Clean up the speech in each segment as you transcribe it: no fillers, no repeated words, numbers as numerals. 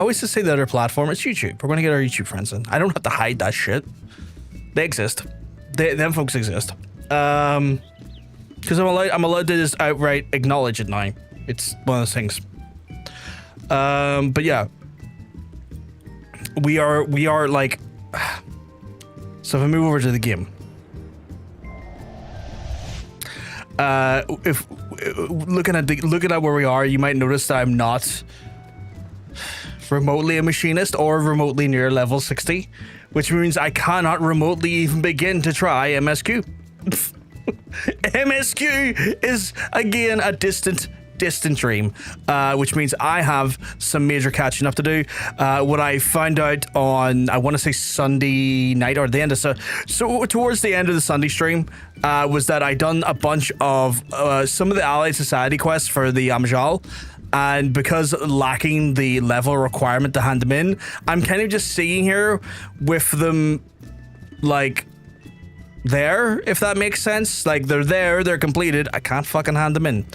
always to say the other platform, it's YouTube. We're going to get our YouTube friends in. I don't have to hide that shit. They exist. Them folks exist. Because I'm allowed to just outright acknowledge it now. It's one of those things. But yeah. We are like... So if I move over to the game... if looking at where we are, you might notice that I'm not remotely a machinist or remotely near level 60, which means I cannot remotely even begin to try MSQ. MSQ is again a distant dream, which means I have some major catching up to do. What I found out on, I want to say Sunday night or the end of so towards the end of the Sunday stream, was that I done a bunch of some of the Allied Society quests for the Amalj'aa, and because lacking the level requirement to hand them in, I'm kind of just sitting here with them like there, if that makes sense. Like they're there, they're completed, I can't fucking hand them in.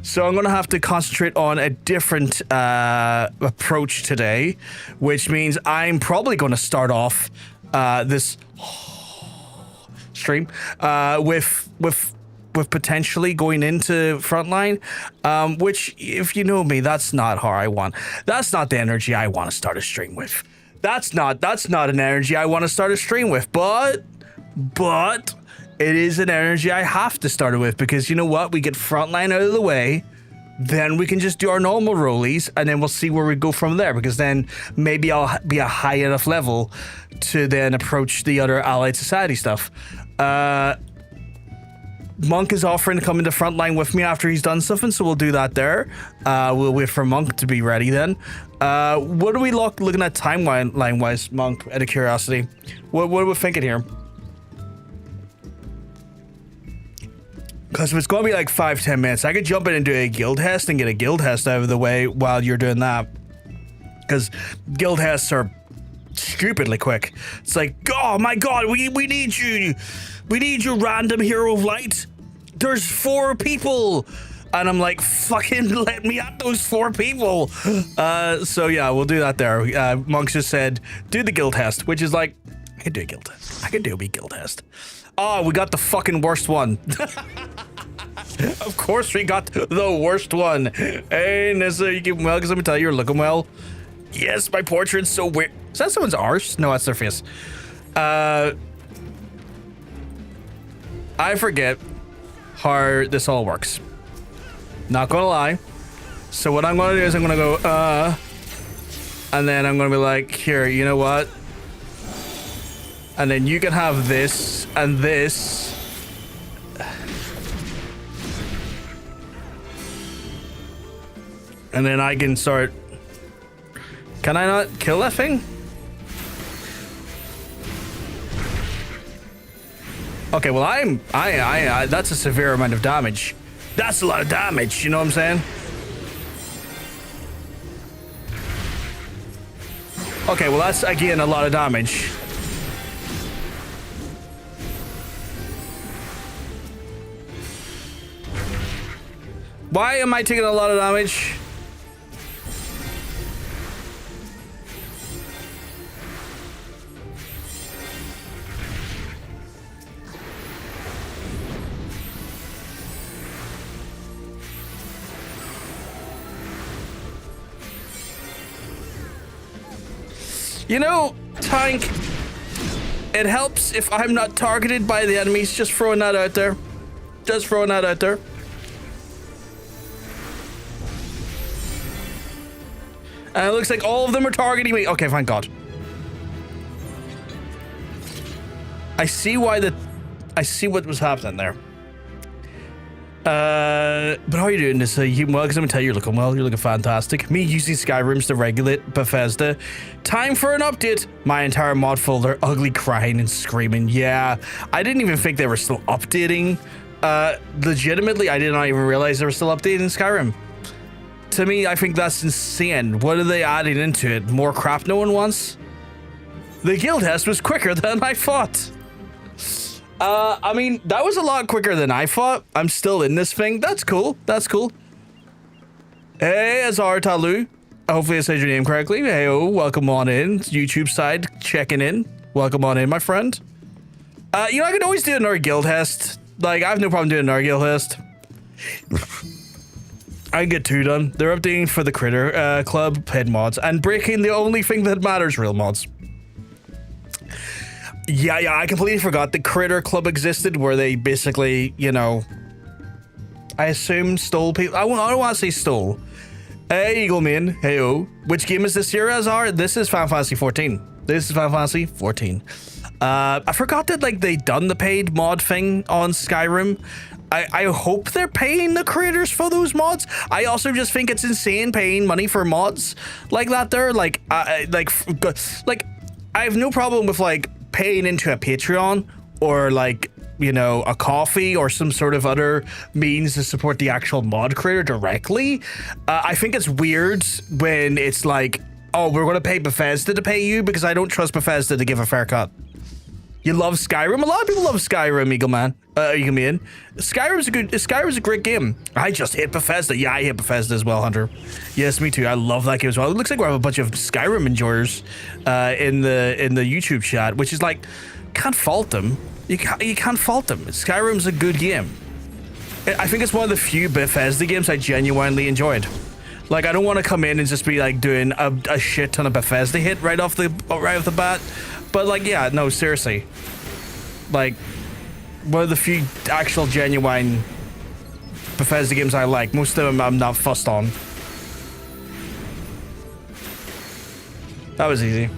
So I'm going to have to concentrate on a different approach today, which means I'm probably going to start off this stream with potentially going into Frontline, which, if you know me, that's not how I want. That's not the energy I want to start a stream with. That's not an energy I want to start a stream with. But it is an energy I have to start it with, because you know what? We get Frontline out of the way, then we can just do our normal rollies, and then we'll see where we go from there, because then maybe I'll be a high enough level to then approach the other Allied Society stuff. Monk is offering to come into Frontline with me after he's done something, so we'll do that there. We'll wait for Monk to be ready then. What are we looking at timeline-wise, Monk, out of curiosity? What are we thinking here? Because if it's going to be like 5-10 minutes, I could jump in and do a Guildhest and get a Guildhest out of the way while you're doing that. Because Guildhests are stupidly quick. It's like, oh my god, we need you. We need you, random hero of light. There's 4 people. And I'm like, fucking let me at those 4 people. So yeah, we'll do that there. Monks just said, do the Guildhest, which is like, I can do a Guildhest. I can do a Guildhest. Oh, we got the fucking worst one. Of course we got the worst one. Hey, Nissa, you keeping well? Because let me tell you, you're looking well. Yes, my portrait's so weird. Is that someone's arse? No, that's their face. I forget how this all works. Not gonna lie. So what I'm gonna do is I'm gonna go, and then I'm gonna be like, here, you know what? And then you can have this and this. And then I can start. Can I not kill that thing? Okay, well I that's a severe amount of damage. That's a lot of damage, you know what I'm saying? Okay, well that's again a lot of damage. Why am I taking a lot of damage? You know, tank, it helps if I'm not targeted by the enemies. Just throwing that out there. Just throwing that out there. And it looks like all of them are targeting me. Okay, thank God. I see what was happening there. But how are you doing this? You well, because I'm gonna tell you, you're looking well. You're looking fantastic. Me using Skyrims to regulate Bethesda. Time for an update. My entire mod folder, ugly, crying and screaming. Yeah, I didn't even think they were still updating. Legitimately, I did not even realize they were still updating Skyrim. To me, I think that's insane. What are they adding into it? More crap no one wants? The Guildhest was quicker than I thought. I mean, that was a lot quicker than I thought. I'm still in this thing. That's cool. That's cool. Hey, Azar Talu. Hopefully I said your name correctly. Hey, welcome on in. YouTube side checking in. Welcome on in, my friend. You know, I can always do another Guildhest. Like, I have no problem doing another Guildhest. I can get 2 done. They're updating for the Critter Club head mods and breaking the only thing that matters, real mods. Yeah, I completely forgot the Critter Club existed, where they basically, you know, I assume stole people. I don't want to say stole. Hey, Eagleman. Hey-o. Which game is this here, Azar? This is Final Fantasy 14. This is Final Fantasy 14. I forgot that, like, they done the paid mod thing on Skyrim. I hope they're paying the creators for those mods. I also just think it's insane paying money for mods like that there. Like, I have no problem with, like, paying into a Patreon or, like, you know, a coffee or some sort of other means to support the actual mod creator directly. I think it's weird when it's like, oh, we're going to pay Bethesda to pay you, because I don't trust Bethesda to give a fair cut. You love Skyrim? A lot of people love Skyrim, Eagleman. Skyrim's a great game. I just hit Bethesda. Yeah, I hit Bethesda as well, Hunter. Yes, me too. I love that game as well. It looks like we have a bunch of Skyrim enjoyers in the YouTube chat, which is like, can't fault them. You can't fault them. Skyrim's a good game. I think it's one of the few Bethesda games I genuinely enjoyed. Like, I don't want to come in and just be like doing a shit ton of Bethesda hit right off the bat. But like, yeah, no, seriously. Like, one of the few actual genuine Bethesda games I like. Most of them I'm not fussed on. That was easy.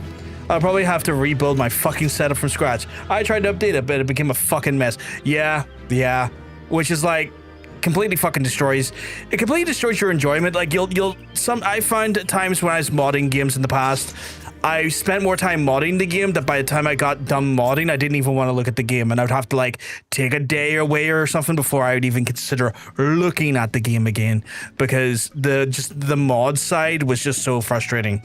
I'll probably have to rebuild my fucking setup from scratch. I tried to update it, but it became a fucking mess. Yeah. Which is like, completely fucking destroys. It completely destroys your enjoyment. Like, I find at times when I was modding games in the past, I spent more time modding the game that by the time I got done modding, I didn't even want to look at the game, and I would have to like take a day away or something before I would even consider looking at the game again, because the mod side was just so frustrating.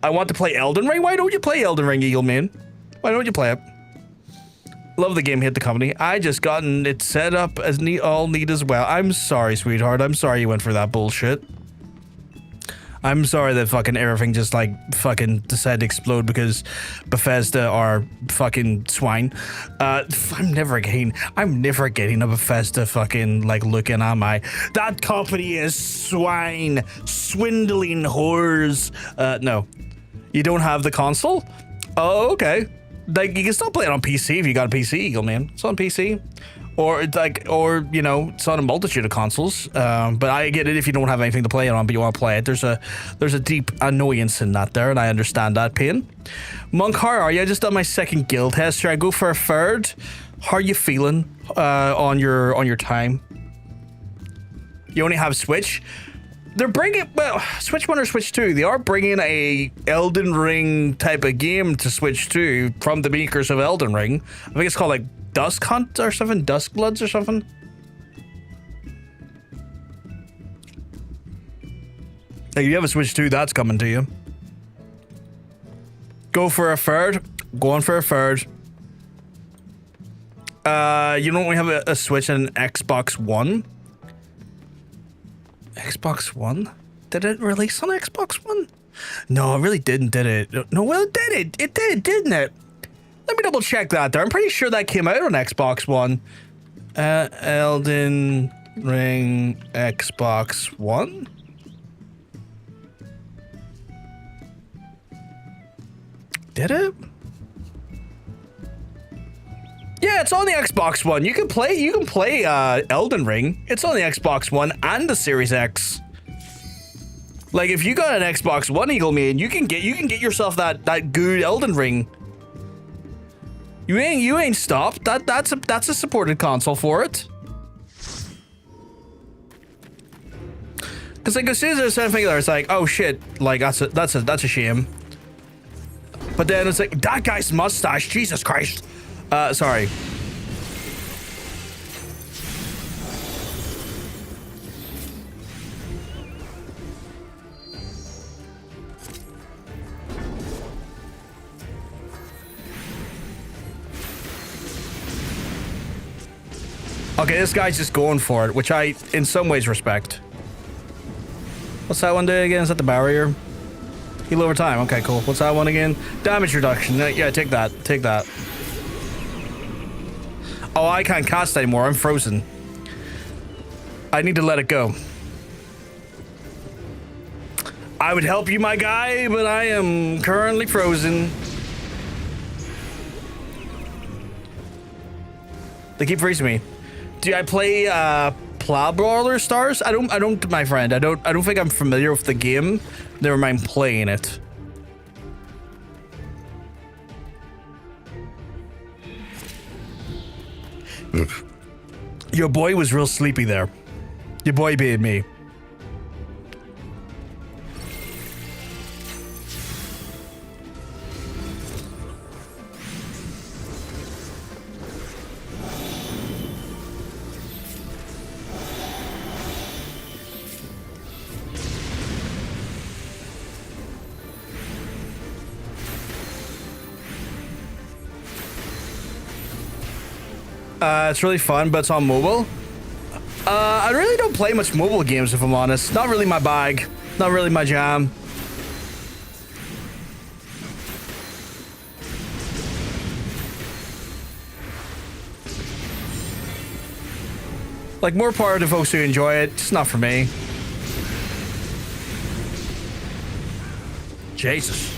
I want to play Elden Ring. Why don't you play Elden Ring, Eagleman? Why don't you play it? Love the game, hit the company. I just gotten it set up as all neat as well. I'm sorry, sweetheart. I'm sorry you went for that bullshit. I'm sorry that fucking everything just like fucking decided to explode because Bethesda are fucking swine. I'm never getting a Bethesda fucking like looking at my, that company is swine, swindling whores. No, you don't have the console? Oh, okay. Like, you can still play it on PC if you got a PC, Eagle Man. It's on PC. Or it's like, or, you know, it's on a multitude of consoles. But I get it if you don't have anything to play it on, but you want to play it. There's a deep annoyance in that there, and I understand that pain. Monk, how are you? I just done my second Guildhest. Should I go for a third? How are you feeling on your time? You only have Switch? They're bringing, well, Switch 1 or Switch 2, they are bringing a Elden Ring type of game to Switch 2 from the makers of Elden Ring. I think it's called like Dusk Hunt or something, Dusk Bloods or something. Like, if you have a Switch 2, that's coming to you. Go for a third. Going for a third. You don't only have a Switch and an Xbox One. Xbox One? Did it release on Xbox One? No, it really didn't, did it? No, well, it did. It did, didn't it? Let me double check that there. I'm pretty sure that came out on Xbox One. Elden Ring Xbox One? Did it? Yeah, it's on the Xbox One. You can play Elden Ring. It's on the Xbox One and the Series X. Like, if you got an Xbox One, Eagle Man, you can get yourself that good Elden Ring. You ain't stopped. That's a supported console for it. Cause like as soon as I started thinking, it's like, oh shit, like that's a shame. But then it's like, that guy's mustache, Jesus Christ. Sorry. Okay, this guy's just going for it, which I, in some ways, respect. What's that one do again? Is that the barrier? Heal over time. Okay, cool. What's that one again? Damage reduction. Yeah, take that. Take that. Oh, I can't cast anymore. I'm frozen. I need to let it go. I would help you, my guy, but I am currently frozen. They keep freezing me. Do I play Plow Brawler Stars? I don't, my friend. I don't think I'm familiar with the game. Never mind playing it. Your boy was real sleepy there. Your boy being me. It's really fun, but it's on mobile. I really don't play much mobile games, if I'm honest. Not really my bag. Not really my jam. Like, more power to folks who enjoy it. It's not for me. Jesus.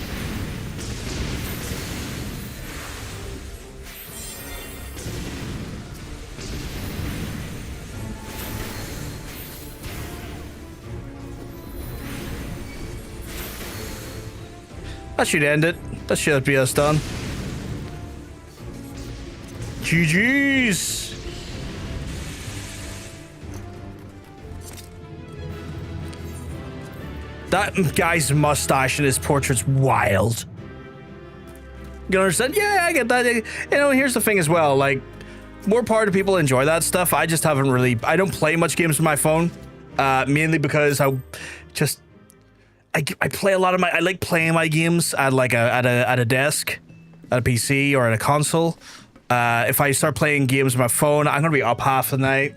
That should end it. That should be us done. GG's. That guy's mustache and his portrait's wild. You understand? Yeah, I get that. You know, here's the thing as well. Like, more power to people enjoy that stuff. I just haven't really... I don't play much games with my phone. Mainly because I play a lot of my... I like playing my games at like at a desk, at a PC or at a console. If I start playing games with my phone, I'm gonna be up half the night,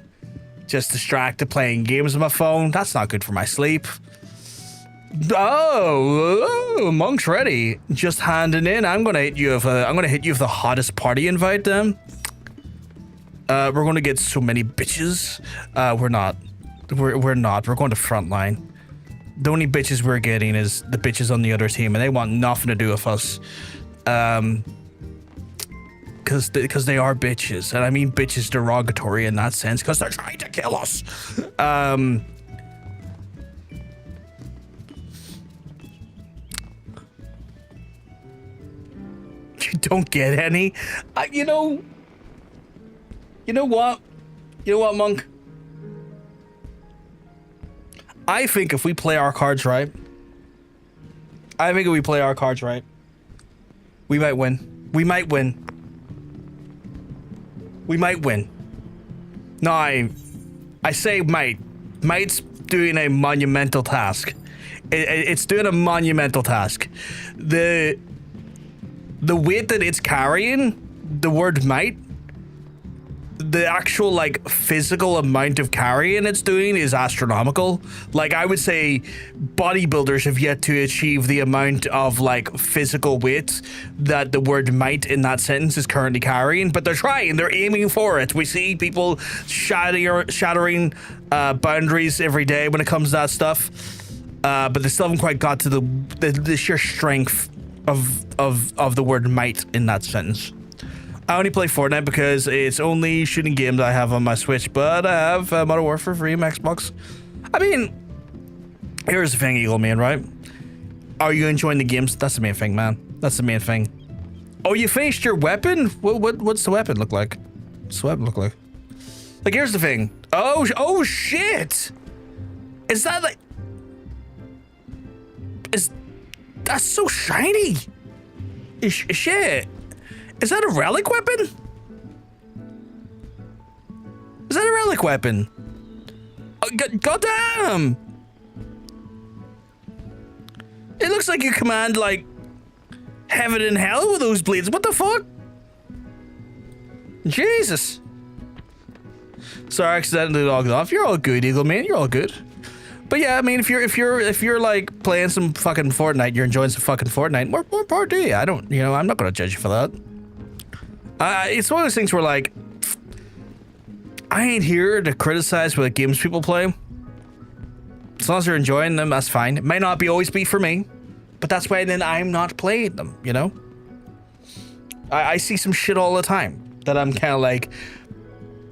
just distracted playing games with my phone. That's not good for my sleep. Oh, Monk's ready. Just handing in. I'm gonna hit you with the hottest party invite. Then we're gonna get so many bitches. We're not. We're not. We're going to Frontline. The only bitches we're getting is the bitches on the other team, and they want nothing to do with us. Because they are bitches, and I mean bitches derogatory in that sense, because they're trying to kill us. You don't get any. You know what? You know what, Monk? I think if we play our cards right, we might win. We might win. We might win. No, I say might. Might's doing a monumental task. It's doing a monumental task. The weight that it's carrying, the word might, the actual like physical amount of carrying it's doing is astronomical. Like, I would say bodybuilders have yet to achieve the amount of like physical weight that the word might in that sentence is currently carrying, but they're trying, they're aiming for it. We see people shattering boundaries every day when it comes to that stuff, but they still haven't quite got to the sheer strength of the word might in that sentence. I only play Fortnite because it's only shooting games I have on my Switch, but I have Modern Warfare free on Xbox. I mean, here's the thing, Eagle Man, right? Are you enjoying the games? That's the main thing, man. That's the main thing. Oh, you finished your weapon? What's the weapon look like? What's the weapon look like? Like, here's the thing. Oh shit! Is that like... That's so shiny! Shit! Is that a relic weapon? Is that a relic weapon? Goddamn! It looks like you command, like, heaven and hell with those blades. What the fuck? Jesus. Sorry, I accidentally logged off. You're all good, Eagle Man. You're all good. But yeah, I mean, if you're like playing some fucking Fortnite, you're enjoying some fucking Fortnite, more power to you. I don't, you know, I'm not gonna judge you for that. It's one of those things where like, I ain't here to criticize what games people play. As long as they're enjoying them, that's fine. It might not always be for me, but that's why then I'm not playing them, you know? I see some shit all the time that I'm kind of like,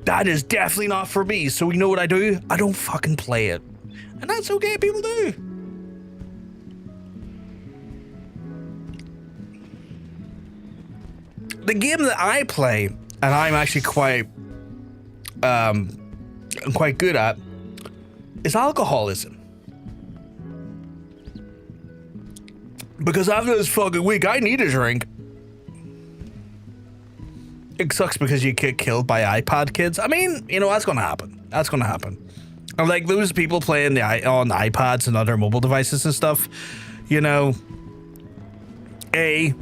that is definitely not for me. So you know what I do? I don't fucking play it. And that's okay, people do. The game that I play, and I'm actually quite good at, is alcoholism. Because after this fucking week, I need a drink. It sucks because you get killed by iPad kids. I mean, you know, that's gonna happen. That's gonna happen. And like those people playing on iPads and other mobile devices and stuff, you know, they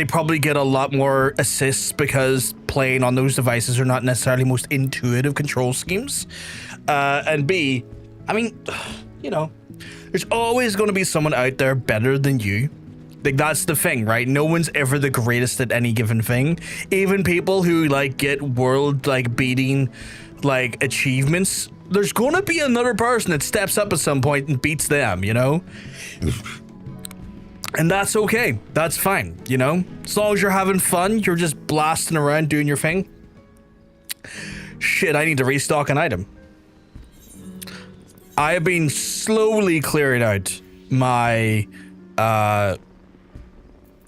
probably get a lot more assists because playing on those devices are not necessarily most intuitive control schemes. And B, I mean, you know, there's always going to be someone out there better than you. Like, that's the thing, right? No one's ever the greatest at any given thing. Even people who, like, get world, like, beating, like, achievements, there's going to be another person that steps up at some point and beats them, you know? And that's okay. That's fine, you know? As long as you're having fun, you're just blasting around doing your thing. Shit, I need to restock an item. I have been slowly clearing out my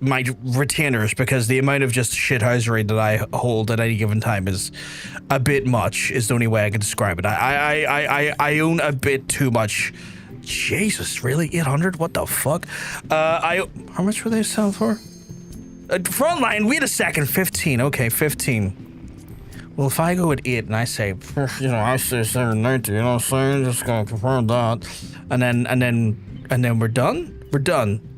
my retainers because the amount of just shithousery that I hold at any given time is a bit much, is the only way I can describe it. I own a bit too much. Jesus, really? 800? What the fuck? How much were they selling for? Frontline, wait a second, 15. Okay, 15. Well, if I go at 8 and I say, you know, I say 790, you know what I'm saying? Just gonna confirm that. And then we're done? We're done.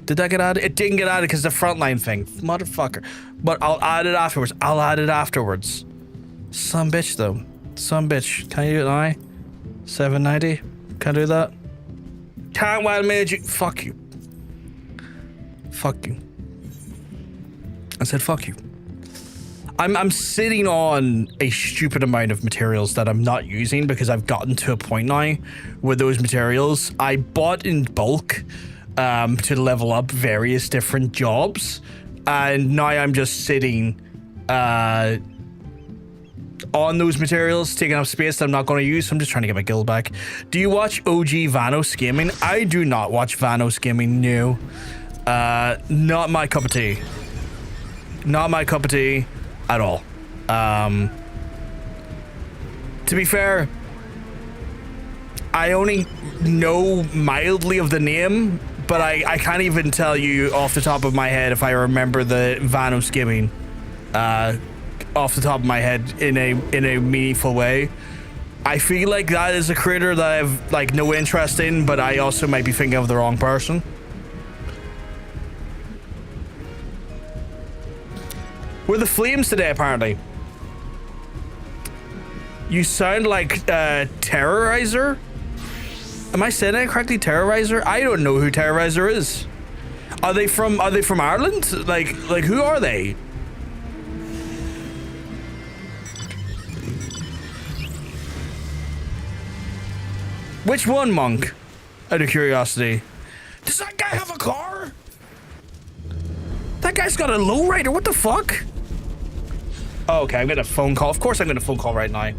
Did that get added? It didn't get added because the Frontline thing. Motherfucker. But I'll add it afterwards. I'll add it afterwards. Some bitch, though. Some bitch. Can you do it now? 790? Can I do that? Can't while made you. Fuck you. Fuck you. I said fuck you. I'm sitting on a stupid amount of materials that I'm not using because I've gotten to a point now where those materials I bought in bulk to level up various different jobs, and now I'm just sitting on those materials, taking up space that I'm not going to use, so I'm just trying to get my guild back. Do you watch OG Vanos Gaming? I do not watch Vanos Gaming, no. Not my cup of tea. Not my cup of tea at all. To be fair, I only know mildly of the name, but I can't even tell you off the top of my head if I remember the Vanos Gaming off the top of my head in a meaningful way. I feel like that is a creator that I have like no interest in, but I also might be thinking of the wrong person. We're the Flames today, apparently. You sound like Terrorizer? Am I saying that correctly? Terrorizer? I don't know who Terrorizer is. Are they from Ireland? Like who are they? Which one, Monk? Out of curiosity. Does that guy have a car? That guy's got a lowrider. What the fuck? Oh, okay, I'm getting a phone call. Of course I'm getting a phone call right now.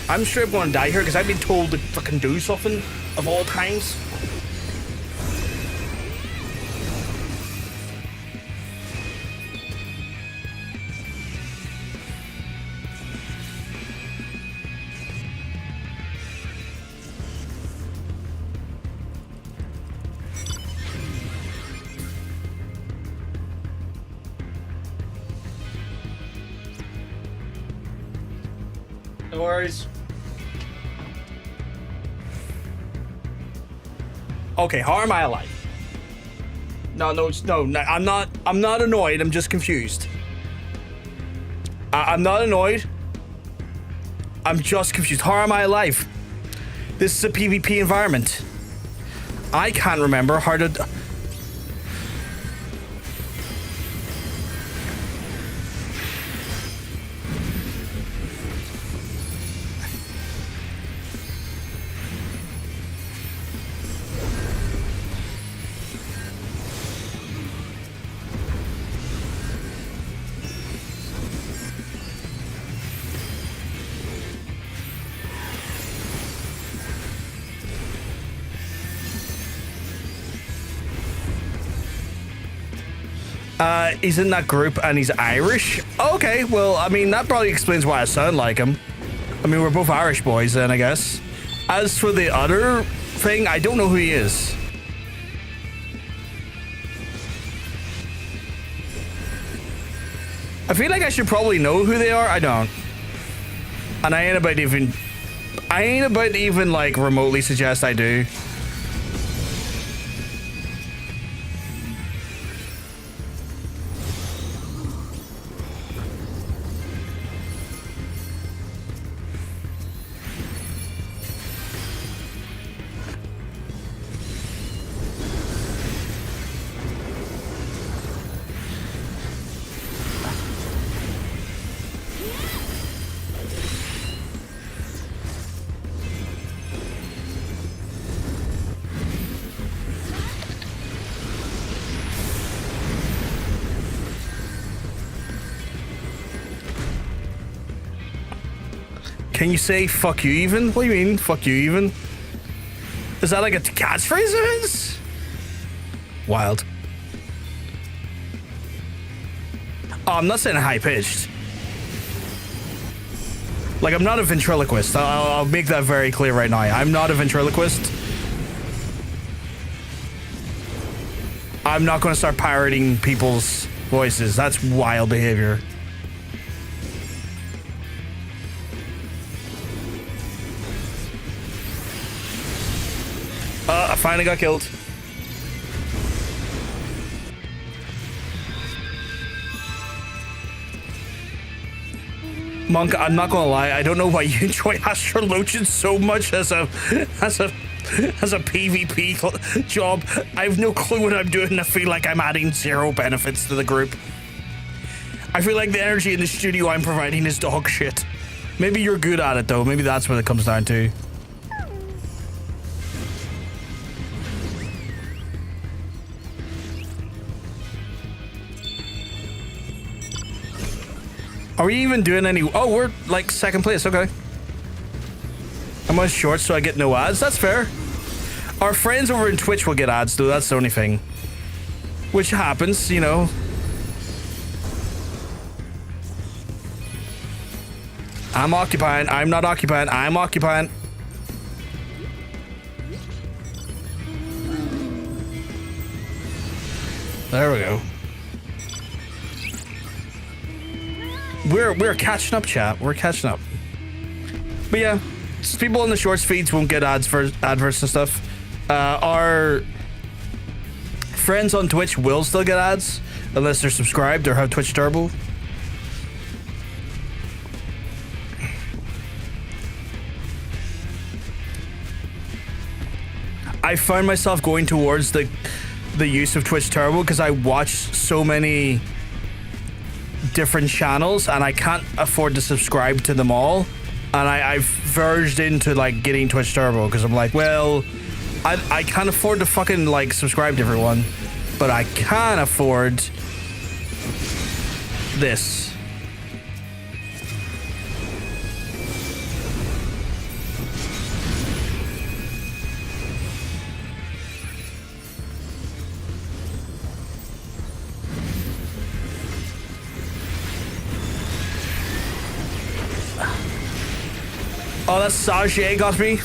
I'm straight up going to die here because I've been told to fucking do something of all times. No worries. Okay, how am I alive? No, I'm not annoyed, I'm just confused. I'm not annoyed. I'm just confused. How am I alive? This is a PvP environment. I can't remember how to... He's in that group and he's Irish? Okay, well, I mean, that probably explains why I sound like him. I mean, we're both Irish boys then, I guess. As for the other thing, I don't know who he is. I feel like I should probably know who they are. I don't. And I ain't about to even like remotely suggest I do. Can you say fuck you even? What do you mean, fuck you even? Is that like a catchphrase of his? Wild. Oh, I'm not saying high pitched. Like, I'm not a ventriloquist. I'll make that very clear right now. I'm not a ventriloquist. I'm not going to start pirating people's voices. That's wild behavior. I finally got killed. Monk, I'm not gonna lie, I don't know why you enjoy Astrologian so much as a PvP job. I have no clue what I'm doing. I feel like I'm adding zero benefits to the group. I feel like the energy in the studio I'm providing is dog shit. Maybe you're good at it though. Maybe that's what it comes down to. Are we even doing any... Oh, we're like second place. Okay. I'm on short, so I get no ads. That's fair. Our friends over in Twitch will get ads, though. That's the only thing. Which happens, you know. I'm occupying. I'm not occupying. I'm occupying. There we go. We're catching up, chat. We're catching up. But yeah, people in the shorts feeds won't get ads for adverts and stuff. Our friends on Twitch will still get ads unless they're subscribed or have Twitch Turbo. I found myself going towards the use of Twitch Turbo because I watch so many different channels and I can't afford to subscribe to them all, and I've verged into like getting Twitch Turbo because I'm like, well, I can't afford to fucking like subscribe to everyone, but I can afford this. Oh, that Sage got me.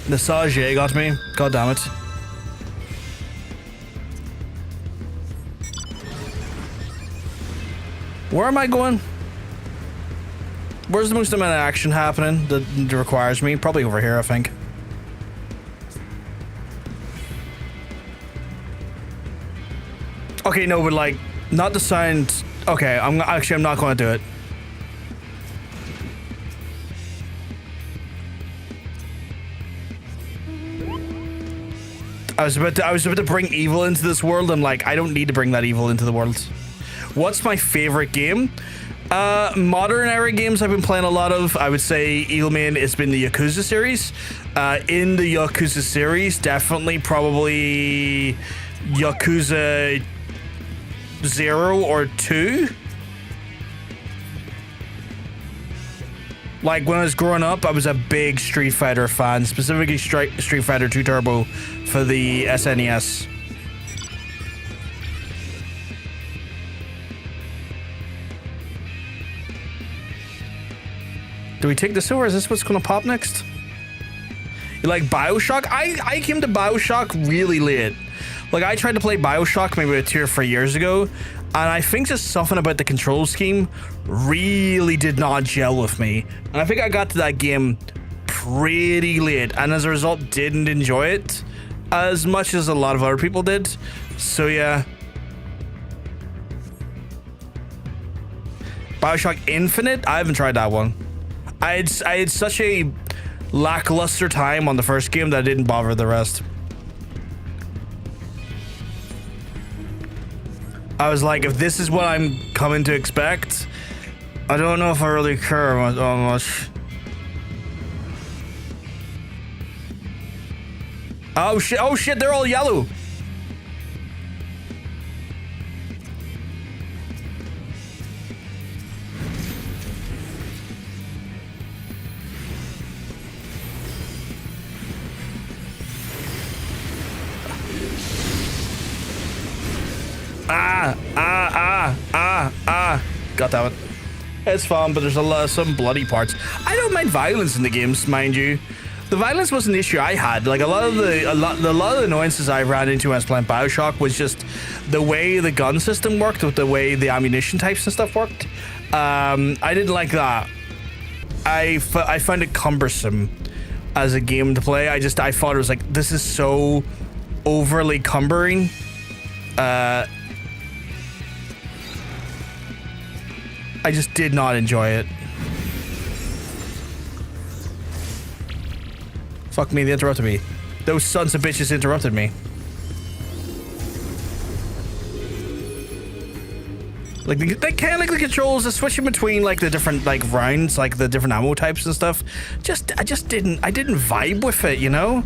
The Sage got me. God damn it. Where am I going? Where's the most amount of action happening that requires me? Probably over here, I think. Okay, no, but like, not the sound. Okay, I'm not going to do it. I was about to bring evil into this world. I'm like, I don't need to bring that evil into the world. What's my favorite game? Modern era games I've been playing a lot of. I would say Eagleman has been the Yakuza series. In the Yakuza series, definitely probably Yakuza 0 or 2. Like when I was growing up, I was a big Street Fighter fan, specifically Street Fighter 2 Turbo for the SNES. Do we take the sewer? Is this what's gonna pop next? You like Bioshock? I came to Bioshock really late. Like I tried to play Bioshock maybe 2 or 3 years ago, and I think just something about the control scheme really did not gel with me. And I think I got to that game pretty late, and as a result didn't enjoy it as much as a lot of other people did. So yeah. Bioshock Infinite? I haven't tried that one. I had such a lackluster time on the first game that I didn't bother the rest. I was like, if this is what I'm coming to expect, I don't know if I really care much. Oh shit, they're all yellow. Got that one. It's fun, but there's some bloody parts. I don't mind violence in the games, mind you. The violence was an issue I had. Like a lot of the annoyances I ran into when I was playing Bioshock was just the way the gun system worked, with the way the ammunition types and stuff worked. I didn't like that. I found it cumbersome as a game to play. I thought it was like, this is so overly cumbering. I just did not enjoy it. Fuck me, they interrupted me. Those sons of bitches interrupted me. Like they kind of like the controls, the switching between like the different like rounds, like the different ammo types and stuff. I didn't vibe with it, you know?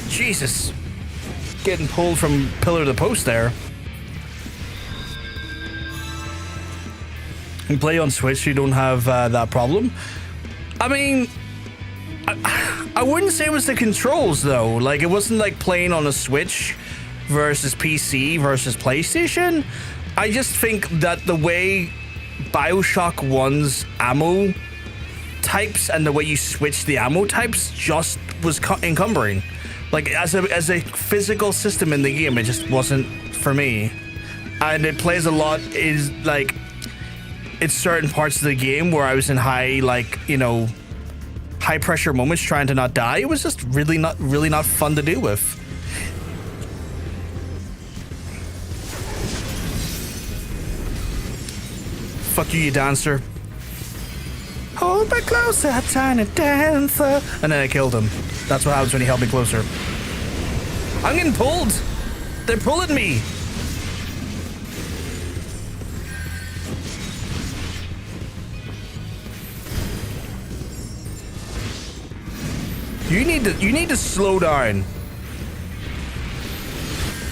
Jesus. Getting pulled from pillar to post there. You play on Switch, you don't have that problem. I mean, I wouldn't say it was the controls though. Like it wasn't like playing on a Switch versus PC versus PlayStation. I just think that the way Bioshock 1's ammo types and the way you switch the ammo types just was encumbering. Like as a physical system in the game, it just wasn't for me. And it plays a lot is like it's certain parts of the game where I was in high, like, you know, high pressure moments trying to not die. It was just really not fun to deal with. Fuck you, you dancer. Hold me closer, tiny dancer. And then I killed him. That's what happens when he held me closer. I'm getting pulled. They're pulling me. You need to slow down.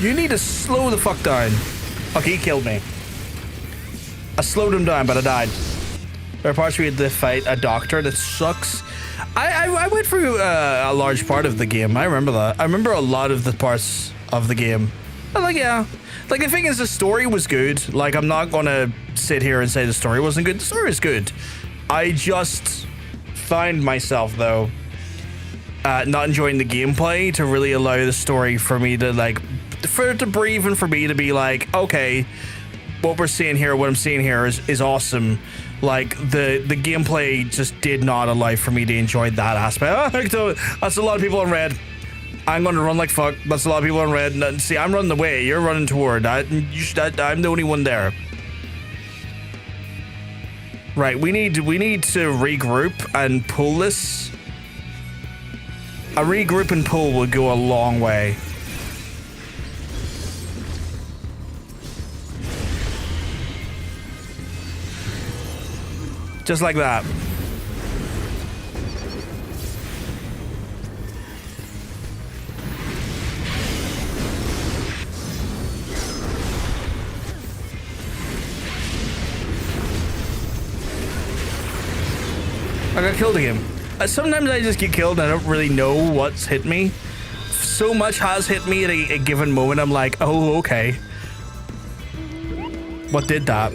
You need to slow the fuck down. Okay, he killed me. I slowed him down, but I died. There are parts where you had to fight a doctor that sucks. I went through a large part of the game. I remember that. I remember a lot of the parts of the game. I'm like, yeah. Like, the thing is, the story was good. Like, I'm not gonna sit here and say the story wasn't good. The story is good. I just find myself, though, not enjoying the gameplay to really allow the story for me to, like, for it to breathe and for me to be like, okay, what we're seeing here, what I'm seeing here is awesome. Like, the gameplay just did not allow for me to enjoy that aspect. That's a lot of people in red. I'm going to run like fuck. That's a lot of people in red. See, I'm running away. You're running toward. I'm the only one there. Right, we need to regroup and pull this. A regroup and pull would go a long way. Just like that. I got killed again. Sometimes I just get killed and I don't really know what's hit me. So much has hit me at a given moment. I'm like, oh, okay. What did that?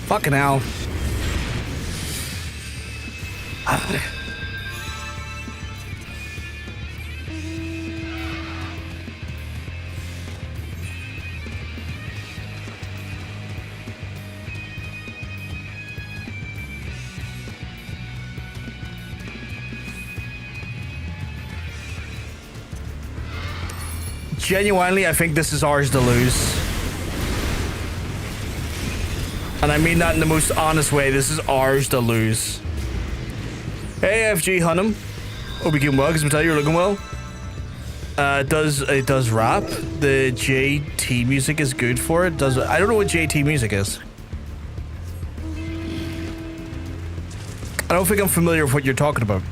Fucking hell. Genuinely, I think this is ours to lose. And I mean that in the most honest way. This is ours to lose. Hey, FG Hunnam. Hope you keeping well, because you're looking well. It does rap. The JT music is good for it. I don't know what JT music is. I don't think I'm familiar with what you're talking about.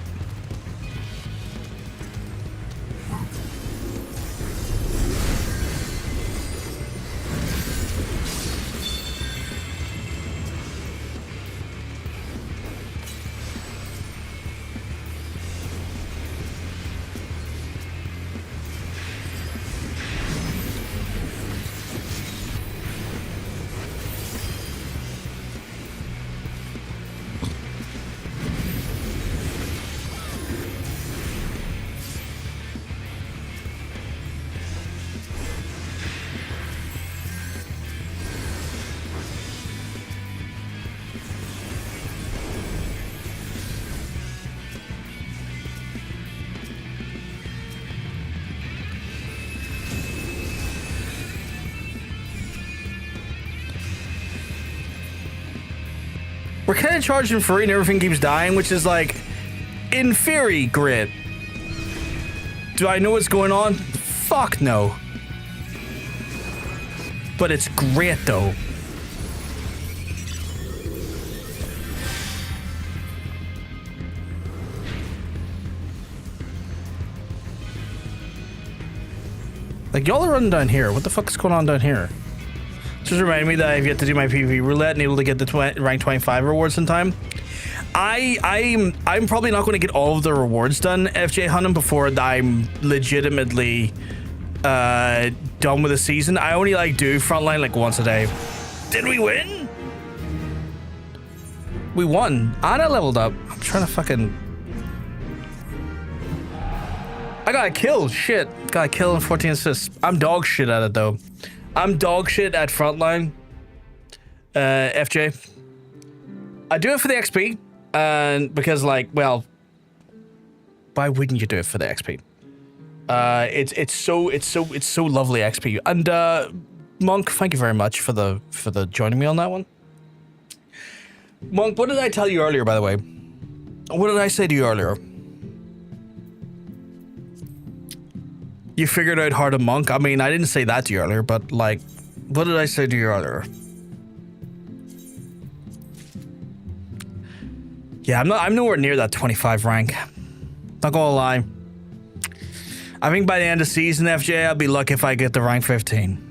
We're kind of charging free and everything keeps dying, which is like, in theory, great. Do I know what's going on? Fuck no. But it's great though. Like, y'all are running down here. What the fuck is going on down here? Just remind me that I've yet to do my PvP roulette and able to get the rank 25 rewards in time. I'm probably not going to get all of the rewards done, FJ Hunnam, before I'm legitimately done with the season. I only do Frontline like once a day. Did we win? We won. And I leveled up. I'm trying to fucking... I got a kill. Shit. Got a kill and 14 assists. I'm dog shit at it though. I'm dog shit at Frontline. FJ. I do it for the XP, and because like, well, why wouldn't you do it for the XP? It's so lovely XP. And Monk, thank you very much for the joining me on that one. Monk, what did I tell you earlier, by the way? What did I say to you earlier? You figured out how to monk? I mean, I didn't say that to you earlier, but like, what did I say to you earlier? Yeah, I'm nowhere near that 25 rank. Not gonna lie. I think by the end of season, FJ, I'll be lucky if I get to rank 15.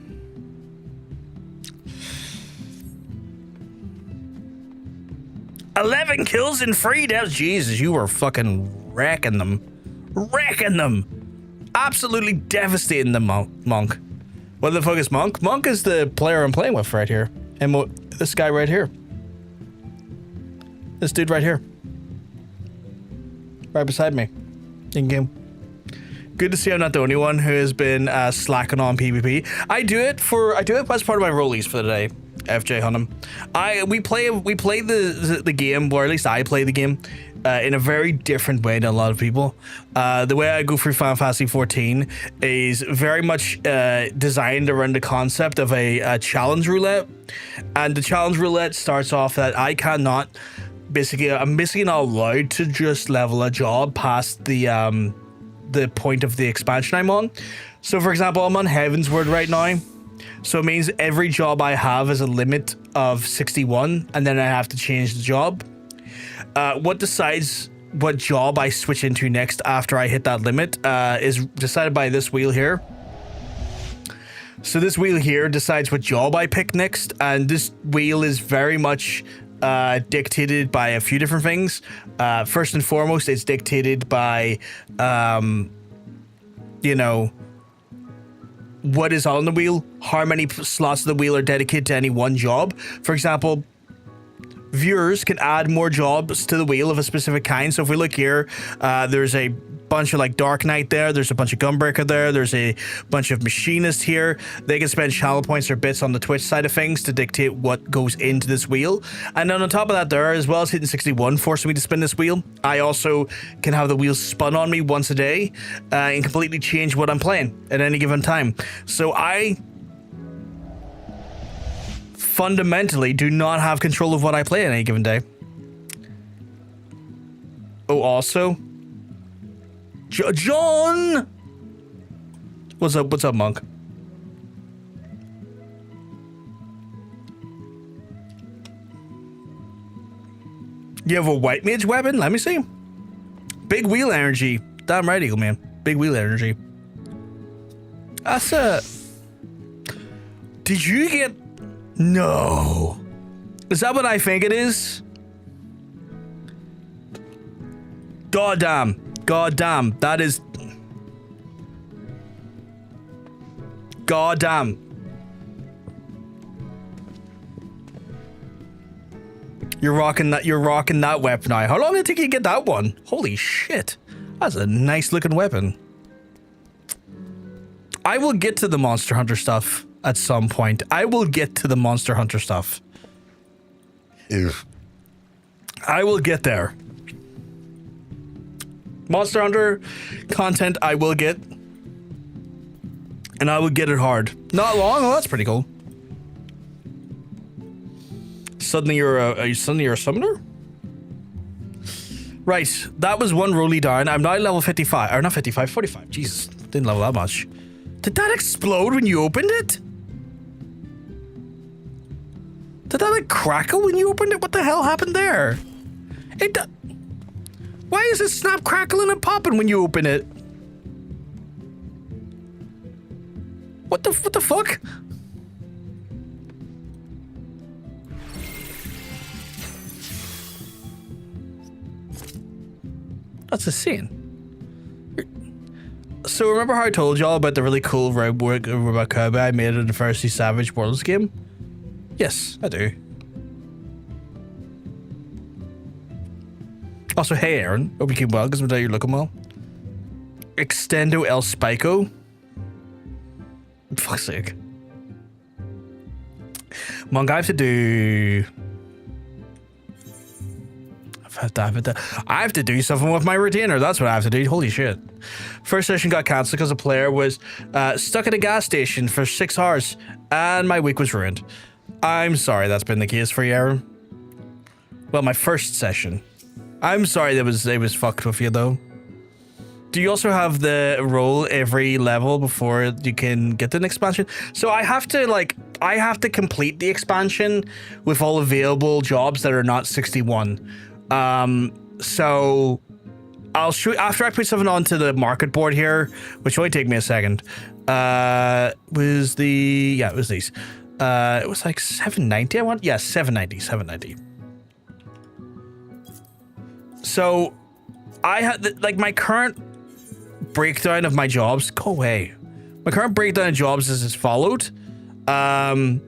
"11 kills and 3 deaths." Jesus, you were fucking wrecking them. Wrecking them. Absolutely devastating them, Monk. What the fuck is Monk? Monk is the player I'm playing with right here. And this guy right here. This dude right here. Right beside me. In game. Good to see I'm not the only one who has been slacking on PvP. I do it as part of my rollies for the day. FJ Hunnam. We play the game, or at least I play the game, in a very different way than a lot of people. The way I go through Final Fantasy XIV is very much designed around the concept of a challenge roulette, and the challenge roulette starts off that I'm basically not allowed to just level a job past the point of the expansion I'm on. So for example, I'm on Heavensward right now. So it means every job I have is a limit of 61, and then I have to change the job. What decides what job I switch into next after I hit that limit is decided by this wheel here. So this wheel here decides what job I pick next, and this wheel is very much dictated by a few different things. First and foremost, it's dictated by, you know, what is on the wheel, how many slots of the wheel are dedicated to any one job. For example, viewers can add more jobs to the wheel of a specific kind. So if we look here, there's a bunch of like Dark Knight there, there's a bunch of Gunbreaker there, there's a bunch of Machinist here. They can spend channel points or bits on the Twitch side of things to dictate what goes into this wheel. And then on top of that there, as well as hitting 61 forcing me to spin this wheel, I also can have the wheel spun on me once a day and completely change what I'm playing at any given time. So I fundamentally do not have control of what I play on any given day. Oh, also, John! What's up, Monk? You have a white mage weapon? Let me see. Big wheel energy. Damn right, Eagle Man. Big wheel energy. That's a... Did you get... No. Is that what I think it is? Goddamn. Goddamn. That is... Goddamn. You're rocking that weapon now. How long did it take you to get that one? Holy shit. That's a nice looking weapon. I will get to the Monster Hunter stuff at some point. I will get to the Monster Hunter stuff. Ew. I will get there. Monster Hunter content I will get. And I will get it hard. Not long? Oh, that's pretty cool. Suddenly you're a summoner? Right, that was one rollie down. I'm now level 55. Or not 55, 45. Jesus, didn't level that much. Did that explode when you opened it? Did that like crackle when you opened it? What the hell happened there? Why is it snap crackling and popping when you open it? What the fuck? That's insane. So remember how I told y'all about the really cool robot cowboy I made in the Fantasy Savage Worlds game? Yes, I do. Also, hey Aaron, hope you keep well, because I'm you're looking well. Extendo El Spico. For fuck's sake. Monk, I have to do... I have to do something with my retainer. That's what I have to do. Holy shit. First session got cancelled because a player was stuck at a gas station for 6 hours and my week was ruined. I'm sorry that's been the case for you, Aaron. Well, my first session. I'm sorry it was fucked with you, though. Do you also have the roll every level before you can get an expansion? So I have to complete the expansion with all available jobs that are not 61. So I'll shoot after I put something onto the market board here, which will only take me a second. It was these. It was like 790. I want 790. So I had like my current breakdown of my jobs. Go away. My current breakdown of jobs is as followed. I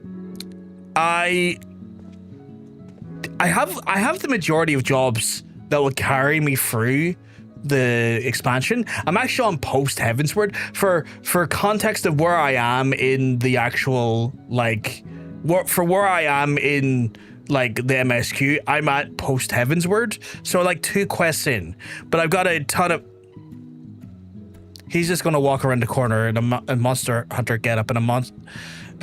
have the majority of jobs that will carry me through the expansion. I'm actually on Post-Heavensward for context of where I am in the actual like where I am in like the MSQ. I'm at Post-Heavensward, so like 2 quests in, but I've got a ton of. He's just gonna walk around the corner in a monster hunter getup and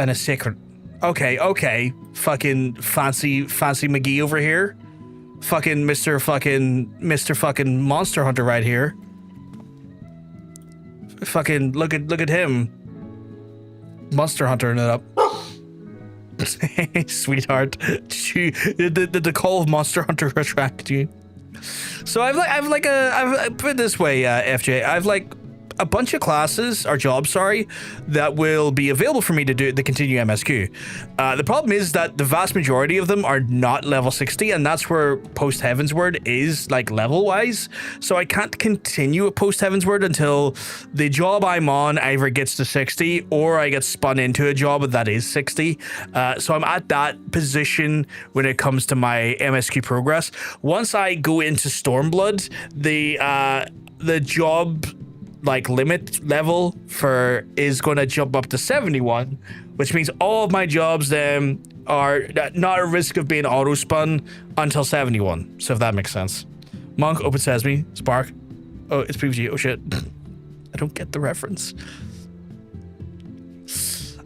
a sacred. Okay. Fucking fancy McGee over here. Fucking Mr. fucking monster hunter right here. Fucking look at him. Monster hunter it up. Sweetheart. Did the call of monster hunter attract you? So I've put it this way, FJ. I've like a bunch of classes or jobs, that will be available for me to do the continue MSQ. The problem is that the vast majority of them are not level 60, and that's where Post-Heavensward is like level wise. So I can't continue at Post-Heavensward until the job I'm on either gets to 60 or I get spun into a job that is 60. So I'm at that position when it comes to my MSQ progress. Once I go into Stormblood, the job like limit level is going to jump up to 71, which means all of my jobs then are not at risk of being auto spun until 71. So if that makes sense. Monk, Open Sesame, Spark. Oh, it's PVG. Oh shit. I don't get the reference.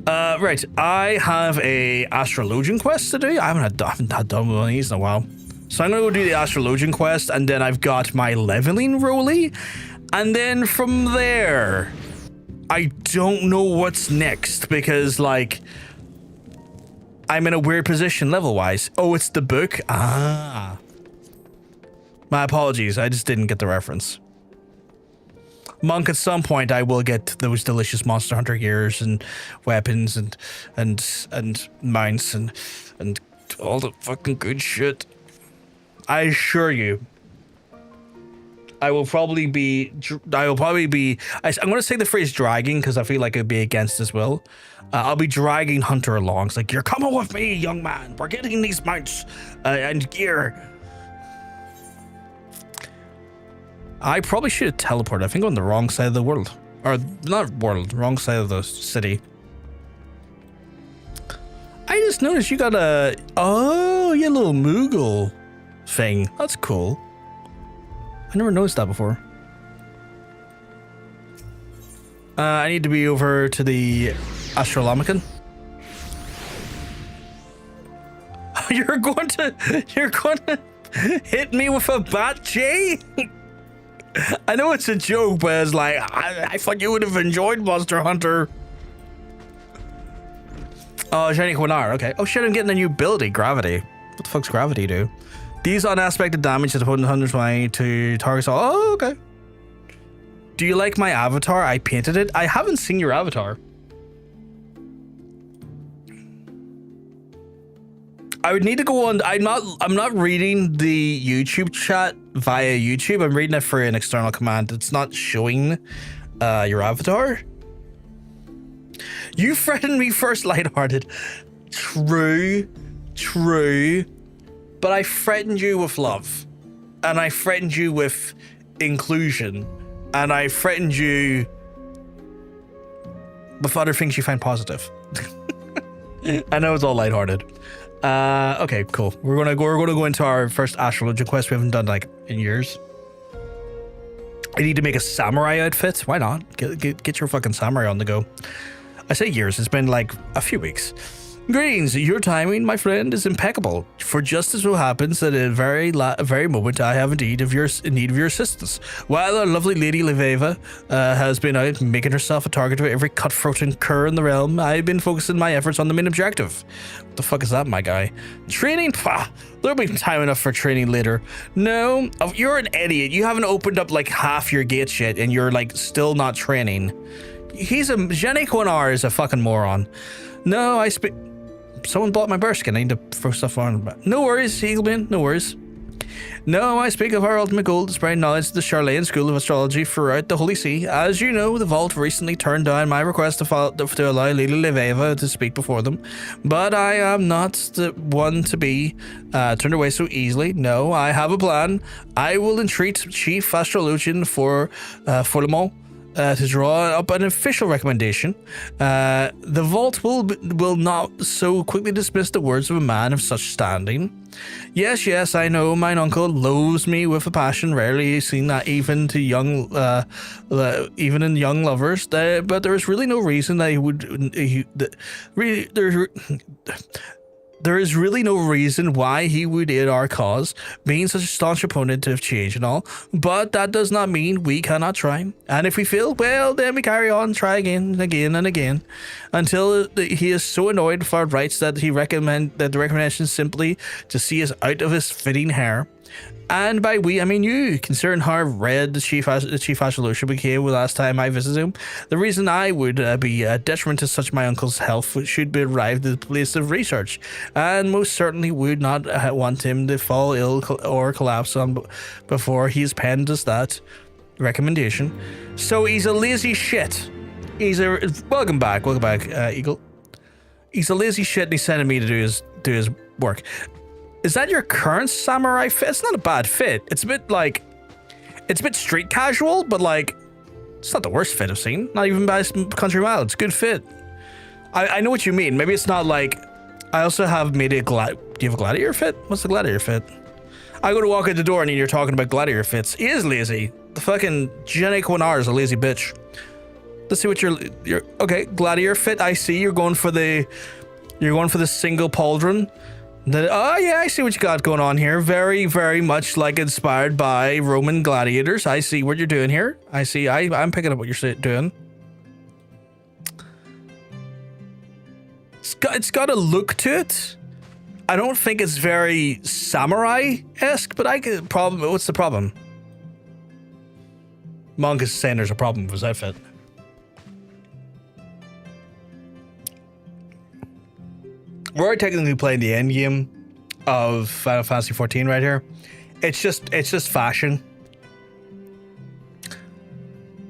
Right. I have a Astrologian quest to do. I haven't done one of these in a while. So I'm gonna go do the Astrologian quest, and then I've got my leveling rollie. And then from there, I don't know what's next because, like, I'm in a weird position level-wise. Oh, it's the book? Ah. My apologies, I just didn't get the reference. Monk, at some point, I will get those delicious Monster Hunter gears and weapons and mounts and all the fucking good shit. I assure you. I'm going to say the phrase dragging because I feel like it'd be against as well. I'll be dragging Hunter along. It's like, you're coming with me, young man. We're getting these mounts and gear. I probably should have teleported. I think on the wrong side of the world. Or not world, wrong side of the city. I just noticed you got a... Oh, you little Moogle thing. That's cool. I never noticed that before. I need to be over to the Astrologian. You're going to hit me with a bat, Jay? I know it's a joke, but it's like, I thought you would have enjoyed Monster Hunter. Oh, Shiny Quinnar, okay. Oh shit, I'm getting a new ability, Gravity. What the fuck's Gravity do? These unaspected damage to the opponent 120 to targets. Oh, okay. Do you like my avatar? I painted it. I haven't seen your avatar. I would need to go on. I'm not reading the YouTube chat via YouTube. I'm reading it for an external command. It's not showing your avatar. You threatened me first, lighthearted. True. But I threatened you with love, and I threatened you with inclusion, and I threatened you with other things you find positive. I know it's all lighthearted. Okay, cool. We're gonna go into our first Astrologian quest we haven't done like in years. I need to make a samurai outfit. Why not? Get your fucking samurai on the go. I say years, it's been like a few weeks. Greetings, your timing, my friend, is impeccable. For just as so happens that at a very moment I have indeed in need of your assistance. While our lovely lady Leveva has been out making herself a target of every cutthroat and cur in the realm, I've been focusing my efforts on the main objective. What the fuck is that, my guy? Training? Pah, there'll be time enough for training later. No, you're an idiot. You haven't opened up like half your gate yet and you're like still not training. Jenny Quinar is a fucking moron. No, someone bought my bearskin. I need to throw stuff on. No worries, Eagleman. No worries. No, I speak of our ultimate goal to spread knowledge to the Charlatan School of Astrology throughout the Holy See. As you know, the Vault recently turned down my request to allow Lady Leveva to speak before them. But I am not the one to be turned away so easily. No, I have a plan. I will entreat Chief Astrologian for Le Mans to draw up an official recommendation. The Vault will not so quickly dismiss the words of a man of such standing. Yes, I know mine uncle loathes me with a passion rarely seen that even in young lovers. But there is really no reason that there is really no reason why he would aid our cause, being such a staunch opponent of change and all. But that does not mean we cannot try. And if we fail, well, then we carry on, try again and again and again, until he is so annoyed with our rights that the recommendation is simply to see us out of his fitting hair. And by we, I mean you, considering how red the Chief Astrologian became the last time I visited him. The reason I would be a detriment to such my uncle's health should be arrived at the place of research, and most certainly would not want him to fall ill or collapse on before he's penned us that recommendation. So he's a lazy shit. Welcome back, Eagle. He's a lazy shit and he's sending me to do his work. Is that your current samurai fit? It's not a bad fit. It's a bit street casual, but like, it's not the worst fit I've seen. Not even by country mile. It's a good fit. I know what you mean. Maybe it's not like, I also have made a do you have a gladiator fit? What's the gladiator fit? I go to walk out the door and you're talking about gladiator fits. He is lazy. The fucking Jenny Quinar is a lazy bitch. Let's see what you're okay, gladiator fit. I see you're going for the single pauldron. Oh yeah, I see what you got going on here. Very, very much like inspired by Roman gladiators. I see what you're doing here. I see. I'm picking up what you're doing. It's got a look to it. I don't think it's very samurai-esque, but what's the problem? Monk is saying there's a problem with his outfit. We're technically playing the end game of Final Fantasy XIV right here. It's just fashion.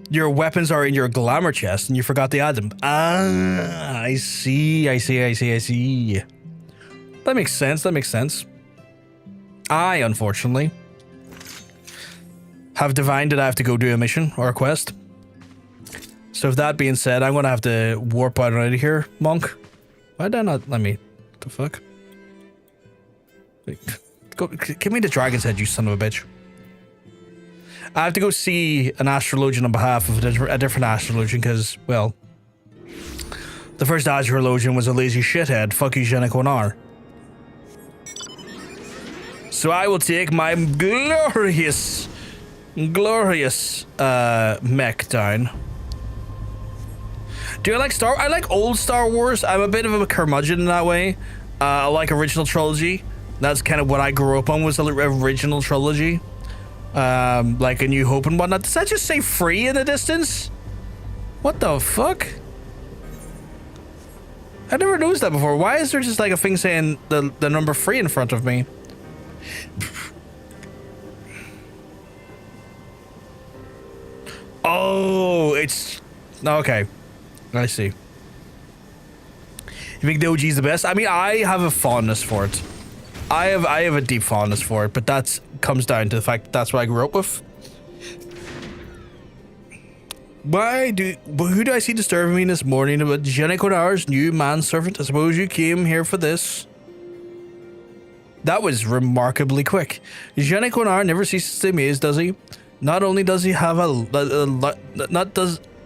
Your weapons are in your glamour chest and you forgot to add them. Ah, I see. That makes sense. I, unfortunately, have divined that I have to go do a mission or a quest. So with that being said, I'm going to have to warp out of here, Monk. Why did I not let me... What the fuck? Go, give me the dragon's head, you son of a bitch. I have to go see an astrologian on behalf of a different astrologian because, well, the first astrologian was a lazy shithead. Fuck you, Jenny Quinar. So I will take my glorious mech down. Do I like old Star Wars? I'm a bit of a curmudgeon in that way. I like original trilogy. That's kind of what I grew up on, was the original trilogy. Like A New Hope and whatnot. Does that just say free in the distance? What the fuck? I never noticed that before. Why is there just like a thing saying the number 3 in front of me? Oh, it's... Okay. I see. You think the OG's the best? I mean, I have a fondness for it. I have a deep fondness for it, but that comes down to the fact that that's what I grew up with. Who do I see disturbing me this morning about Jenny Quinar's new manservant? I suppose you came here for this. That was remarkably quick. Jeanne Quinard never ceases to amaze, does he? Not only does he have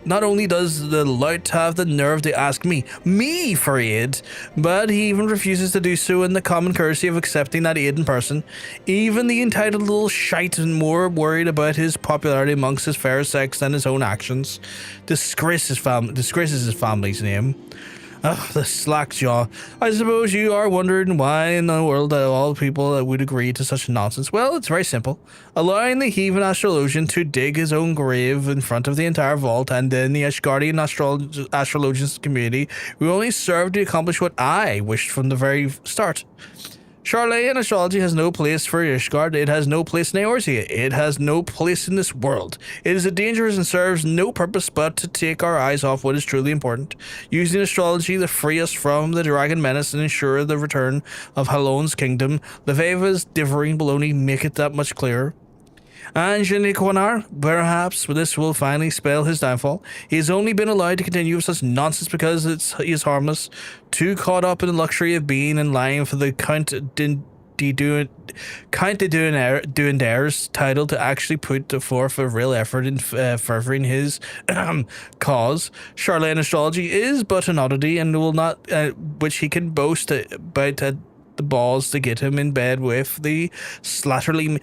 not only does the lout have the nerve to ask me for aid, but he even refuses to do so in the common courtesy of accepting that aid in person. Even the entitled little shite is more worried about his popularity amongst his fair sex than his own actions. Disgraces his family's name. Ugh, the slack jaw. I suppose you are wondering why in the world that all people would agree to such nonsense. Well, it's very simple. Allowing the heathen Astrologian to dig his own grave in front of the entire vault and then the Ashgardian Astrologians community will only serve to accomplish what I wished from the very start. Charlatan astrology has no place for Ishgard. It has no place in Eorzea. It has no place in this world. It is dangerous and serves no purpose but to take our eyes off what is truly important. Using astrology to free us from the dragon menace and ensure the return of Halon's kingdom. Leveva's differing baloney make it that much clearer. And Jeanne Quinard, perhaps this will finally spell his downfall. He has only been allowed to continue with such nonsense because he is harmless, too caught up in the luxury of being and lying for the Count de Duendare's title to actually put forth a real effort in furthering his cause. Charlatan astrology is but an oddity and will not, which he can boast about the balls to get him in bed with the slatternly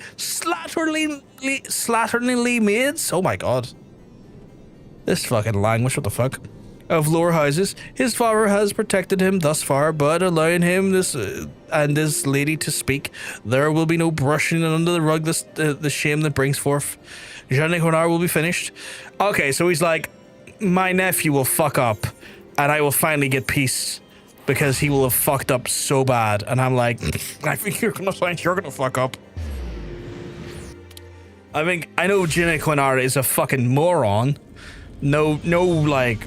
maids. Oh my god. This fucking language, what the fuck? Of lower houses. His father has protected him thus far, but allowing him this lady to speak, there will be no brushing under the rug the shame that brings forth. Jeanne Quinard will be finished. Okay, so he's like, my nephew will fuck up, and I will finally get peace. Because he will have fucked up so bad. And I'm like, I think you're gonna fuck up. I know Jeanne Quinard is a fucking moron. No, like,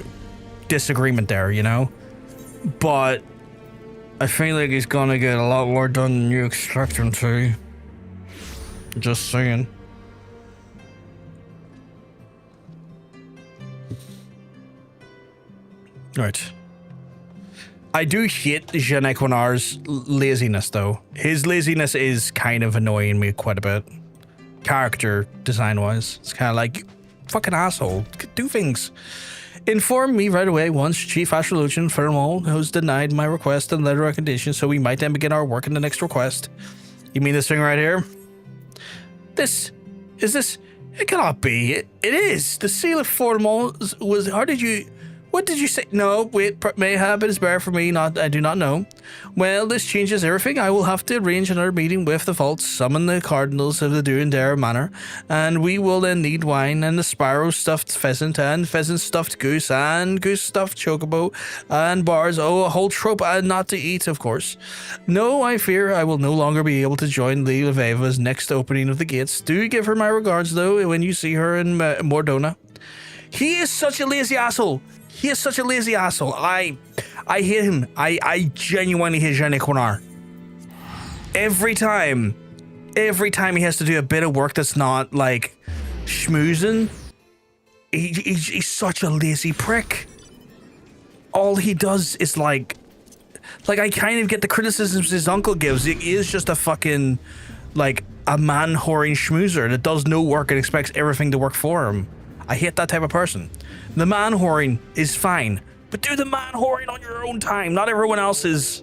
disagreement there, you know? But I feel like he's gonna get a lot more done than you expect him to. Just saying. Right. I do hate Jeanne Quinard's laziness, though. His laziness is kind of annoying me quite a bit. Character design-wise. It's kind of like, fucking asshole, do things. Inform me right away once Chief Astrologian Frontline has denied my request and letter of recommendation, so we might then begin our work in the next request. You mean this thing right here? This? It cannot be. It is. The seal of Frontline was, what did you say? No, wait, mayhap it is better for me, I do not know. Well, this changes everything. I will have to arrange another meeting with the vault, summon the cardinals of the Duendare Manor, and we will then need wine and the sparrow stuffed pheasant and pheasant stuffed goose and goose stuffed chocobo and bars. Oh, a whole trope and not to eat, of course. No, I fear I will no longer be able to join Lady Leveva's next opening of the gates. Do give her my regards, though, when you see her in Mordona. He is such a lazy asshole. He is such a lazy asshole. I hate him. I genuinely hate Jeanne Quinard. Every time he has to do a bit of work that's not like schmoozing, he's such a lazy prick. All he does is like I kind of get the criticisms his uncle gives. He is just a fucking like a man-whoring schmoozer that does no work and expects everything to work for him. I hate that type of person. The man-whoring is fine, but do the man-whoring on your own time, not everyone else's.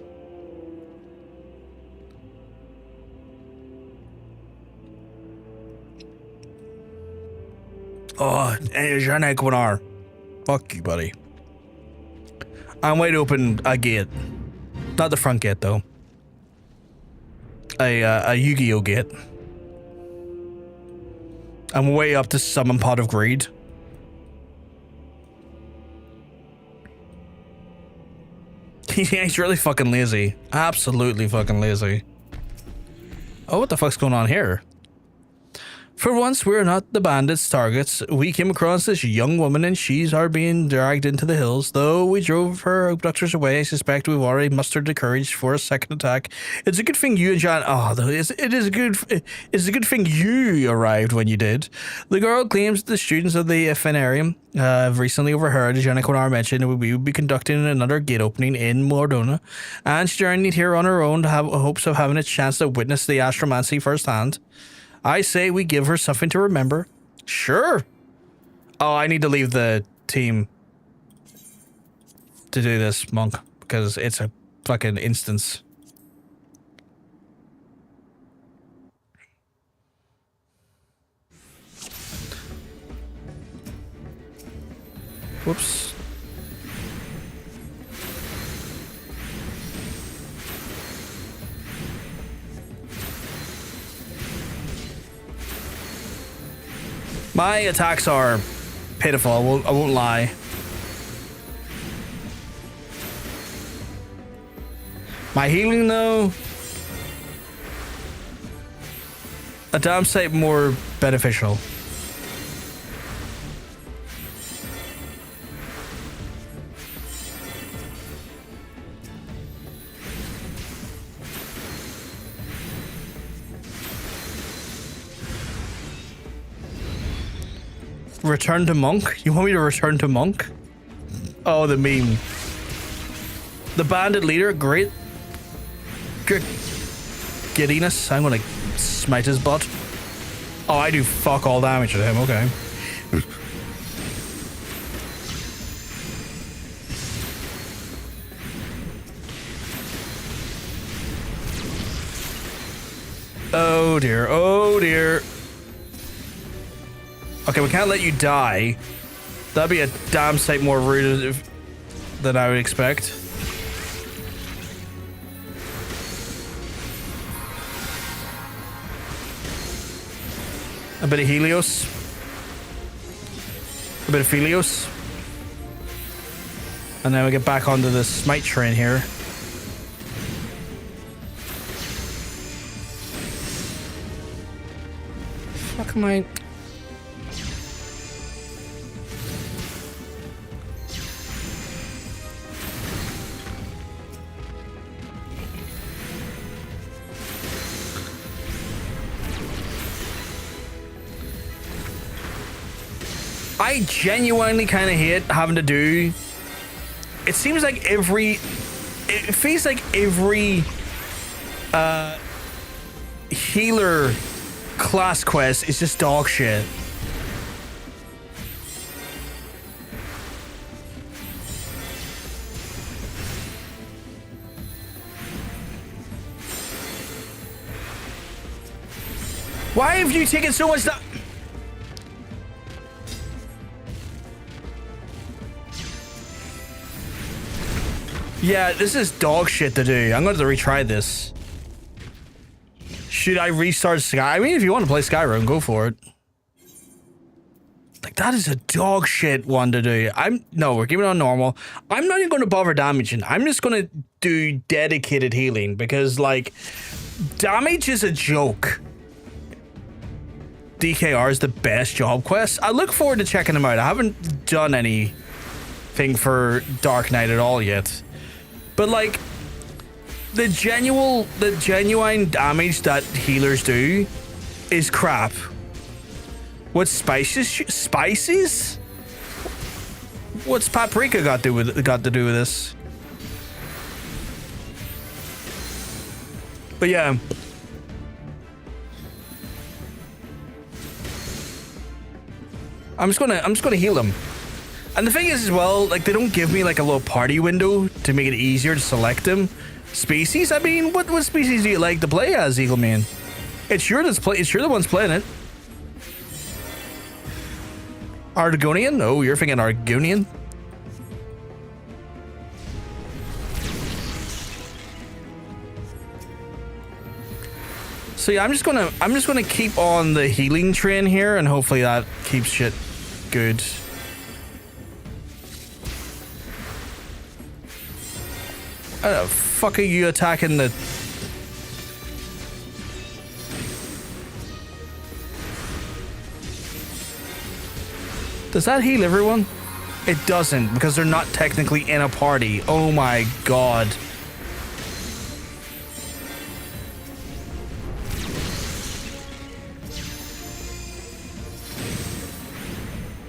Oh, Jeanne Quinard. Fuck you, buddy. I'm way to open a gate. Not the front gate, though. A Yu-Gi-Oh gate. I'm way up to summon Pot of Greed. He's really fucking lazy. Absolutely fucking lazy. Oh, what the fuck's going on here? For once, we're not the bandits' targets. We came across this young woman and she's are being dragged into the hills. Though we drove her abductors away, I suspect we've already mustered the courage for a second attack. It's a good thing you and John... Oh, it's a good thing you arrived when you did. The girl claims the students of the Phenarium have recently overheard Janiconar mention we would be conducting another gate opening in Mordona, and she journeyed here on her own to have hopes of having a chance to witness the astromancy firsthand. I say we give her something to remember. Sure. Oh, I need to leave the team to do this, Monk, because it's a fucking instance. Whoops. My attacks are pitiful, I won't lie. My healing, though, a damn sight more beneficial. Return to Monk? You want me to return to Monk? Oh, the meme. The bandit leader, great. Giddiness. I'm gonna smite his butt. Oh, I do fuck all damage to him, okay. Oh dear, oh dear. Okay, we can't let you die. That'd be a damn sight more rude than I would expect. A bit of Helios. A bit of Helios. And then we get back onto the smite train here. Fuck am I... I genuinely kind of hate having to do... It seems like every... It feels like every... healer class quest is just dog shit. Why have you taken so much time? Yeah, this is dog shit to do. I'm going to retry this. Should I restart Sky? I mean, if you want to play Skyrim, go for it. Like, that is a dog shit one to do. No, we're keeping it on normal. I'm not even going to bother damaging. I'm just going to do dedicated healing because, like, damage is a joke. DKR is the best job quest. I look forward to checking them out. I haven't done anything for Dark Knight at all yet. But, like, the genuine damage that healers do is crap. What spices? What's paprika got to do with this? But yeah. I'm just gonna heal them. And the thing is as well, like, they don't give me like a little party window to make it easier to select them. Species? I mean, what species do you like to play as, Eagleman? It's you're the ones playing it. Argonian? Oh, you're thinking Argonian? So yeah, I'm just gonna keep on the healing train here, and hopefully that keeps shit good. How the fuck are you attacking the... Does that heal everyone? It doesn't, because they're not technically in a party. Oh my god.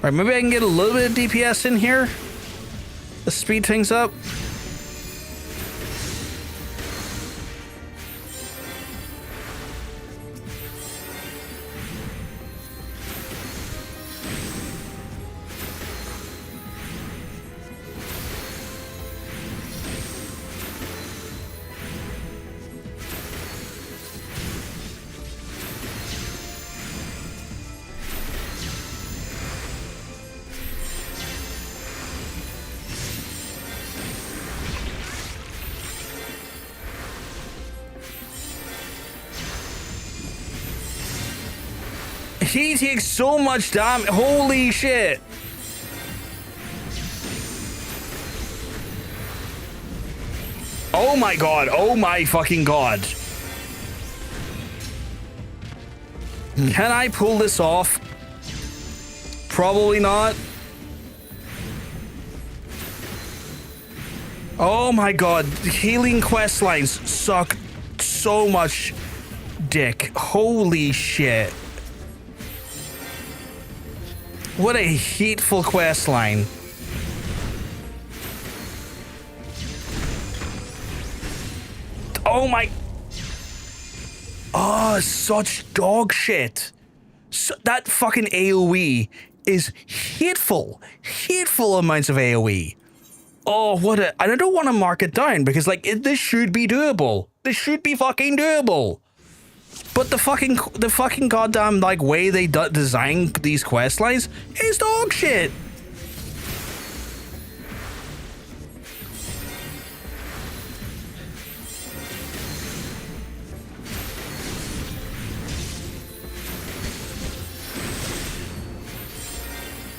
Right, maybe I can get a little bit of DPS in here. Let's speed things up. He takes so much damage. Holy shit. Oh my god. Oh my fucking god. Can I pull this off? Probably not. Oh my god. Healing quest lines suck so much dick. Holy shit. What a hateful quest line. Oh my... Oh, such dog shit. That fucking AoE is hateful. Hateful amounts of AoE. Oh, what a... And I don't want to mark it down because, like, this should be doable. This should be fucking doable. But the fucking goddamn, like, way they design these quest lines is dog shit.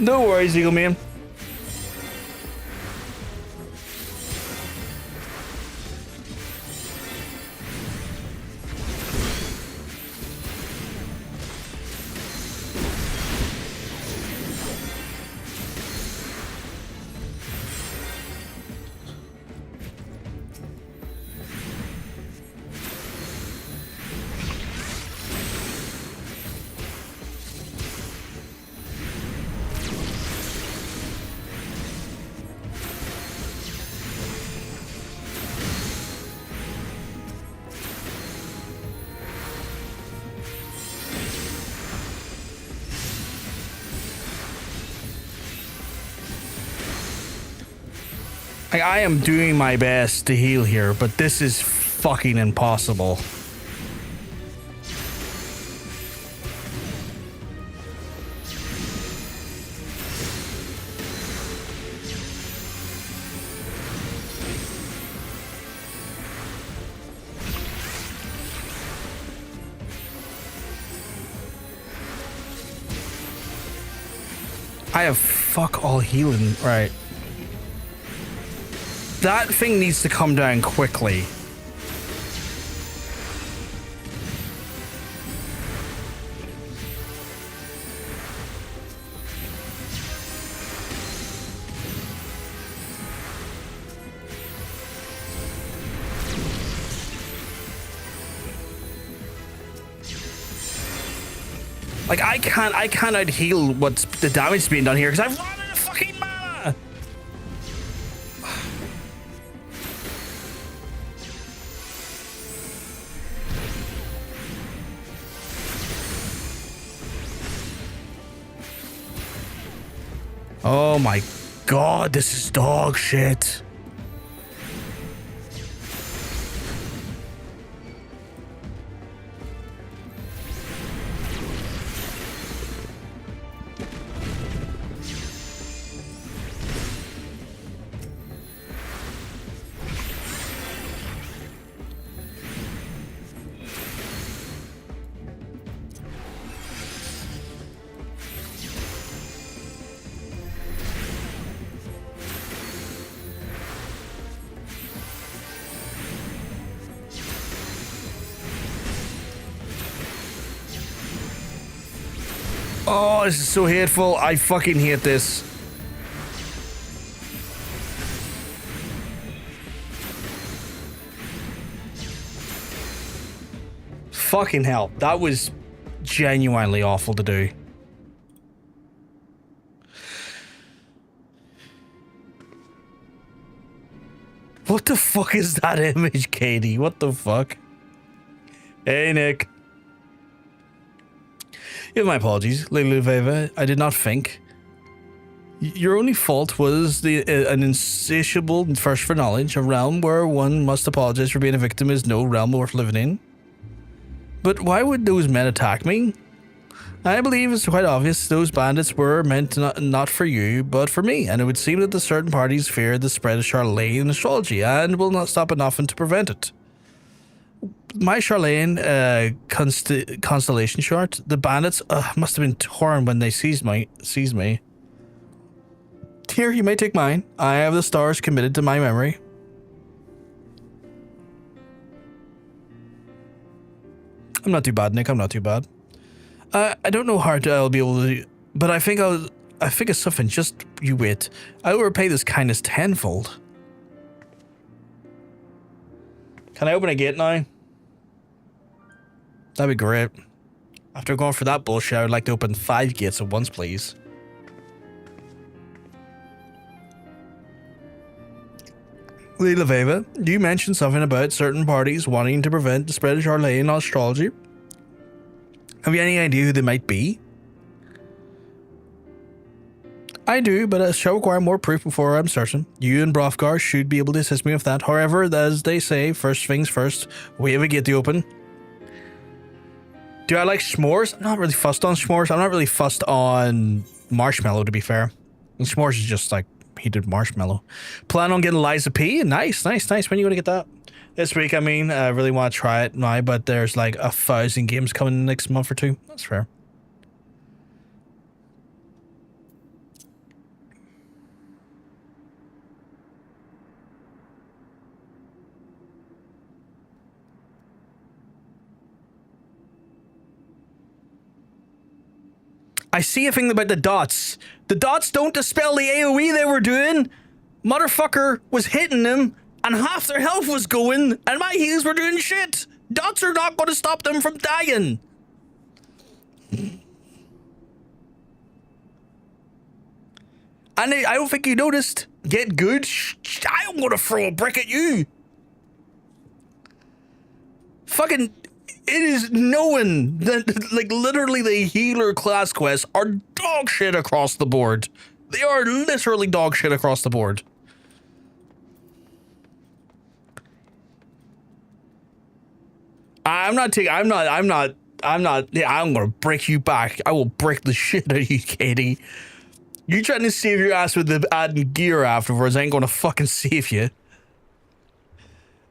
No worries, Eagle Man. I am doing my best to heal here, but this is fucking impossible. I have fuck all healing, right? That thing needs to come down quickly. Like, I cannot heal what's the damage being done here because I've run out of fucking mana. Oh my god, this is dog shit. Oh, this is so hateful. I fucking hate this. Fucking hell. That was genuinely awful to do. What the fuck is that image, Katie? What the fuck? Hey, Nick. You have my apologies, Lily Veva. I did not think. Your only fault was an insatiable thirst for knowledge. A realm where one must apologize for being a victim is no realm worth living in. But why would those men attack me? I believe it's quite obvious those bandits were meant not for you, but for me, and it would seem that the certain parties fear the spread of Charlene in astrology and will not stop at nothing to prevent it. My Charlene constellation chart, the bandits must have been torn when they seized me. Here, you may take mine. I have the stars committed to my memory. I'm not too bad, Nick. I'm not too bad. I don't know how I'll be able to do, but I think it's something. Just you wait. I will repay this kindness tenfold. Can I open a gate now? That'd be great. After going for that bullshit, I would like to open 5 gates at once, please. Lila Veva, you mentioned something about certain parties wanting to prevent the spread of Charlene in astrology. Have you any idea who they might be? I do, but it shall require more proof before I'm certain. You and Brothgar should be able to assist me with that. However, as they say, first things first, we have a gate to open. Do I like s'mores? I'm not really fussed on s'mores. I'm not really fussed on marshmallow, to be fair. And s'mores is just like heated marshmallow. Plan on getting Liza P? Nice. When are you going to get that? This week, I mean. I really want to try it now, but there's like 1,000 games coming in the next month or two. That's fair. I see a thing about the dots. The dots don't dispel the AoE they were doing. Motherfucker was hitting them and half their health was going and my heals were doing shit. Dots are not going to stop them from dying. And I don't think you noticed. Get good. I'm going to throw a brick at you. Fucking... It is known that, like, literally the healer class quests are dog shit across the board. They are literally dog shit across the board. I'm gonna break you back. I will break the shit out of you, Katie. You trying to save your ass with the adding gear afterwards, I ain't gonna fucking save you.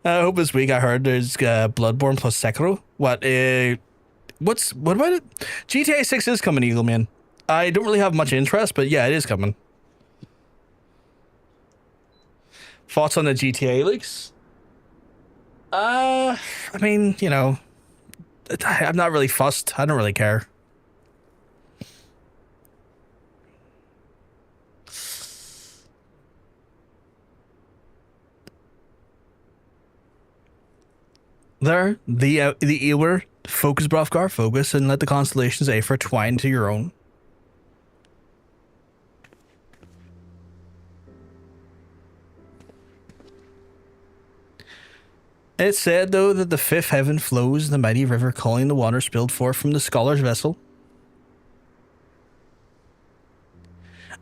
I hope this week I heard there's Bloodborne plus Sekiro. What about it? GTA 6 is coming, Eagleman. I don't really have much interest, but yeah, it is coming. Thoughts on the GTA leaks? I mean, you know, I'm not really fussed. I don't really care. There, the Ewer, focus, Brothgar, focus, and let the constellations Aether twine to your own. It's said, though, that the fifth heaven flows the mighty river, calling the water spilled forth from the scholar's vessel.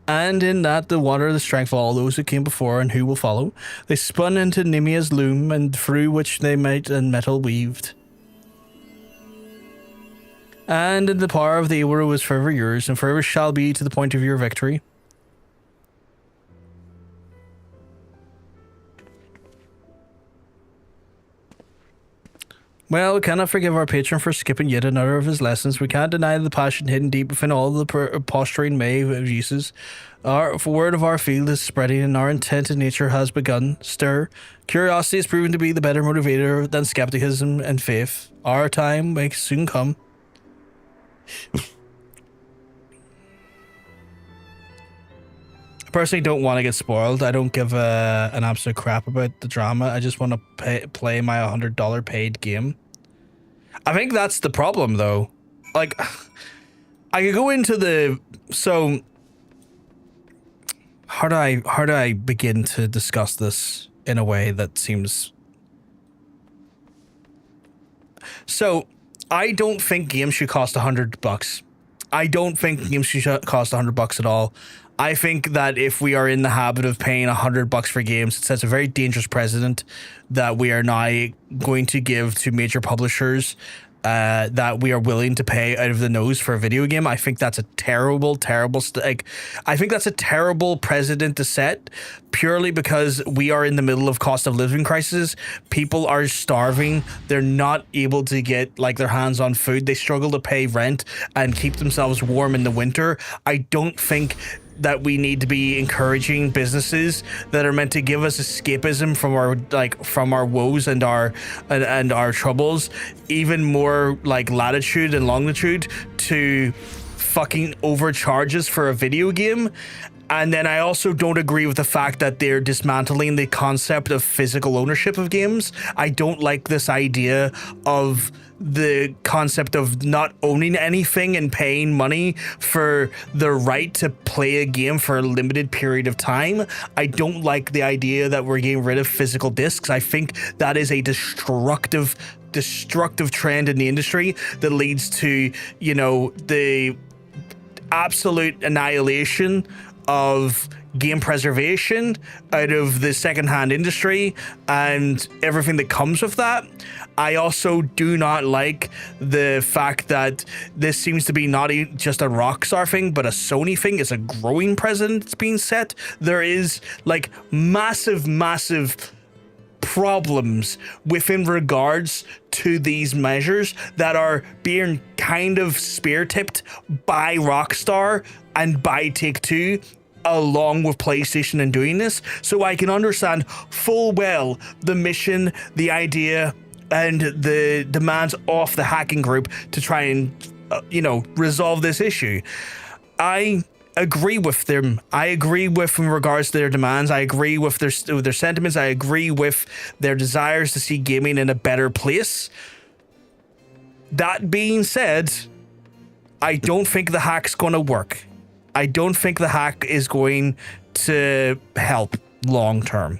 And in that the water the strength of all those who came before and who will follow. They spun into Nimia's loom, and through which they might and metal weaved. And in the power of the Ewer was forever yours, and forever shall be to the point of your victory. Well, we cannot forgive our patron for skipping yet another of his lessons. We can't deny the passion hidden deep within all the posturing may of uses. Our word of our field is spreading, and our intent in nature has begun. Stir. Curiosity is proven to be the better motivator than skepticism and faith. Our time may soon come. personally don't want to get spoiled. I don't give an absolute crap about the drama. I just want to play my $100 paid game. I think that's the problem, though. Like, I could go into the... So, how do I begin to discuss this in a way that seems... So, I don't think games should cost $100. I don't think games should cost $100 at all. I think that if we are in the habit of paying $100 for games, it sets a very dangerous precedent that we are now going to give to major publishers that we are willing to pay out of the nose for a video game. I think that's a terrible I think that's a terrible precedent to set, purely because we are in the middle of cost of living crisis. People are starving. They're not able to get like their hands on food. They struggle to pay rent and keep themselves warm in the winter. I don't think that we need to be encouraging businesses that are meant to give us escapism from our woes and our troubles, even more like latitude and longitude, to fucking overcharge us for a video game. And then I also don't agree with the fact that they're dismantling the concept of physical ownership of games. I don't like this idea of the concept of not owning anything and paying money for the right to play a game for a limited period of time. I don't like the idea that we're getting rid of physical discs. I think that is a destructive trend in the industry that leads to, you know, the absolute annihilation of game preservation out of the secondhand industry and everything that comes with that. I also do not like the fact that this seems to be not just a Rockstar thing, but a Sony thing. It's a growing precedent that's being set. There is like massive problems within regards to these measures that are being kind of spear-tipped by Rockstar and by Take-Two along with PlayStation in doing this. So I can understand full well the mission, the idea, and the demands of the hacking group to try and, resolve this issue. I agree with them. I agree with in regards to their demands. I agree with their sentiments. I agree with their desires to see gaming in a better place. That being said, I don't think the hack's going to work. I don't think the hack is going to help long term.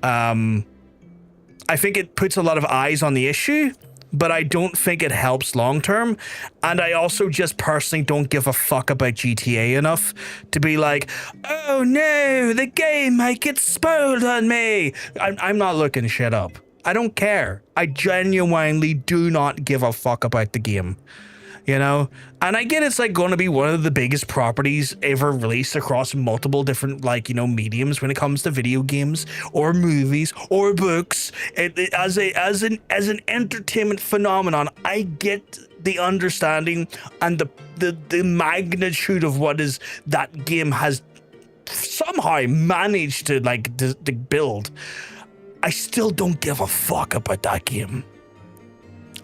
I think it puts a lot of eyes on the issue, but I don't think it helps long term. And I also just personally don't give a fuck about GTA enough to be like, oh no, the game might get spoiled on me. I'm not looking shit up. I don't care. I genuinely do not give a fuck about the game. You know, and I get it's like going to be one of the biggest properties ever released across multiple different mediums when it comes to video games or movies or books. As an entertainment phenomenon, I get the understanding and the magnitude of what is that game has somehow managed to to build. I still don't give a fuck about that game.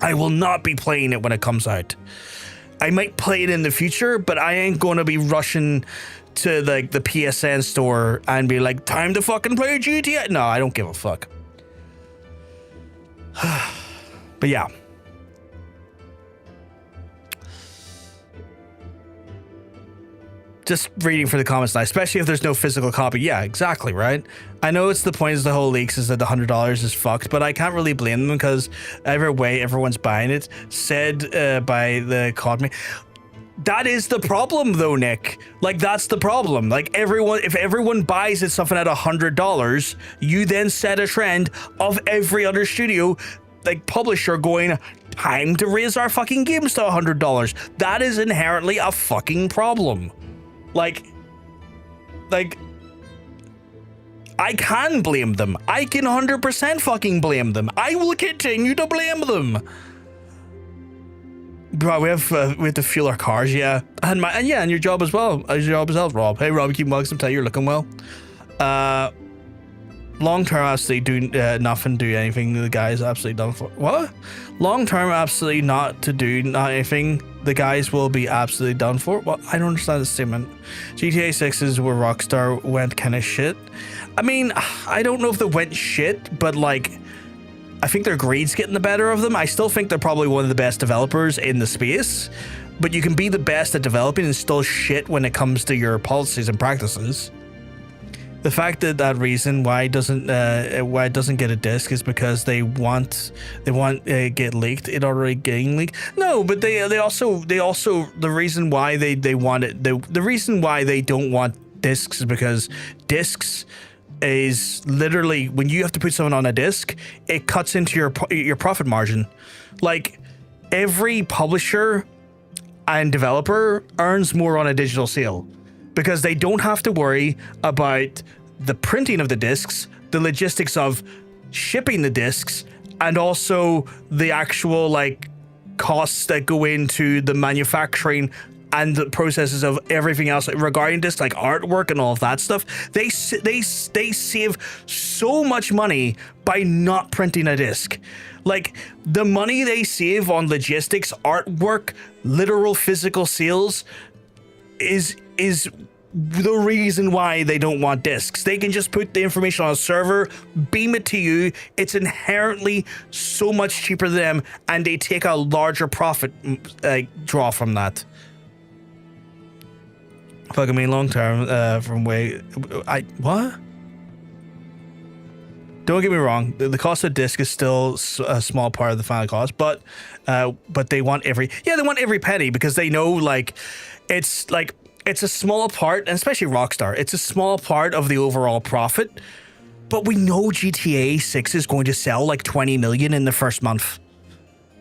I will not be playing it when it comes out. I might play it in the future, but I ain't going to be rushing to the PSN store and be like, time to fucking play GTA. No, I don't give a fuck. But yeah. Just reading for the comments now, especially if there's no physical copy. Yeah, exactly, right? I know it's the point of the whole leaks is that the $100 is fucked, but I can't really blame them because either way, everyone's buying it. Said by the Codme. That is the problem though, Nick. Like, that's the problem. Like, if everyone buys it something at $100, you then set a trend of every other studio, like publisher, going, time to raise our fucking games to $100. That is inherently a fucking problem. Like, I can blame them. I can 100% fucking blame them. I will continue to blame them. Bro, we have to fuel our cars, yeah. And your job as well. Rob. Hey, Rob, keep welcome. Tell you you're looking well. Long term, absolutely do nothing, do anything. The guy's absolutely done for what? Long term, absolutely not to do anything. The guys will be absolutely done for. Well, I don't understand the statement. GTA 6 is where Rockstar went kind of shit. I mean, I don't know if they went shit, but like, I think their greed's getting the better of them. I still think they're probably one of the best developers in the space, but you can be the best at developing and still shit when it comes to your policies and practices. The fact that reason why it doesn't get a disc is because they want get leaked. It already getting leaked. No, but they also the reason why they want it. The reason why they don't want discs is because discs is literally when you have to put something on a disc, it cuts into your profit margin. Like every publisher and developer earns more on a digital sale, because they don't have to worry about the printing of the discs, the logistics of shipping the discs, and also the actual like costs that go into the manufacturing and the processes of everything else regarding discs, like artwork and all of that stuff. They save so much money by not printing a disc. Like the money they save on logistics, artwork, literal physical sales is the reason why they don't want discs. They can just put the information on a server, beam it to you. It's inherently so much cheaper than them, and they take a larger profit draw from that. Fuck, I mean, long term, what? Don't get me wrong. The cost of disc is still a small part of the final cost, but they want every penny, because they know like it's a small part, and especially Rockstar, it's a small part of the overall profit. But we know GTA 6 is going to sell like 20 million in the first month.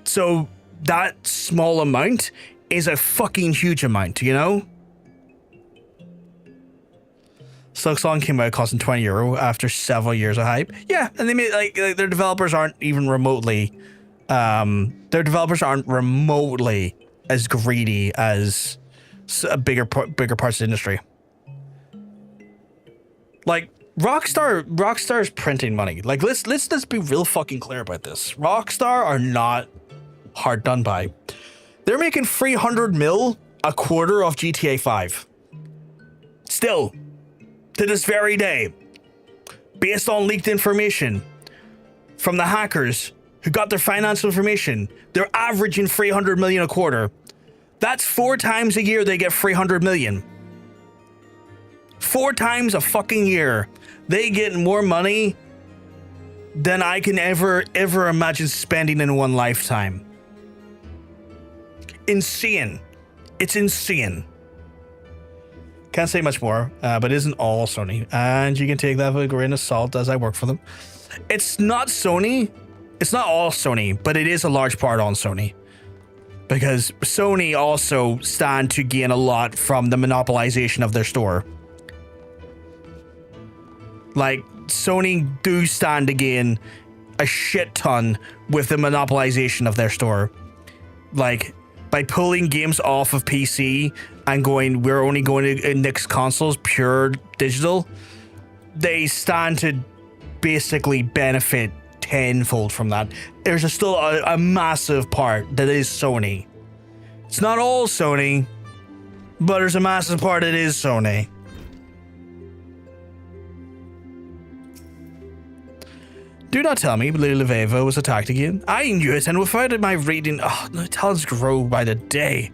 So that small amount is a fucking huge amount, you know? Silksong came out costing €20 after several years of hype. Yeah, and they made like their developers aren't even remotely as greedy as bigger parts of the industry. Like Rockstar's printing money. Like let's be real fucking clear about this. Rockstar are not hard done by. They're making 300 mil a quarter off GTA 5. Still, to this very day, based on leaked information from the hackers who got their financial information, they're averaging 300 million a quarter. That's 4 times a year they get 300 million. 4 times a fucking year. They get more money than I can ever imagine spending in one lifetime. Insane. It's insane. Can't say much more, but it isn't all Sony. And you can take that with a grain of salt as I work for them. It's not Sony. It's not all Sony, but it is a large part on Sony. Because Sony also stand to gain a lot from the monopolization of their store. Like, Sony do stand to gain a shit ton with the monopolization of their store. Like, by pulling games off of PC and going, we're only going to next consoles, pure digital, they stand to basically benefit tenfold from that. There's still a massive part that is Sony. It's not all Sony, but there's a massive part that is Sony. Do not tell me Lily Leveva was attacked again. I knew it, and without my reading, the talents grow by the day.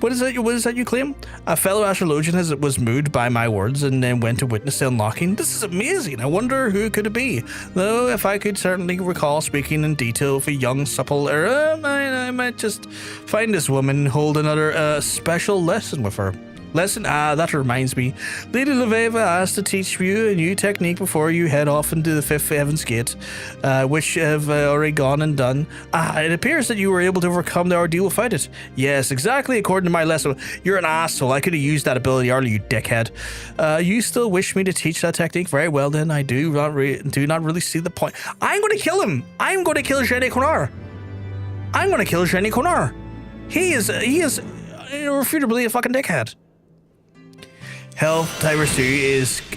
What is that you claim? A fellow Astrologian was moved by my words and then went to witness the unlocking. This is amazing. I wonder who could it be? Though if I could certainly recall speaking in detail of a young supple era, I might just find this woman, hold another special lesson with her. That reminds me. Lady Leveva asked to teach you a new technique before you head off into the fifth Heaven's Gate, which have already gone and done. It appears that you were able to overcome the ordeal without it. Yes, exactly according to my lesson. You're an asshole. I could have used that ability earlier, you dickhead. You still wish me to teach that technique? Very well then, I do not really see the point. I'm going to kill him. I'm going to kill Jenny Connor. I'm going to kill Jenny Connor. He is irrefutably a fucking dickhead. Helldivers 2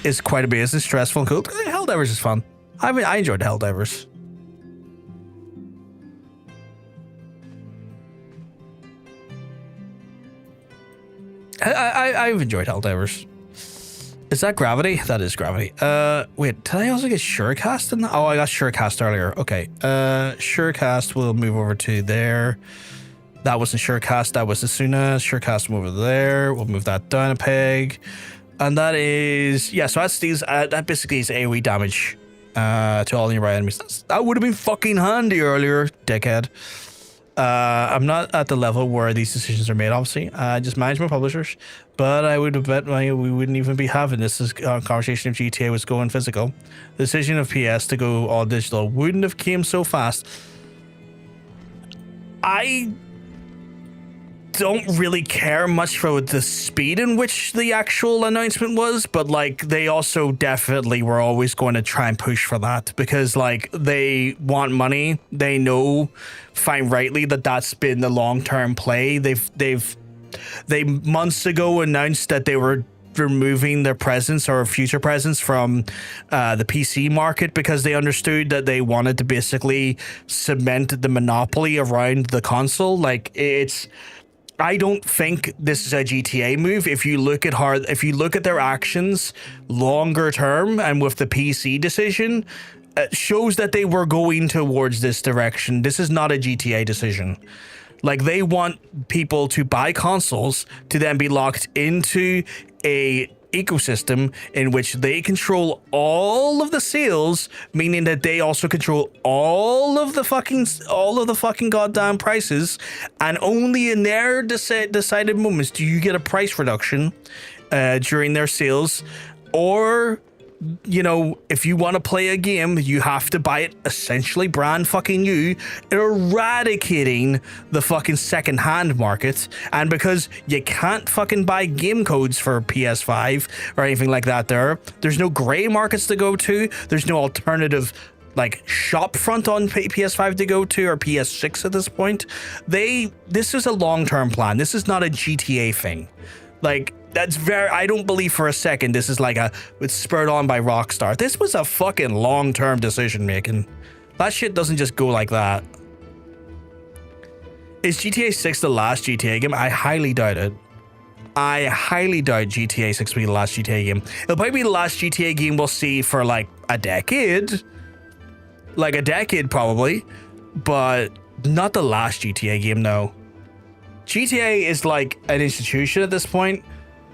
is quite amazing, stressful and cool. Helldivers is fun. I mean, I enjoyed Helldivers. I've enjoyed Helldivers. Is that Gravity? That is Gravity. Wait, did I also get Surecast in that? Oh, I got Surecast earlier. Okay. Surecast will move over to there. That wasn't Surecast, that was Asuna. Surecast will move over there. We'll move that down a peg. And that is, yeah, so that basically is AoE damage to all nearby enemies. That would have been fucking handy earlier, dickhead. I'm not at the level where these decisions are made, obviously. I just manage my publishers, but I would have bet we wouldn't even be having this conversation if GTA was going physical. The decision of PS to go all digital wouldn't have came so fast. I don't really care much for the speed in which the actual announcement was, but like they also definitely were always going to try and push for that because like they want money. They know fine rightly that that's been the long-term play. They months ago announced that they were removing their presence or future presence from the PC market because they understood that they wanted to basically cement the monopoly around the console. Like I don't think this is a GTA move. If you look at their actions longer term and with the PC decision, it shows that they were going towards this direction. This is not a GTA decision. Like they want people to buy consoles to then be locked into a ecosystem in which they control all of the sales, meaning that they also control all of the fucking goddamn prices, and only in their decided moments do you get a price reduction during their sales. Or, you know, if you want to play a game, you have to buy it essentially brand fucking new, eradicating the fucking second-hand market. And because you can't fucking buy game codes for PS5 or anything like that there's no gray markets to go to. There's no alternative like shop front on PS5 to go to, or PS6 at this point. This is a long-term plan. This is not a GTA thing. Like, I don't believe for a second this is like it's spurred on by Rockstar. This was a fucking long-term decision making. That shit doesn't just go like that. Is GTA 6 the last GTA game? I highly doubt it. I highly doubt GTA 6 will be the last GTA game. It'll probably be the last GTA game we'll see for like a decade. Like a decade probably. But not the last GTA game, no. GTA is like an institution at this point.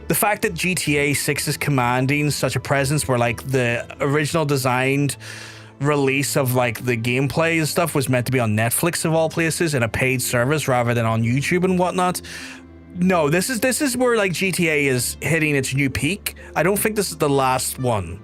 The fact that GTA 6 is commanding such a presence where like the original designed release of like the gameplay and stuff was meant to be on Netflix of all places in a paid service rather than on YouTube and whatnot. No, this is where like GTA is hitting its new peak. I don't think this is the last one.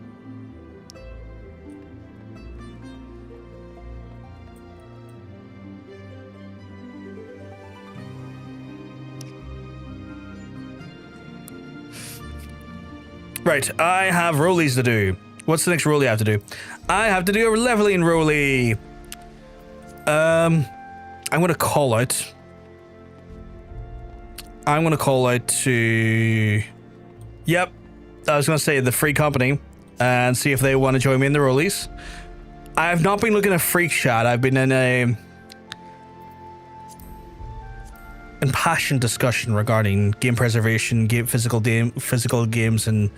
Right, I have rollies to do. What's the next rollie I have to do? I have to do a leveling rollie. I'm going to call out. I'm going to call out to... Yep, I was going to say the Free Company and see if they want to join me in the rollies. I have not been looking at Freak Chat. I've been in a impassioned discussion regarding game preservation, physical games, and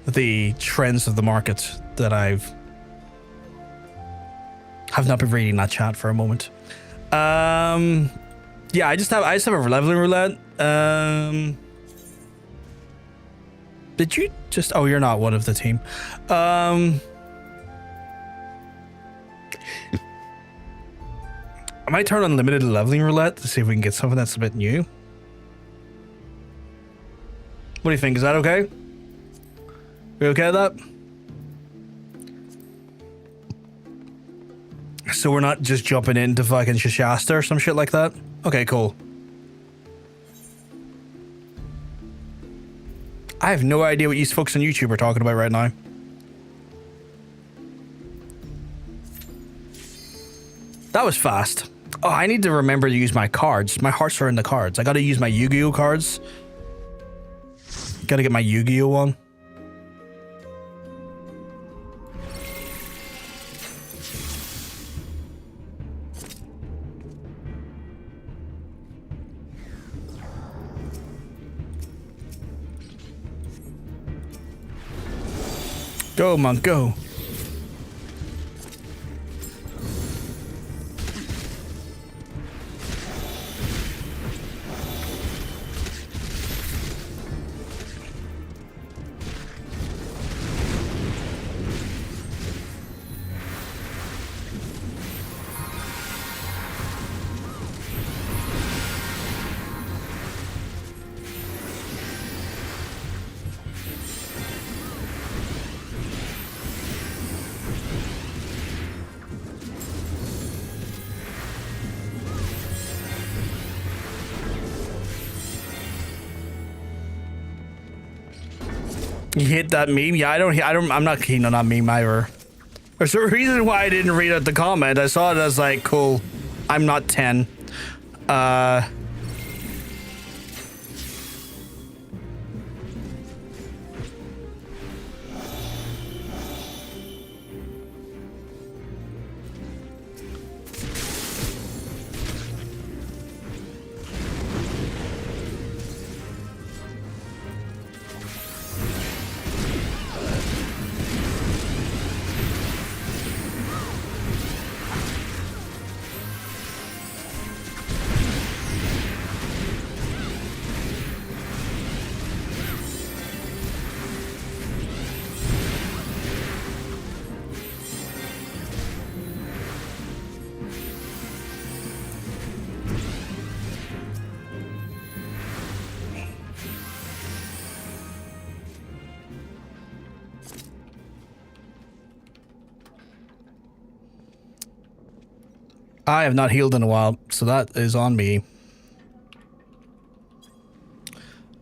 the trends of the market that have not been reading that chat for a moment. Yeah, I just have a leveling roulette. Did you just? Oh, you're not one of the team. I might turn on limited leveling roulette to see if we can get something that's a bit new. What do you think? Is that okay? We okay with that? So we're not just jumping into fucking Shasta or some shit like that? Okay, cool. I have no idea what you folks on YouTube are talking about right now. That was fast. Oh, I need to remember to use my cards. My hearts are in the cards. I gotta use my Yu-Gi-Oh cards. Gotta get my Yu-Gi-Oh on. Go, monk, go. You hit that meme? Yeah, I'm not keen on that meme either. There's a reason why I didn't read out the comment. I saw it as like, cool, I'm not 10. I have not healed in a while, so that is on me.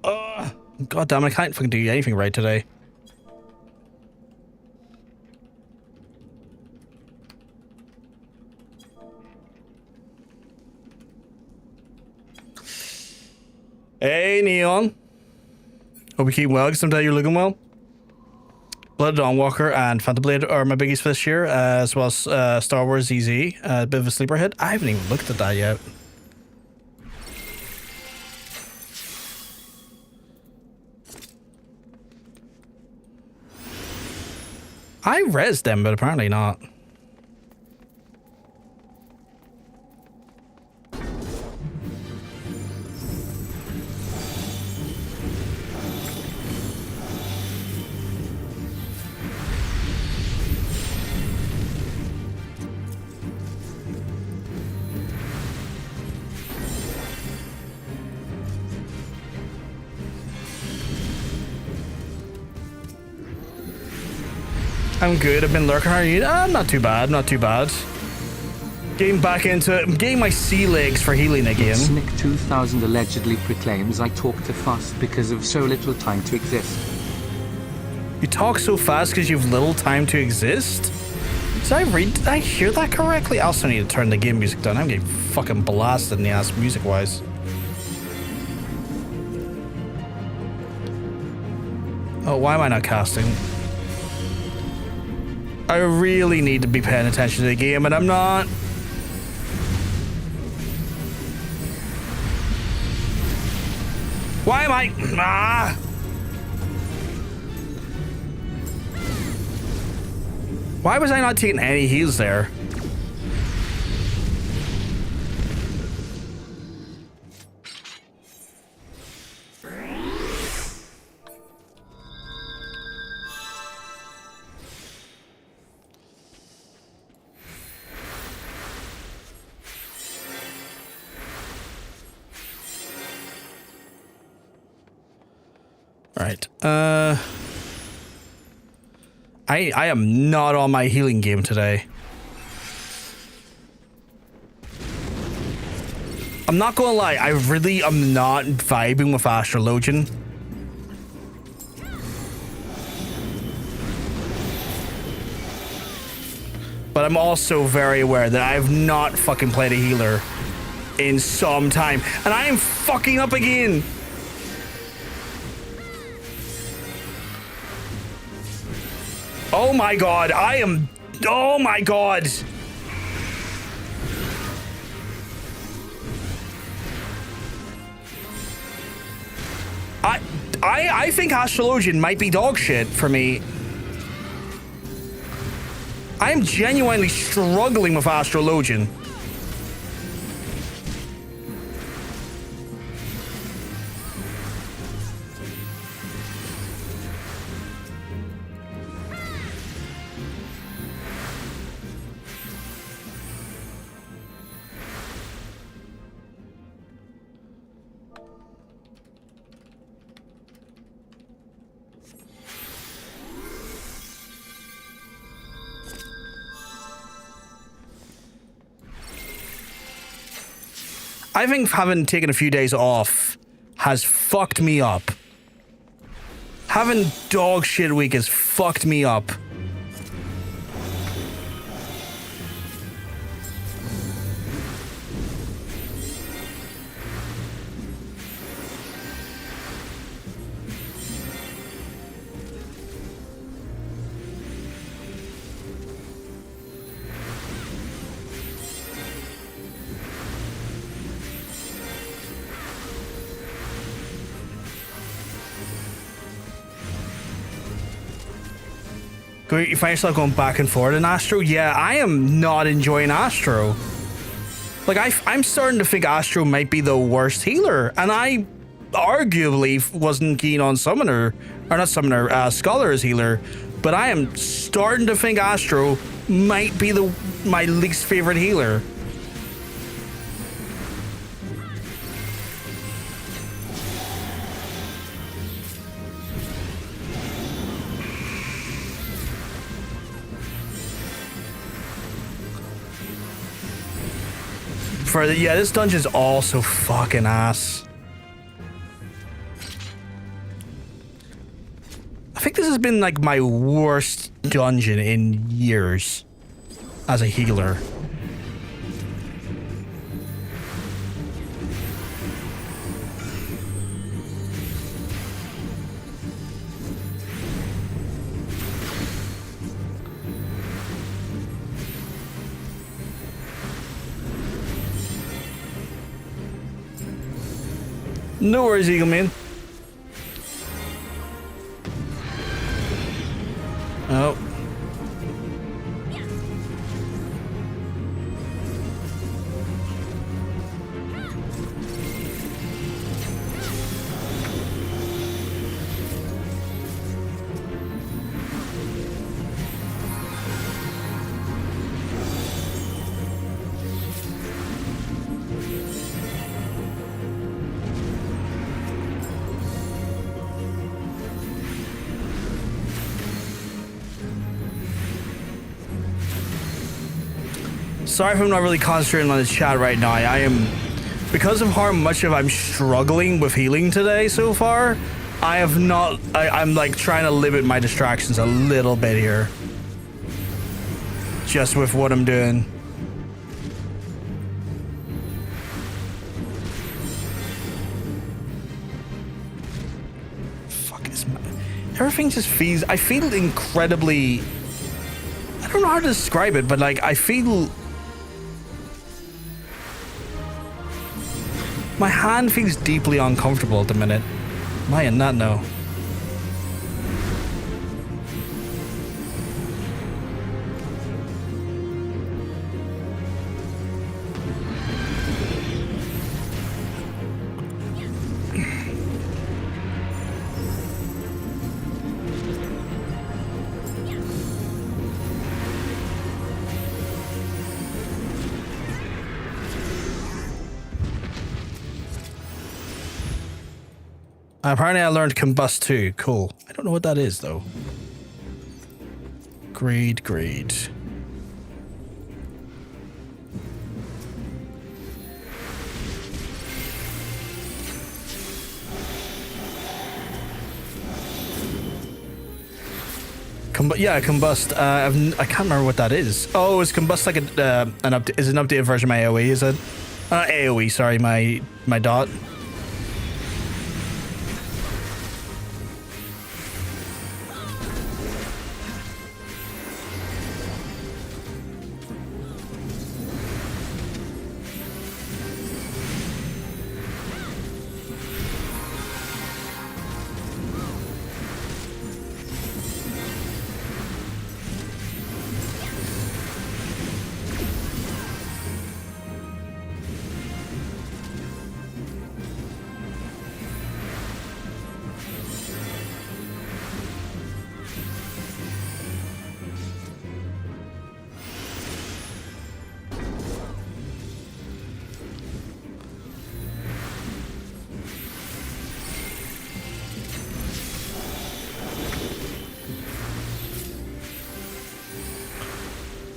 God damn it, I can't fucking do anything right today. Hey, Neon. Hope you keep well. Sometime you're looking well. Blood Dawnwalker and Phantom Blade are my biggies this year, as well as Star Wars ZZ. A bit of a sleeper hit. I haven't even looked at that yet. I rezzed them, but apparently not. I'm good. I've been lurking. How are you? Not too bad. Not too bad. Getting back into it. I'm getting my sea legs for healing again. Snick 2000 allegedly proclaims I talk too fast because of so little time to exist. You talk so fast because you've little time to exist? Did I hear that correctly? I also need to turn the game music down. I'm getting fucking blasted in the ass music-wise. Oh, why am I not casting? I really need to be paying attention to the game, and I'm not. Why am I? Ah! Why was I not taking any heals there? Right. I am not on my healing game today. I'm not gonna lie, I really am not vibing with Astrologian. But I'm also very aware that I have not fucking played a healer in some time. And I am fucking up again. Oh my god, I am... Oh my god. I think Astrologian might be dog shit for me. I'm genuinely struggling with Astrologian. I think having taken a few days off has fucked me up. Having dog shit week has fucked me up. You find yourself going back and forth in Astro? Yeah, I am not enjoying Astro. Like, I'm starting to think Astro might be the worst healer, and I arguably wasn't keen on Summoner, or not Summoner, Scholar as healer, but I am starting to think Astro might be my least favorite healer. Yeah, this dungeon's also fucking ass. I think this has been like my worst dungeon in years as a healer. No worries, Eagle Man. Oh. Sorry if I'm not really concentrating on the chat right now. I am, because of how much I'm struggling with healing today so far, I have not, I'm like trying to limit my distractions a little bit here. Just with what I'm doing. Fuck is my, everything just feels, I feel incredibly, I don't know how to describe it, but like I feel, my hand feels deeply uncomfortable at the minute. Why in that no? Apparently I learned combust too. Cool. I don't know what that is though. Grade. Yeah, combust. I can't remember what that is. Oh, is combust like an updated version of my AoE? Is it? AoE. Sorry, my dot.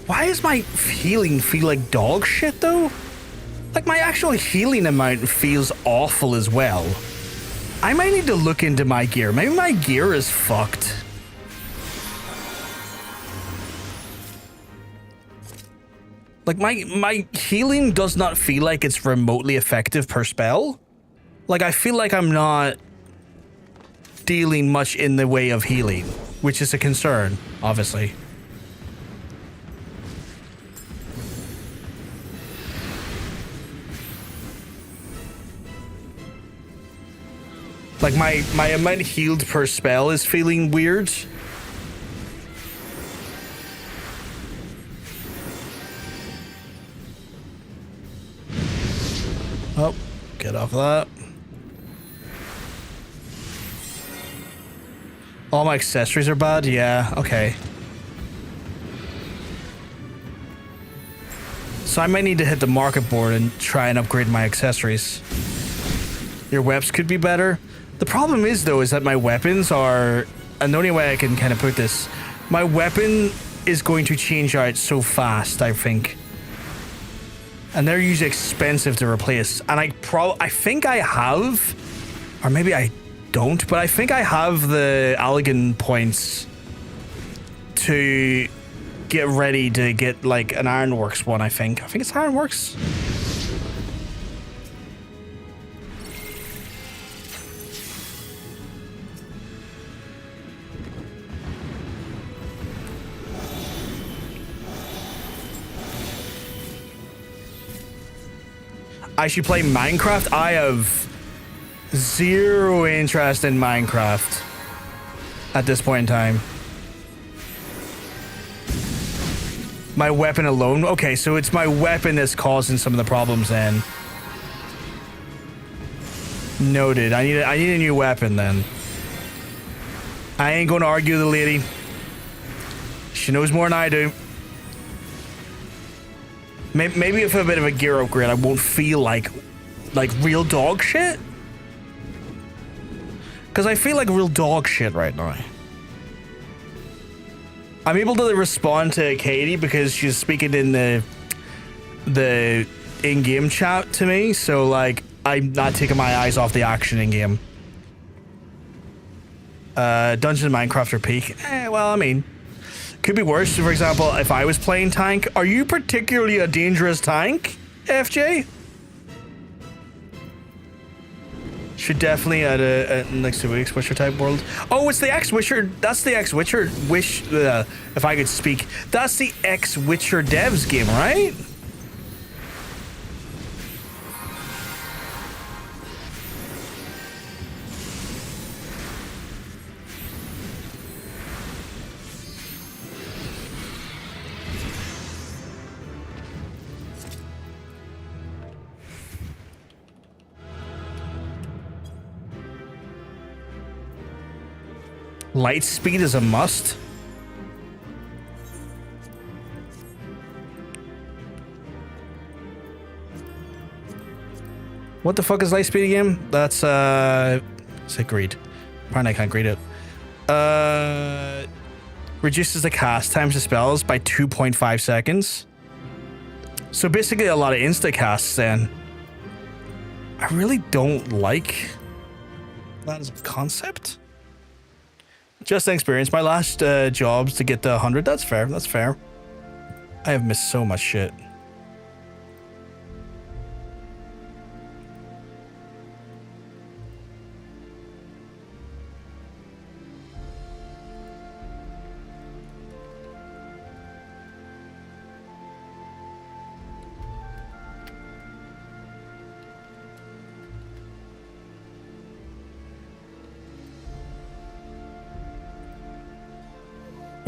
Why does my healing feel like dog shit though? Like my actual healing amount feels awful as well. I might need to look into my gear. Maybe my gear is fucked. Like my healing does not feel like it's remotely effective per spell. Like I feel like I'm not dealing much in the way of healing, which is a concern, obviously. Like my amount healed per spell is feeling weird. Oh, get off of that. All my accessories are bad? Yeah, okay. So I might need to hit the market board and try and upgrade my accessories. Your weapons could be better. The problem is, though, is that my weapons are... And the only way I can kind of put this... My weapon is going to change out so fast, I think. And they're usually expensive to replace. And I think I have... Or maybe I don't, but I think I have the Allegan points to get ready to get, like, an Ironworks one, I think. I think it's Ironworks. I should play Minecraft. I have zero interest in Minecraft at this point in time. My weapon alone. Okay, so it's my weapon that's causing some of the problems then. Noted. I need a new weapon then. I ain't gonna argue with the lady. She knows more than I do. Maybe if I have a bit of a gear upgrade, I won't feel like real dog shit. Because I feel like real dog shit right now. I'm able to respond to Katie because she's speaking in the in-game chat to me. So, like, I'm not taking my eyes off the action in-game. Dungeon and Minecraft are peak. Well, I mean... Could be worse. For example, if I was playing tank, are you particularly a dangerous tank, FJ? Should definitely add a next 2 weeks Witcher type world. Oh, it's the ex-Witcher. That's the ex-Witcher. If I could speak, that's the ex-Witcher devs game, right? Light speed is a must. What the fuck is light speed again? That's say greed. Apparently I can't greed it. Reduces the cast times to spells by 2.5 seconds. So basically a lot of insta casts then. I really don't like that as a concept. Just an experience. My last jobs to get to 100. That's fair. That's fair. I have missed so much shit.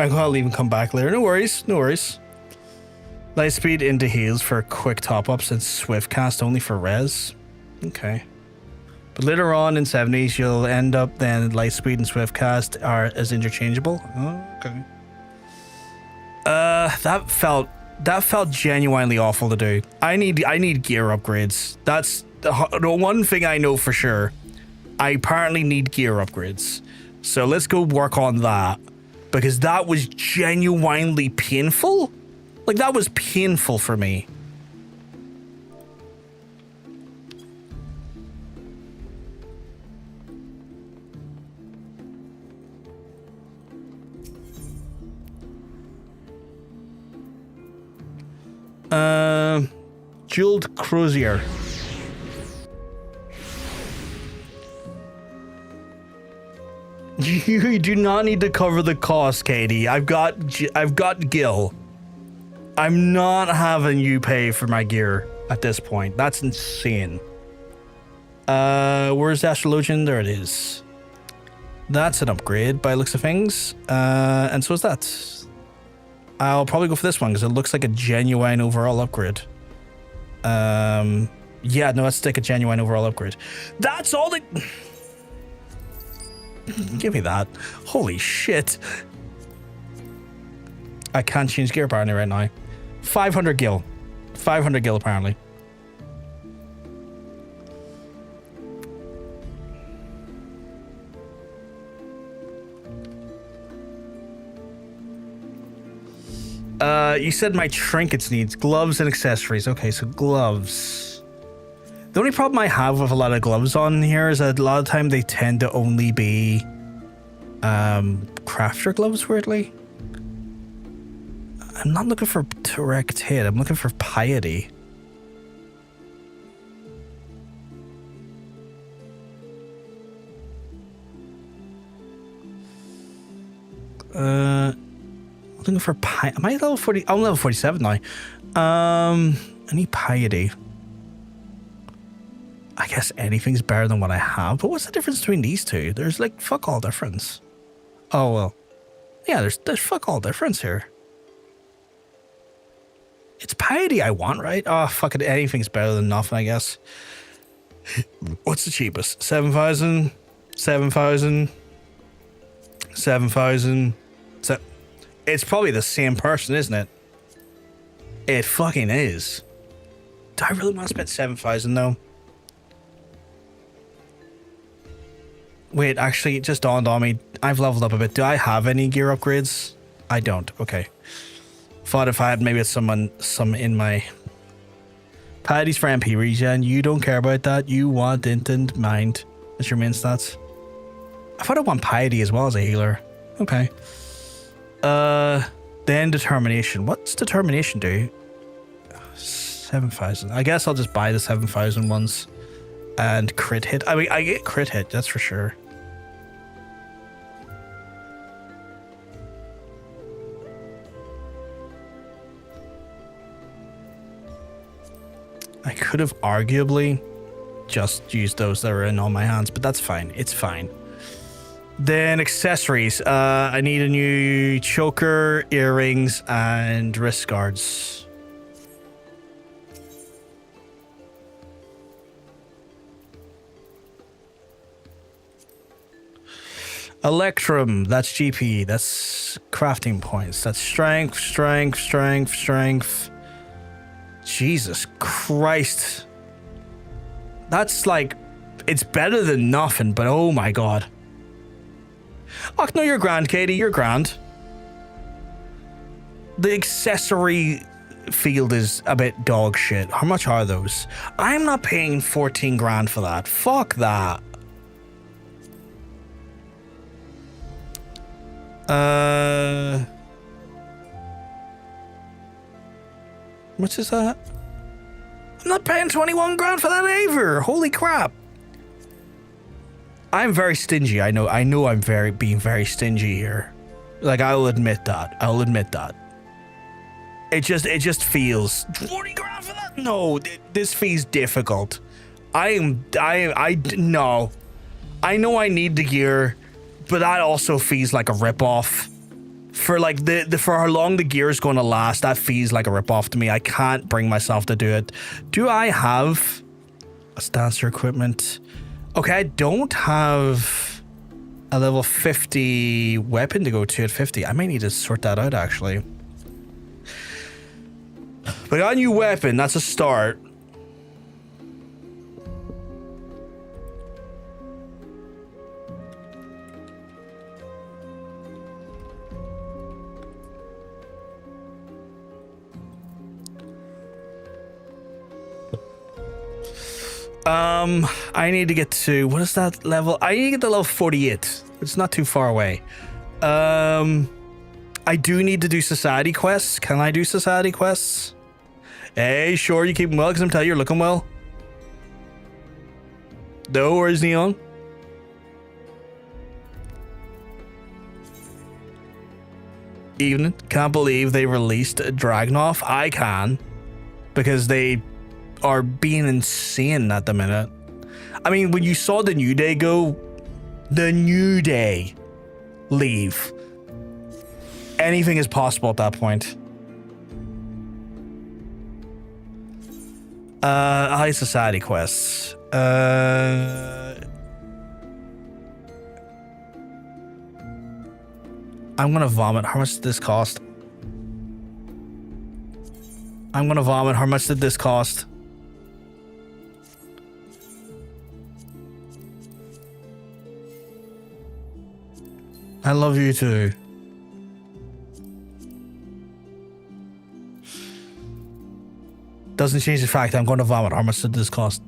I'll even come back later. No worries. No worries. Light speed into heals for quick top-ups and swift cast only for res. Okay. But later on in 70s, you'll end up then light speed and swift cast are as interchangeable. Oh, okay. That felt genuinely awful to do. I need gear upgrades. That's the one thing I know for sure. I apparently need gear upgrades. So let's go work on that. Because that was genuinely painful. Like, that was painful for me. Jeweled Crozier. You do not need to cover the cost, Katie. I've got Gil. I'm not having you pay for my gear at this point. That's insane. Where's the Astrologian? There it is. That's an upgrade by the looks of things. And so is that. I'll probably go for this one because it looks like a genuine overall upgrade. Yeah, no, let's take a genuine overall upgrade. That's all the... Give me that. Holy shit. I can't change gear apparently right now. 500 gil. 500 gil apparently. You said my trinkets needs gloves and accessories. Okay, so gloves. The only problem I have with a lot of gloves on here is that a lot of time they tend to only be crafter gloves, weirdly. I'm not looking for direct hit, I'm looking for piety. Looking for piety. Am I level 40? I'm level 47 now. I need piety. I guess anything's better than what I have, but what's the difference between these two? There's like fuck all difference. Oh well. Yeah, there's fuck all difference here. It's piety I want, right? Oh, fuck it. Anything's better than nothing, I guess. What's the cheapest? 7,000? 7,000? 7,000? So it's probably the same person, isn't it? It fucking is. Do I really want to spend 7,000 though? Wait, actually, it just dawned on me. I've leveled up a bit. Do I have any gear upgrades? I don't. Okay. Thought if I had, maybe it's some in my... Patty's for MP regen. You don't care about that. You want Intent Mind. That's your main stats. I thought I want Piety as well as a healer. Okay. Then Determination. What's Determination do? 7,000. I guess I'll just buy the 7,000 ones. And crit hit. I mean, I get crit hit, that's for sure. I could have arguably just used those that were in all my hands, but that's fine. It's fine. Then accessories. I need a new choker, earrings, and wrist guards. Electrum, that's GP, that's crafting points, that's strength. Jesus Christ. That's like, it's better than nothing, but oh my god. Oh, no, you're grand, Katie, you're grand. The accessory field is a bit dog shit. How much are those? I'm not paying 14 grand for that. Fuck that. What's is that? I'm not paying 21 grand for that either. Holy crap. I'm very stingy. I know I'm being very stingy here. Like, I'll admit that. It just feels 40 grand for that? No, this feels difficult. No. I know I need the gear, but that also feels like a rip-off. For like for how long the gear is going to last, that feels like a rip-off to me. I can't bring myself to do it. Do I have a stancer equipment? Okay, I don't have a level 50 weapon to go to at 50. I might need to sort that out, actually. But I got a new weapon. That's a start. I need to get to, what is that level? I need to get to level 48. It's not too far away. I do need to do society quests. Can I do society quests? Hey, sure, you keeping well? Because I'm telling you, you're looking well. No, where's Neon? Evening. Can't believe they released Dragunov. I can. Because they are being insane at the minute. I mean, when you saw the New Day go, the New Day leave, anything is possible at that point. High society quests. I'm gonna vomit. How much did this cost? I'm gonna vomit. How much did this cost? I love you too. Doesn't change the fact I'm going to vomit. How much did this cost?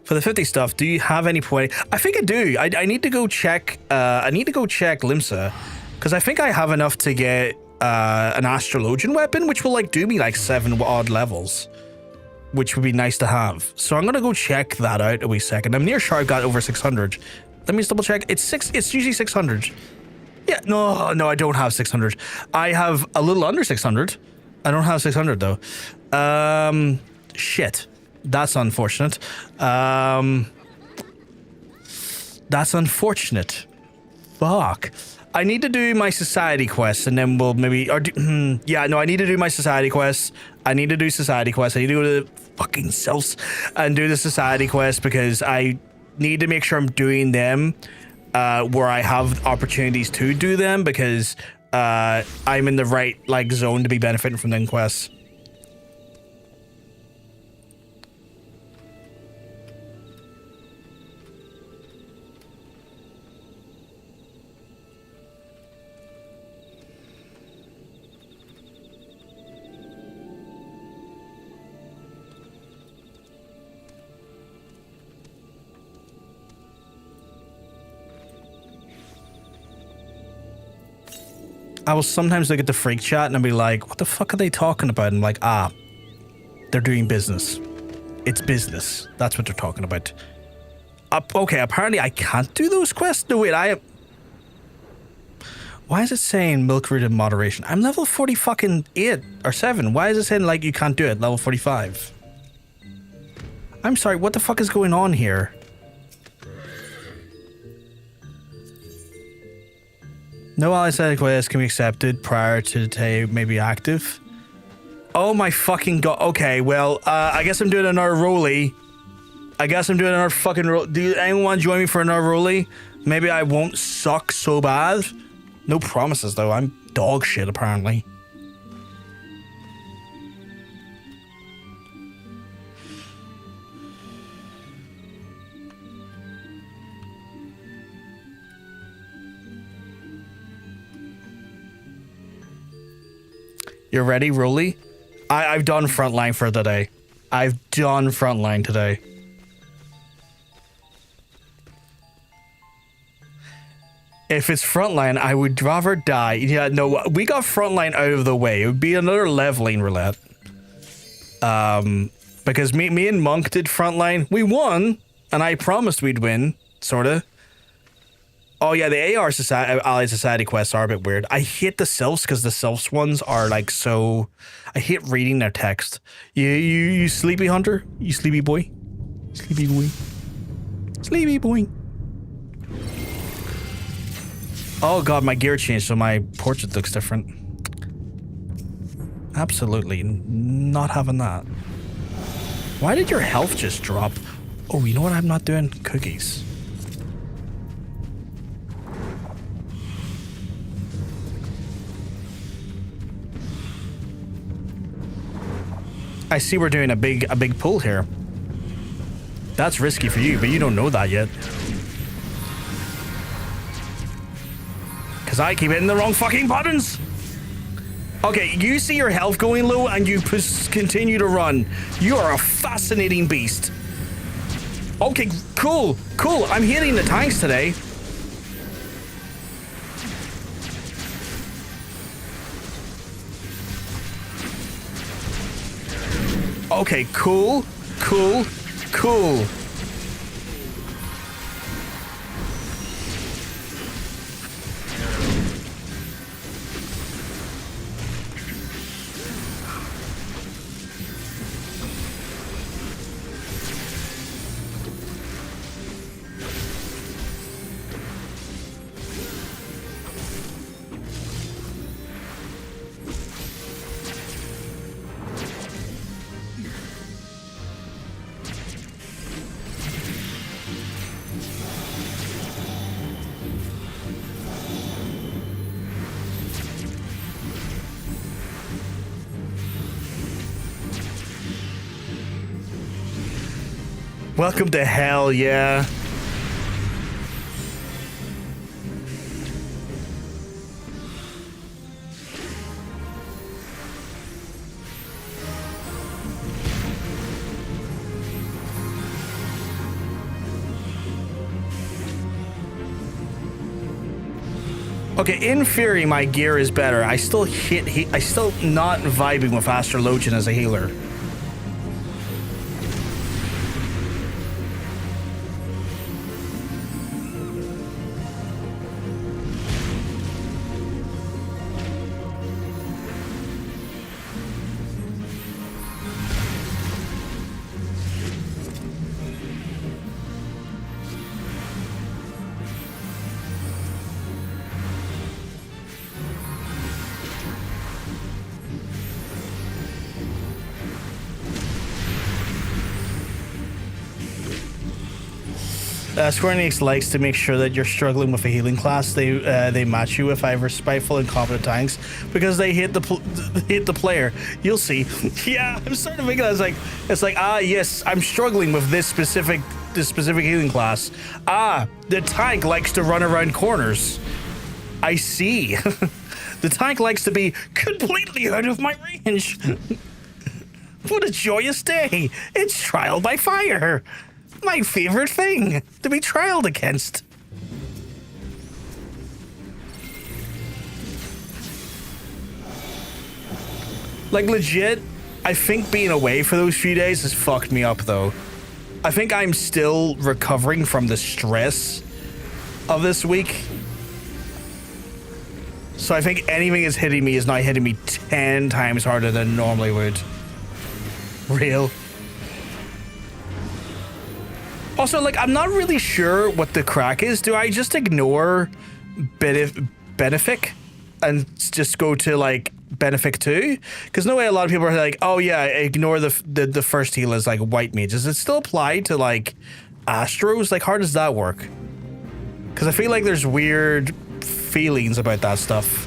For the 50 stuff, do you have any point? I think I do. I need to go check. I need to go check Limsa, because I think I have enough to get an Astrologian weapon, which will like do me like 7 odd levels, which would be nice to have. So I'm gonna go check that out a wee second. I'm near sure I've got over 600. Let me just double check. It's usually 600. Yeah, no, I don't have 600. I have a little under 600. I don't have 600 though. Shit. That's unfortunate. That's unfortunate. Fuck. I need to do my society quests and then we'll maybe... yeah, no, I need to do my society quests. I need to do society quests. I need to go to the fucking selves and do the society quests because I need to make sure I'm doing them where I have opportunities to do them because I'm in the right like zone to be benefiting from them quests. I will sometimes look at the freak chat and I'll be like, what the fuck are they talking about? And I'm like, they're doing business. It's business. That's what they're talking about. Okay, apparently I can't do those quests. No, wait, why is it saying milk root in moderation? I'm level 40 fucking 8 or 7. Why is it saying like you can't do it? Level 45. I'm sorry, what the fuck is going on here? No allied quests can be accepted prior to the day may be active. Oh my fucking god. Okay, well, I guess I'm doing another Rollie. I guess I'm doing another fucking roll. Do anyone want to join me for another Rollie? Maybe I won't suck so bad. No promises though. I'm dog shit apparently. You're ready, Rollie? I've done Frontline for today. I've done Frontline today. If it's Frontline, I would rather die. Yeah, no, we got Frontline out of the way. It would be another leveling roulette. Because me and Monk did Frontline. We won, and I promised we'd win, sorta. Oh yeah, the AR Allied Society quests are a bit weird. I hate the Sylphs because the Sylphs ones are like so... I hate reading their text. You sleepy hunter? You sleepy boy? Sleepy boy. Sleepy boy. Oh god, my gear changed, so my portrait looks different. Absolutely not having that. Why did your health just drop? Oh, you know what I'm not doing? Cookies. I see we're doing a big pull here. That's risky for you, but you don't know that yet. Because I keep hitting the wrong fucking buttons. Okay, you see your health going low and you continue to run. You are a fascinating beast. Okay, cool. I'm hitting the tanks today. Okay, cool. Welcome to hell, yeah. Okay, in theory, my gear is better. I still I still not vibing with Astrologian as a healer. Square Enix likes to make sure that you're struggling with a healing class they match you with either spiteful and competent tanks because they hit the player. You'll see. Yeah, I'm starting to think that it's like yes, I'm struggling with this specific healing class. The tank likes to run around corners. I see. The tank likes to be completely out of my range. What a joyous day! It's trial by fire. My favorite thing to be trialed against. Like legit, I think being away for those few days has fucked me up though. I think I'm still recovering from the stress of this week. So I think anything is hitting me is now hitting me 10 times harder than it normally would. Real. Also, like, I'm not really sure what the crack is. Do I just ignore Benefic and just go to, like, Benefic 2? Because no way a lot of people are like, oh, yeah, ignore the first heal as, like, white mage. Does it still apply to, like, Astros? Like, how does that work? Because I feel like there's weird feelings about that stuff.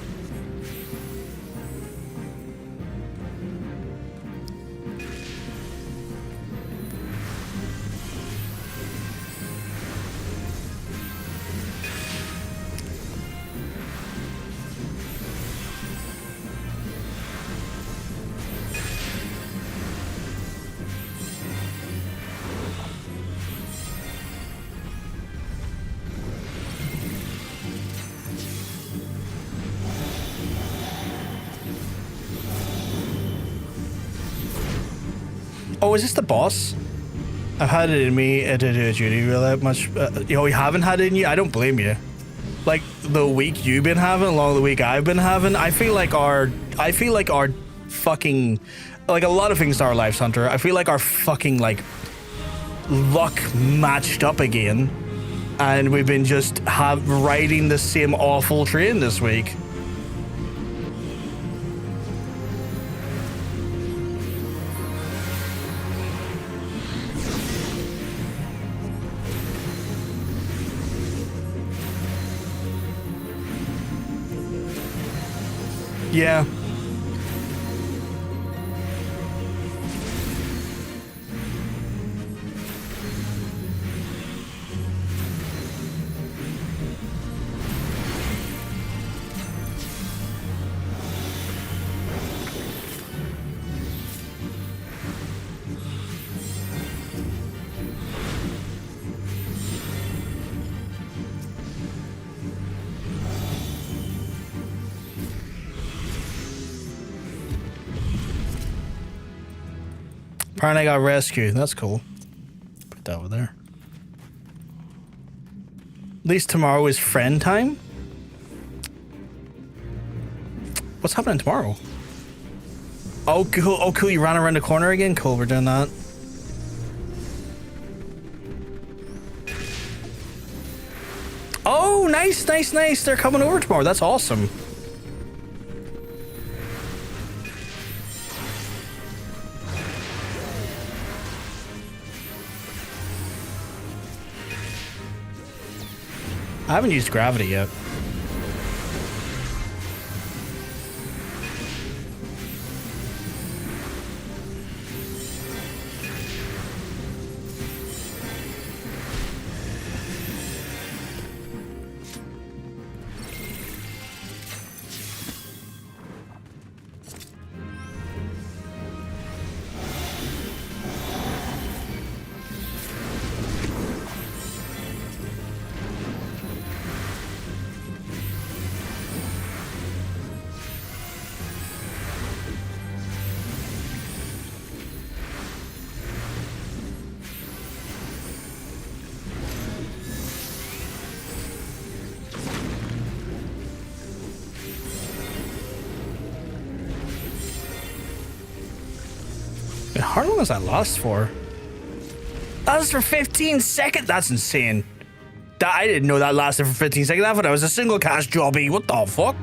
Oh, is this the boss? I've had it in me to do a duty Roulette much. You haven't had it in you? I don't blame you. Like the week you've been having, along the week I've been having, I feel like our fucking, like a lot of things in our lives, Hunter. I feel like our fucking like luck matched up again, and we've been just riding the same awful train this week. Yeah. Apparently I got rescued. That's cool. Put that over there. At least tomorrow is friend time. What's happening tomorrow? Oh, cool. Oh, cool. You ran around the corner again? Cool. We're doing that. Oh, nice, nice, nice. They're coming over tomorrow. That's awesome. I haven't used gravity yet. How long does that last for? That was for 15 seconds. That's insane. I didn't know that lasted for 15 seconds. I thought it was a single cast jobby. What the fuck?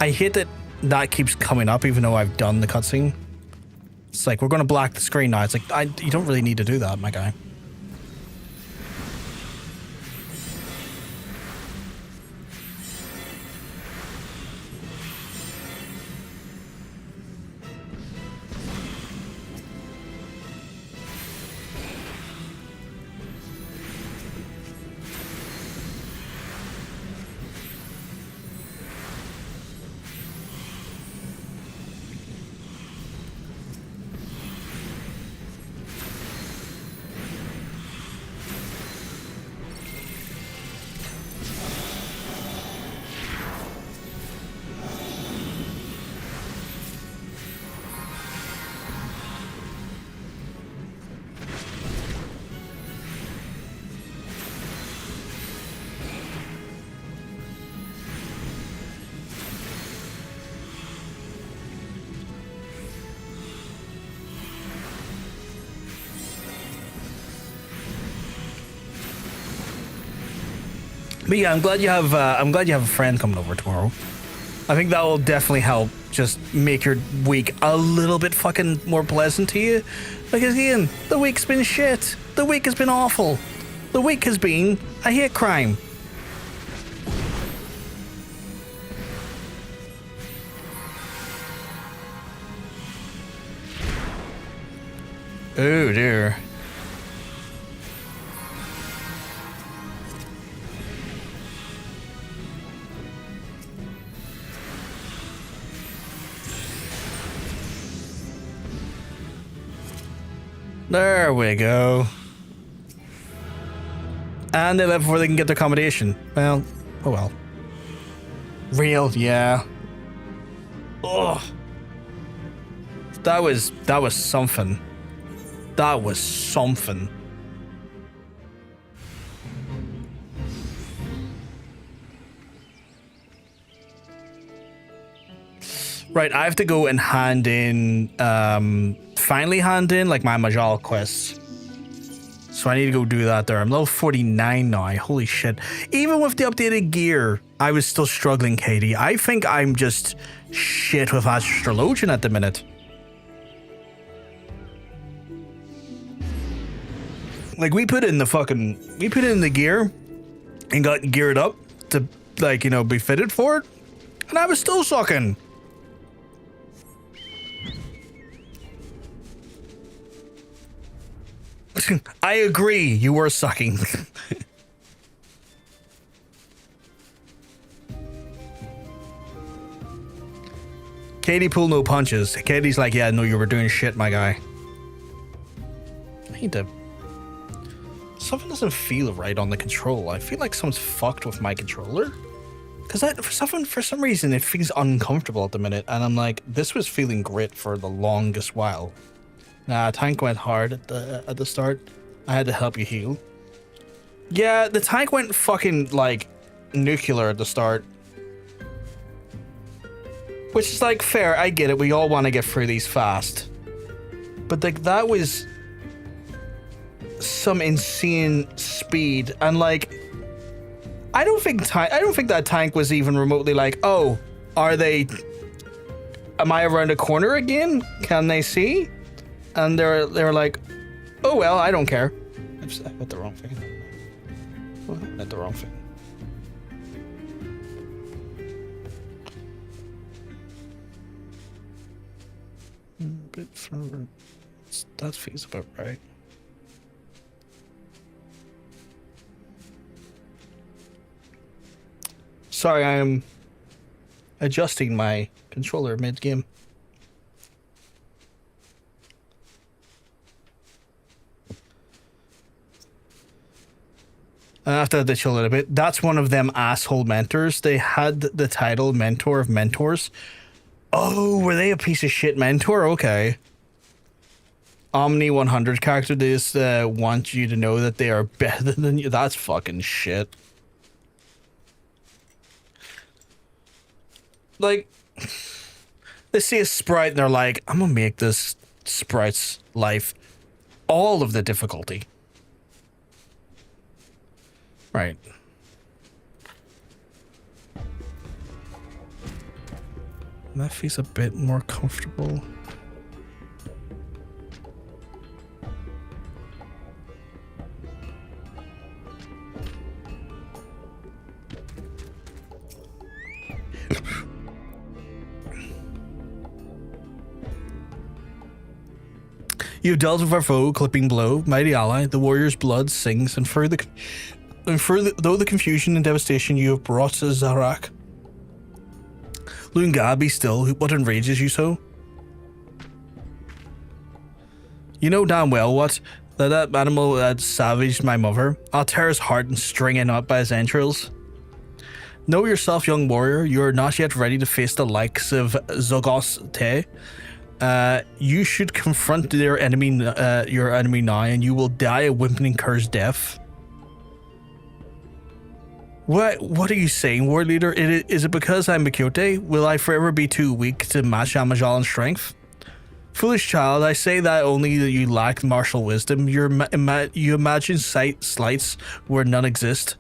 I hate that that keeps coming up even though I've done the cutscene. It's like, we're going to black the screen now. It's like, you don't really need to do that, my guy. But yeah, I'm glad you have a friend coming over tomorrow. I think that will definitely help just make your week a little bit fucking more pleasant to you. Because again, the week's been shit. The week has been awful. The week has been, I hate crime. Oh dear. There we go. And they left before they can get their accommodation. Well, oh well. Real, yeah. Ugh. That was something. That was something. Right, I have to go and hand in, finally hand in, like, my Amalj'aa quests. So I need to go do that there. I'm level 49 now. Holy shit. Even with the updated gear, I was still struggling, Katie. I think I'm just shit with Astrologian at the minute. Like, we put in the gear and got geared up to, like, you know, be fitted for it. And I was still sucking. I agree, you were sucking. Katie pulled no punches. Katie's like, yeah, no, you were doing shit, my guy. I need to... Something doesn't feel right on the control. I feel like someone's fucked with my controller. Because for some reason, it feels uncomfortable at the minute. And I'm like, this was feeling great for the longest while. Nah, tank went hard at the start. I had to help you heal. Yeah, the tank went fucking, like, nuclear at the start. Which is, like, fair, I get it. We all want to get through these fast. But, like, that was some insane speed. And, like, I don't think that tank was even remotely like, oh, am I around a corner again? Can they see? And they're like, oh well, I don't care. I hit the wrong thing. Oh, I hit the wrong thing. A bit further. That feels about right. Sorry, I am adjusting my controller mid-game. After they chill it a bit, that's one of them asshole mentors. They had the title Mentor of Mentors. Oh, were they a piece of shit mentor? Okay. Omni 100 character, they just want you to know that they are better than you. That's fucking shit. Like, they see a sprite and they're like, I'm gonna make this sprite's life all of the difficulty. Right. That feels a bit more comfortable. You've dealt with our foe, clipping blow, mighty ally, the warrior's blood sings, and though the confusion and devastation you have brought to Zarak. Lunga, be still, what enrages you so? You know damn well what? That animal had savaged my mother. I'll tear his heart and string it up by his entrails. Know yourself, young warrior, you are not yet ready to face the likes of Zogos Te. You should confront your enemy now, and you will die a whimpering cursed death. What are you saying, War Leader? Is it because I'm Makyote? Will I forever be too weak to match Amalj'aa in strength? Foolish child, I say that only that you lack martial wisdom. You imagine slights where none exist.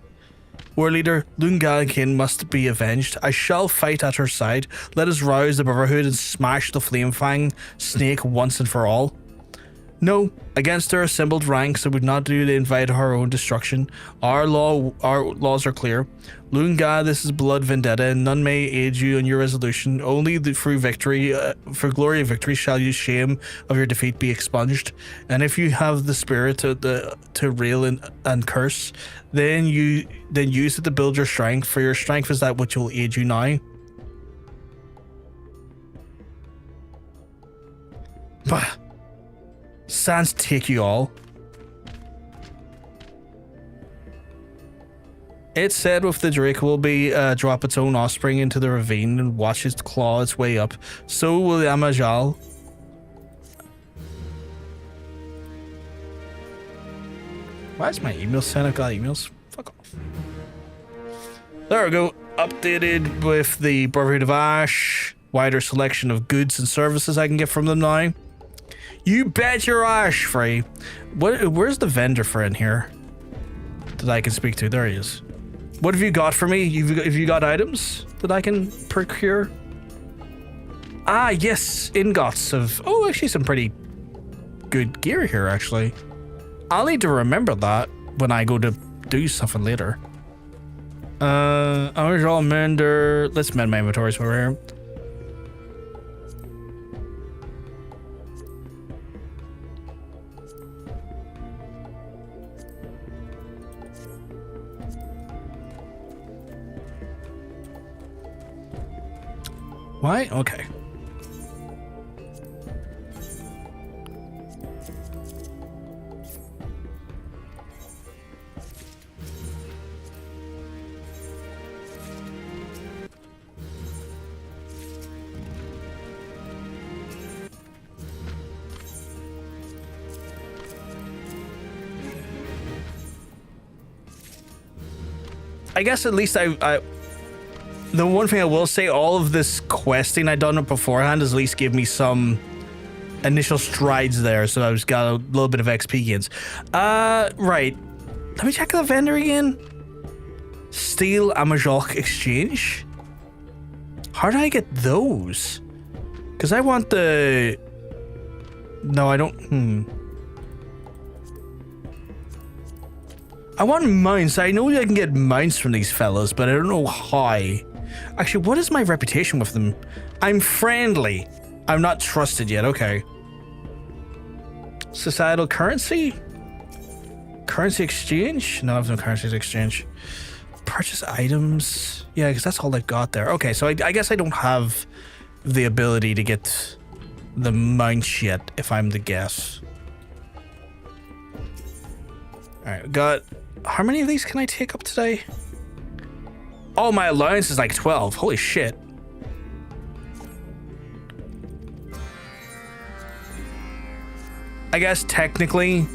War Leader, Lunga must be avenged. I shall fight at her side. Let us rouse the Brotherhood and smash the Flamefang snake once and for all. No, against our assembled ranks, I would not do to invite our own destruction. Our laws are clear. Lunga, this is blood vendetta, and none may aid you in your resolution. Only through victory, for glory of victory, shall your shame of your defeat be expunged. And if you have the spirit to rail and curse, then use it to build your strength. For your strength is that which will aid you now. Bah. Sans take you all. It said with the Drake will be drop its own offspring into the ravine and watch its claw its way up. So will the Amalj'aa. Why is my email sent? I've got emails. Fuck off. There we go. Updated with the Brotherhood of Ash. Wider selection of goods and services I can get from them now. You bet your ash, Frey. Where's the vendor friend here that I can speak to? There he is. What have you got for me? Have you got items that I can procure? Ah, yes. Ingots of... Oh, actually some pretty good gear here, actually. I'll need to remember that when I go to do something later. I'll mender. Let's mend my inventories over here. Why? Okay. I guess at least I the one thing I will say, all of this questing I done beforehand has at least give me some initial strides there, so I just got a little bit of XP gains. Right. Let me check the vendor again. Steel Amalj'aa exchange. How do I get those? Because I want the... No, I don't... I want mounts. I know I can get mounts from these fellas, but I don't know how. Actually, what is my reputation with them? I'm friendly. I'm not trusted yet. Okay. Societal currency? Currency exchange? No, I have no currency exchange. Purchase items? Yeah, because that's all I've got there. Okay, so I guess I don't have the ability to get the mounts yet, if I'm to guess. Alright, got... How many of these can I take up today? Oh, my allowance is like 12. Holy shit. I guess technically,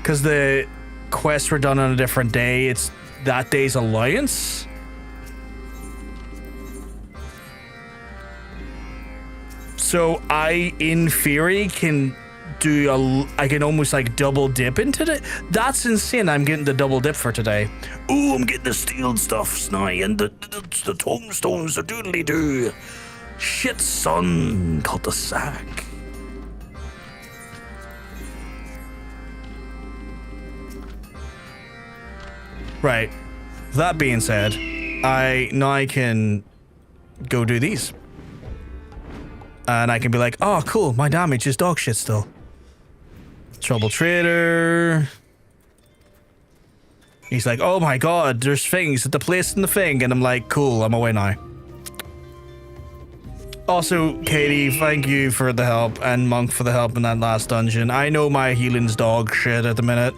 because the quests were done on a different day, it's that day's allowance. So I, in theory, can do I can almost like double dip into it. That's insane. I'm getting the double dip for today. Ooh, I'm getting the steel stuff now and the tombstones, the doodly doo. Shit, son, cul-de-sac. Right. That being said, I can go do these. And I can be like, oh, cool, my damage is dog shit still. Trouble trader. He's like, oh my god, there's things at the place in the thing. And I'm like, cool, I'm away now. Also, Katie, thank you for the help, and Monk for the help in that last dungeon. I know my healing's dog shit at the minute.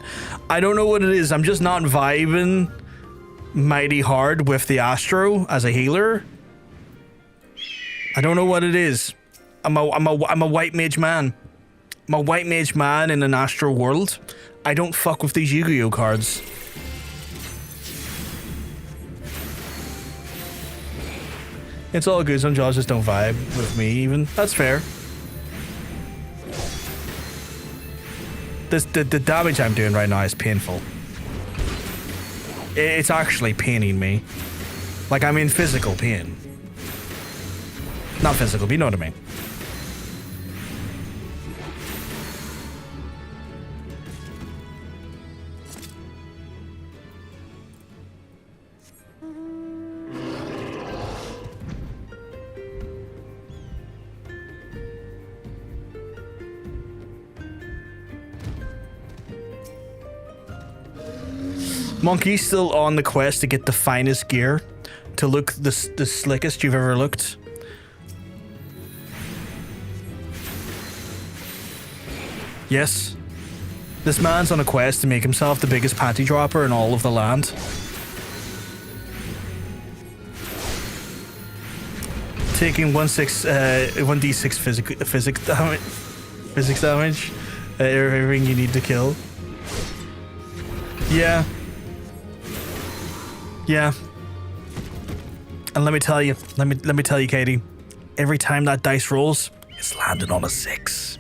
I don't know what it is. I'm just not vibing mighty hard with the Astro as a healer. I don't know what it is. I'm a white mage man. I'm a white mage man in an Astro world. I don't fuck with these Yu-Gi-Oh cards. It's all good. Some jobs just don't vibe with me even. That's fair. The damage I'm doing right now is painful. It's actually paining me. Like I'm in physical pain. Not physical, but you know what I mean. Monkey's still on the quest to get the finest gear, to look the slickest you've ever looked. Yes. This man's on a quest to make himself the biggest panty dropper in all of the land. Taking 1d6 physics damage. Everything you need to kill. Yeah. Yeah. And let me tell you, Katie, every time that dice rolls, it's landing on a 6.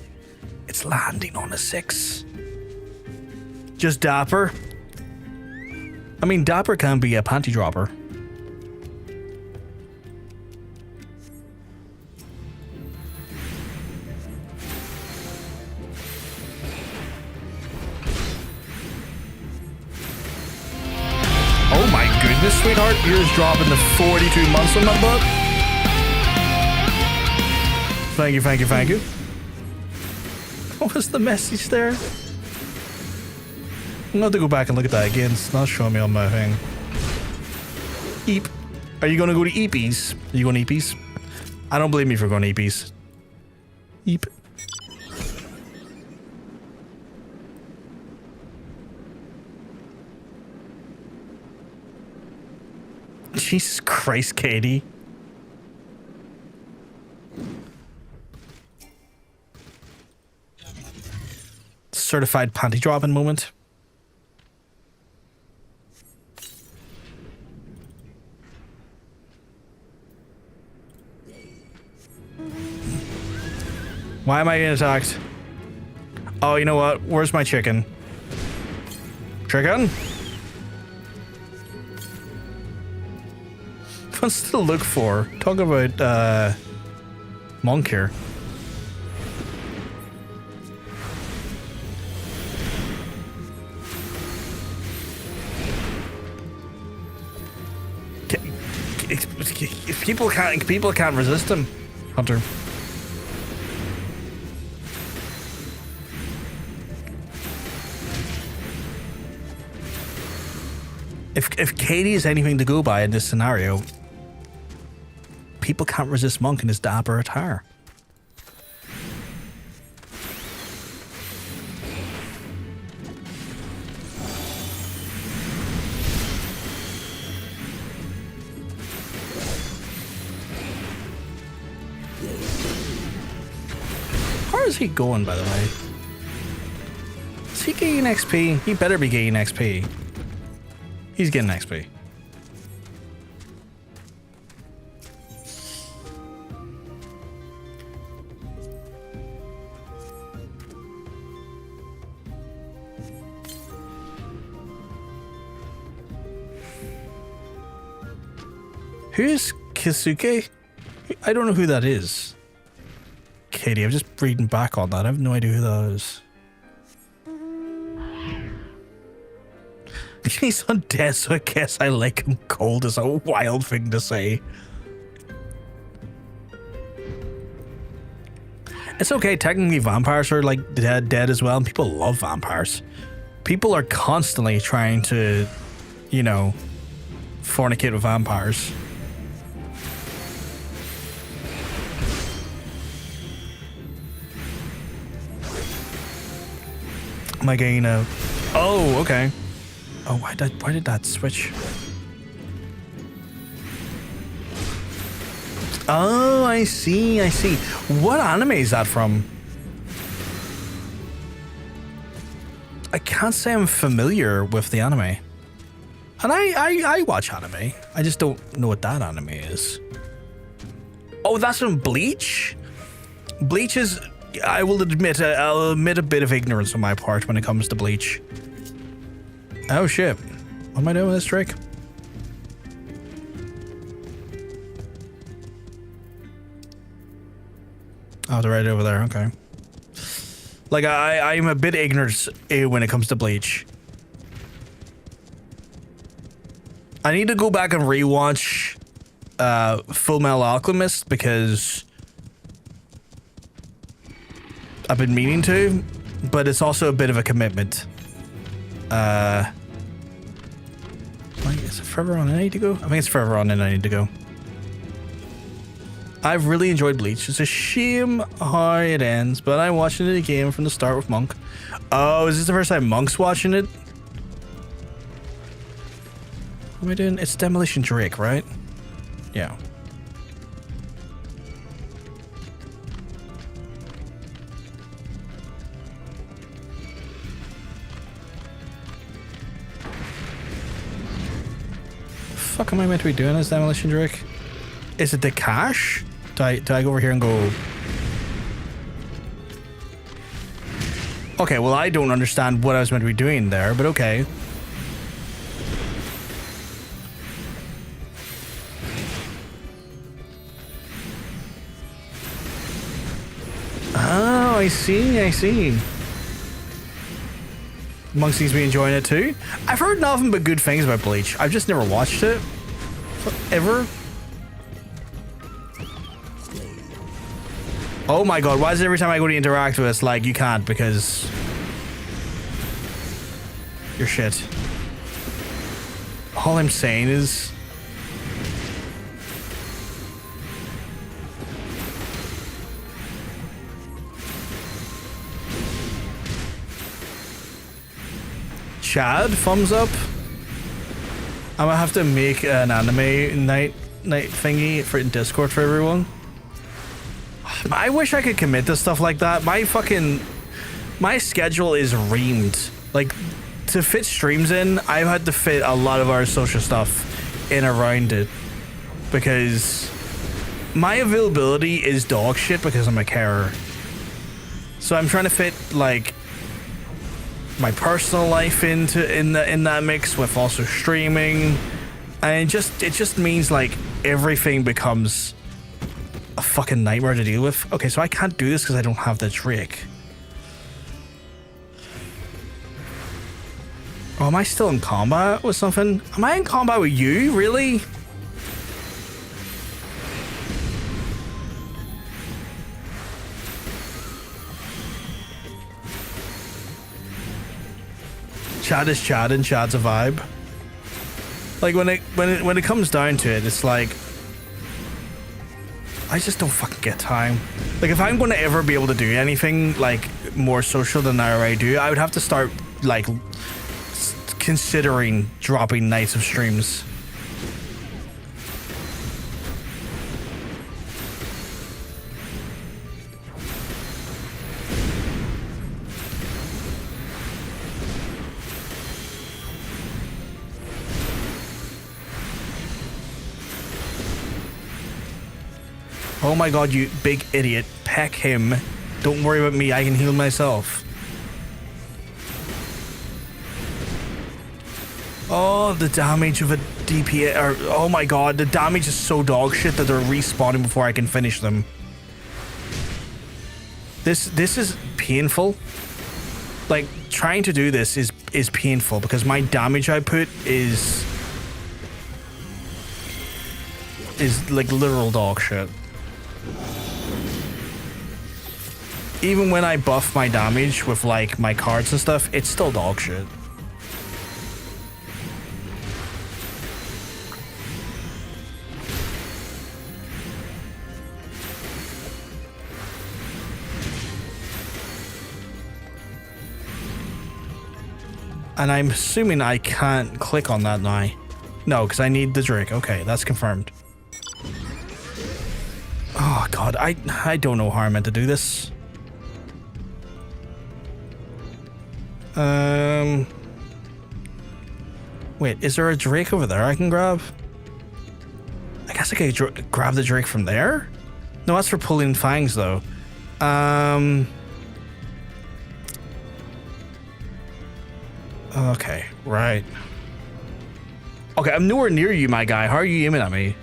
It's landing on a 6. Just Dapper. I mean, Dapper can be a panty dropper. Oh my goodness, sweetheart, you're just dropping the 42 months on my butt. Thank you, thank you, thank you. What was the message there? I'm going to go back and look at that again. It's not showing me on my thing. Eep. Are you going to go to Eepies? Are you going to Eepies? I don't blame you for going to Eepies. Eep. Jesus Christ, Katie. Certified panty dropping moment. Why am I getting attacked? Oh, you know what? Where's my chicken? Chicken? What's to look for? Talk about, monk here. If people can't resist him, Hunter. If Katie is anything to go by in this scenario, people can't resist Monk in his dapper attire. How is he going, by the way? Is he gaining XP? He better be gaining XP. He's getting XP. Who's Kisuke? I don't know who that is. Katie, I'm just reading back on that. I have no idea who that is. He's undead, so I guess I like him cold is a wild thing to say. It's okay, technically vampires are like dead as well, and people love vampires. People are constantly trying to, you know, fornicate with vampires. Am I getting a... Oh, okay. Oh, why did that switch? Oh, I see. What anime is that from? I can't say I'm familiar with the anime. And I watch anime. I just don't know what that anime is. Oh, that's from Bleach? Bleach is... I'll admit a bit of ignorance on my part when it comes to Bleach. Oh shit. What am I doing with this trick? Oh, they're right over there, okay. Like, I'm a bit ignorant when it comes to Bleach. I need to go back and rewatch Full Metal Alchemist because I've been meaning to, but it's also a bit of a commitment. Like, is it further on I need to go? I think it's further on than I need to go. I've really enjoyed Bleach. It's a shame how it ends, but I'm watching it again from the start with Monk. Oh, is this the first time Monk's watching it? What am I doing? It's Demolition Drake, right? Yeah. Fuck am I meant to be doing as Demolition Drake? Is it the cache? Do I go over here and go? Okay, well I don't understand what I was meant to be doing there, but okay. Oh, I see. Monk seems to be enjoying it too. I've heard nothing but good things about Bleach. I've just never watched it. Ever. Oh my god, why is it every time I go to interact with us, like, you can't because you're shit. All I'm saying is Chad, thumbs up. I'm gonna have to make an anime night thingy for Discord for everyone. I wish I could commit to stuff like that. My schedule is reamed. Like, to fit streams in, I've had to fit a lot of our social stuff in around it because my availability is dog shit because I'm a carer. So I'm trying to fit like my personal life in that mix with also streaming, and it just means like everything becomes a fucking nightmare to deal with. Okay, so I can't do this because I don't have the Drake. Oh, am I still in combat with something? Am I in combat with you? Really? Chad is Chad and Chad's a vibe. Like when it comes down to it, it's like I just don't fucking get time. Like if I'm going to ever be able to do anything like more social than I already do, I would have to start like considering dropping nights of streams. Oh my god, you big idiot. Peck him. Don't worry about me, I can heal myself. Oh, the damage of a DPS. Oh my god, the damage is so dog shit that they're respawning before I can finish them. This is painful. Like, trying to do this is painful because my damage output is like literal dog shit. Even when I buff my damage with like my cards and stuff, it's still dog shit. And I'm assuming I can't click on that now. No, because I need the Drake. Okay, that's confirmed. Oh god, I don't know how I'm meant to do this. Wait, is there a Drake over there I can grab? I guess I could grab the Drake from there? No, that's for pulling fangs though. Okay, right. Okay, I'm nowhere near you, my guy. How are you aiming at me?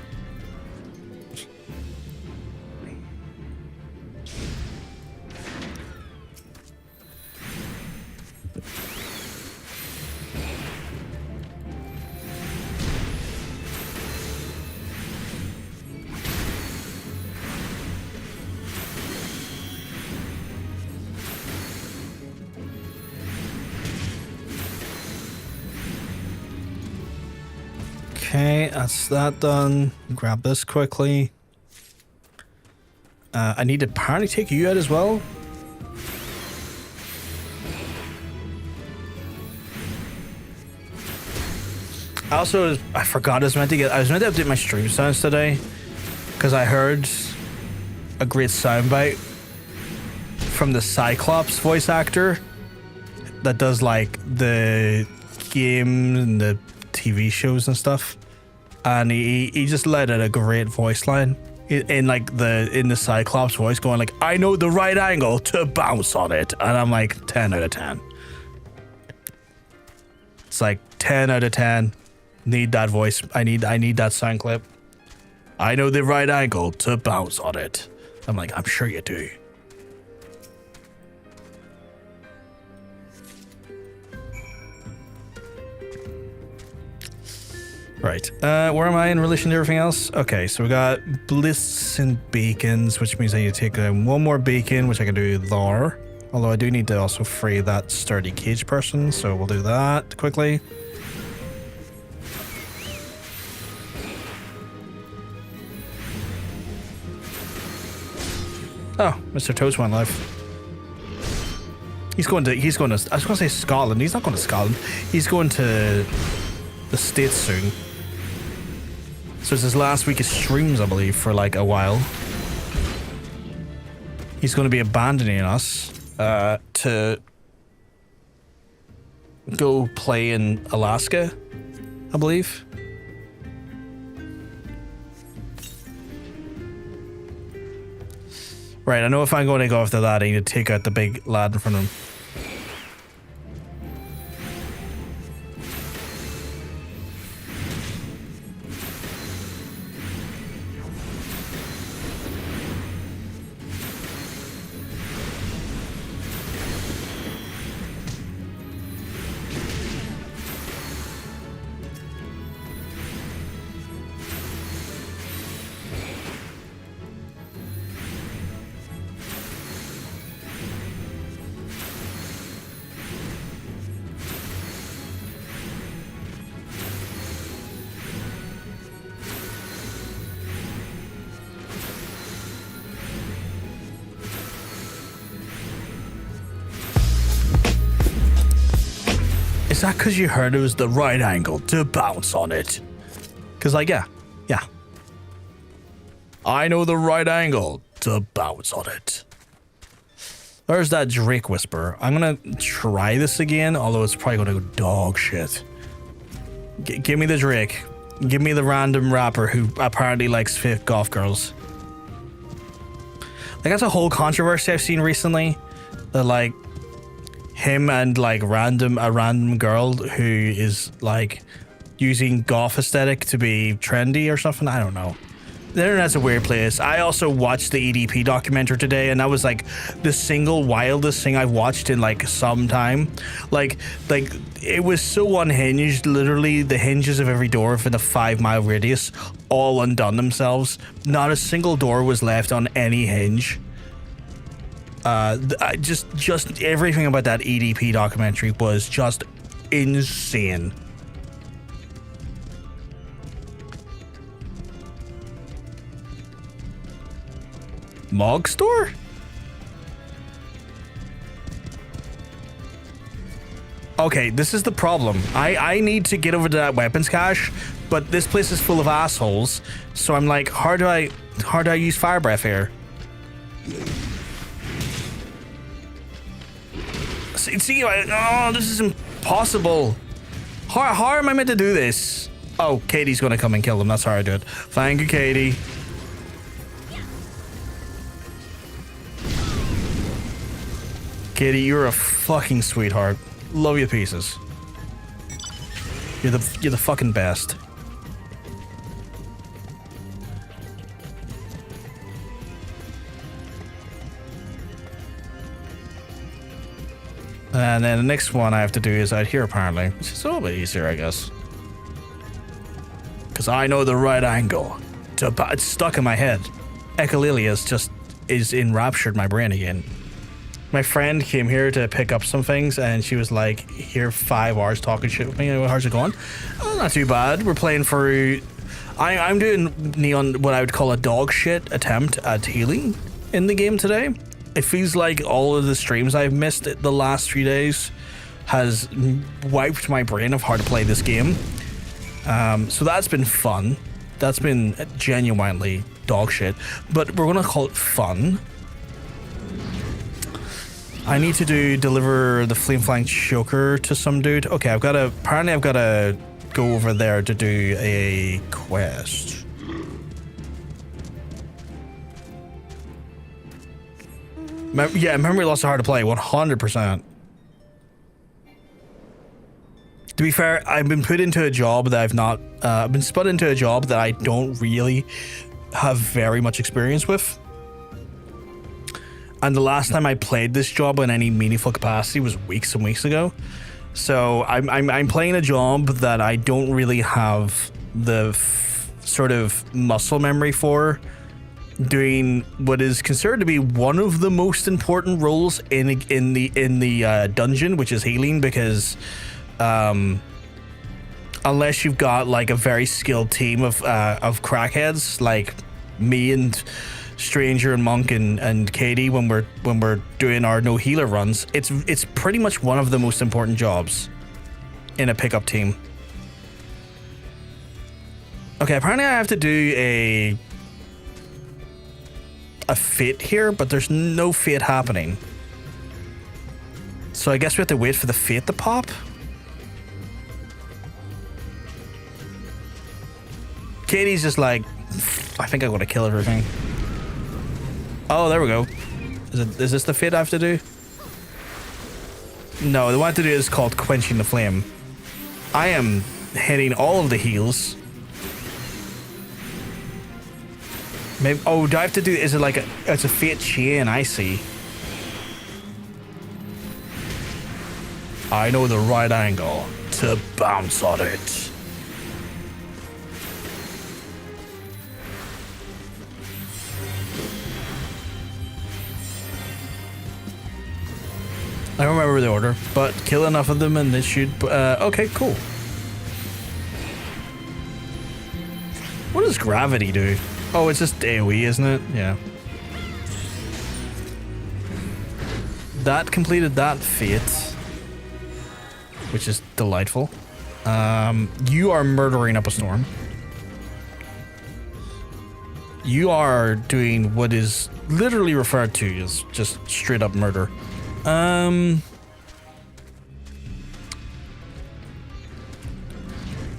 Okay, that's that done. Grab this quickly. I need to apparently take you out as well. I forgot I was meant to update my stream sounds today because I heard a great soundbite from the Cyclops voice actor that does like the game and the TV shows and stuff, and he just let out a great voice line in the Cyclops voice, going like, "I know the right angle to bounce on it," and I'm like 10 out of 10. It's like 10 out of 10. Need that voice. I need that sound clip. I know the right angle to bounce on it. I'm like, I'm sure you do. Right. Where am I in relation to everything else? Okay, so we got bliss and beacons, which means I need to take one more beacon, which I can do there. Although I do need to also free that sturdy cage person, so we'll do that quickly. Oh, Mr. Toast went live. He's going to, I was going to say Scotland. He's not going to Scotland. He's going to the States soon. So it's his last week of streams, I believe, for like a while. He's going to be abandoning us to go play in Alaska, I believe. Right, I know if I'm going to go after that, I need to take out the big lad in front of him. Is that because you heard it was the right angle to bounce on it? Because, like, yeah. I know the right angle to bounce on it. There's that Drake whisper. I'm going to try this again, although it's probably going to go dog shit. Give me the Drake. Give me the random rapper who apparently likes fit golf girls. Like, that's a whole controversy I've seen recently. That, like, him and like a random girl who is like using goth aesthetic to be trendy or something. I don't know. The internet's a weird place. I also watched the EDP documentary today, and that was like the single wildest thing I've watched in like some time. Like it was so unhinged. Literally, the hinges of every door within a 5-mile radius all undone themselves. Not a single door was left on any hinge. Just everything about that EDP documentary was just insane. Mog store? Okay, this is the problem. I need to get over to that weapons cache, but this place is full of assholes. So I'm like, how do I use fire breath here? See, oh, this is impossible. How am I meant to do this? Oh, Katie's gonna come and kill them. That's how I do it. Thank you, Katie. Katie, you're a fucking sweetheart. Love you to pieces. You're the fucking best. And then the next one I have to do is out here, apparently. Which is a little bit easier, I guess. Because I know the right angle. It's stuck in my head. Echolilia's just is enraptured my brain again. My friend came here to pick up some things, and she was like, here 5 hours talking shit with me. How's it going? Oh, not too bad. We're playing for... I'm doing Neon, what I would call a dog shit attempt at healing. in the game today. It feels like all of the streams I've missed the last 3 days has wiped my brain of how to play this game. So that's been fun. That's been genuinely dog shit, but we're gonna call it fun. I need to deliver the flame flying choker to some dude. Okay, apparently I've gotta go over there to do a quest. Yeah, memory loss is hard to play, 100%. To be fair, I've been put into a job that I've been spun into a job that I don't really have very much experience with. And the last time I played this job in any meaningful capacity was weeks and weeks ago. So I'm playing a job that I don't really have the sort of muscle memory for, doing what is considered to be one of the most important roles in the dungeon, which is healing, because unless you've got like a very skilled team of crackheads like me and Stranger and Monk and Katie, when we're doing our no healer runs, it's pretty much one of the most important jobs in a pickup team. Okay, apparently I have to do a fit here, but there's no fit happening. So I guess we have to wait for the fit to pop. Katie's just like, I think I want to kill everything. Oh, there we go. Is this the fit I have to do? No, the one I have to do is called Quenching the Flame. I am hitting all of the heals. Maybe, oh, do I have to do, is it like it's a fate chain, I see. I know the right angle to bounce on it. I don't remember the order, but kill enough of them and it should... okay, cool. What does gravity do? Oh, it's just AoE, isn't it? Yeah. That completed that fate, which is delightful. You are murdering up a storm. You are doing what is literally referred to as just straight up murder.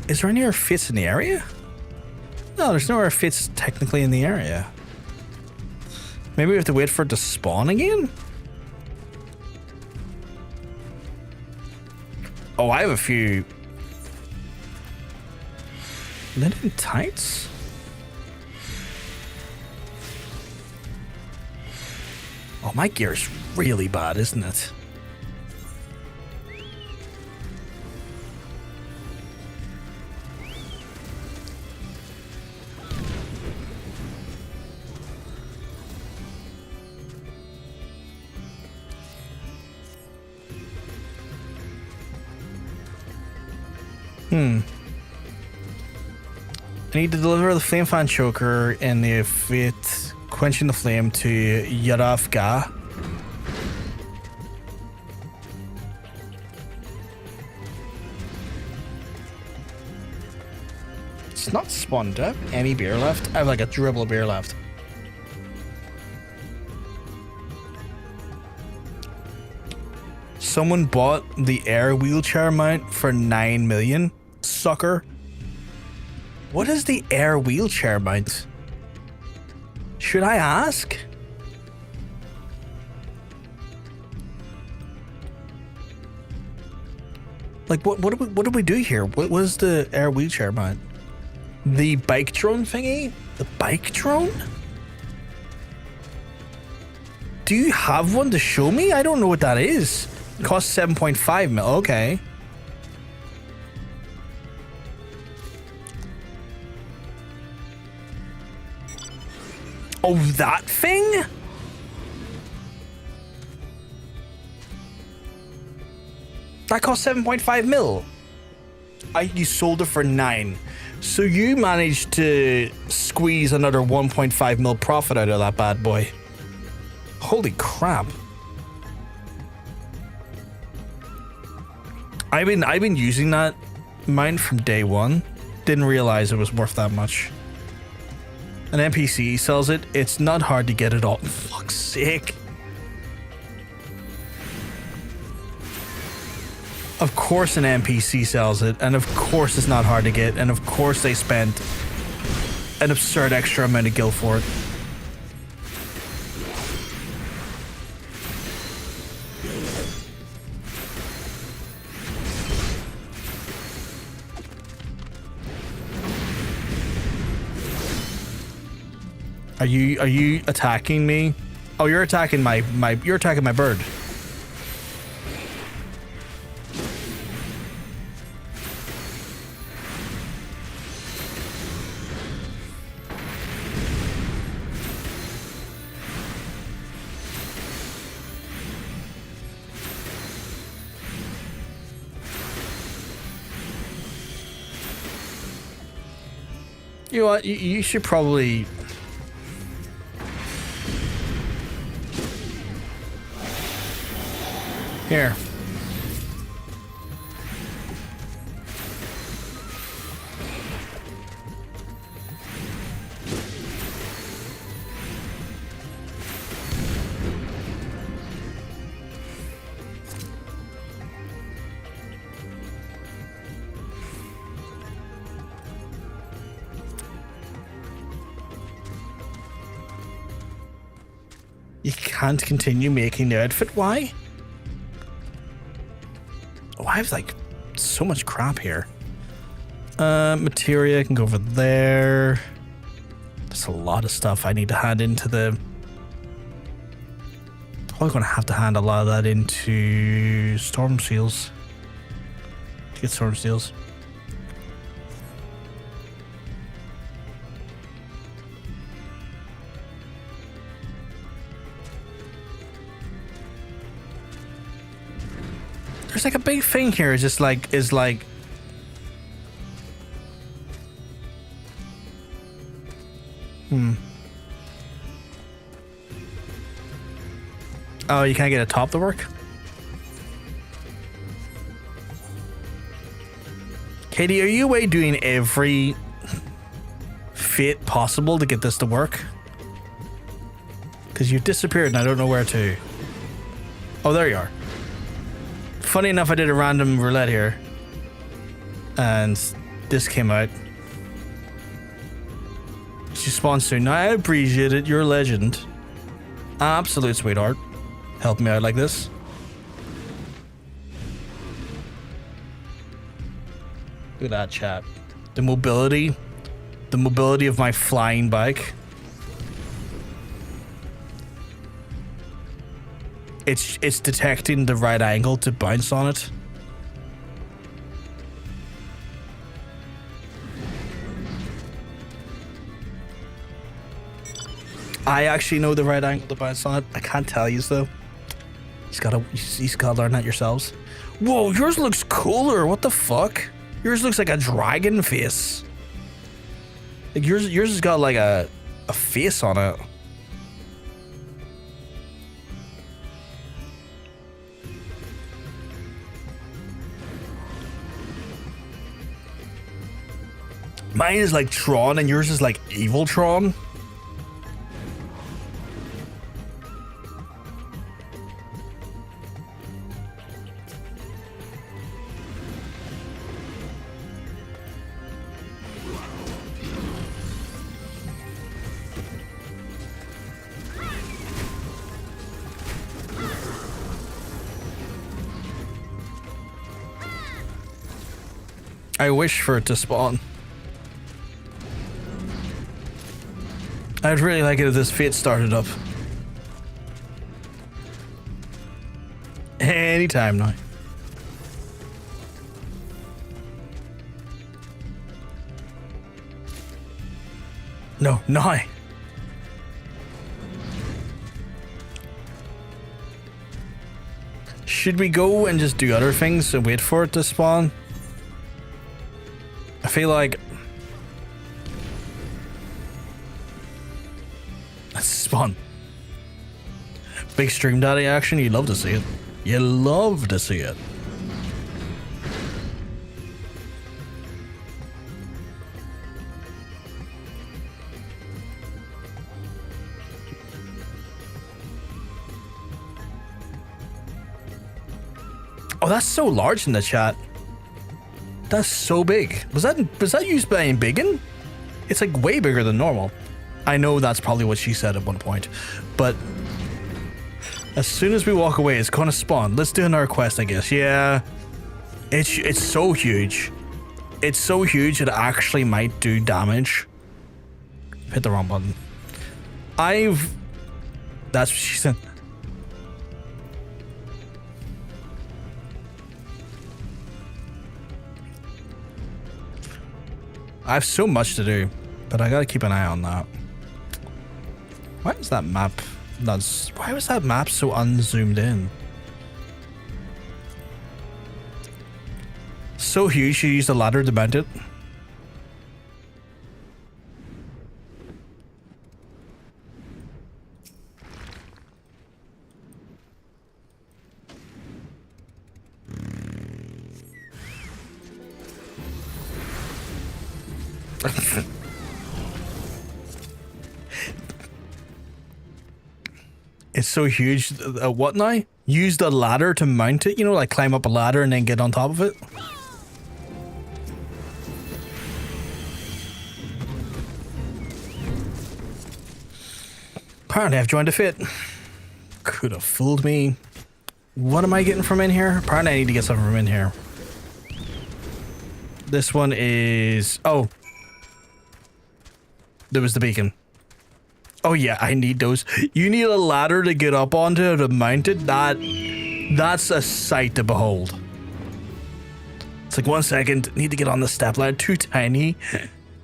Is there any other fits in the area? No, there's no other fits technically in the area. Maybe we have to wait for it to spawn again? Oh, I have a few linen tights? Oh, my gear's really bad, isn't it? I need to deliver the flame fan choker and the fate quenching the flame to Yakuza. It's not spawned up. Any beer left? I have like a dribble of beer left. Someone bought the air wheelchair mount for 9 million. Sucker. What is the air wheelchair mount? Should I ask? Like, what do we do here? What was the air wheelchair mount? The bike drone thingy? The bike drone? Do you have one to show me? I don't know what that is. It costs 7.5 mil. Okay. Oh, that thing? That cost 7.5 mil. You sold it for 9. So you managed to squeeze another 1.5 mil profit out of that bad boy. Holy crap. I've been using that mine from day one. Didn't realize it was worth that much. An NPC sells it. It's not hard to get it all. Fuck's sake. Of course an NPC sells it, and of course it's not hard to get, and of course they spent an absurd extra amount of gil for it. Are you attacking me? Oh, you're attacking my bird. You know what? You should probably... Here. You can't continue making the outfit. Why? Oh, I have like so much crap here. Materia can go over there. There's a lot of stuff I need to hand into the... Probably gonna have to hand a lot of that into storm seals. To get storm seals. There's like a big thing here. It's just like, Oh, you can't get a top to work? Katie, are you away doing every fit possible to get this to work? Because you've disappeared and I don't know where to. Oh, there you are. Funny enough, I did a random roulette here. And this came out. She spawned soon. I appreciate it. You're a legend. Absolute sweetheart. Help me out like this. Look at that, chat. The mobility of my flying bike. It's detecting the right angle to bounce on it. I actually know the right angle to bounce on it. I can't tell you though. You gotta learn that yourselves. Whoa, yours looks cooler. What the fuck? Yours looks like a dragon face. Like yours has got like a face on it. Mine is like Tron and yours is like Evil Tron. I wish for it to spawn. I'd really like it if this fate started up. Anytime now. No, now. Should we go and just do other things and wait for it to spawn? I feel like... Let's spawn. Big stream daddy action. You love to see it. You love to see it. Oh, that's so large in the chat. That's so big. Was that used by Biggin? It's like way bigger than normal. I know that's probably what she said at one point, but as soon as we walk away, it's gonna spawn. Let's do another quest, I guess. Yeah, it's so huge. It's so huge it actually might do damage. Hit the wrong button. That's what she said. I have so much to do, but I gotta keep an eye on that. Why is that map? Why was that map so unzoomed in? So huge, you used a ladder to mount it. It's so huge. What now? Use the ladder to mount it, you know, like climb up a ladder and then get on top of it. Apparently I've joined a fit. Could have fooled me. What am I getting from in here? Apparently I need to get something from in here. This one is... Oh. There was the beacon. Oh yeah, I need those. You need a ladder to get up onto to mount it. That's a sight to behold. It's like 1 second, need to get on the step ladder. Too tiny,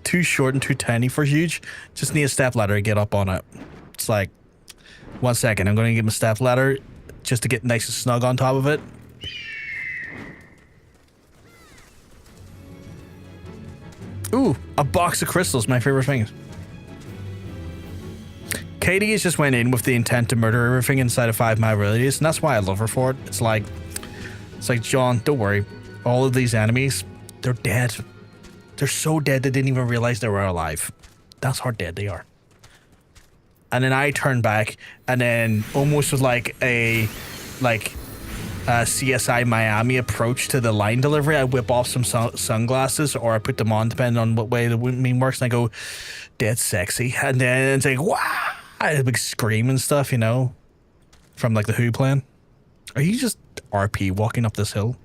too short and too tiny for huge. Just need a step ladder to get up on it. It's like 1 second, I'm gonna get my step ladder just to get nice and snug on top of it. Ooh, a box of crystals, my favorite things. Katie has just went in with the intent to murder everything inside of 5 Mile Radius, and that's why I love her for it. It's like, John, don't worry. All of these enemies, they're dead. They're so dead they didn't even realize they were alive. That's how dead they are. And then I turn back, and then almost with like a CSI Miami approach to the line delivery, I whip off some sunglasses, or I put them on depending on what way the meme works, and I go, dead sexy. And then it's like, wow. I had a big scream and stuff, you know, from like the Who plan. Are you just RP walking up this hill?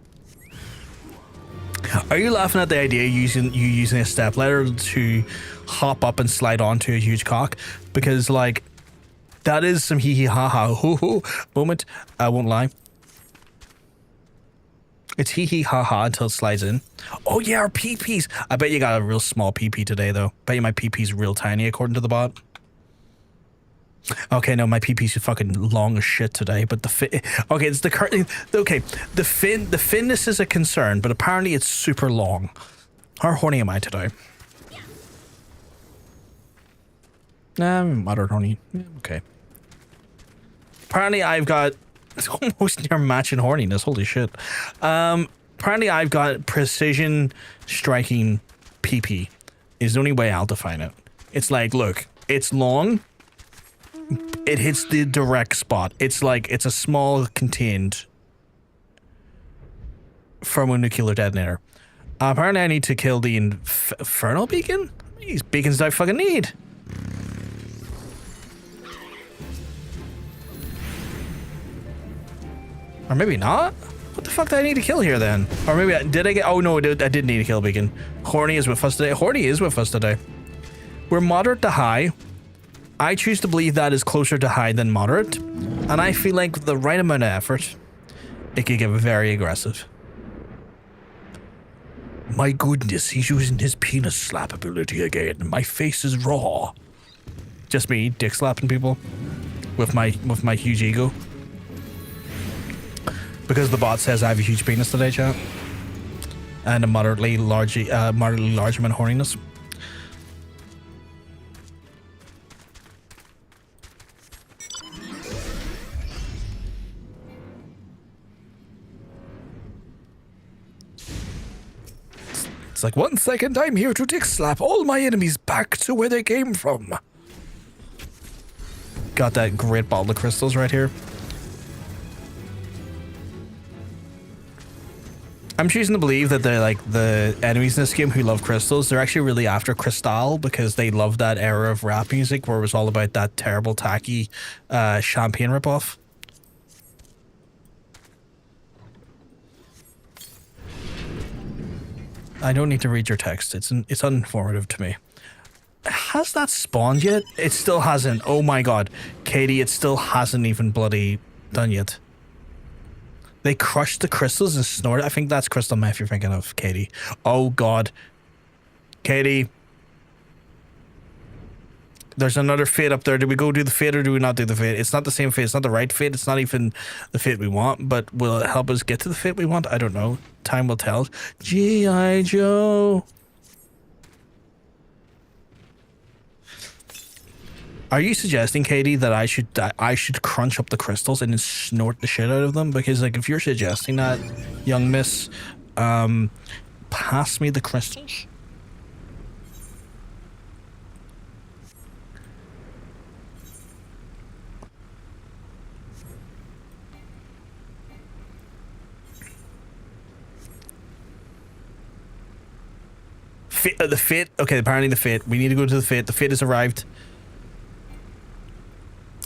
Are you laughing at the idea using a step ladder to hop up and slide onto a huge cock? Because like, that is some hee hee ha ha hoo hoo moment. I won't lie. It's hee hee ha ha until it slides in. Oh yeah, our PPs. I bet you got a real small PP today though. Bet you my PP's real tiny according to the bot. Okay, no, my PP's fucking long as shit today, but the fin... Okay, it's the curtain... Okay, the finness is a concern, but apparently it's super long. How horny am I today? I'm moderate horny. Okay. Apparently I've got... It's almost near matching horniness, holy shit. Apparently I've got precision striking PP. Is the only way I'll define it. It's like, look, it's long... It hits the direct spot. It's like, it's a small contained thermonuclear detonator. Apparently I need to kill the infernal beacon? These beacons do I fucking need? Or maybe not? What the fuck do I need to kill here then? Or maybe did I get... Oh no, I did need to kill a beacon. Horny is with us today. Horny is with us today. We're moderate to high. I choose to believe that is closer to high than moderate, and I feel like with the right amount of effort, it could get very aggressive. My goodness, he's using his penis slap ability again. My face is raw. Just me, dick slapping people with my huge ego. Because the bot says I have a huge penis today, chat, and a moderately large amount of horniness. like, 1 second, I'm here to dick slap all my enemies back to where they came from. Got that great bottle of crystals right here. I'm choosing to believe that they're like the enemies in this game who love crystals. They're actually really after Crystal because they love that era of rap music where it was all about that terrible, tacky champagne ripoff. I don't need to read your text. It's uninformative to me. Has that spawned yet? It still hasn't. Oh my god. Katie, it still hasn't even bloody done yet. They crushed the crystals and snorted. I think that's crystal meth you're thinking of, Katie. Oh god. Katie. There's another fate up there. Do we go do the fate or do we not do the fate? It's not the same fate. It's not the right fate. It's not even the fate we want. But will it help us get to the fate we want? I don't know. Time will tell. G.I. Joe. Are you suggesting, Katie, that I should crunch up the crystals and then snort the shit out of them? Because like if you're suggesting that, young miss, pass me the crystals. The fate. Okay, apparently the fate. We need to go to the fate. The fate has arrived.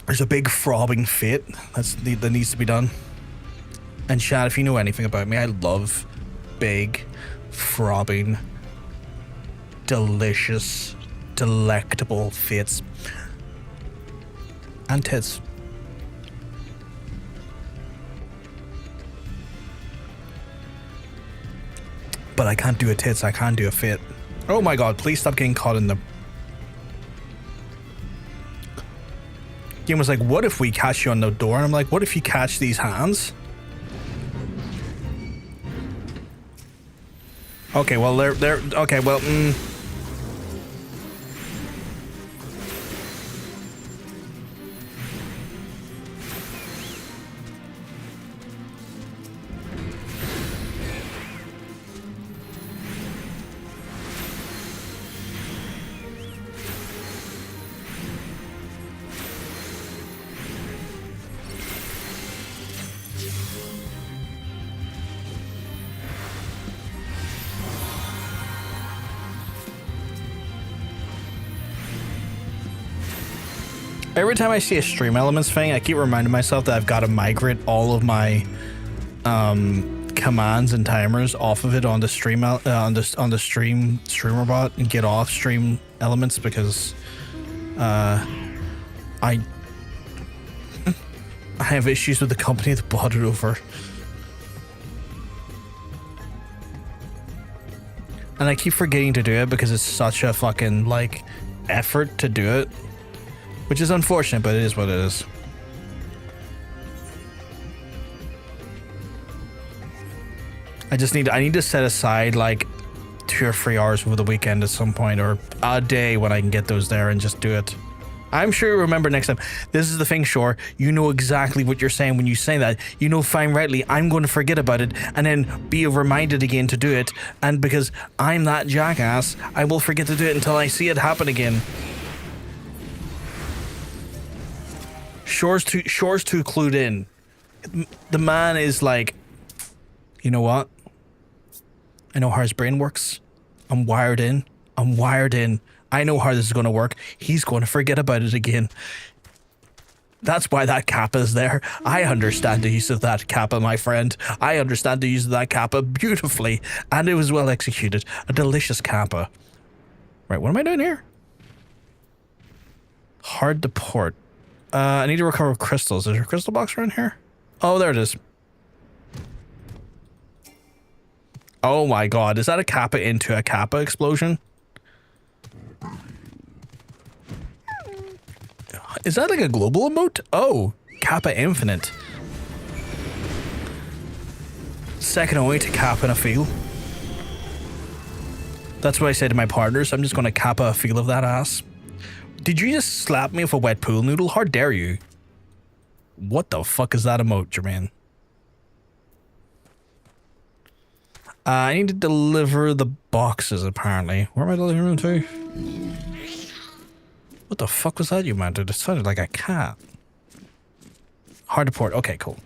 There's a big throbbing fate that needs to be done. And Shad, if you know anything about me, I love big, throbbing, delicious, delectable fates. And tits. But I can't do a tits, I can't do a fate. Oh my god, please stop getting caught in the... Game was like, what if we catch you on the door? And I'm like, what if you catch these hands? Okay, well, they're okay, well, every time I see a stream elements thing, I keep reminding myself that I've got to migrate all of my commands and timers off of it on the stream on the streamer bot and get off stream elements because I have issues with the company that bought it over. And I keep forgetting to do it because it's such a fucking like effort to do it. Which is unfortunate, but it is what it is. I need to set aside like 2 or 3 hours over the weekend at some point, or a day when I can get those there and just do it. I'm sure you'll remember next time. This is the thing, Shore. You know exactly what you're saying when you say that. You know fine rightly I'm going to forget about it and then be reminded again to do it. And because I'm that jackass, I will forget to do it until I see it happen again. Shore's too clued in. The man is like, you know what? I know how his brain works. I'm wired in. I know how this is going to work. He's going to forget about it again. That's why that kappa is there. I understand the use of that kappa, my friend. I understand the use of that kappa beautifully. And it was well executed. A delicious kappa. Right, what am I doing here? Hard to port. I need to recover crystals. Is there a crystal box around here? Oh, there it is. Oh my god, is that a kappa into a kappa explosion? Is that like a global emote? Oh, kappa infinite. Second only to kappa in a feel. That's what I said to my partners. I'm just going to kappa a feel of that ass. Did you just slap me with a wet pool noodle? How dare you? What the fuck is that emote, Jermaine? I need to deliver the boxes, apparently. Where am I delivering them to? What the fuck was that you mounted? It sounded like a cat. Hard to port. Okay, cool.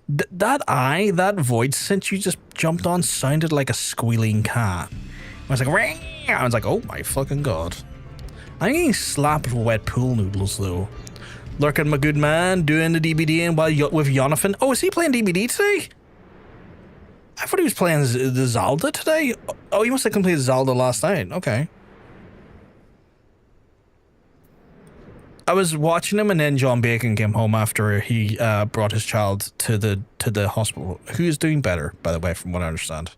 That void sense you just jumped on sounded like a squealing cat. I was like, ring! I was like, oh my fucking god. I'm getting slapped with wet pool noodles, though. Lurking, my good man, doing the DBD with Jonathan. Oh, is he playing DBD today? I thought he was playing the Zelda today. Oh, he must have completed Zelda last night. Okay. I was watching him, and then John Bacon came home after he brought his child to the hospital. Who is doing better, by the way, from what I understand.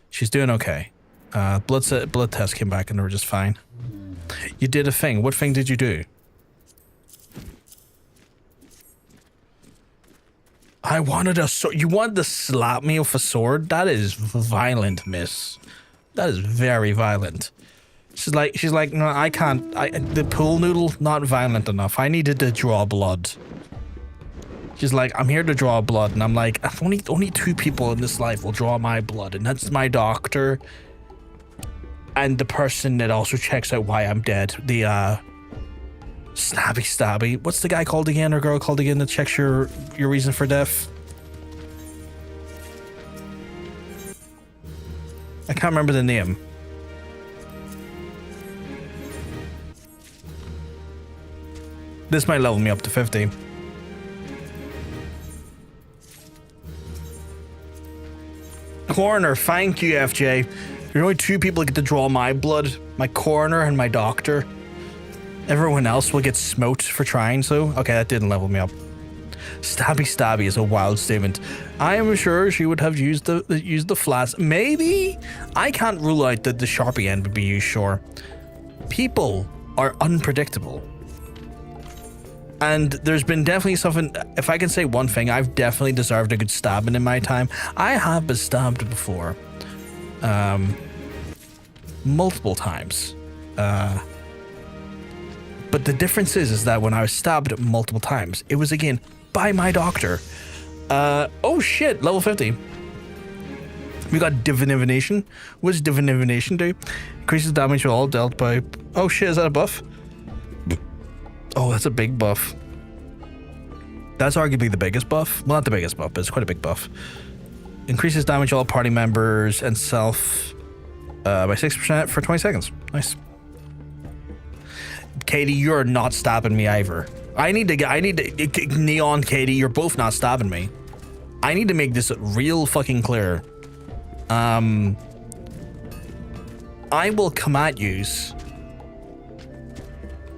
She's doing okay. Blood test came back, and they were just fine. You did a thing. What thing did you do? I wanted a sword. You wanted to slap me with a sword? That is violent, miss. That is very violent. She's like, no, I can't. The pool noodle, not violent enough. I needed to draw blood. She's like, I'm here to draw blood, and I'm like, only 2 people in this life will draw my blood, and that's my doctor, and the person that also checks out why I'm dead. The stabby. What's the guy called again, or girl called again, that checks your reason for death? I can't remember the name. This might level me up to 50. Coroner, thank you, FJ. There's only 2 people that get to draw my blood. My coroner and my doctor. Everyone else will get smote for trying so. Okay, that didn't level me up. Stabby is a wild statement. I am sure she would have used the flats. Maybe? I can't rule out that the Sharpie end would be used, sure. People are unpredictable. And there's been definitely something, if I can say one thing, I've definitely deserved a good stabbing in my time. I have been stabbed before. Multiple times. But the difference is that when I was stabbed multiple times, it was again by my doctor. Oh shit, level 50. We got Divination. What does Divination do? Increases damage to all dealt by... Oh shit, is that a buff? Oh, that's a big buff. That's arguably the biggest buff. Well, not the biggest buff, but it's quite a big buff. Increases damage to all party members and self by 6% for 20 seconds. Nice. Katie, you're not stabbing me either. I need to Neon, Katie, you're both not stabbing me. I need to make this real fucking clear. I will come at yous.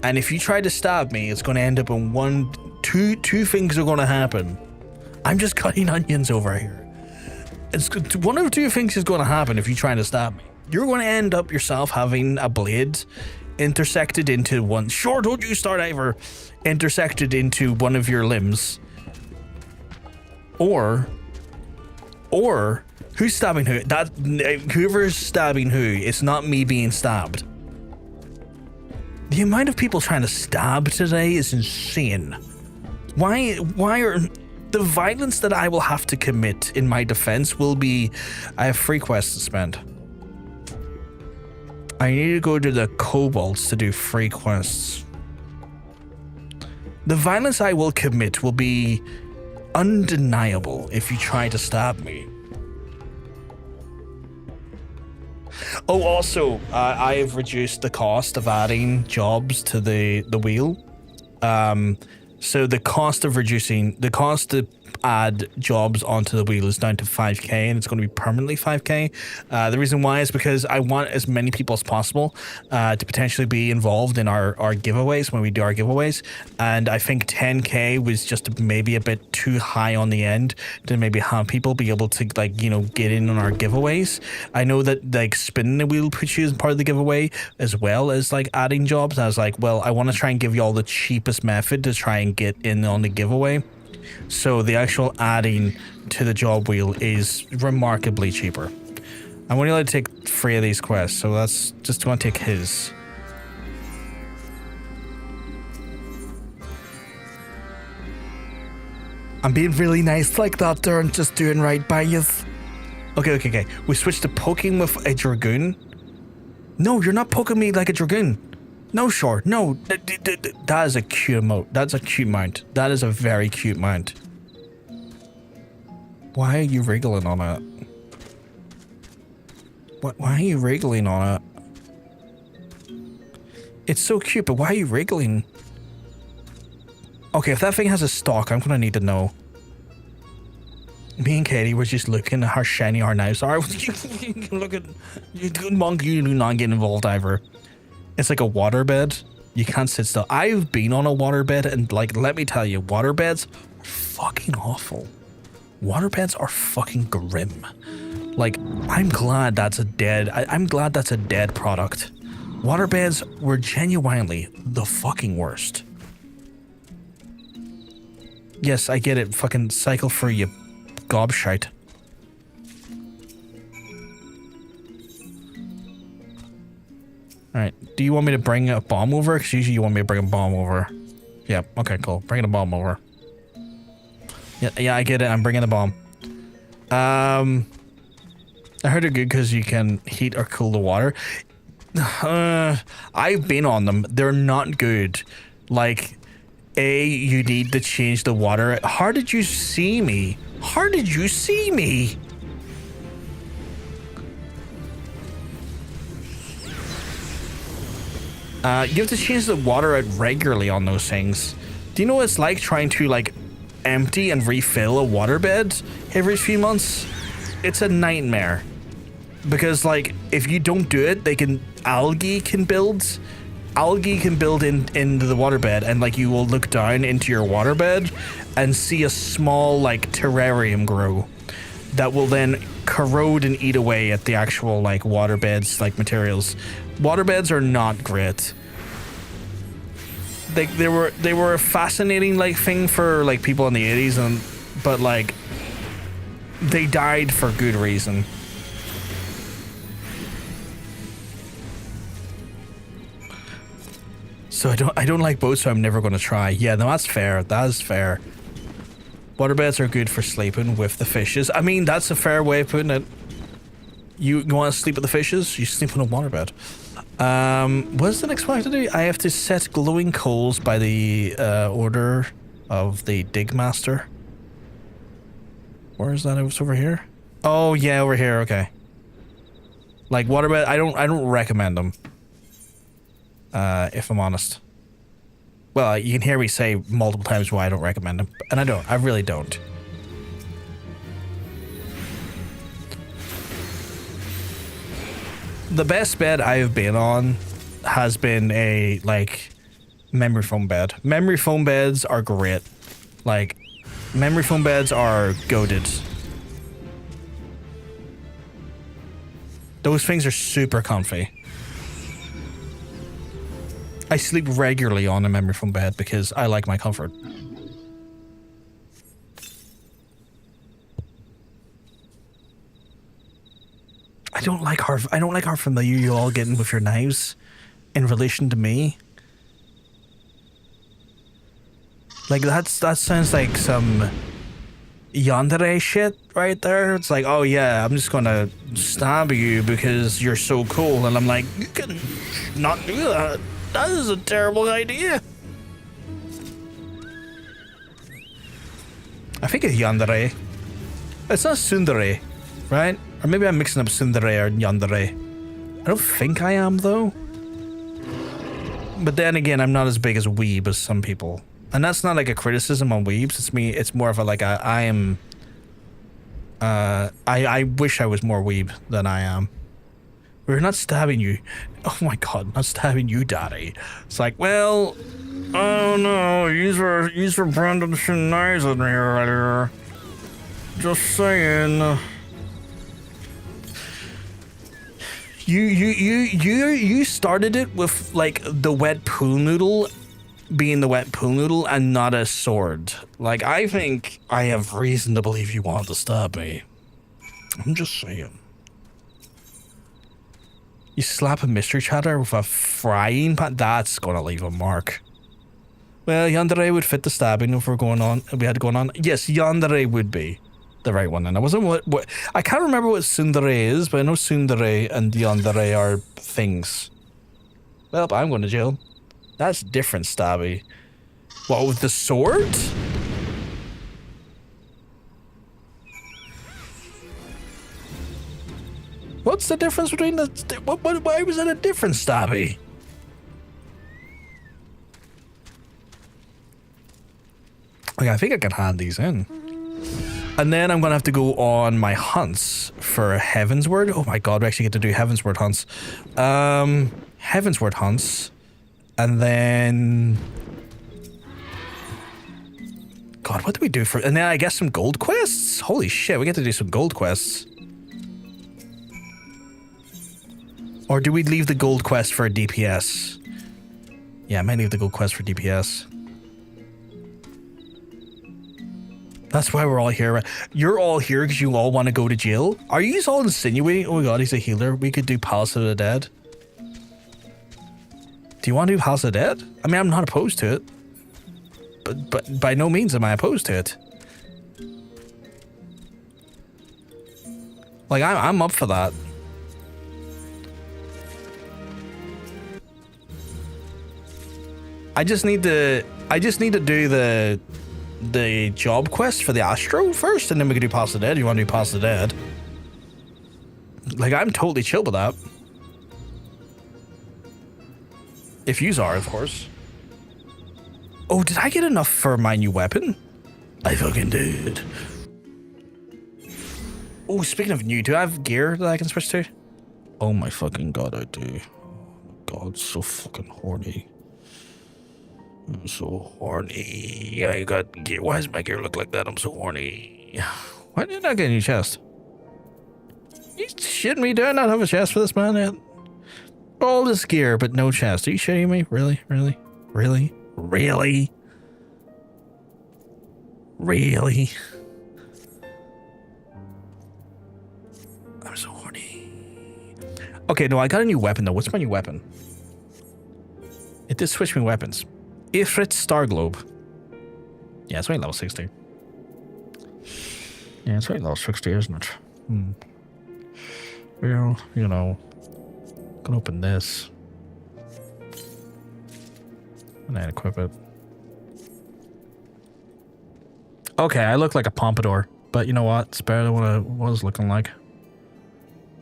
And if you try to stab me, it's going to end up in two things are going to happen. I'm just cutting onions over here. It's one of 2 things is going to happen if you try to stab me. You're going to end up yourself having a blade intersected into one. Sure, don't you start either. Intersected into one of your limbs. Or who's stabbing who? Whoever's stabbing who, it's not me being stabbed. The amount of people trying to stab today is insane. Why are... The violence that I will have to commit in my defense will be... I have 3 quests to spend. I need to go to the kobolds to do 3 quests. The violence I will commit will be undeniable if you try to stab me. Oh, also, I have reduced the cost of adding jobs to the wheel. So the cost to add jobs onto the wheel is down to 5k, and it's going to be permanently 5k. The reason why is because I want as many people as possible to potentially be involved in our giveaways when we do our giveaways, and I think 10k was just maybe a bit too high on the end to maybe have people be able to get in on our giveaways. I know that spinning the wheel puts you as part of the giveaway as well as adding jobs. I was like, well, I want to try and give you all the cheapest method to try and get in on the giveaway. So the actual adding to the job wheel is remarkably cheaper. I'm only allowed to take 3 of these quests, so that's just going to take his. I'm being really nice like that there and just doing right by you. Okay. We switched to poking with a dragoon. No, you're not poking me like a dragoon. No, sure. No, that is a cute emote. That's a cute mount. That is a very cute mount. Why are you wriggling on it? Why are you wriggling on it? It's so cute, but why are you wriggling? Okay, if that thing has a stalk, I'm gonna need to know. Me and Katie were just looking at how shiny our knives are. Look at you, monkey. You do not get involved either. It's like a waterbed. You can't sit still. I've been on a waterbed, and like, let me tell you, waterbeds are fucking awful. Waterbeds are fucking grim. Like, I'm glad that's a dead. I'm glad that's a dead product. Waterbeds were genuinely the fucking worst. Yes, I get it. Fucking cycle for you. Gobshite. Alright, do you want me to bring a bomb over? Because usually you want me to bring a bomb over. Yeah, okay, cool. Bringing a bomb over. Yeah, I get it. I'm bringing a bomb. I heard they're good because you can heat or cool the water. I've been on them. They're not good. Like, you need to change the water. How did you see me? How did you see me? You have to change the water out regularly on those things. Do you know what it's like trying to like empty and refill a waterbed every few months? It's a nightmare. Because like if you don't do it, algae can build into the waterbed, and like you will look down into your waterbed and see a small like terrarium grow that will then corrode and eat away at the actual like waterbeds like materials. Waterbeds are not great. They were a fascinating like thing for like people in the 80s, but like they died for good reason. So I don't like boats, so I'm never going to try. Yeah, no, that's fair. That is fair. Waterbeds are good for sleeping with the fishes. I mean, that's a fair way of putting it. You want to sleep with the fishes? You sleep in a waterbed. What's the next one I have to do? I have to set glowing coals by the order of the dig master. Where is that? It's over here. Oh yeah, over here. Okay. Like waterbed, I don't recommend them. If I'm honest. Well, you can hear me say multiple times why I don't recommend them, and I don't. I really don't. The best bed I've been on has been a like memory foam bed. Memory foam beds are great. Like memory foam beds are goated. Those things are super comfy. I sleep regularly on a memory foam bed because I like my comfort. I don't like how familiar you all getting with your knives in relation to me. Like that sounds like some yandere shit right there. It's like, oh yeah, I'm just gonna stab you because you're so cool, and I'm like, you can not do that. That is a terrible idea. I think it's yandere. It's not tsundere, right? Or maybe I'm mixing up tsundere or yandere. I don't think I am though. But then again, I'm not as big as weeb as some people. And that's not like a criticism on weebs. It's more of a like I wish I was more weeb than I am. We're not stabbing you. Oh my god, not stabbing you, daddy. It's like, well, oh no, you were branding some knives in here earlier. Just saying. You started it with like the wet pool noodle being the wet pool noodle and not a sword. Like, I think I have reason to believe you want to stab me. I'm just saying. You slap a mystery chatter with a frying pan? That's gonna leave a mark. Well, yandere would fit the stabbing if we had going on. Yes, yandere would be. the right one. And I wasn't what I can't remember what tsundere is, but I know tsundere and yandere are things. Well, I'm going to jail. That's different, Stabby. What, with the sword? What's the difference between the... why was it a different Stabby? Okay, I think I can hand these in. And then I'm going to have to go on my hunts for Heavensward. Oh my god, we actually get to do Heavensward hunts. Heavensward hunts. And then... God, what do we do for... And then I guess some gold quests? Holy shit, we get to do some gold quests. Or do we leave the gold quest for a DPS? Yeah, I might leave the gold quest for DPS. That's why we're all here. You're all here because you all want to go to jail? Are you all insinuating? Oh my god, he's a healer. We could do Palace of the Dead. Do you want to do Palace of the Dead? I mean, I'm not opposed to it. But by no means am I opposed to it. Like, I'm up for that. I just need to do the job quest for the Astro first, and then we can do Past the Dead. You want to do Past the Dead? Like, I'm totally chill with that. If yous are, of course. Oh, did I get enough for my new weapon? I fucking did. Oh, speaking of new, do I have gear that I can switch to? Oh my fucking god, I do. God, so fucking horny. I'm so horny. I got gear. Why does my gear look like that? I'm so horny. Why did I not get a new chest? You shitting me? Do I not have a chest for this, man? All this gear, but no chest. Are you shitting me? Really? Really? Really? Really? Really? I'm so horny. Okay, no, I got a new weapon, though. What's my new weapon? It did switch me weapons. Ifrit Star Globe. Yeah, it's only level 60. Yeah, it's only level 60, isn't it? Well, you know, I can open this. And then equip it. Okay, I look like a pompadour, but you know what? It's better than what I was looking like.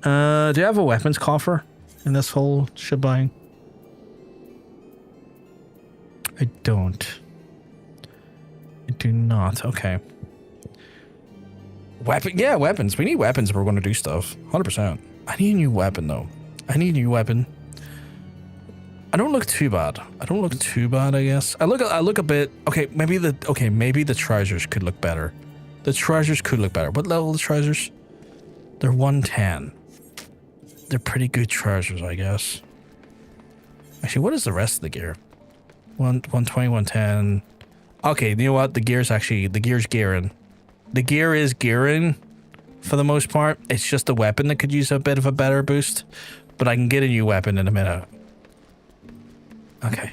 Do you have a weapons coffer in this whole shebang? I don't. I do not. Okay. Weapon? Yeah, weapons. We need weapons if we're going to do stuff. 100%. I need a new weapon, though. I need a new weapon. I don't look too bad. I don't look too bad, I guess. I look a bit... Okay, maybe the trousers could look better. The trousers could look better. What level are the trousers? They're 110. They're pretty good trousers, I guess. Actually, what is the rest of the gear? 120, 110. Okay, you know what? The gear's gearing. The gear is gearing for the most part. It's just the weapon that could use a bit of a better boost. But I can get a new weapon in a minute. Okay.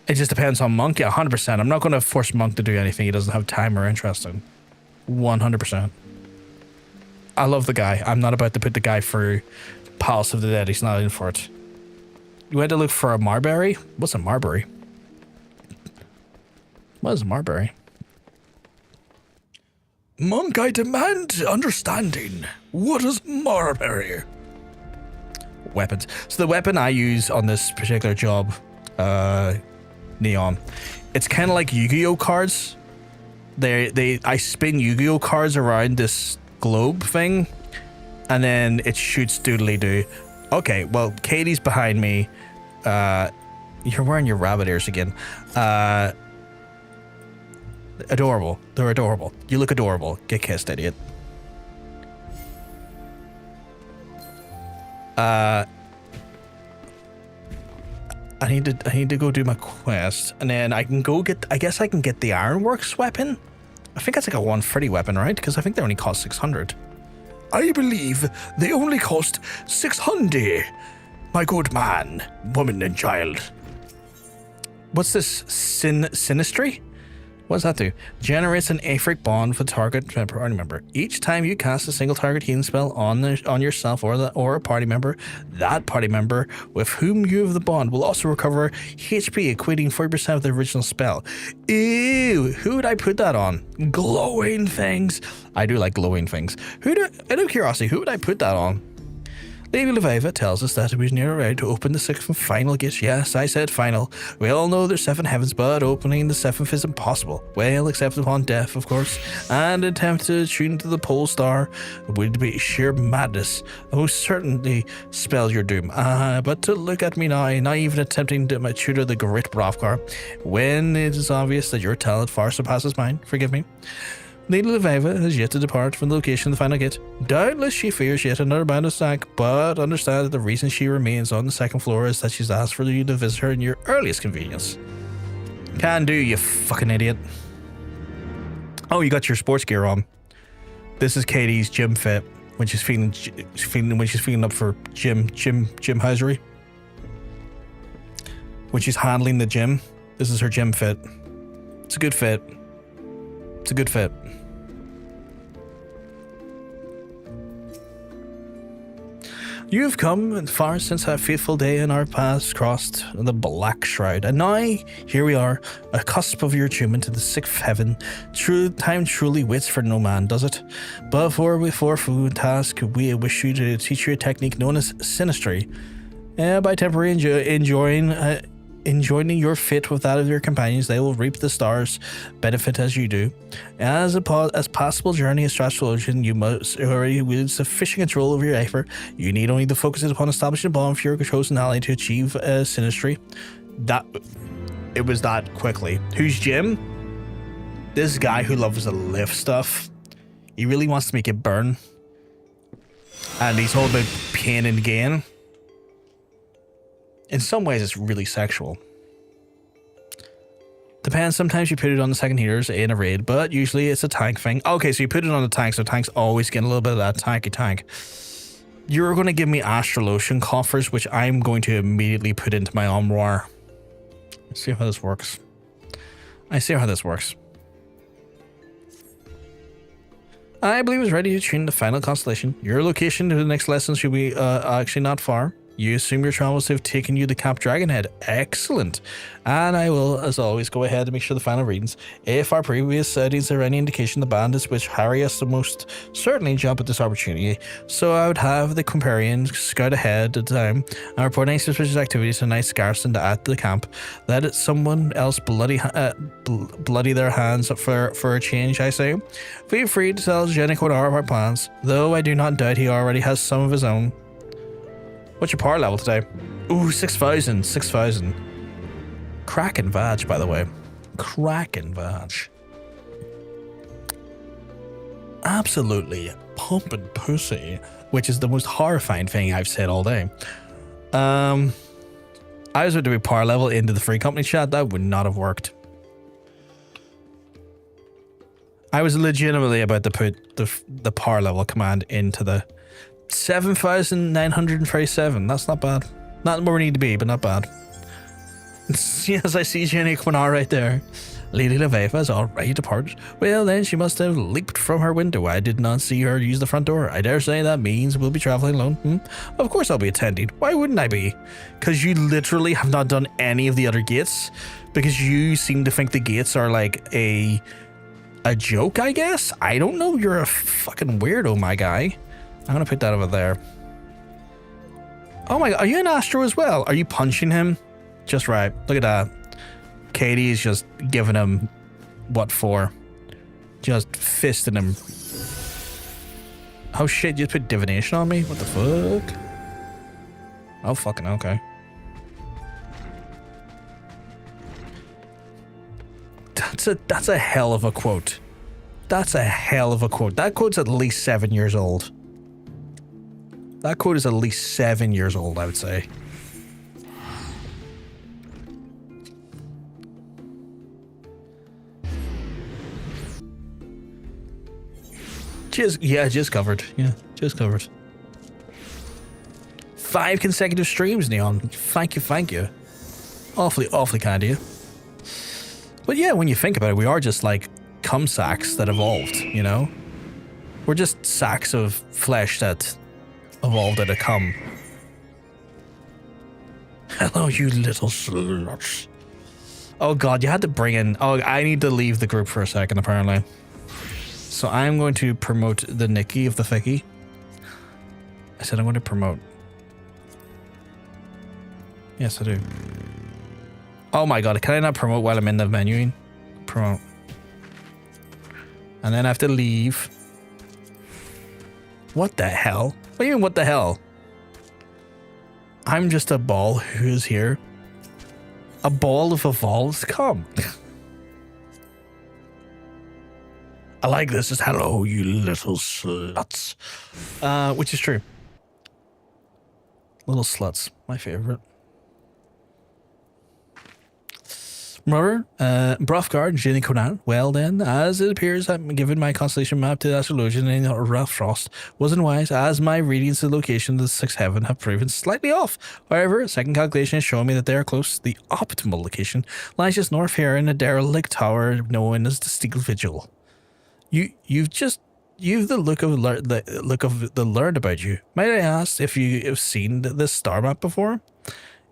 It just depends on Monk. Yeah, 100%. I'm not going to force Monk to do anything he doesn't have time or interest in. 100%. I love the guy. I'm not about to put the guy through Palace of the Dead. He's not in for it. You went to look for a Marbury? What's a Marbury? What is a Marbury? Monk, I demand understanding. What is Marbury? Weapons. So the weapon I use on this particular job, Neon, it's kind of like Yu-Gi-Oh cards. I spin Yu-Gi-Oh cards around this globe thing, and then it shoots doodly-doo. Okay, well, Katie's behind me. You're wearing your rabbit ears again. Adorable. They're adorable. You look adorable. Get kissed, idiot. I need to go do my quest, and then I can go get. I guess I can get the Ironworks weapon. I think that's like a 130 weapon, right? Because I think they only cost 600. I believe they only cost 600. My good man, woman, and child. What's this? Sinistry? What does that do? Generates an aphric bond for target party member. Each time you cast a single target healing spell on yourself or a party member, that party member with whom you have the bond will also recover HP equating 40% of the original spell. Ew, who would I put that on? Glowing things. I do like glowing things. Out of curiosity, who would I put that on? Lady Leveva tells us that it was near around to open the sixth and final gate. Yes, I said final. We all know there's 7 heavens, but opening the 7th is impossible. Well, except upon death, of course. And an attempt to tune to the pole star would be sheer madness. Most certainly spell your doom. But to look at me now, not even attempting to tutor the great Bravkar, when it is obvious that your talent far surpasses mine. Forgive me. Lady Leveva has yet to depart from the location of the final gate. Doubtless she fears yet another bound attack, but understand that the reason she remains on the 2nd floor is that she's asked for you to visit her in your earliest convenience. Can do, you fucking idiot. Oh, you got your sports gear on. This is Katie's gym fit when she's feeling up for gym housery. When she's handling the gym, this is her gym fit. It's a good fit. It's a good fit. You have come far since that fateful day in our paths crossed the Black Shroud, and now here we are, a cusp of your attunement to the 6th heaven. Time truly waits for no man, does it? But before food task, we wish you to teach you a technique known as Sinistry. By temporarily enjoining your fate with that of your companions, they will reap the stars' benefit as you do. As possible journey as Astrologian, you must already wield sufficient control over your effort. You need only to focus it upon establishing a bond for your chosen ally to achieve Sinistry. It was that quickly. Who's Jim? This guy who loves to lift stuff. He really wants to make it burn. And he's all about pain and gain. In some ways, it's really sexual. Depends, sometimes you put it on the 2nd healers in a raid, but usually it's a tank thing. Okay, so you put it on the tank, so tanks always get a little bit of that tank. You're going to give me Astrologian coffers, which I'm going to immediately put into my armoire. Let's see how this works. I believe it's ready to tune the final constellation. Your location to the next lesson should be actually not far. You assume your travels have taken you to Camp Dragonhead. Excellent. And I will, as always, go ahead and make sure the final readings. If our previous settings are any indication, the bandits which harry us the most certainly jump at this opportunity. So I would have the Comparian scout ahead at the time and report any suspicious activities to Knight's Garrison at the camp. Let someone else bloody their hands for a change, I say. Feel free to tell Jennick what are our plans, though I do not doubt he already has some of his own. What's your power level today? Ooh, 6,000. Cracking vag, by the way. Cracking vag. Absolutely pumping pussy, which is the most horrifying thing I've said all day. I was about to be power level into the free company chat. That would not have worked. I was legitimately about to put the power level command into the 7,937. That's not bad. Not where we need to be, but not bad. Yes, I see Jenny coming out right there. Lady Leveva is already departed. Well, then she must have leaped from her window. I did not see her use the front door. I dare say that means we'll be traveling alone. Of course I'll be attending. Why wouldn't I be? Because you literally have not done any of the other gates. Because you seem to think the gates are like a joke, I guess? I don't know. You're a fucking weirdo, my guy. I'm gonna put that over there. Oh my god, are you an Astro as well? Are you punching him? Just right. Look at that. Katie is just giving him what for? Just fisting him. Oh shit, you just put divination on me? What the fuck? Oh fucking okay. That's a hell of a quote. That's a hell of a quote. That quote's at least 7 years old. That quote is at least 7 years old, I would say. Just covered. Yeah, just covered. 5 consecutive streams, Neon. Thank you. Awfully kind of you. But yeah, when you think about it, we are just like cum sacks that evolved, you know? We're just sacks of flesh that evolved out of cum. Hello, you little sluts. Oh god, you had to bring in... Oh, I need to leave the group for a second, apparently. So I'm going to promote the Nikki of the Thicky. I said I'm going to promote. Yes, I do. Oh my god, can I not promote while I'm in the menuing? Promote. And then I have to leave. What the hell? What do you mean, what the hell? I'm just a ball who's here. A ball of evolved cum. I like this. Just hello, you little sluts. Which is true. Little sluts. My favorite. Remember, Brothgard, Jenny Conan. Well then, as it appears, I'm given my constellation map to the Astrologian in Rough Frost. Wasn't wise, as my readings to the location of the sixth heaven have proven slightly off. However, a second calculation has shown me that they are close. The optimal location lies just north here in a derelict tower known as the Steel Vigil. You've the look of the learned about you. Might I ask if you have seen this star map before?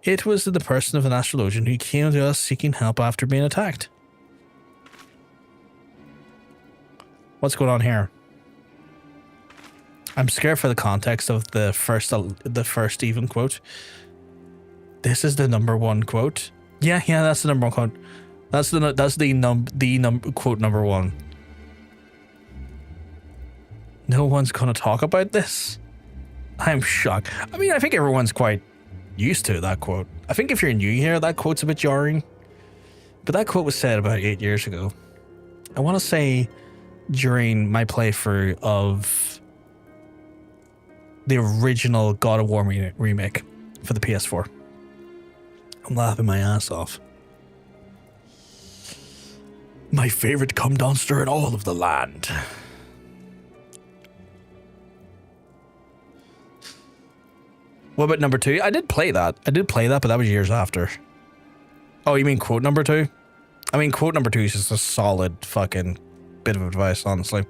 It was the person of an astrologian who came to us seeking help after being attacked. What's going on here? I'm scared for the context of the first even quote. This is the number one quote. Yeah, that's the number one quote. That's the quote number one. No one's gonna talk about this. I'm shocked. I mean, I think everyone's quite used to that quote. I think if you're new here, that quote's a bit jarring. But that quote was said about 8 years ago. I want to say during my playthrough of the original God of War remake for the PS4. I'm laughing my ass off. My favorite cum monster in all of the land. What about number 2? I did play that, but that was years after. Oh, you mean quote number 2? I mean, quote number 2 is just a solid fucking bit of advice, honestly.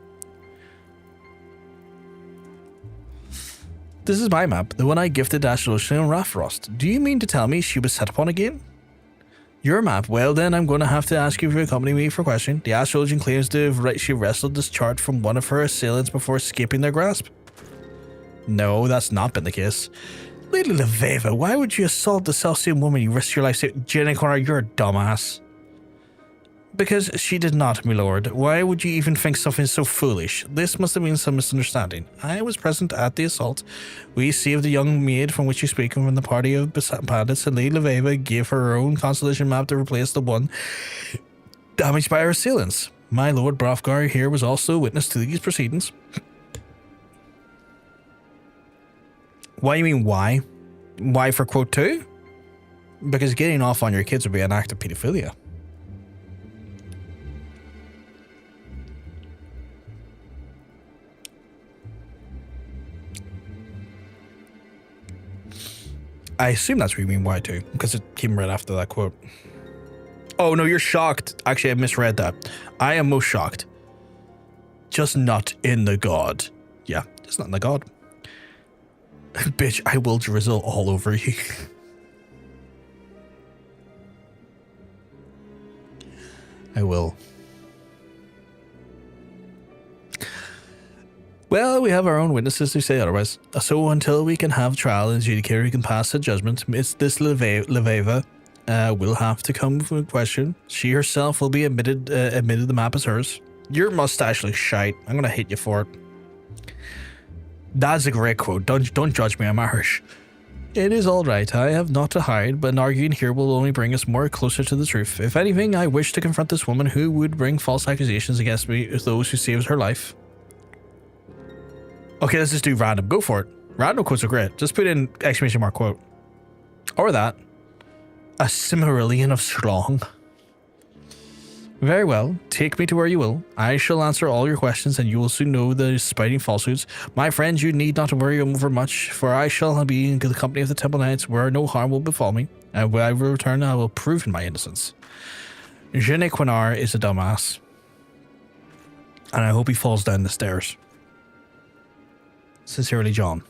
This is my map, the one I gifted Astrologian and Raffrost. Do you mean to tell me she was set upon again? Your map. Well then, I'm going to have to ask you to accompany me for a question. The Astrologian claims to have she wrestled this chart from one of her assailants before escaping their grasp. No, that's not been the case. Lady Leveva, why would you assault the self-same woman you risked your life? Jenny Connor, you're a dumbass. Because she did not, my lord. Why would you even think something so foolish? This must have been some misunderstanding. I was present at the assault. We saved the young maid from which you speak from the party of bandits, and Lady Leveva gave her own constellation map to replace the one damaged by her assailants. My lord Brothgar here was also witness to these proceedings. What do you mean, why? Why for quote 2? Because getting off on your kids would be an act of pedophilia. I assume that's what you mean, why 2? Because it came right after that quote. Oh no, you're shocked. Actually, I misread that. I am most shocked. Just not in the god. Yeah, just not in the god. Bitch, I will drizzle all over you. I will. Well, we have our own witnesses who say otherwise. So until we can have trial and adjudicator who can pass a judgment, Miss this Leveva will have to come for a question. She herself will be admitted the map as hers. Your mustache looks shite. I'm gonna hit you for it. That's a great quote. Don't judge me, I'm Irish. It is all right. I have naught to hide, but arguing here will only bring us more closer to the truth. If anything, I wish to confront this woman who would bring false accusations against me as those who saved her life. Okay, let's just do random. Go for it. Random quotes are great. Just put in exclamation mark quote. Or that. A Cimmerillion of Strong. Very well. Take me to where you will. I shall answer all your questions and you will soon know the spiting falsehoods. My friends, you need not worry over much, for I shall be in the company of the Temple Knights where no harm will befall me. And when I return, I will prove my innocence. Je ne Quinard is a dumbass. And I hope he falls down the stairs. Sincerely, John.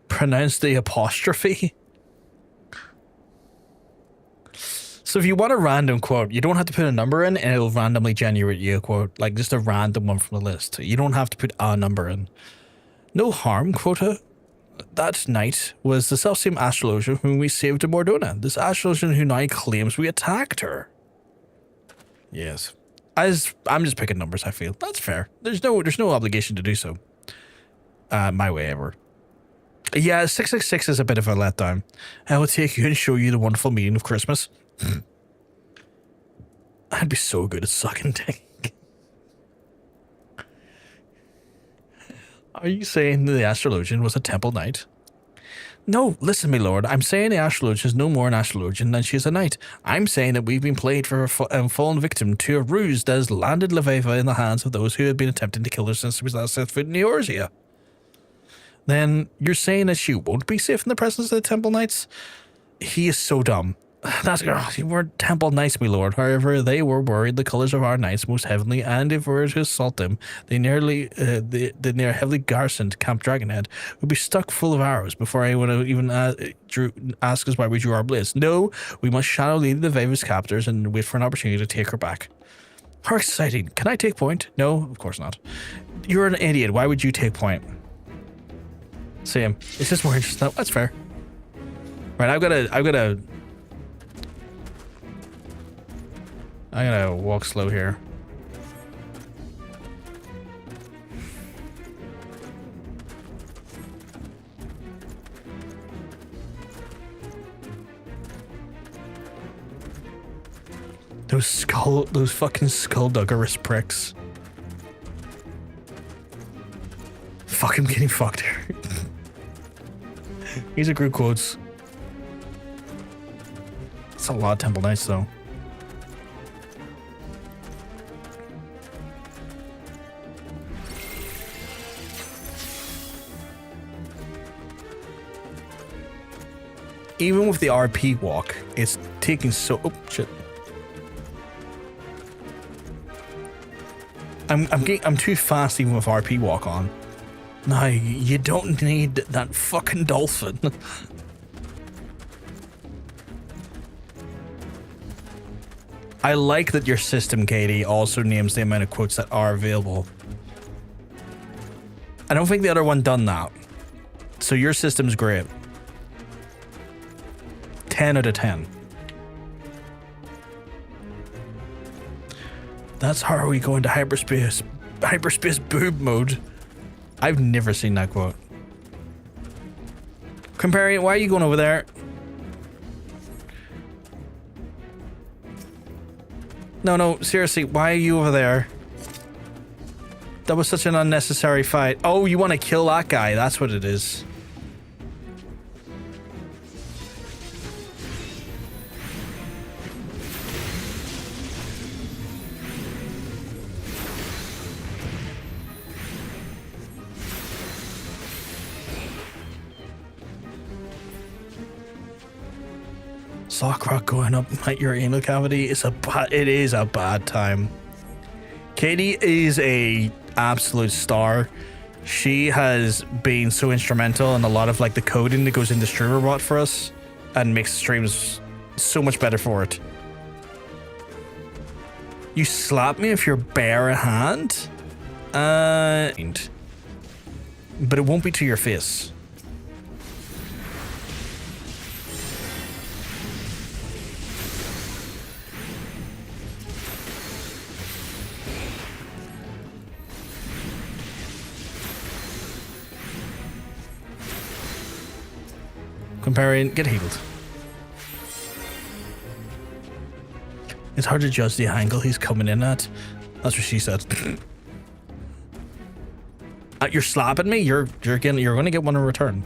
Pronounce the apostrophe. So if you want a random quote, you don't have to put a number in and it'll randomly generate you a quote, like just a random one from the list. You don't have to put a number in. No harm quota. That knight was the selfsame Astrologian whom we saved in Mordona. This Astrologian who now claims we attacked her. Yes. I'm just picking numbers, I feel. That's fair. There's no obligation to do so. My way ever. Yeah, 666 is a bit of a letdown. I will take you and show you the wonderful meaning of Christmas. I'd be so good at sucking dick. Are you saying the Astrologian was a temple knight? No, listen, my lord. I'm saying the Astrologian is no more an Astrologian than she is a knight. I'm saying that we've been played for a fallen victim to a ruse that has landed Leveva in the hands of those who have been attempting to kill her since we last set foot in Eorzea. Then you're saying that she won't be safe in the presence of the temple knights? He is so dumb. That's you weren't temple knights, my lord. However, they were worried the colours of our knights most heavily, and if we were to assault them, they near heavily garrisoned Camp Dragonhead would be stuck full of arrows before anyone would even ask us why we drew our blades. No, we must shadow lead the Veva's captors and wait for an opportunity to take her back. How exciting! Can I take point? No, of course not. You're an idiot. Why would you take point? Same. It's just more interesting. That's fair. Right, I've gotta walk slow here. Those fucking skullduggerous pricks. Fuck, I'm getting fucked here. These are good quotes. That's a lot of temple knights though. Even with the RP walk, it's taking so... Oh, shit. I'm too fast even with RP walk on. No, you don't need that fucking dolphin. I like that your system, Katie, also names the amount of quotes that are available. I don't think the other one done that. So your system's great. 10 out of 10. That's how are we going to hyperspace boob mode. I've never seen that quote. Comparing, why are you going over there? No, seriously, why are you over there? That was such an unnecessary fight. Oh, you want to kill that guy, that's what it is. Sock rock going up at your anal cavity is it is a bad time. Katie is a absolute star. She has been so instrumental in a lot of like the coding that goes into StreamerBot for us and makes streams so much better for it. You slap me if you're bare a hand? But it won't be to your face. Comparing, get healed. It's hard to judge the angle he's coming in at. That's what she said. You're slapping me. You're going to get one in return.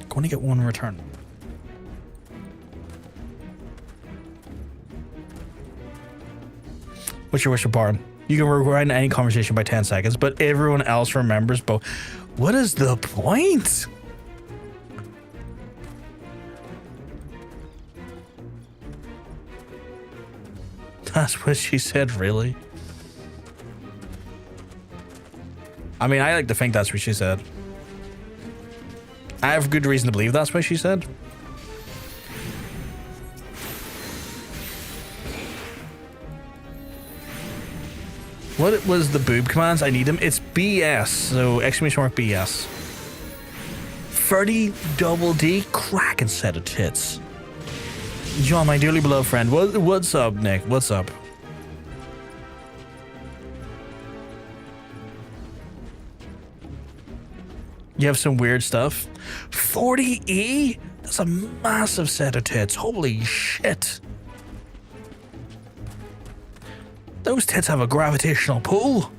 Going to get one in return. What's your wish for Baron? You can rewind any conversation by 10 seconds, but everyone else remembers both. What is the point? That's what she said, really? I mean, I like to think that's what she said. I have good reason to believe that's what she said. What was the boob commands? I need them. It's BS. So exclamation mark BS. 30 double D, cracking set of tits. John, my dearly beloved friend. What's up, Nick? What's up? You have some weird stuff. 40E? That's a massive set of tits. Holy shit. Those tits have a gravitational pull.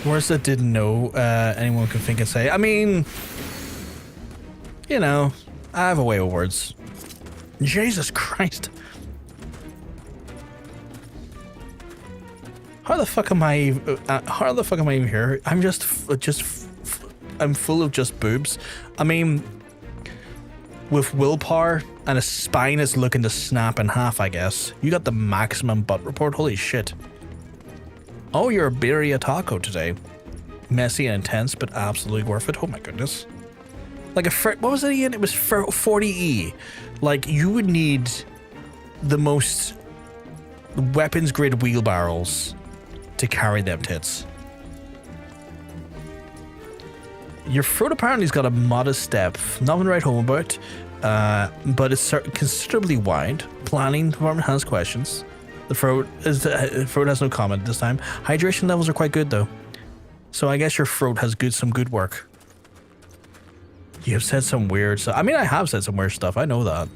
Words that didn't know anyone could think and say. I mean, you know, I have a way with words. Jesus Christ. How the fuck am I even here? I'm I'm full of just boobs. I mean, with willpower and a spine is looking to snap in half, I guess. You got the maximum butt report. Holy shit. Oh, you're a birria taco today. Messy and intense, but absolutely worth it. Oh my goodness. Like what was it again? It was 40E. Like, you would need the most weapons grade wheelbarrows to carry them tits. Your throat apparently's got a modest step. Nothing to write home about, but it's considerably wide. Planning department has questions. The throat has no comment this time. Hydration levels are quite good though. So I guess your throat has some good work. You have said some weird stuff. I mean, I have said some weird stuff. I know that.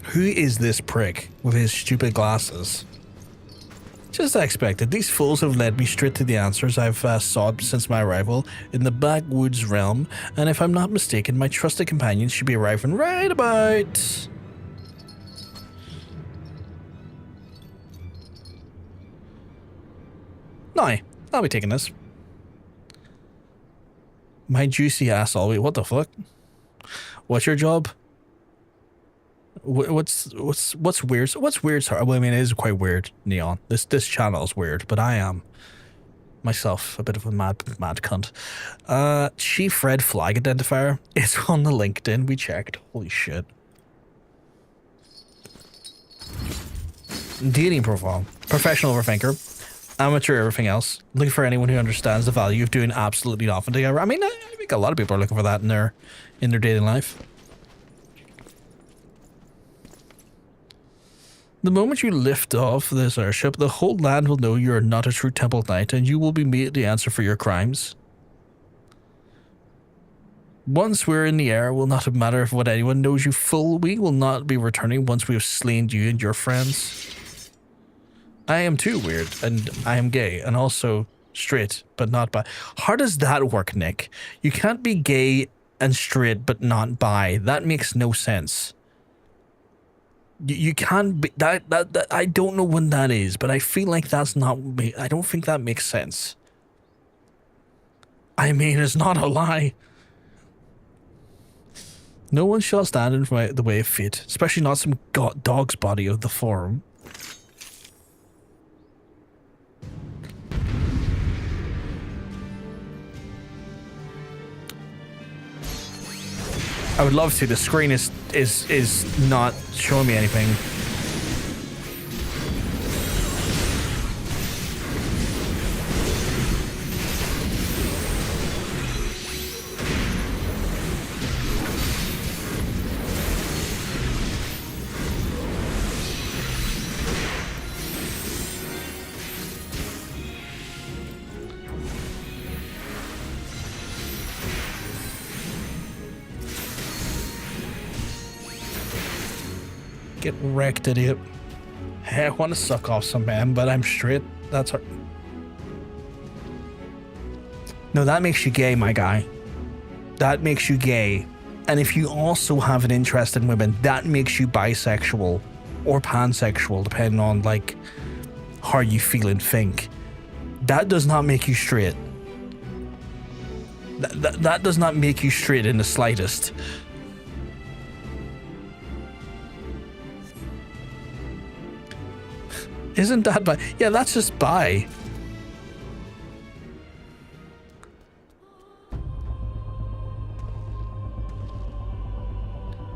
Who is this prick with his stupid glasses? Just as I expected, these fools have led me straight to the answers I've sought since my arrival in the backwoods realm, and if I'm not mistaken, my trusted companions should be arriving right about... No, I'll be taking this. My juicy ass all week. What the fuck? What's your job? What's weird? What's weird? Sorry, well, I mean, it is quite weird, Neon. This channel is weird, but I am myself a bit of a mad cunt. Chief red flag identifier. It's on the LinkedIn. We checked. Holy shit. Dating profile. Professional overthinker. Amateur everything else. Looking for anyone who understands the value of doing absolutely nothing together. I mean, I think a lot of people are looking for that in their dating life. The moment you lift off this airship, the whole land will know you are not a true Temple Knight, and you will be made to answer for your crimes. Once we're in the air, it will not matter if what anyone knows you full. We will not be returning once we have slain you and your friends. I am too weird, and I am gay, and also straight, but not bi. How does that work, Nick? You can't be gay and straight, but not bi. That makes no sense. You can't be that I don't know when that is, but I feel like that's not. I don't think that makes sense. I mean, it's not a lie. No one shall stand in the way of fate, especially not some dog's body of the forum. I would love to. The screen is not showing me anything. Get wrecked, idiot. Hey, I want to suck off some men, but I'm straight. That's hard. No, that makes you gay, my guy. That makes you gay. And if you also have an interest in women, that makes you bisexual or pansexual, depending on like how you feel and think. That does not make you straight. That does not make you straight in the slightest. Isn't that bi? Yeah, that's just bi.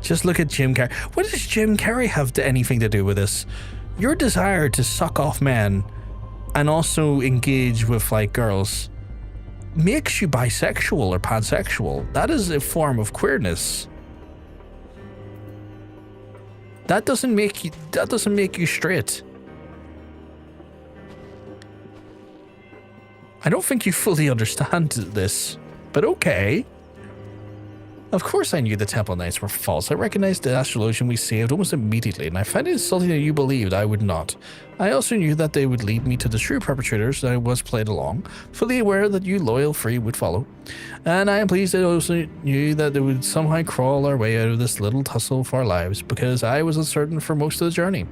Just look at Jim Carrey. What does Jim Carrey have anything to do with this? Your desire to suck off men and also engage with like girls makes you bisexual or pansexual. That is a form of queerness. That doesn't make you straight. I don't think you fully understand this, but okay. Of course I knew the Temple Knights were false. I recognized the Astrologian we saved almost immediately, and I find it insulting that you believed I would not. I also knew that they would lead me to the true perpetrators, and I was played along, fully aware that you loyal free would follow. And I am pleased I also knew that they would somehow crawl our way out of this little tussle for our lives, because I was uncertain for most of the journey.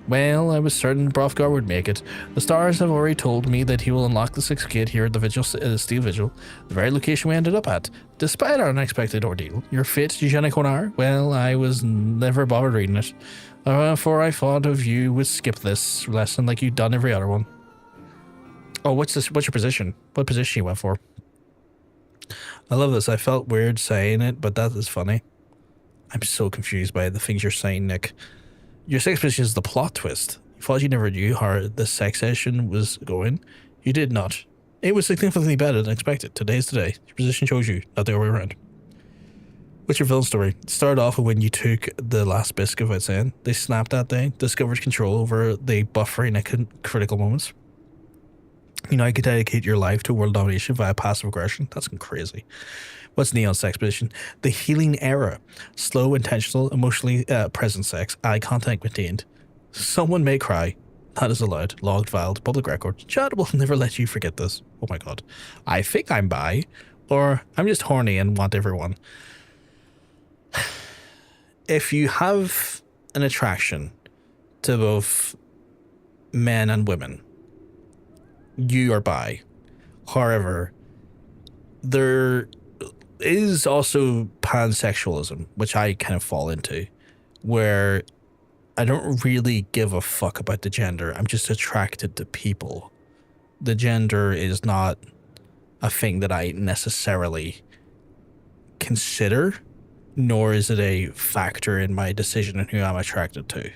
Well, I was certain Brothgar would make it. The stars have already told me that he will unlock the 6th gate here at the Steel Vigil, the very location we ended up at. Despite our unexpected ordeal, your fate, Eugenic Honar, well, I was never bothered reading it. For I thought of you would skip this lesson like you'd done every other one. Oh, what's this? What's your position? What position you went for? I love this. I felt weird saying it, but that is funny. I'm so confused by the things you're saying, Nick. Your 6th position is the plot twist. You thought you never knew how the sex session was going. You did not. It was significantly better than expected. Today's today. Your position chose you, not the other way around. What's your villain story? It started off when you took the last biscuit without saying. They snapped that day, discovered control over the buffering at critical moments. You know, you could dedicate your life to world domination via passive aggression. That's crazy. What's Neon's sex position? The healing era. Slow, intentional, emotionally present sex. Eye contact maintained. Someone may cry. That is allowed. Logged, filed, public record. Chat will never let you forget this. Oh my god. I think I'm bi. Or I'm just horny and want everyone. If you have an attraction to both men and women, you are bi. However, there is also pansexualism, which I kind of fall into, where I don't really give a fuck about the gender. I'm just attracted to people. The gender is not a thing that I necessarily consider, nor is it a factor in my decision on who I'm attracted to.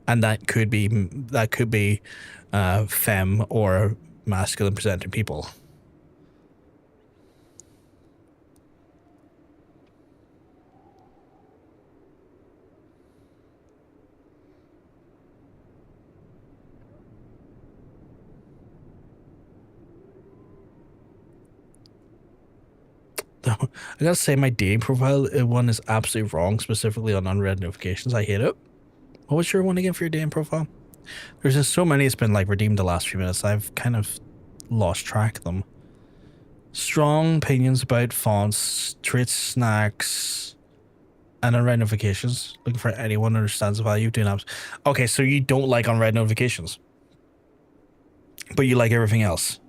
And that could be femme or masculine presenting people. I gotta say, my dating profile one is absolutely wrong, specifically on unread notifications. I hate it. What was your one again for your dating profile? There's just so many. It's been like redeemed the last few minutes. I've kind of lost track of them. Strong opinions about fonts, traits, snacks, and unread notifications. Looking for anyone who understands the value of doing apps. Okay, so you don't like unread notifications, but you like everything else.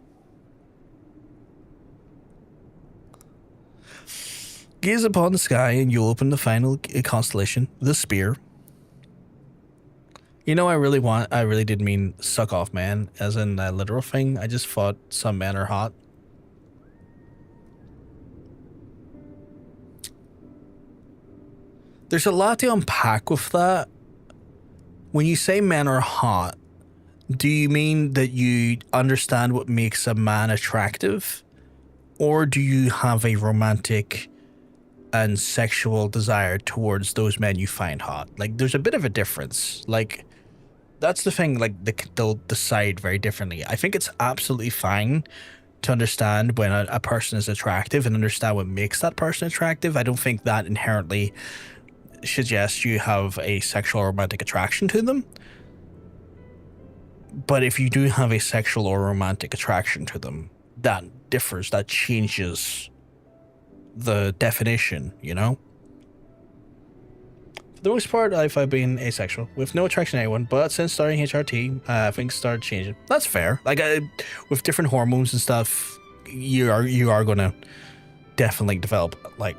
Gaze upon the sky and you'll open the final constellation, the spear. You know, I really did mean suck off man, as in a literal thing. I just thought some men are hot. There's a lot to unpack with that. When you say men are hot, do you mean that you understand what makes a man attractive? Or do you have a romantic and sexual desire towards those men you find hot? Like, there's a bit of a difference. Like, that's the thing, like, they'll decide very differently. I think it's absolutely fine to understand when a person is attractive and understand what makes that person attractive. I don't think that inherently suggest you have a sexual or romantic attraction to them. But if you do have a sexual or romantic attraction to them, that differs, that changes the definition, you know? For the most part, I've been asexual, with no attraction to anyone, but since starting HRT, things started changing. That's fair. Like, with different hormones and stuff, you are gonna definitely develop, like,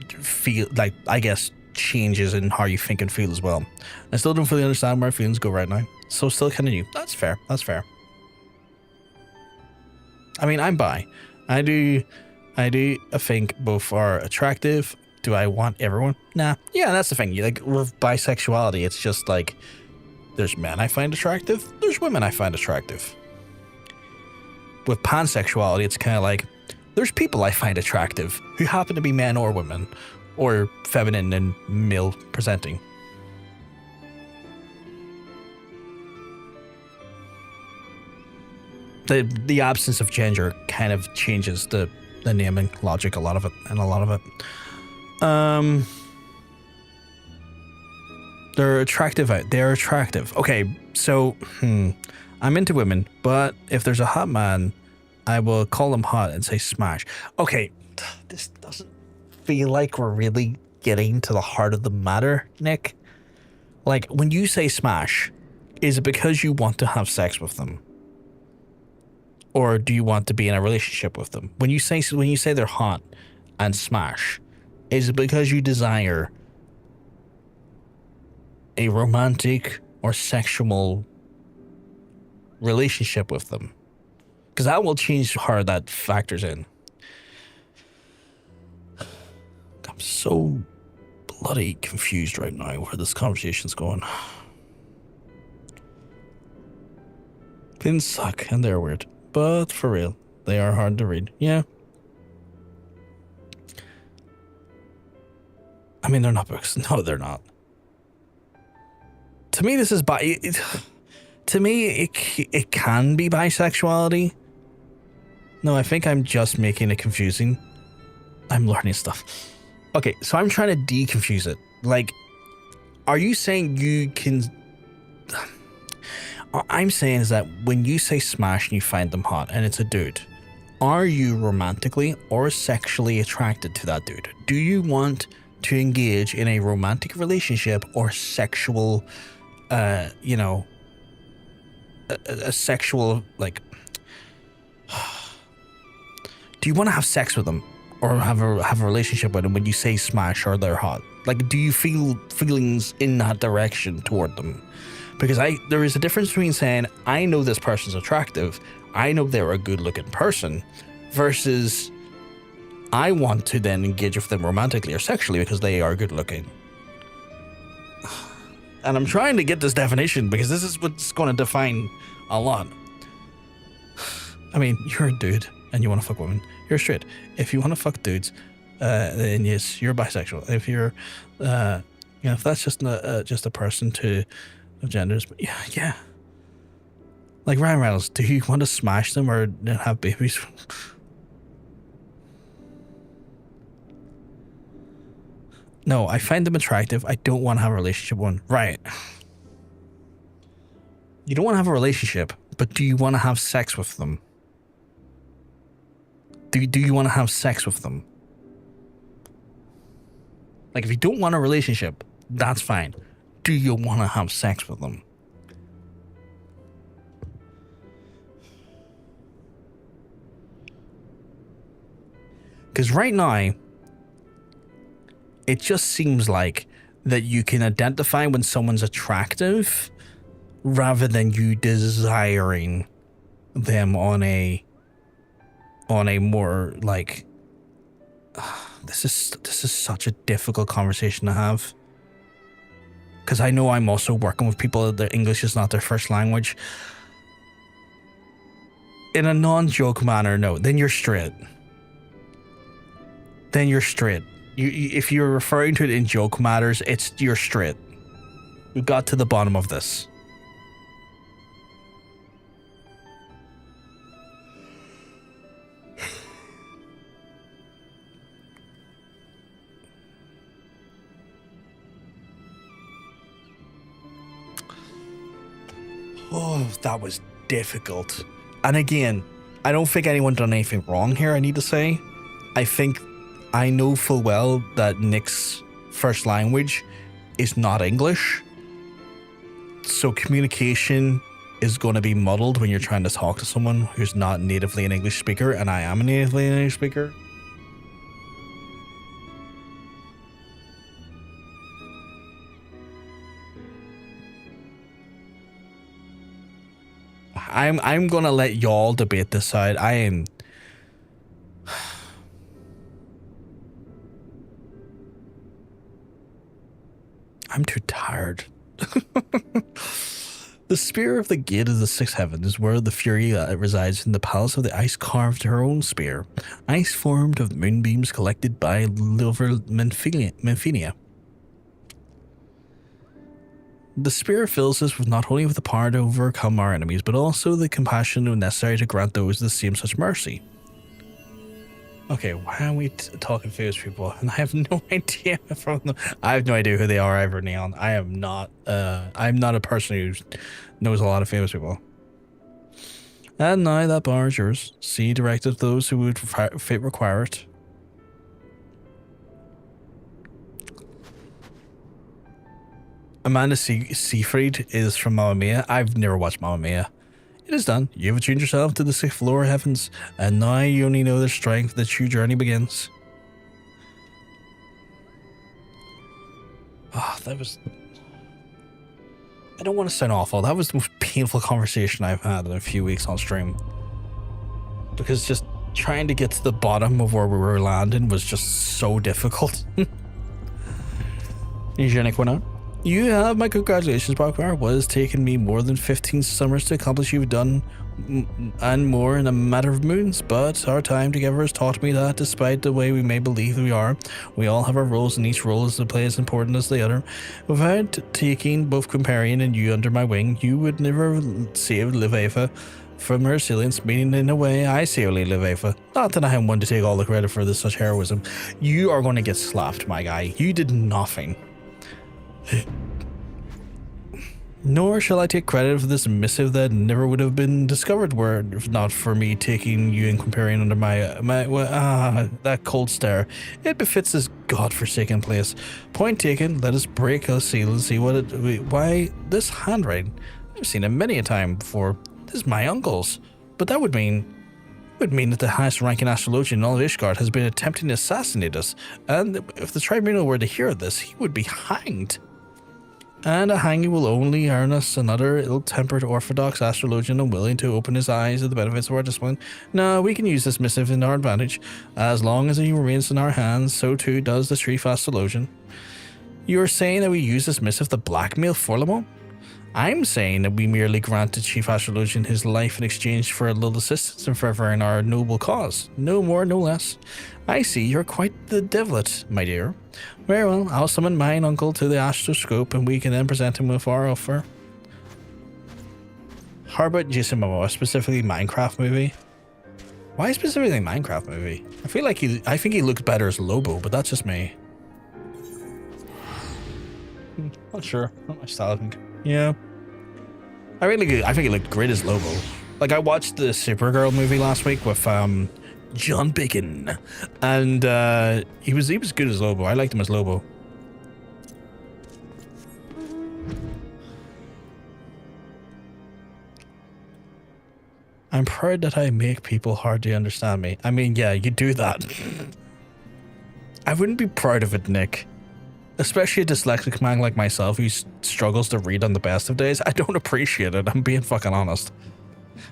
feel, like, I guess, changes in how you think and feel as well. I still don't fully understand where feelings go right now, so still kind of new. That's fair. That's fair. I mean, I'm bi. I do think both are attractive. Do I want everyone? Nah. Yeah, that's the thing. Like, with bisexuality, it's just like, there's men I find attractive, there's women I find attractive. With pansexuality, it's kind of like, there's people I find attractive who happen to be men or women, or feminine and male presenting. The absence of gender kind of changes the naming logic, a lot of it. They're attractive. They're attractive. Okay, so I'm into women, but if there's a hot man, I will call him hot and say smash. Okay, this doesn't feel like we're really getting to the heart of the matter, Nick. Like, when you say smash, is it because you want to have sex with them? Or do you want to be in a relationship with them? When you say they're hot and smash, is it because you desire a romantic or sexual relationship with them? Because that will change how that factors in. I'm so bloody confused right now where this conversation's going. Pins suck and they're weird. But for real, they are hard to read. Yeah. I mean, they're not books. No, they're not. To me, this is to me, it can be bisexuality. No, I think I'm just making it confusing. I'm learning stuff. Okay, so I'm trying to deconfuse it. Like, are you saying you can... What I'm saying is that when you say smash and you find them hot and it's a dude, are you romantically or sexually attracted to that dude? Do you want to engage in a romantic relationship or sexual, you know, a sexual, like... Do you want to have sex with them or have a relationship with them when you say smash or they're hot? Like, do you feel feelings in that direction toward them? Because there is a difference between saying, I know this person's attractive, I know they're a good looking person, versus I want to then engage with them romantically or sexually because they are good looking. And I'm trying to get this definition because this is what's going to define a lot. I mean, you're a dude and you want to fuck women. You're straight. If you want to fuck dudes, then yes, you're bisexual. If you're, you know, if that's just a person of genders, but yeah. Like Ryan Reynolds, do you want to smash them or have babies? No, I find them attractive. I don't want to have a relationship with one. Right. You don't want to have a relationship, but do you want to have sex with them? Do you want to have sex with them? Like, if you don't want a relationship, that's fine. Do you want to have sex with them? Because right now, it just seems like that you can identify when someone's attractive rather than you desiring them on a more like... This is such a difficult conversation to have. Because I know I'm also working with people that English is not their first language. In a non-joke manner, no. Then you're straight. Then you're straight. If you're referring to it in joke matters, you're straight. We got to the bottom of this. Oh, that was difficult. And again, I don't think anyone done anything wrong here, I need to say. I think I know full well that Nick's first language is not English. So communication is going to be muddled when you're trying to talk to someone who's not natively an English speaker, and I am a natively English speaker. I'm gonna let y'all debate this out. I'm too tired. The spear of the gate of the sixth heaven is where the fury resides in the palace of the ice carved her own spear. Ice formed of moonbeams collected by Liver Menphenia. The spear fills us with not only with the power to overcome our enemies, but also the compassion necessary to grant those the same such mercy. Okay, why are we talking famous people? And I have no idea from them. I have no idea who they are ever, Neon. I'm not a person who knows a lot of famous people. And now that bar is yours. See directed those who would fit require it. Amanda Seyfried is from Mamma Mia. I've never watched Mamma Mia. It is done. You have attuned yourself to the sixth floor heavens, and now you only know their strength. The true journey begins. Ah, that was... I don't want to sound awful. That was the most painful conversation I've had in a few weeks on stream. Because just trying to get to the bottom of where we were landing was just so difficult. Eugenic went out. You have my congratulations, Brockmar. What has taken me more than 15 summers to accomplish you've done and more in a matter of moons, but our time together has taught me that despite the way we may believe we are, we all have our roles and each role is to play as important as the other. Without taking both Companion and you under my wing, you would never save Liveva from her silence, meaning in a way I say only Liveva. Not that I am one to take all the credit for this such heroism. You are going to get slapped, my guy. You did nothing. Nor shall I take credit for this missive that never would have been discovered were it not for me taking you and comparing under that cold stare. It befits this god-forsaken place. Point taken, let us break a seal and see what why this handwriting? I've seen it many a time before. This is my uncle's, but that would mean that the highest ranking astrologian in all of Ishgard has been attempting to assassinate us, and if the tribunal were to hear this, he would be hanged. And a hanging will only earn us another ill-tempered orthodox astrologian unwilling to open his eyes to the benefits of our discipline. No, we can use this missive in our advantage. As long as he remains in our hands, so too does the chief astrologian. You are saying that we use this missive to blackmail Forlamon? I'm saying that we merely grant the chief astrologian his life in exchange for a little assistance in furthering our noble cause. No more, no less. I see you're quite the devilet, my dear. Very well, I'll summon mine uncle to the astroscope and we can then present him with our offer. How about Jason Momoa, specifically Minecraft movie? Why specifically Minecraft movie? I think he looks better as Lobo, but that's just me. Not sure. Not my style, I think. Yeah. I think he looked great as Lobo. Like, I watched the Supergirl movie last week with John Bacon, and he was good as Lobo. I liked him as Lobo. I'm proud that I make people hard to understand me. I mean, yeah, you do that. I wouldn't be proud of it, Nick. Especially a dyslexic man like myself who struggles to read on the best of days. I don't appreciate it. I'm being fucking honest.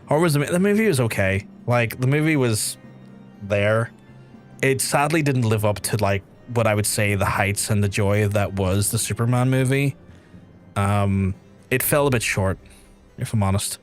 Or was the movie was okay. Like, the movie was there. It sadly didn't live up to, like, what I would say the heights and the joy that was the Superman movie. It fell a bit short, if I'm honest.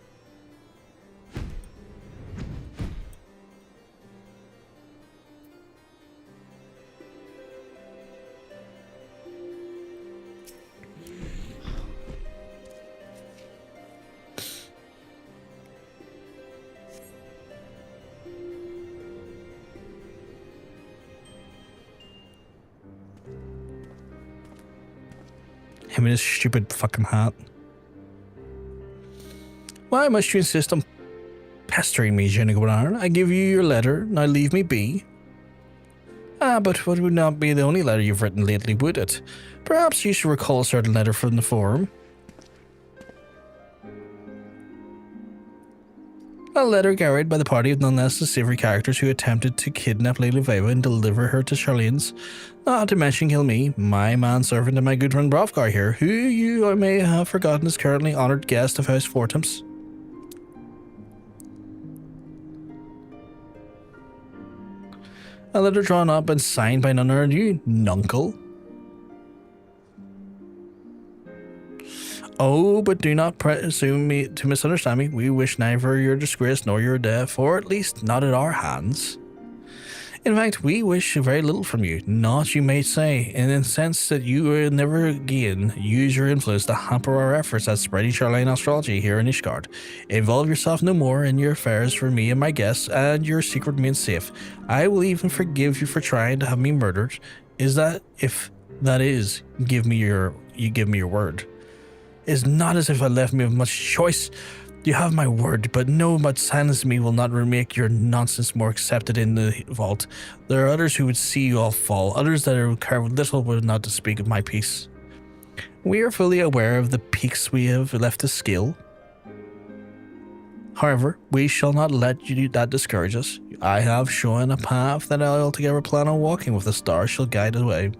Him and his stupid fucking hat. Why must you insist on pestering me, Jennifer? I give you your letter, now leave me be. Ah, but what would not be the only letter you've written lately, would it? Perhaps you should recall a certain letter from the forum. A letter carried by the party of none less unsavory characters who attempted to kidnap Lady Veva and deliver her to Charlene's. Not to mention kill me, my manservant and my good friend Brovgar here, who you may have forgotten is currently honoured guest of House Fortums. A letter drawn up and signed by none other than you, Nuncle. Oh, but do not presume me to misunderstand me. We wish neither your disgrace nor your death, or at least not at our hands. In fact, we wish very little from you, not you may say, in the sense that you will never again use your influence to hamper our efforts at spreading Charlene astrology here in Ishgard. Involve yourself no more in your affairs for me and my guests, and your secret remains safe. I will even forgive you for trying to have me murdered. Is that, if that is, you give me your word. It's not as if I left me with much choice. You have my word, but know but silence me will not make your nonsense more accepted in the vault. There are others who would see you all fall, others that are care little but not to speak of my peace. We are fully aware of the peaks we have left to scale. However, we shall not let that discourage us. I have shown a path that I altogether plan on walking with. The stars shall guide the way.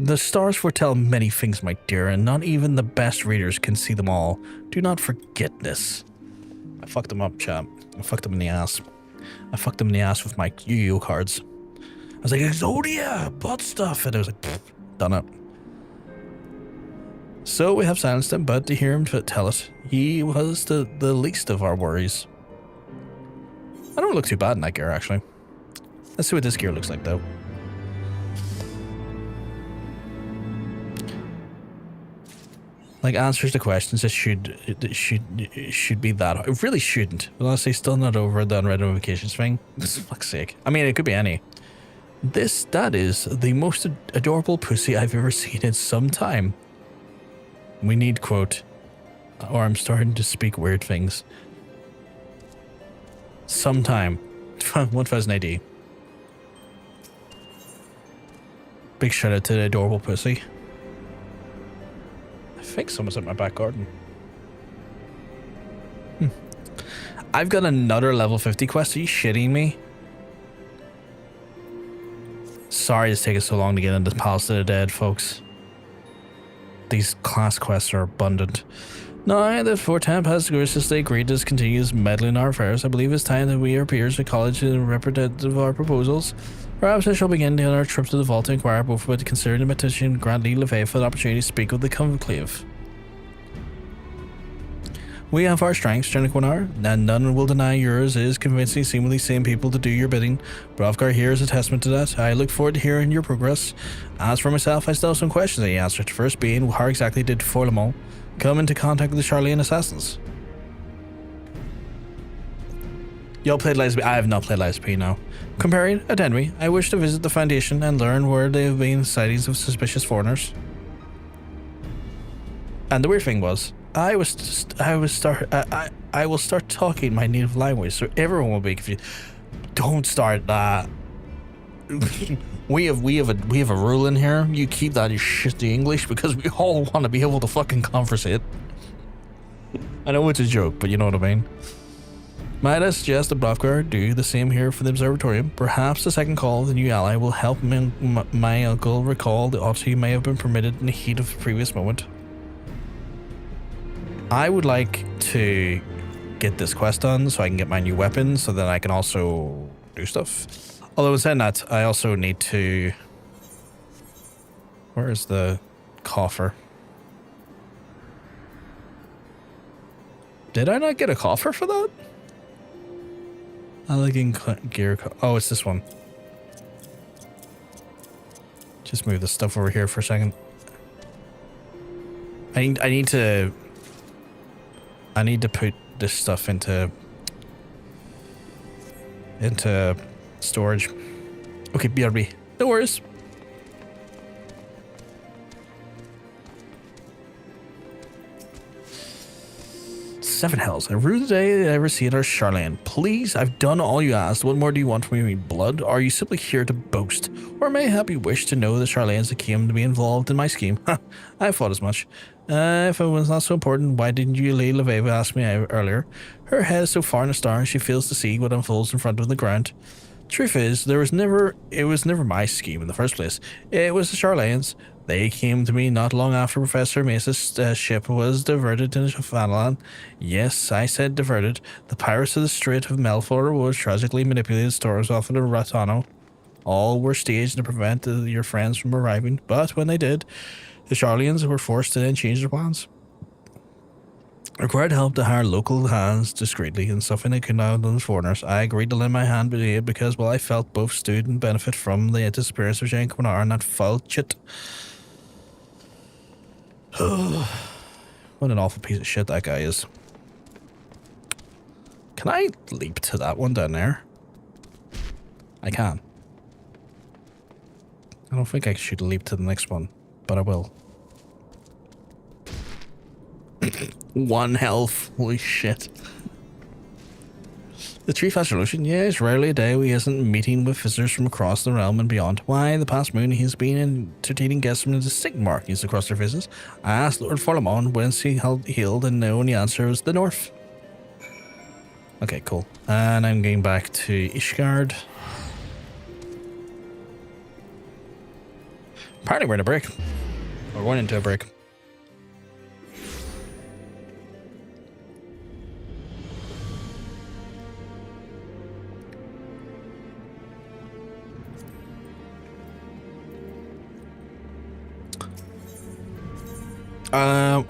The stars foretell many things, my dear, and not even the best readers can see them all. Do not forget this. I fucked them up, chap. I fucked them in the ass. I fucked them in the ass with my Yu-Gi-Oh cards. I was like, Exodia, butt stuff, and I was like, done it. So we have silenced him, but to hear him tell it, he was the least of our worries. I don't look too bad in that gear, actually. Let's see what this gear looks like, though. Like, answers to questions, it should be that. It really shouldn't. But honestly, still not over the unread notifications thing. For fuck's sake. I mean, it could be any. That is the most adorable pussy I've ever seen in some time. We need quote. Or I'm starting to speak weird things. Sometime. 1000 AD. Big shout out to the adorable pussy. I think someone's at my back garden. I've got another level 50 quest. Are you shitting me? Sorry it's taken so long to get into Palace of the Dead, folks. These class quests are abundant. Now that Fortemp has graciously agreed to discontinue meddling in our affairs, I believe it's time that we, our peers at college, and representative of our proposals. Perhaps I shall begin on our trip to the vault to inquire both about considering the petition and grant Lady Lefay for the opportunity to speak with the conclave. We have our strengths, Jennifer, and none will deny yours is convincing seemingly same people to do your bidding. Brovgar here is a testament to that. I look forward to hearing your progress. As for myself, I still have some questions I answer. First being, how exactly did Forlemont come into contact with the Charlene assassins? Y'all played Lies of P? I have not played Lies of P, no. Comparing, attend me. I wish to visit the Foundation and learn where there have been sightings of suspicious foreigners. And the weird thing was, I will start talking my native language, so everyone will be confused. Don't start that. we have a rule in here. You keep that shitty English because we all want to be able to fucking conversate. I know it's a joke, but you know what I mean. Might I suggest that Brovgar do the same here for the observatorium? Perhaps the second call of the new ally will help my uncle recall the oddity may have been permitted in the heat of the previous moment. I would like to get this quest done so I can get my new weapon so that I can also do stuff. Although in saying that, I also need to... Where is the coffer? Did I not get a coffer for that? Elegant gear... Oh, it's this one. Just move this stuff over here for a second. I need to put this stuff into storage. Okay, BRB. No worries. 7 hells. I rue the day I ever see another Charlene. Please, I've done all you asked. What more do you want from me, blood? Are you simply here to boast? Or mayhap you wish to know the Charlenes that came to be involved in my scheme? I thought as much. If it was not so important, why didn't you Lady Leveva ask me earlier? Her head is so far in the stars, she fails to see what unfolds in front of the ground. Truth is, it was never my scheme in the first place. It was the Charlenes. They came to me not long after Professor Mace's ship was diverted to Frontline. Yes, I said diverted. The pirates of the Strait of Melfor was tragically manipulated stores off of the Ratano. All were staged to prevent your friends from arriving, but when they did, the Charlians were forced to then change their plans. Required help to hire local hands discreetly, and something they could not have done as foreigners. I agreed to lend my hand to aid because, well, I felt both student benefit from the disappearance of Jane Quinar and that foul chit. What an awful piece of shit that guy is. Can I leap to that one down there? I can. I don't think I should leap to the next one, but I will. 1 health. Holy shit. The Chief Astrologian, yeah, it's rarely a day he isn't meeting with visitors from across the realm and beyond. Why, the past moon he's been entertaining guests from the distinct markings across their visits. I asked Lord Forlamon whence he hailed, and the only answer was the north. Okay, cool. And I'm getting back to Ishgard. Apparently we're in a break. We're going into a break.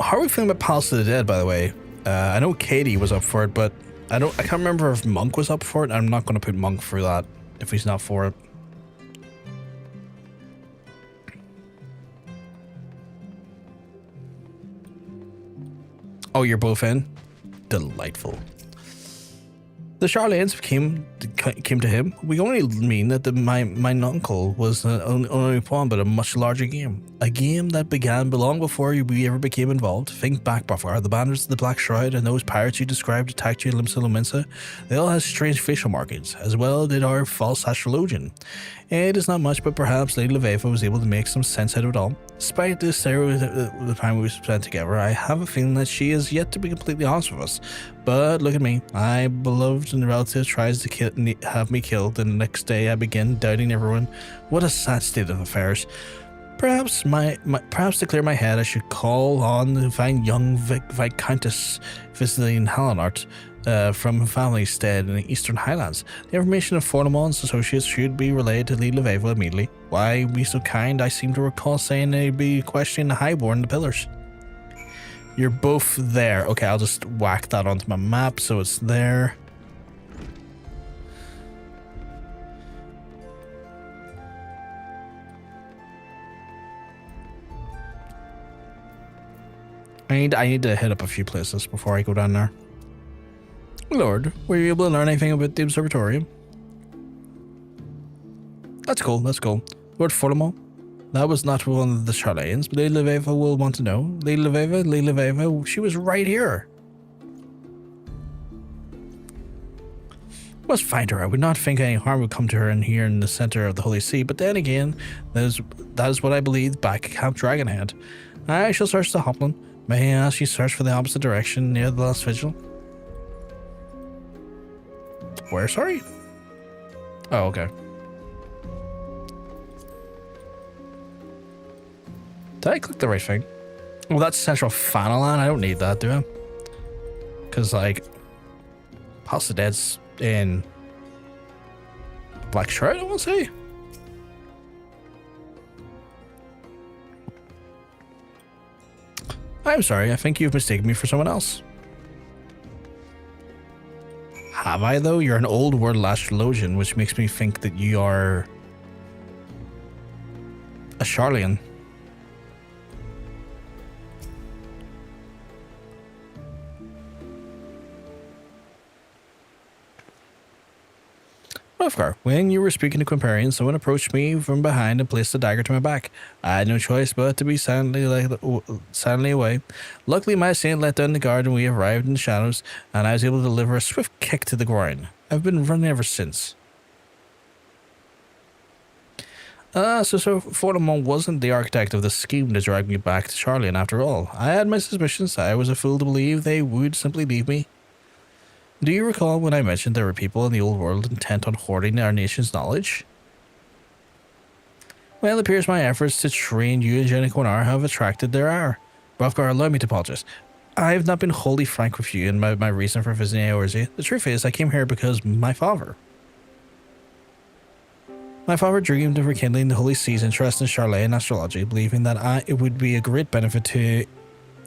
How are we feeling about Palace of the Dead, by the way? I know Katie was up for it, but I can't remember if Monk was up for it. I'm not going to put Monk through that if he's not for it. Oh, you're both in? Delightful. The Charlens came to him. We only mean that my uncle was only pawn, but a much larger game. A game that began long before we ever became involved. Think back, Buffer. The banners of the Black Shroud and those pirates you described attacked you in Limsa Lominsa. They all had strange facial markings, as well did our false astrologian. It is not much, but perhaps Lady Leveva was able to make some sense out of it all. Despite this the time we spent together, I have a feeling that she is yet to be completely honest with us. But look at me. My beloved and relative tries to have me killed, and the next day I begin doubting everyone. What a sad state of affairs. Perhaps perhaps to clear my head, I should call on the fine young Viscountess visiting Halinart from Familystead in the Eastern Highlands. The information of Forlamon's associates should be relayed to Lady Leveva immediately. Why be so kind? I seem to recall saying they'd be questioning the Highborn, the pillars. You're both there. Okay, I'll just whack that onto my map so it's there. I need to hit up a few places before I go down there. Lord, were you able to learn anything about the observatorium? That's cool, that's cool. Lord Forlamon? That was not one of the Charlanes, but Lady Leveva will want to know. Lady Leveva, she was right here. Must find her. I would not think any harm would come to her in here in the center of the Holy See, but then again, that is what I believe back at Camp Dragonhead. I shall search the Hopland. May I ask you search for the opposite direction near the last vigil? Where, sorry? Oh, okay. Did I click the right thing? Well, that's Central Fanalan. I don't need that, do I? Because, like, Palace of the Dead's in Black Shroud, I want to say. I'm sorry, I think you've mistaken me for someone else. Have I, though? You're an old world astrologian, which makes me think that you are a Charlian. Well, Hrofgar, when you were speaking to Quimparian, someone approached me from behind and placed a dagger to my back. I had no choice but to be silently away. Luckily, my saint let down the guard and we arrived in the shadows, and I was able to deliver a swift kick to the groin. I've been running ever since. So Fortemont wasn't the architect of the scheme to drag me back to Charlian after all. I had my suspicions. I was a fool to believe they would simply leave me. Do you recall when I mentioned there were people in the old world intent on hoarding our nation's knowledge? Well, it appears my efforts to train you and Jenny Quinnar have attracted their ire. Hrofgar, allow me to apologize. I have not been wholly frank with you in my reason for visiting Eorzea. The truth is, I came here because my father dreamed of rekindling the Holy Sea's interest in Charlian astrology, believing that it would be a great benefit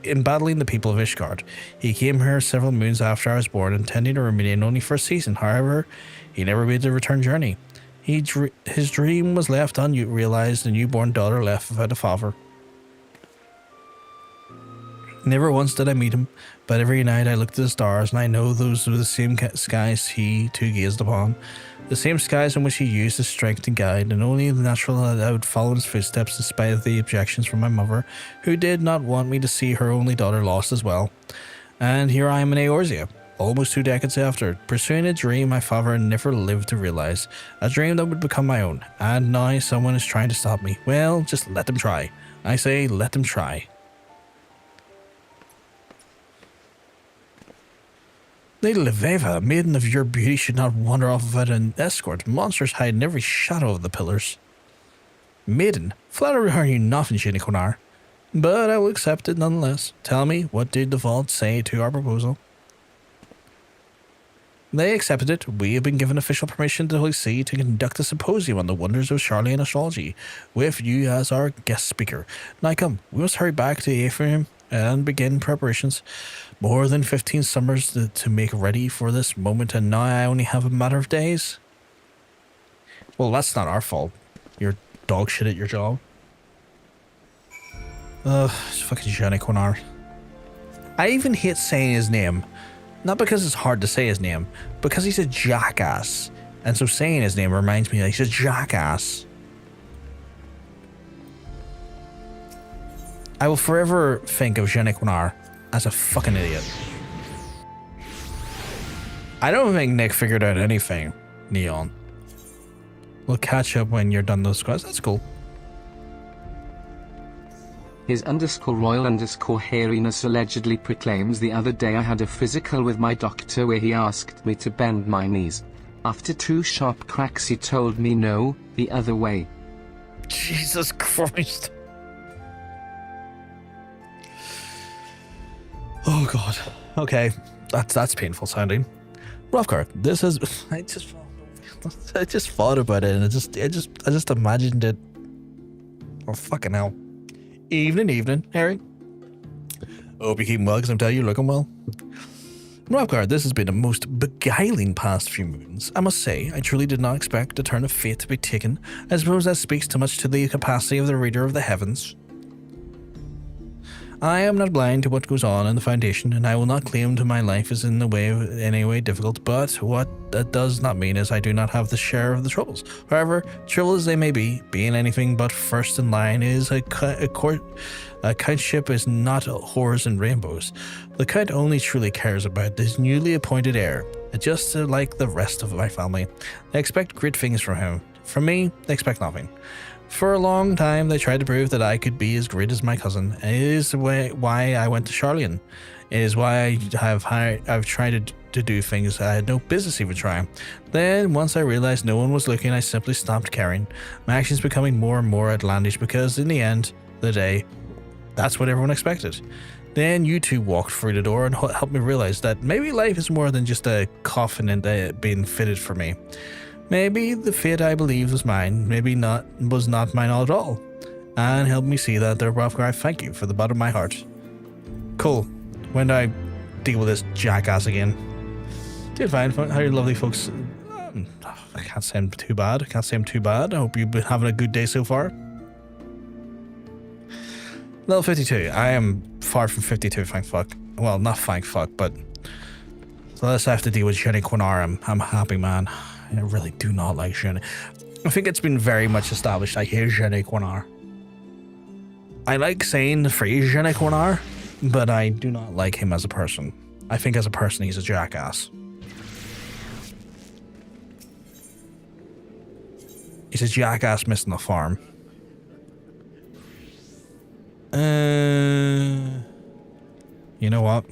in battling the people of Ishgard. He came here several moons after I was born, intending to remain only for a season. However, he never made the return journey. His dream was left unrealized. The newborn daughter left without a father. Never once did I meet him, but every night I looked at the stars, and I know those were the same skies he too gazed upon. The same skies in which he used his strength to guide, and only natural that I would follow in his footsteps in spite of the objections from my mother, who did not want me to see her only daughter lost as well. And here I am in Eorzea, almost 2 decades after, pursuing a dream my father never lived to realize, a dream that would become my own, and now someone is trying to stop me. Well, just let them try. I say, let them try. Lady Leveva, maiden of your beauty, should not wander off without an escort. Monsters hide in every shadow of the pillars. Maiden, flattery are you nothing, Jenny Quinnar, but I will accept it nonetheless. Tell me, what did the vault say to our proposal? They accepted it. We have been given official permission to the Holy See to conduct a symposium on the wonders of Charlian astrology, with you as our guest speaker. Now come, we must hurry back to Ephraim and begin preparations. More than 15 summers to make ready for this moment, and now I only have a matter of days. Well, that's not our fault. You're dog shit at your job. Ugh, it's fucking Jenny Quinnar. I even hate saying his name. Not because it's hard to say his name, because he's a jackass. And so saying his name reminds me that he's a jackass. I will forever think of Jenny Quinnar as a fucking idiot. I don't think Nick figured out anything, Neon. We'll catch up when you're done those quests. That's cool. His _royal_hairiness allegedly proclaims, the other day I had a physical with my doctor where he asked me to bend my knees. After 2 sharp cracks he told me no, the other way. Jesus Christ. Oh god. Okay, that's painful sounding. Hrofgar, this is. I just thought about it, and I just imagined it. Oh fucking hell. Evening, Harry. Hope you're keeping well, because I'm telling you, you're looking well. Hrofgar, this has been a most beguiling past few moons. I must say, I truly did not expect a turn of fate to be taken. I suppose that speaks too much to the capacity of the reader of the heavens. I am not blind to what goes on in the Foundation, and I will not claim to my life is in any way difficult, but what that does not mean is I do not have the share of the troubles. However, trivial as they may be, being anything but first in line is a countship is not whores and rainbows. The count only truly cares about his newly appointed heir, just like the rest of my family. They expect great things from him. From me, they expect nothing. For a long time, they tried to prove that I could be as great as my cousin. It is why I went to Charlian. It is why I've tried to do things I had no business even trying. Then, once I realized no one was looking, I simply stopped caring. My actions becoming more and more outlandish because, in the end of the day, that's what everyone expected. Then you two walked through the door and helped me realize that maybe life is more than just a coffin and being fitted for me. Maybe the fate I believed was mine, was not mine at all, and helped me see that. Hrofgar, I thank you for the bottom of my heart. Cool. When do I deal with this jackass again? Did fine. How are you lovely folks? I can't say I'm too bad. I hope you've been having a good day so far. Level 52. I am far from 52, thank fuck. Well, not thank fuck, but unless I have to deal with Jenny Quinnar, I'm a happy man. I really do not like Je ne. I think it's been very much established I hate Je ne qu'on a. I like saying the phrase Je ne qu'on a, but I do not like him as a person. I think as a person he's a jackass. He's a jackass missing the farm. You know what?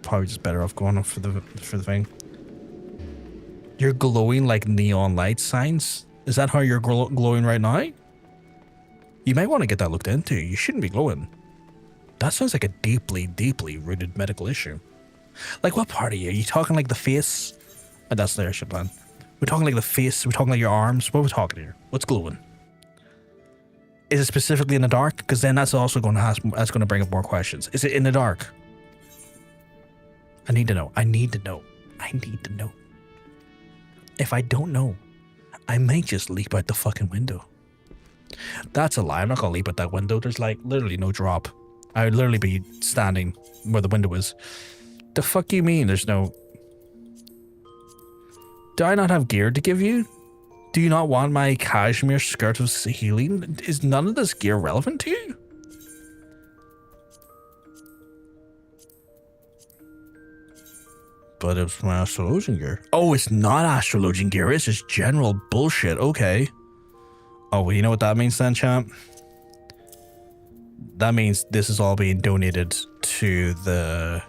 Probably just better off going up for the thing. You're glowing like neon light signs? Is that how you're glowing right now? You might want to get that looked into. You shouldn't be glowing. That sounds like a deeply, deeply rooted medical issue. Like, what part of you? Are you talking like the face? Oh, that's the airship plan. We're talking like the face? We're talking like your arms? What are we talking here? What's glowing? Is it specifically in the dark? Because then that's also going to that's going to bring up more questions. Is it in the dark? I need to know. I need to know. I need to know. If I don't know, I might just leap out the fucking window. That's a lie. I'm not going to leap out that window. There's like literally no drop. I would literally be standing where the window is. The fuck you mean there's no... Do I not have gear to give you? Do you not want my cashmere skirt of healing? Is none of this gear relevant to you? But it's my Astrologian gear. Oh, it's not Astrologian gear. It's just general bullshit. Okay. Oh, well, you know what that means then, champ? That means this is all being donated to the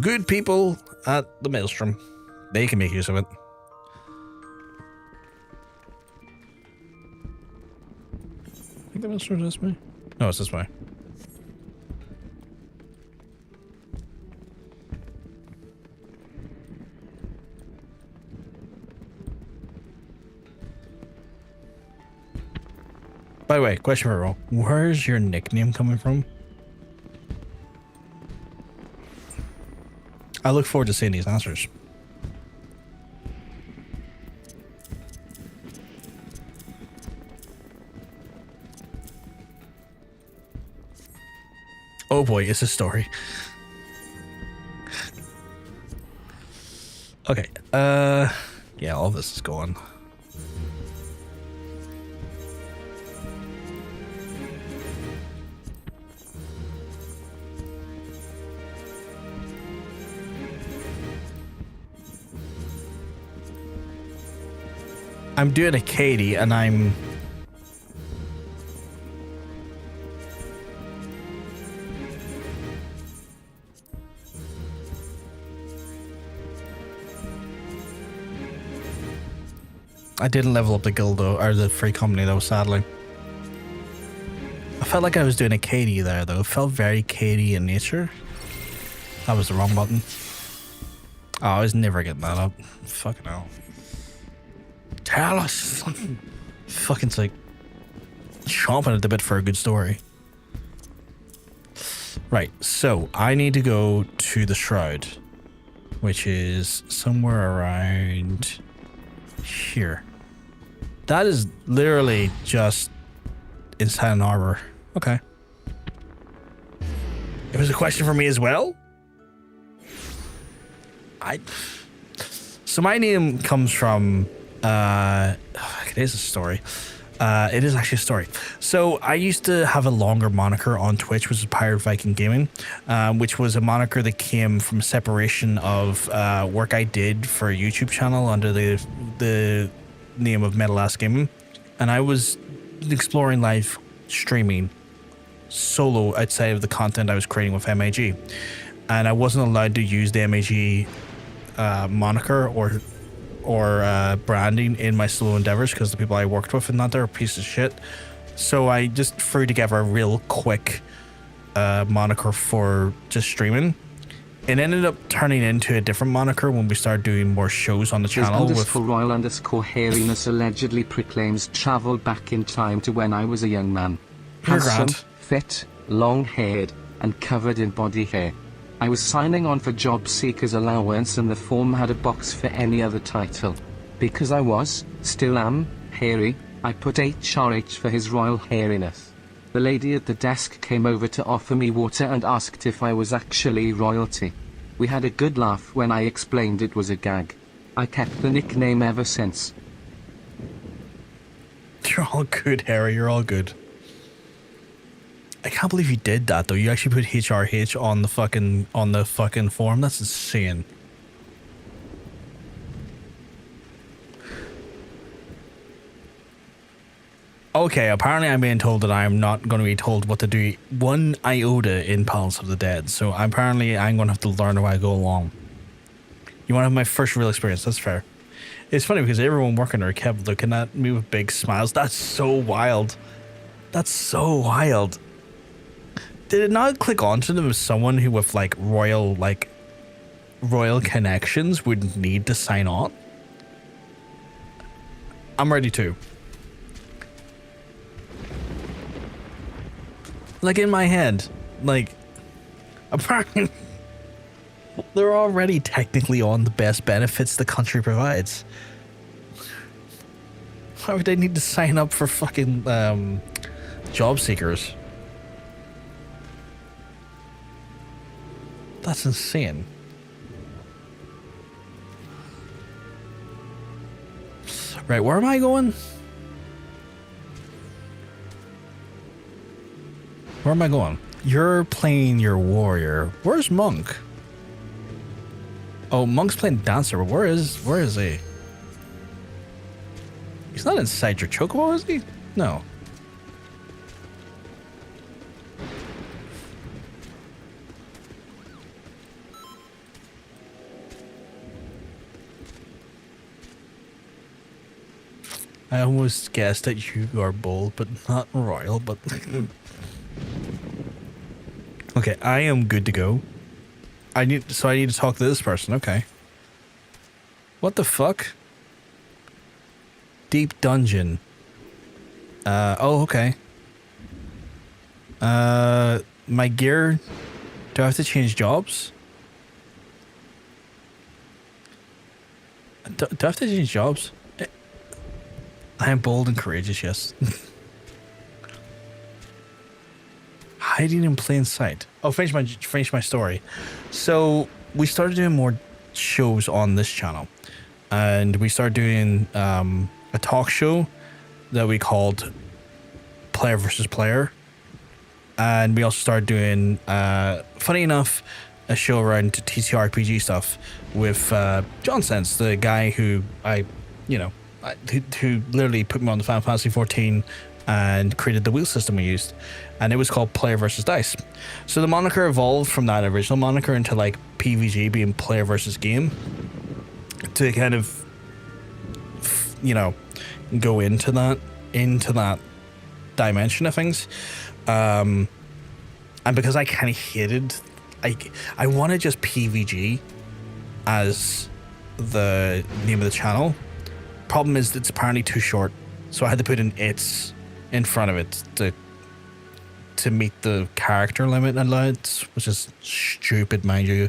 good people at the Maelstrom. They can make use of it. I think the Maelstrom's this way. No, it's this way. By the way, question for Ro. Where's your nickname coming from? I look forward to seeing these answers. Oh boy, it's a story. Okay, yeah, all this is going. I'm doing a Katie and I'm... I didn't level up the guild though, or the free company though, sadly. I felt like I was doing a Katie there though. It felt very Katie in nature. That was the wrong button. Oh, I was never getting that up. Fucking hell. Tell us. Fucking like chomping at the bit for a good story. Right, so I need to go to the Shroud, which is somewhere around here. That is literally just inside an arbor. Okay. It was a question for me as well? So my name comes from it is a story. It is actually a story. So I used to have a longer moniker on Twitch, which was Pirate Viking Gaming, which was a moniker that came from a separation of work I did for a YouTube channel under the name of Metal Gaming, and I was exploring live streaming solo outside of the content I was creating with MAG, and I wasn't allowed to use the MAG moniker or branding in my solo endeavors because the people I worked with and that they're a piece of shit. So I just threw together a real quick moniker for just streaming. It ended up turning into a different moniker when we started doing more shows on the channel. _royal_hairiness allegedly proclaims travel back in time to when I was a young man. Handsome, fit, long-haired, and covered in body hair. I was signing on for job seekers allowance and the form had a box for any other title. Because I was, still am, hairy, I put HRH for his royal hairiness. The lady at the desk came over to offer me water and asked if I was actually royalty. We had a good laugh when I explained it was a gag. I kept the nickname ever since. You're all good, Harry. You're all good. I can't believe you did that though. You actually put HRH on the fucking form. That's insane. Okay, apparently I'm being told that I'm not going to be told what to do 1 iota in Palace of the Dead. So apparently I'm going to have to learn as I go along. You want to have my first real experience? That's fair. It's funny because everyone working there kept looking at me with big smiles. That's so wild. That's so wild. Did it not click onto them as someone who with like royal connections would need to sign on? I'm ready to. Like in my head, like apparently they're already technically on the best benefits the country provides. Why would they need to sign up for fucking job seekers? That's insane. Right, where am I going? Where am I going? You're playing your warrior. Where's Monk? Oh, Monk's playing dancer, but where is he? He's not inside your chocobo, is he? No. I almost guessed that you are bold, but not royal, but... Okay, I am good to go. I need to talk to this person, okay. What the fuck? Deep dungeon. Oh, okay. My gear... Do I have to change jobs? Do I have to change jobs? I am bold and courageous, yes. Hiding in plain sight. Oh, finish my story. So we started doing more shows on this channel, and we started doing a talk show that we called Player versus Player, and we also started doing, funny enough, a show around TTRPG stuff with Jonsense, the guy who who literally put me on the Final Fantasy 14 and created the wheel system we used, and it was called Player versus Dice. So the moniker evolved from that original moniker into like PVG being player versus game, to kind of go into that dimension of things. And because I kind of hated, I wanted just PVG as the name of the channel. Problem is it's apparently too short, so I had to put in "its" in front of it to meet the character limit allowed, which is stupid, mind you.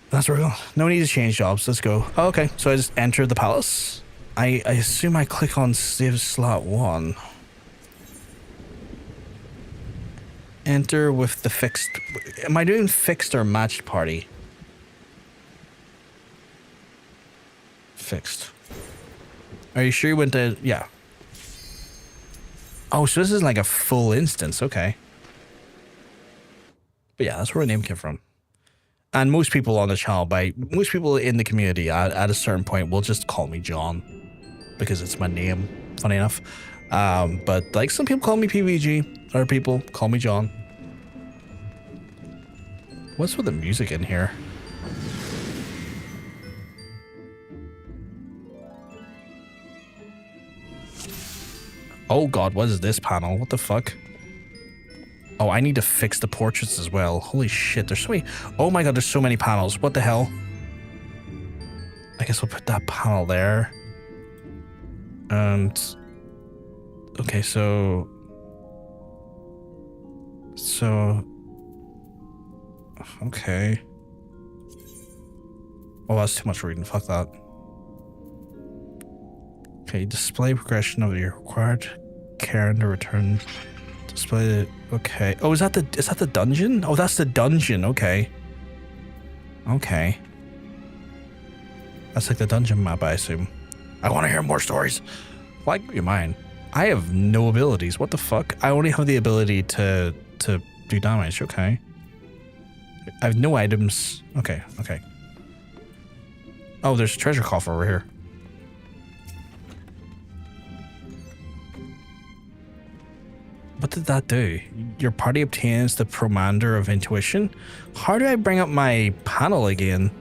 That's where we go. No need to change jobs. Let's go. Oh, okay, so I just entered the palace. I assume I click on save slot 1. Enter with the fixed. Am I doing fixed or matched party? Fixed. Are you sure you went to... Yeah. Oh, so this is like a full instance. Okay. But yeah, that's where the name came from. And most people on the channel, most people in the community at a certain point will just call me John, because it's my name, funny enough. But like some people call me PVG, other people call me John. What's with the music in here? Oh god, what is this panel? What the fuck? Oh, I need to fix the portraits as well. Holy shit, there's so many... Oh my god, there's so many panels. What the hell? I guess we'll put that panel there. And... Okay, so... Okay. Oh, that's too much reading. Fuck that. Okay, display progression of your required care to return. Display the... Okay. Oh, is that the dungeon? Oh, that's the dungeon. Okay. Okay. That's like the dungeon map, I assume. I want to hear more stories. Like, you mind? I have no abilities. What the fuck? I only have the ability to do damage. Okay. I have no items. Okay, okay. Oh, there's a treasure coffer over here. What did that do? Your party obtains the Promander of Intuition. How do I bring up my panel again?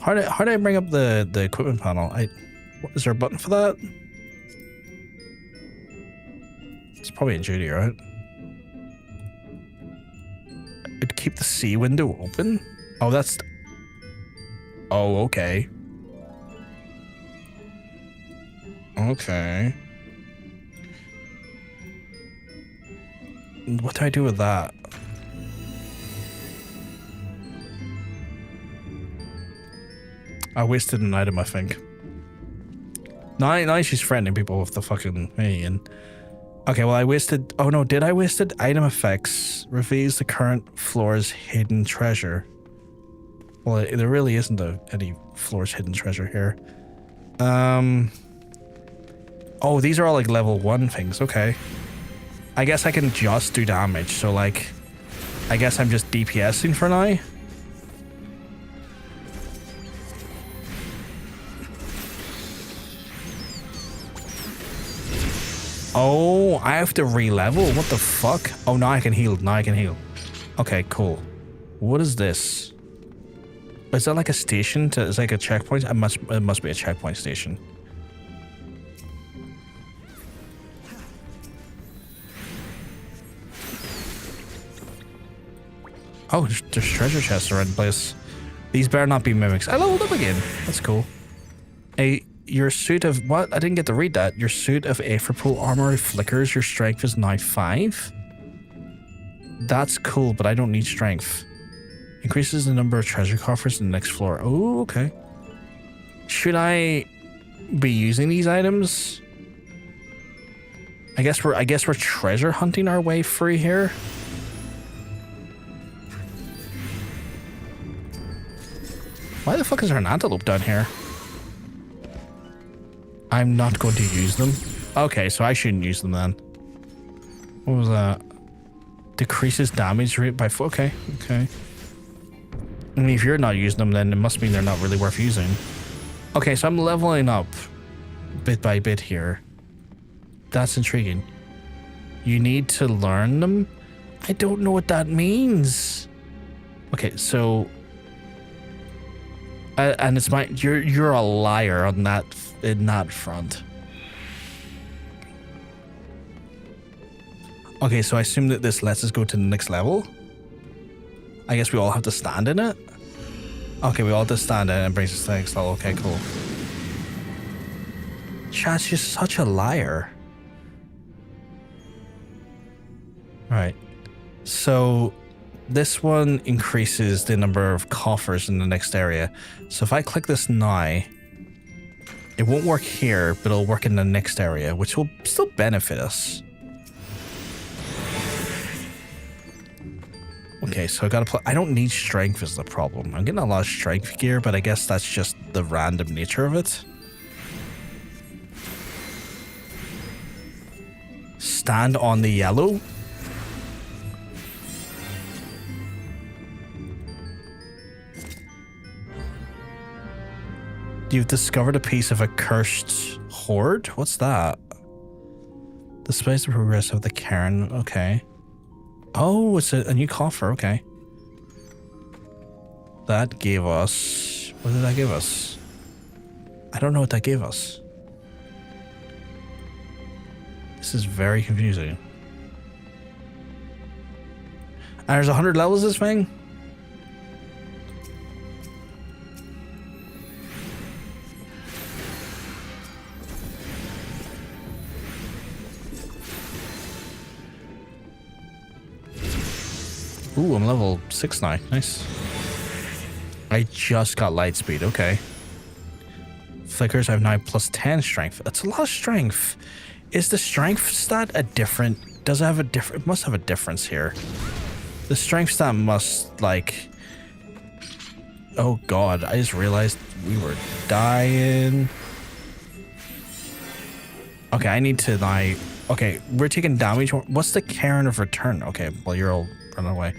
How do I bring up the equipment panel? Is there a button for that? It's probably in duty, right? It'd keep the C window open? Oh, that's... Oh, okay. Okay. What do I do with that? I wasted an item, I think. Now she's threatening people with the fucking me and... Okay, well I wasted... Oh no, did I waste it? Item effects reveals the current floor's hidden treasure. Well, there really isn't any floor's hidden treasure here. Oh, these are all like level 1 things, okay. I guess I can just do damage, so like... I guess I'm just DPSing for now. Oh, I have to re-level? What the fuck? Oh, now I can heal. Now I can heal. Okay, cool. What is this? Is that like a station? It's like a checkpoint? It must be a checkpoint station. Oh, there's treasure chests around the place. These better not be mimics. I leveled up again. That's cool. Your suit of... What? I didn't get to read that. Your suit of Aetherpool armor flickers. Your strength is now 5. That's cool, but I don't need strength. Increases the number of treasure coffers in the next floor. Oh, okay. Should I be using these items? I guess we're treasure hunting our way free here. Why the fuck is there an antelope down here? I'm not going to use them. Okay, so I shouldn't use them then. What was that? Decreases damage rate by 4. Okay, okay. I mean, if you're not using them, then it must mean they're not really worth using. Okay, so I'm leveling up bit by bit here. That's intriguing. You need to learn them? I don't know what that means. Okay, so... and it's my... You're a liar on that... in that front. Okay, so I assume that this lets us go to the next level. I guess we all have to stand in it. Okay, we all have to stand in it and brings us to the next level. Okay, cool. Chat's just such a liar. Right. So this one increases the number of coffers in the next area. So if I click this now, it won't work here, but it'll work in the next area, which will still benefit us. Okay, so I gotta play. I don't need strength is the problem. I'm getting a lot of strength gear, but I guess that's just the random nature of it. Stand on the yellow. You've discovered a piece of a cursed hoard? What's that? Displays the progress of the cairn. Okay. Oh, it's a new coffer. Okay. That gave us... What did that give us? I don't know what that gave us. This is very confusing. And there's 100 levels this thing? Ooh, I'm level 6 now. Nice. I just got light speed. Okay. Flickers, I have now plus 10 strength. That's a lot of strength. Is the strength stat a different... Does it have a different... It must have a difference here. The strength stat must, like... Oh god, I just realized we were dying. Okay, I need to now... Okay, we're taking damage. What's the Cairn of Return? Okay, well, you're all running away.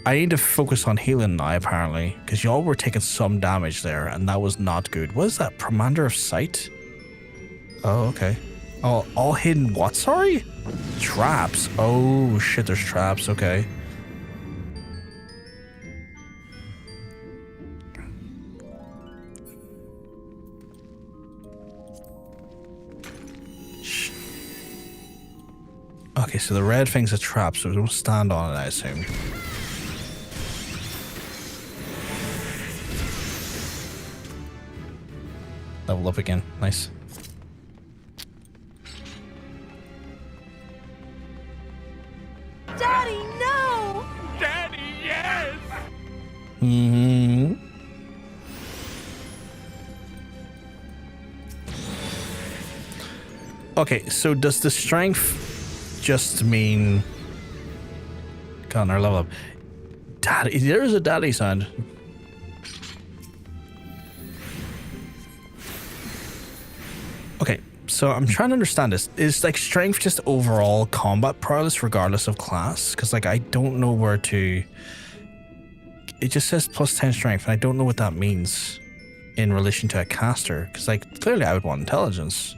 I need to focus on healing now, apparently, because y'all were taking some damage there, and that was not good. What is that? Commander of Sight? Oh, okay. Oh, all hidden what, sorry? Traps. Oh, shit, there's traps. Okay. Okay, so the red thing's a trap, so don't stand on it, I assume. Level up again. Nice. Daddy, no! Daddy, yes! Mm-hmm. Okay, so does the strength just mean... Connor, level up. Daddy, there's a daddy sound. Okay, so I'm trying to understand this. Is like strength just overall combat prowess regardless of class? Because like I don't know where to... It just says plus 10 strength, and I don't know what that means in relation to a caster. Because like clearly I would want intelligence.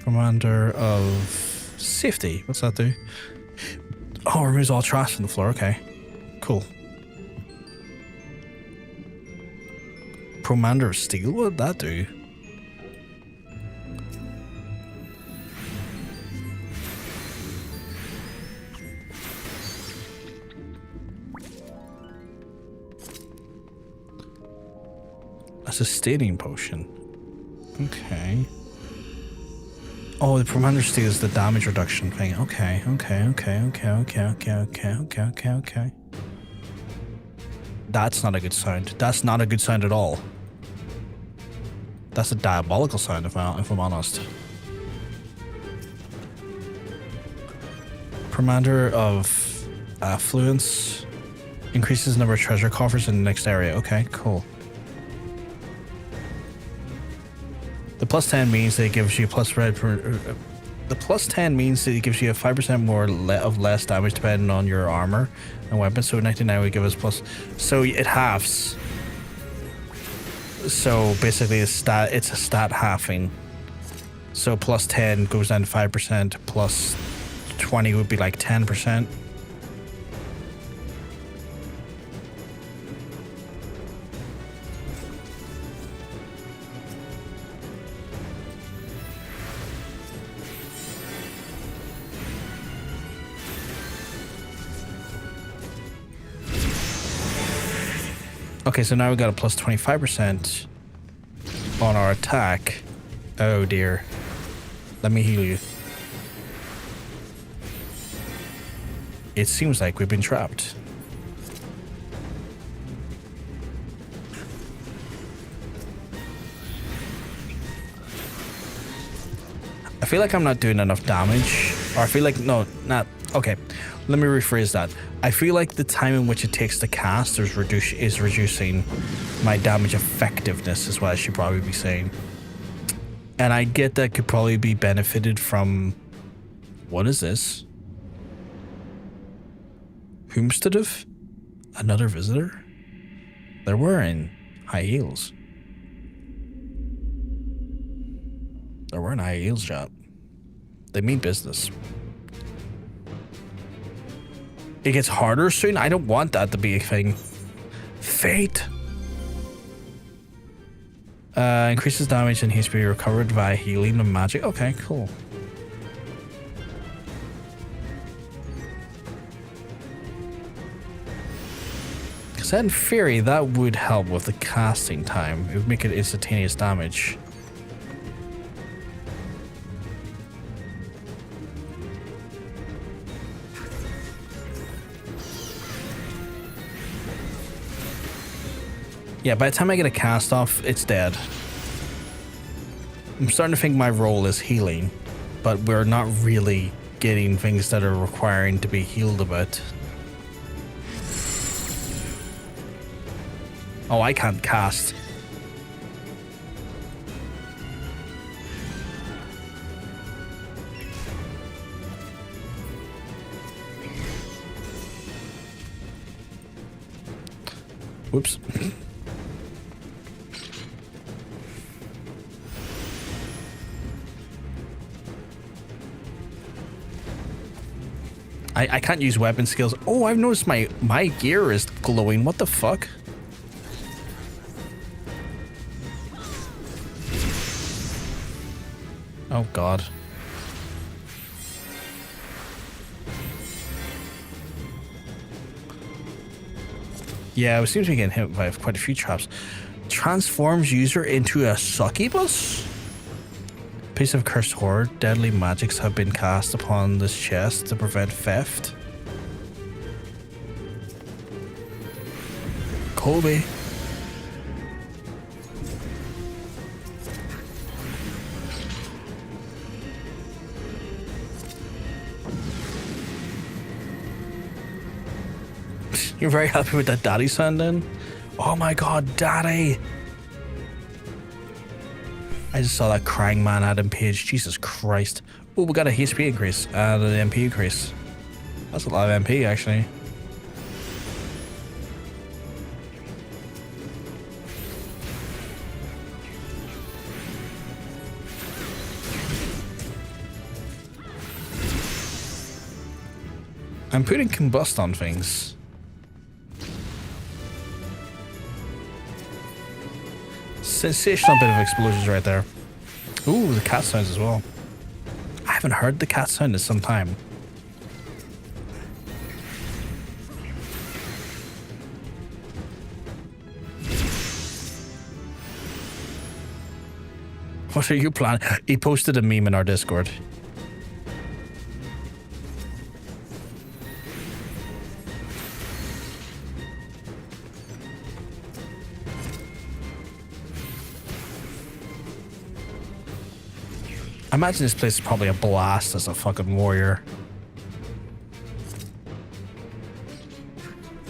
Commander of Safety. What's that do? Oh, removes all trash from the floor. Okay, cool. Commander of Steel. What would that do? A sustaining potion. Okay. Oh, the Commander of Steel is the damage reduction thing. Okay. That's not a good sound. That's not a good sound at all. That's a diabolical sound, if I'm honest. Commander of Affluence increases the number of treasure coffers in the next area. Okay, cool. The plus 10 means that it gives you plus red per... the plus 10 means that it gives you a 5% more of less damage depending on your armor and weapon. So 99 would give us plus... So it halves. So basically it's a stat halving. So plus 10 goes down to 5%, plus 20 would be like 10%. Okay, so now we got a plus 25% on our attack. Oh dear. Let me heal you. It seems like we've been trapped. I feel like I'm not doing enough damage. Or I feel like, no, not, okay. Let me rephrase that. I feel like the time in which it takes to cast is reducing my damage effectiveness, is what I should probably be saying. And I get that could probably be benefited from... What is this? Homesteadive? Another visitor? They're wearing high heels. They're wearing high heels, chat. They mean business. It gets harder soon? I don't want that to be a thing. Fate. Increases damage and HP recovered via healing and magic. Okay, cool. Because in theory, that would help with the casting time. It would make it instantaneous damage. Yeah, by the time I get a cast off, it's dead. I'm starting to think my role is healing, but we're not really getting things that are requiring to be healed a bit. Oh, I can't cast. Whoops. I can't use weapon skills. Oh, I've noticed my gear is glowing. What the fuck? Oh god. Yeah, it seems to be getting hit by quite a few traps. Transforms user into a succubus? Piece of cursed horde. Deadly magics have been cast upon this chest to prevent theft. Colby. You're very happy with that daddy sound then? Oh my god, daddy! I just saw that crying man Adam Page. Jesus Christ. Oh, we got a HP increase and an MP increase. That's a lot of MP actually. I'm putting combust on things. Sensational bit of explosions right there. Ooh, the cat sounds as well. I haven't heard the cat sound in some time. What are you planning? He posted a meme in our Discord. I imagine this place is probably a blast as a fucking warrior.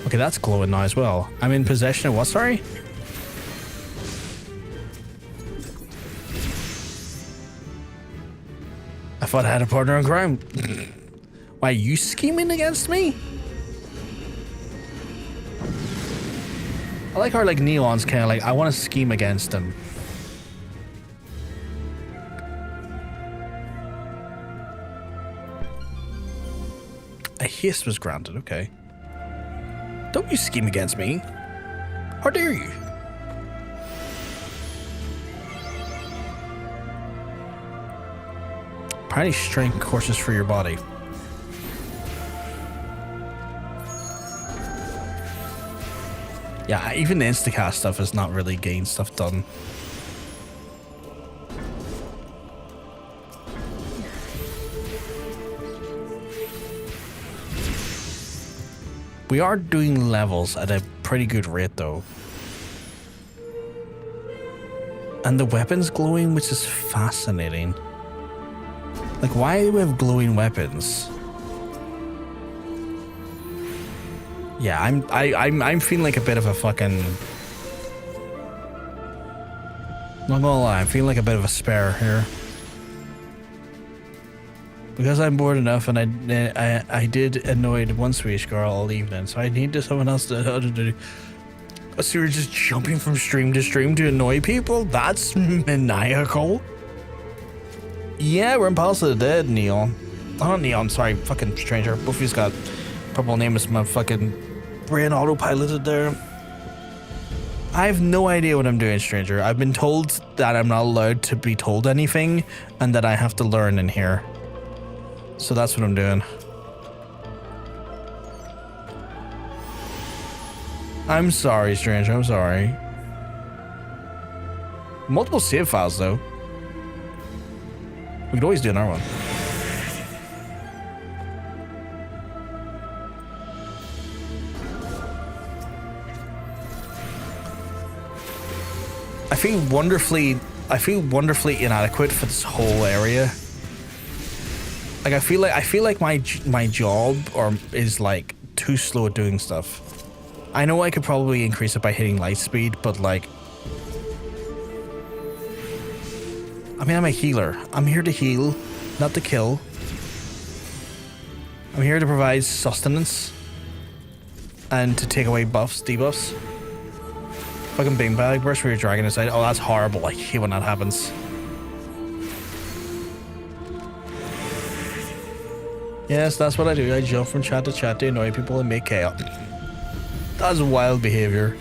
Okay, that's glowing now as well. I'm in possession of what, sorry? I thought I had a partner in crime. Why, are you scheming against me? I like how like Neon's kind of like, I want to scheme against him. A haste was granted, okay. Don't you scheme against me. How dare you? Apparently strength courses for your body. Yeah, even the instacast stuff is not really getting stuff done. We are doing levels at a pretty good rate though. And the weapon's glowing, which is fascinating. Like, why do we have glowing weapons? Yeah, I'm feeling like a bit of a fucking... Not gonna lie, I'm feeling like a bit of a spare here. Because I'm bored enough, and I did annoy one Swedish girl all evening, so I needed someone else to do. So you're just jumping from stream to stream to annoy people? That's maniacal. Yeah, we're in Palace of the Dead, Neon. Oh, not Neon, sorry, fucking stranger. Buffy's got purple name is my fucking brain autopiloted there. I have no idea what I'm doing, stranger. I've been told that I'm not allowed to be told anything, and that I have to learn in here. So that's what I'm doing. I'm sorry, stranger. I'm sorry. Multiple save files, though. We could always do another one. I feel wonderfully inadequate for this whole area. Like I feel like my job is like too slow at doing stuff. I know I could probably increase it by hitting light speed, but like... I mean, I'm a healer. I'm here to heal, not to kill. I'm here to provide sustenance. And to take away buffs, debuffs. Fucking beanbag burst where you're dragging aside. Oh, that's horrible. I hate when that happens. Yes, that's what I do. I jump from chat to chat to annoy people and make chaos. That's wild behavior.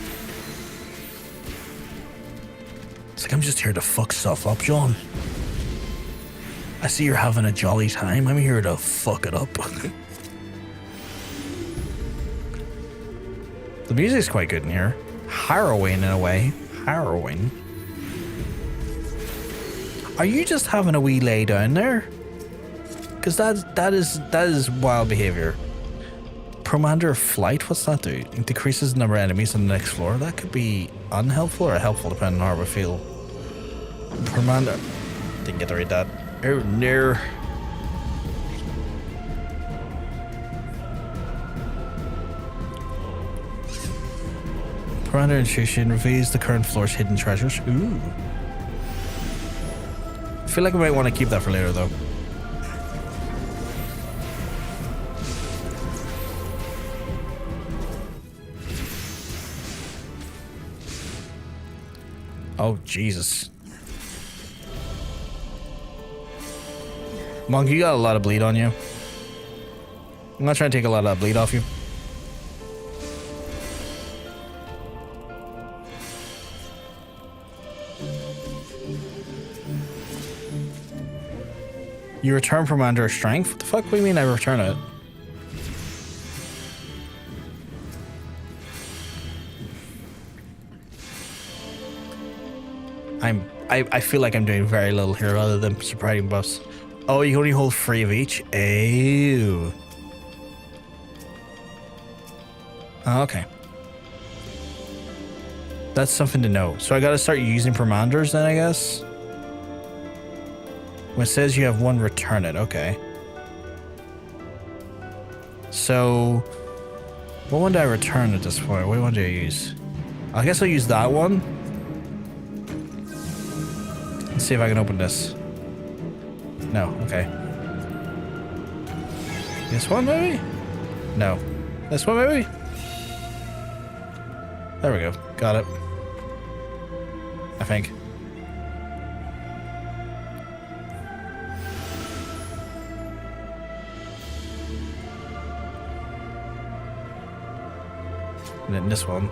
It's like, I'm just here to fuck stuff up, John. I see you're having a jolly time. I'm here to fuck it up. The music's quite good in here. Harrowing in a way. Harrowing. Are you just having a wee lay down there? Because that is wild behavior. Commander Flight, what's that do? It decreases the number of enemies on the next floor. That could be unhelpful or helpful depending on how we feel. Commander, didn't get to read that. Oh no. Commander Intuition reveals the current floor's hidden treasures. Ooh. I feel like I might want to keep that for later though. Oh, Jesus. Monk, you got a lot of bleed on you. I'm not trying to take a lot of that bleed off you. You return from under strength? What the fuck do you mean I return it? I feel like I'm doing very little here other than surprising buffs. Oh, you only hold 3 of each? Ew. Oh, okay. That's something to know. So I gotta start using Permanders then, I guess? When it says you have 1, return it. Okay. So... what one do I return at this point? What one do I use? I guess I'll use that one. Let's see if I can open this. No, okay. This one maybe? No. This one maybe? There we go. Got it. I think. And then this one.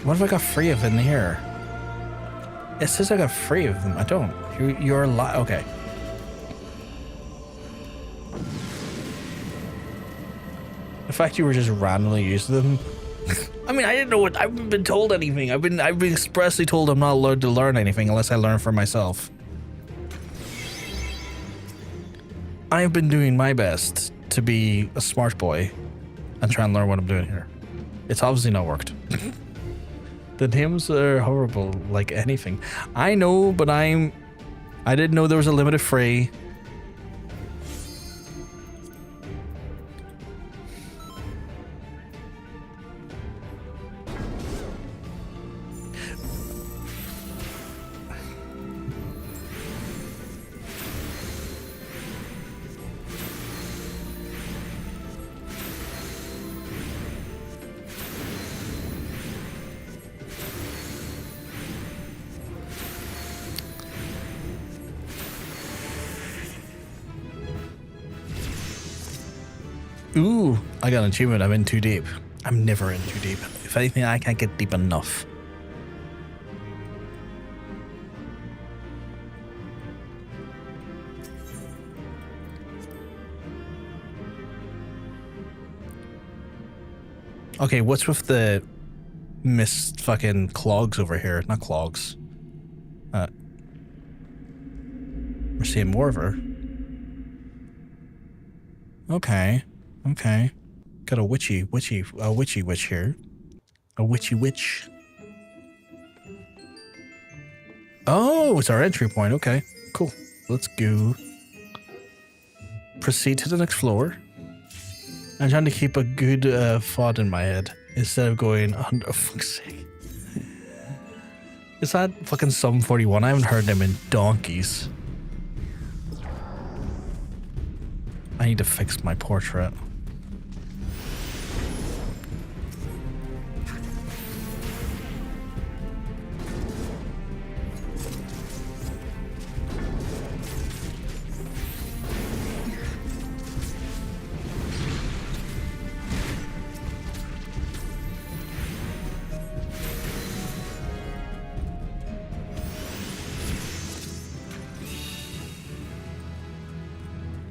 What if I got 3 of in here? It says I got 3 of them. I don't. You're alive. Okay. The fact you were just randomly using them. I mean, I didn't know what. I haven't been told anything. I've been expressly told I'm not allowed to learn anything unless I learn for myself. I've been doing my best to be a smart boy and try and learn what I'm doing here. It's obviously not worked. The names are horrible, like anything. I know, but I didn't know there was a limited free. Ooh, I got an achievement. I'm in too deep. I'm never in too deep. If anything, I can't get deep enough. Okay, what's with the mist fucking clogs over here? Not clogs. We're seeing more of her. Okay. Okay. Got a witch here. A witchy witch. Oh, it's our entry point. Okay, cool. Let's go. Proceed to the next floor. I'm trying to keep a good thought in my head instead of going, oh, fuck's sake. Is that fucking Sum 41? I haven't heard them in donkeys. I need to fix my portrait.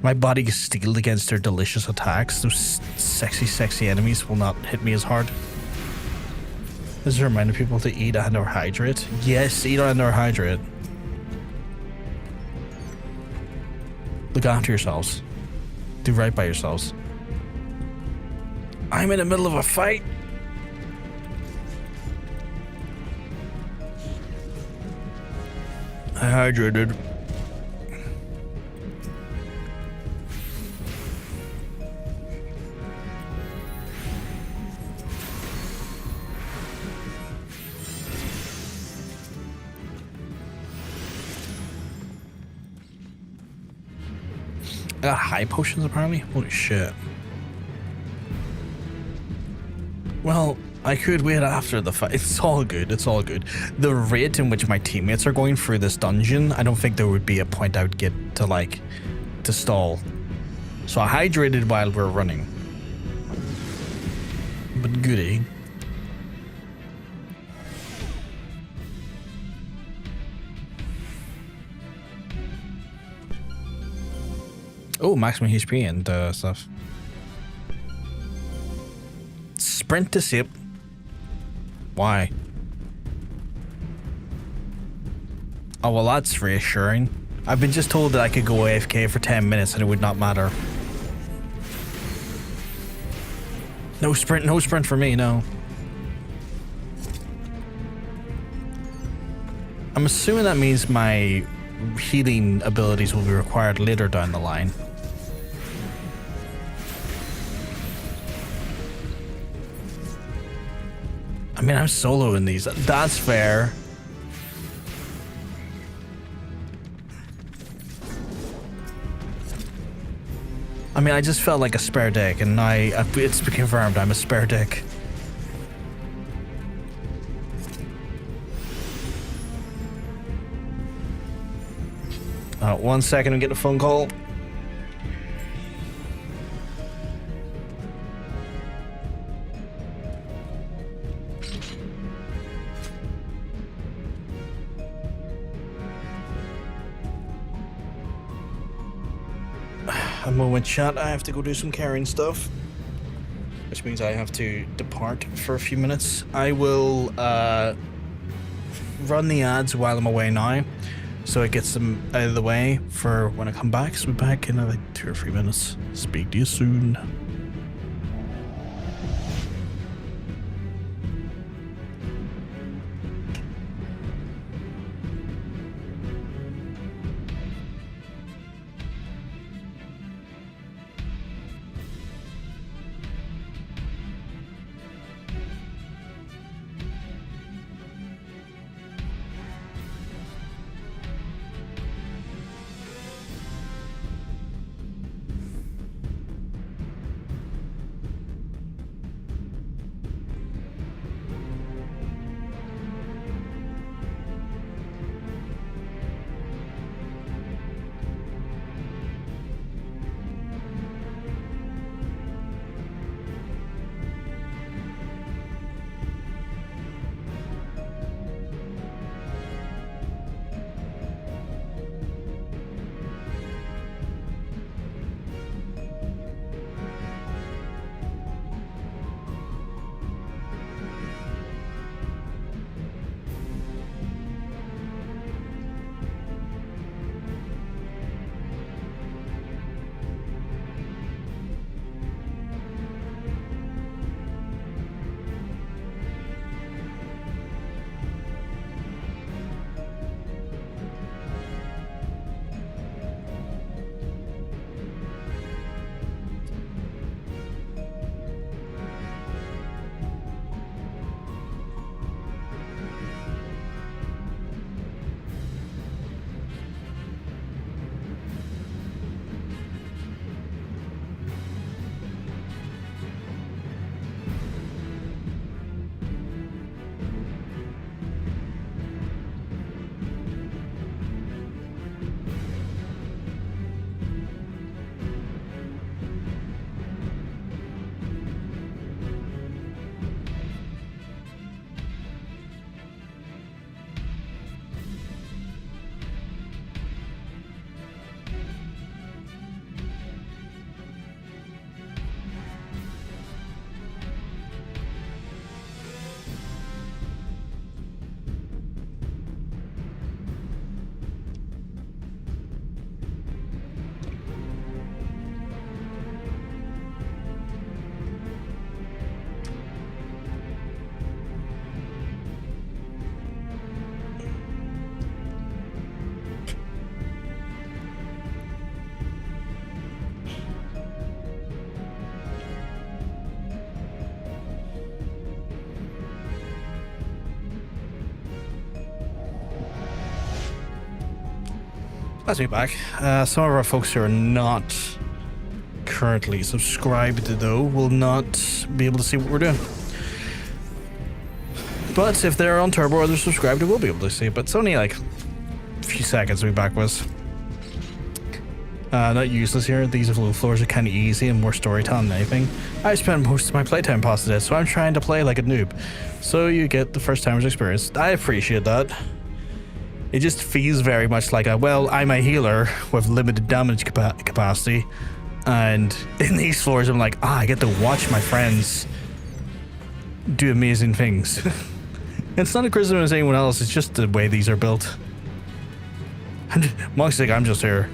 My body is steeled against their delicious attacks. Those sexy, sexy enemies will not hit me as hard. Does it remind people to eat and or hydrate? Yes, eat and or hydrate. Look after yourselves. Do right by yourselves. I'm in the middle of a fight. I hydrated. I got high potions apparently? Holy shit. Well, I could wait after the fight. It's all good, it's all good. The rate in which my teammates are going through this dungeon, I don't think there would be a point I would get to like, to stall. So I hydrated while we're running. But goody. Oh, maximum HP and stuff. Sprint to sip. Why? Oh, well, that's reassuring. I've been just told that I could go AFK for 10 minutes and it would not matter. No sprint for me, no. I'm assuming that means my healing abilities will be required later down the line. I mean, I'm soloing these. That's fair. I mean, I just felt like a spare dick, and it's been confirmed I'm a spare dick. One second, I'm getting a phone call. A moment, chat. I have to go do some carrying stuff, which means I have to depart for a few minutes. I will run the ads while I'm away now, so it gets them out of the way for when I come back. So we'll be back in like 2 or 3 minutes. Speak to you soon. That's me back. Some of our folks who are not currently subscribed, though, will not be able to see what we're doing. But if they're on Turbo or they're subscribed, they will be able to see it. But it's only like a few seconds to be back with. Not useless here. These low floors are kind of easy and more storytelling than anything. I spend most of my playtime past this, so I'm trying to play like a noob. So you get the first timer's experience. I appreciate that. It just feels very much like I'm a healer with limited damage capacity. And in these floors, I'm like, I get to watch my friends do amazing things. It's not a criticism as anyone else, it's just the way these are built. And Monk's like, I'm just here.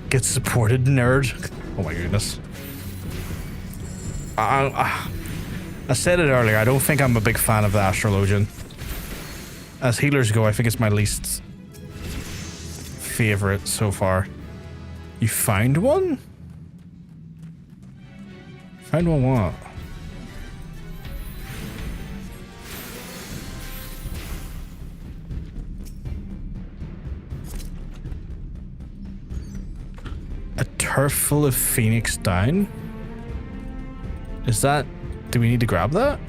Get supported, nerd. Oh my goodness. I said it earlier, I don't think I'm a big fan of the Astrologian. As healers go, I think it's my least favorite so far. You found one? Found one what? A turf full of Phoenix down? Is that... Do we need to grab that?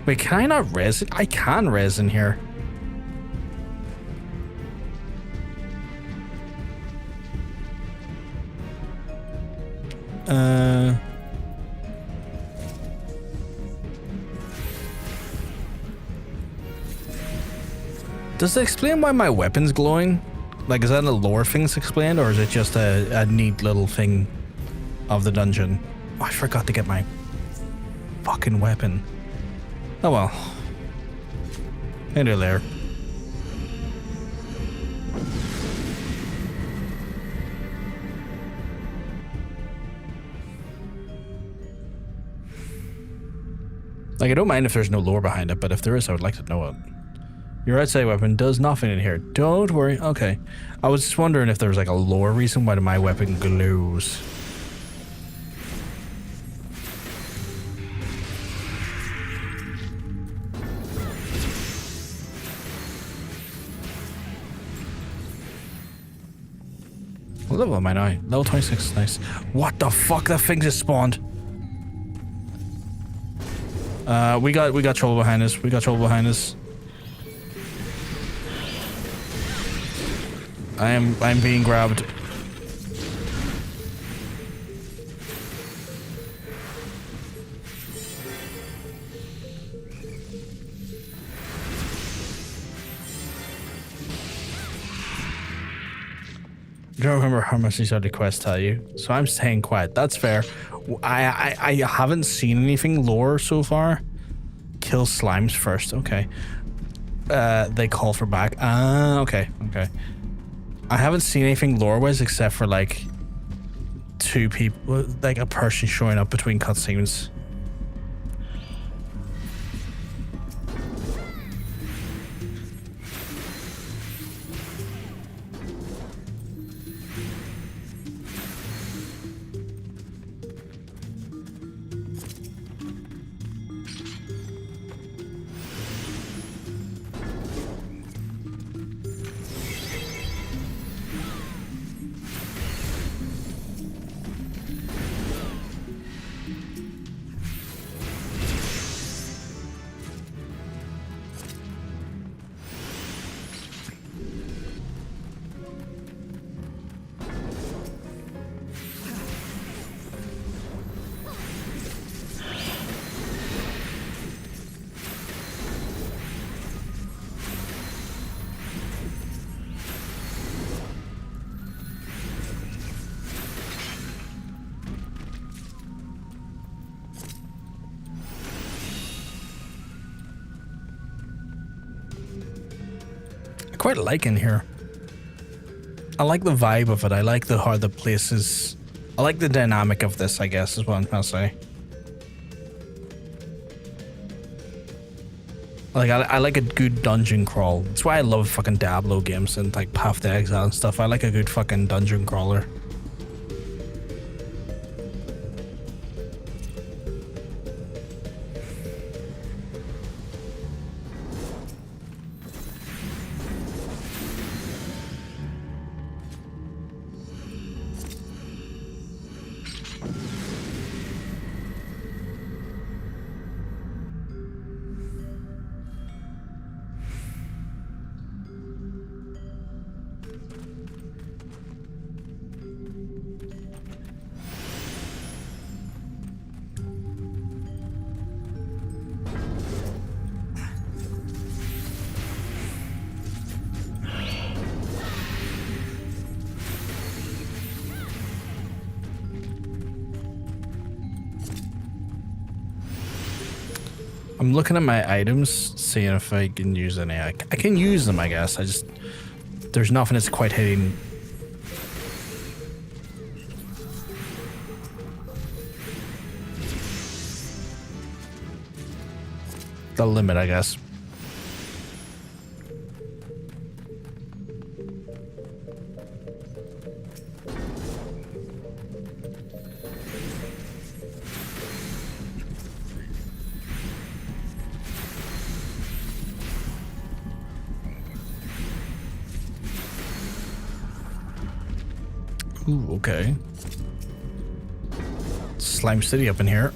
Wait, can I not res it? I can res in here. Does it explain why my weapon's glowing? Like, is that a lore thing's explained, or is it just a neat little thing of the dungeon? Oh, I forgot to get my fucking weapon. Oh well. Enter there. Like, I don't mind if there's no lore behind it, but if there is, I would like to know it. Your outside weapon does nothing in here. Don't worry. Okay. I was just wondering if there was like a lore reason why my weapon glows. What level am I now? Level 26. Nice. What the fuck? That thing just spawned. We got trouble behind us. We got trouble behind us. I'm being grabbed. I don't remember how much these other quests tell you, so I'm staying quiet. That's fair. I haven't seen anything lore so far. Kill slimes first. Okay. They call for back. Okay. I haven't seen anything lore-wise except for like two people, like a person showing up between cutscenes. Quite like in here. I like the vibe of it. I like how the place is. I like the dynamic of this, I guess, is what I'm trying to say. Like, I like a good dungeon crawl. That's why I love fucking Diablo games and like Path to Exile and stuff. I like a good fucking dungeon crawler. I'm looking at my items, seeing if I can use any. I can use them, I guess. I just... There's nothing that's quite hitting... the limit, I guess. Ooh, okay. Slime City up in here.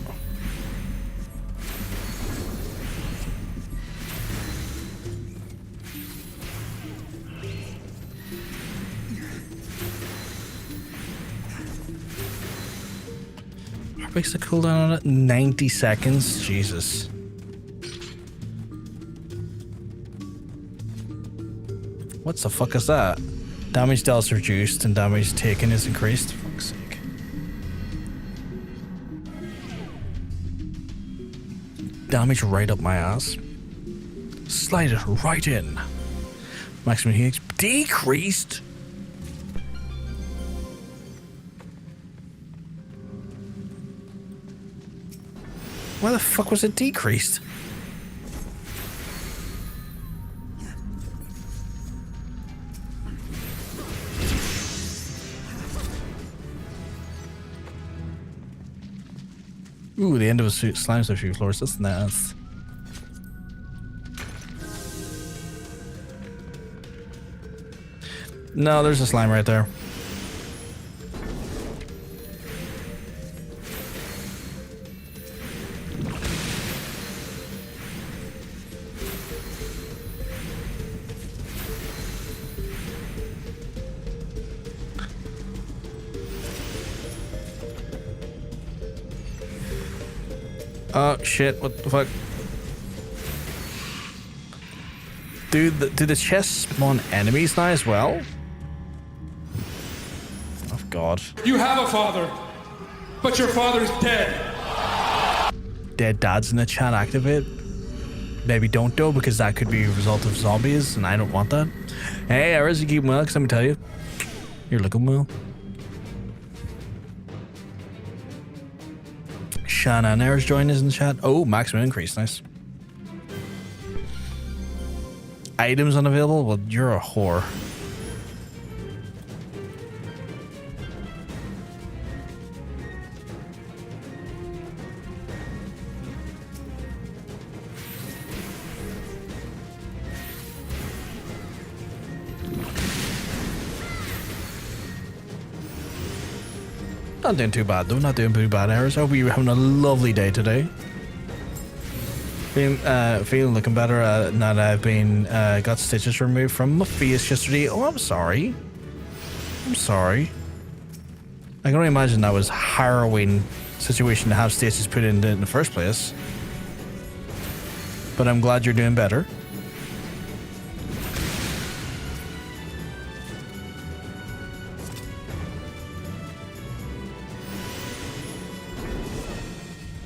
What makes the cooldown on it? 90 seconds? Jesus. What the fuck is that? Damage dealt is reduced and damage taken is increased. For fuck's sake. Damage right up my ass. Slide it right in. Maximum healing decreased. Why the fuck was it decreased? Ooh, the end of a slime's a few floors. That's nice. No, there's a slime right there. Oh shit, what the fuck? Do the chests spawn enemies now as well? Oh god. You have a father, but your father's dead. Dead dads in the chat activate. Maybe don't though, because that could be a result of zombies, and I don't want that. Hey, Aris, you keep well, because let me tell you. You're looking well. Shanna and Aris joined us in the chat. Oh, maximum increase, nice. Items unavailable? Well, you're a whore. Not doing too bad though, not doing too bad, Aris. I hope you're having a lovely day today. Feeling looking better now that I've been got stitches removed from my face yesterday. Oh, I'm sorry. I'm sorry. I can only imagine that was a harrowing situation to have stitches put in the first place. But I'm glad you're doing better.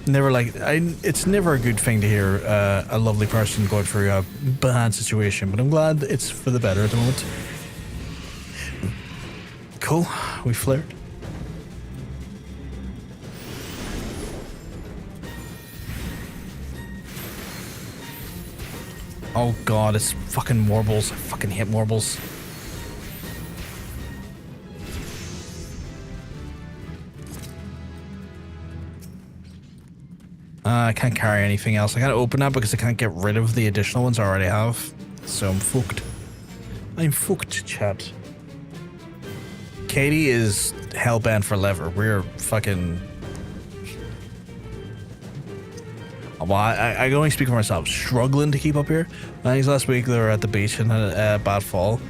Never like it's never a good thing to hear a lovely person going through a bad situation, but I'm glad it's for the better at the moment. Cool, we flared. Oh god, it's fucking warbles. I fucking hate warbles. I can't carry anything else. I can't open that because I can't get rid of the additional ones I already have. So I'm fucked. I'm fucked, chat. Katie is hellbent for leather. We're fucking... Well, I can only speak for myself. Struggling to keep up here. I think last week they were at the beach and had a bad fall.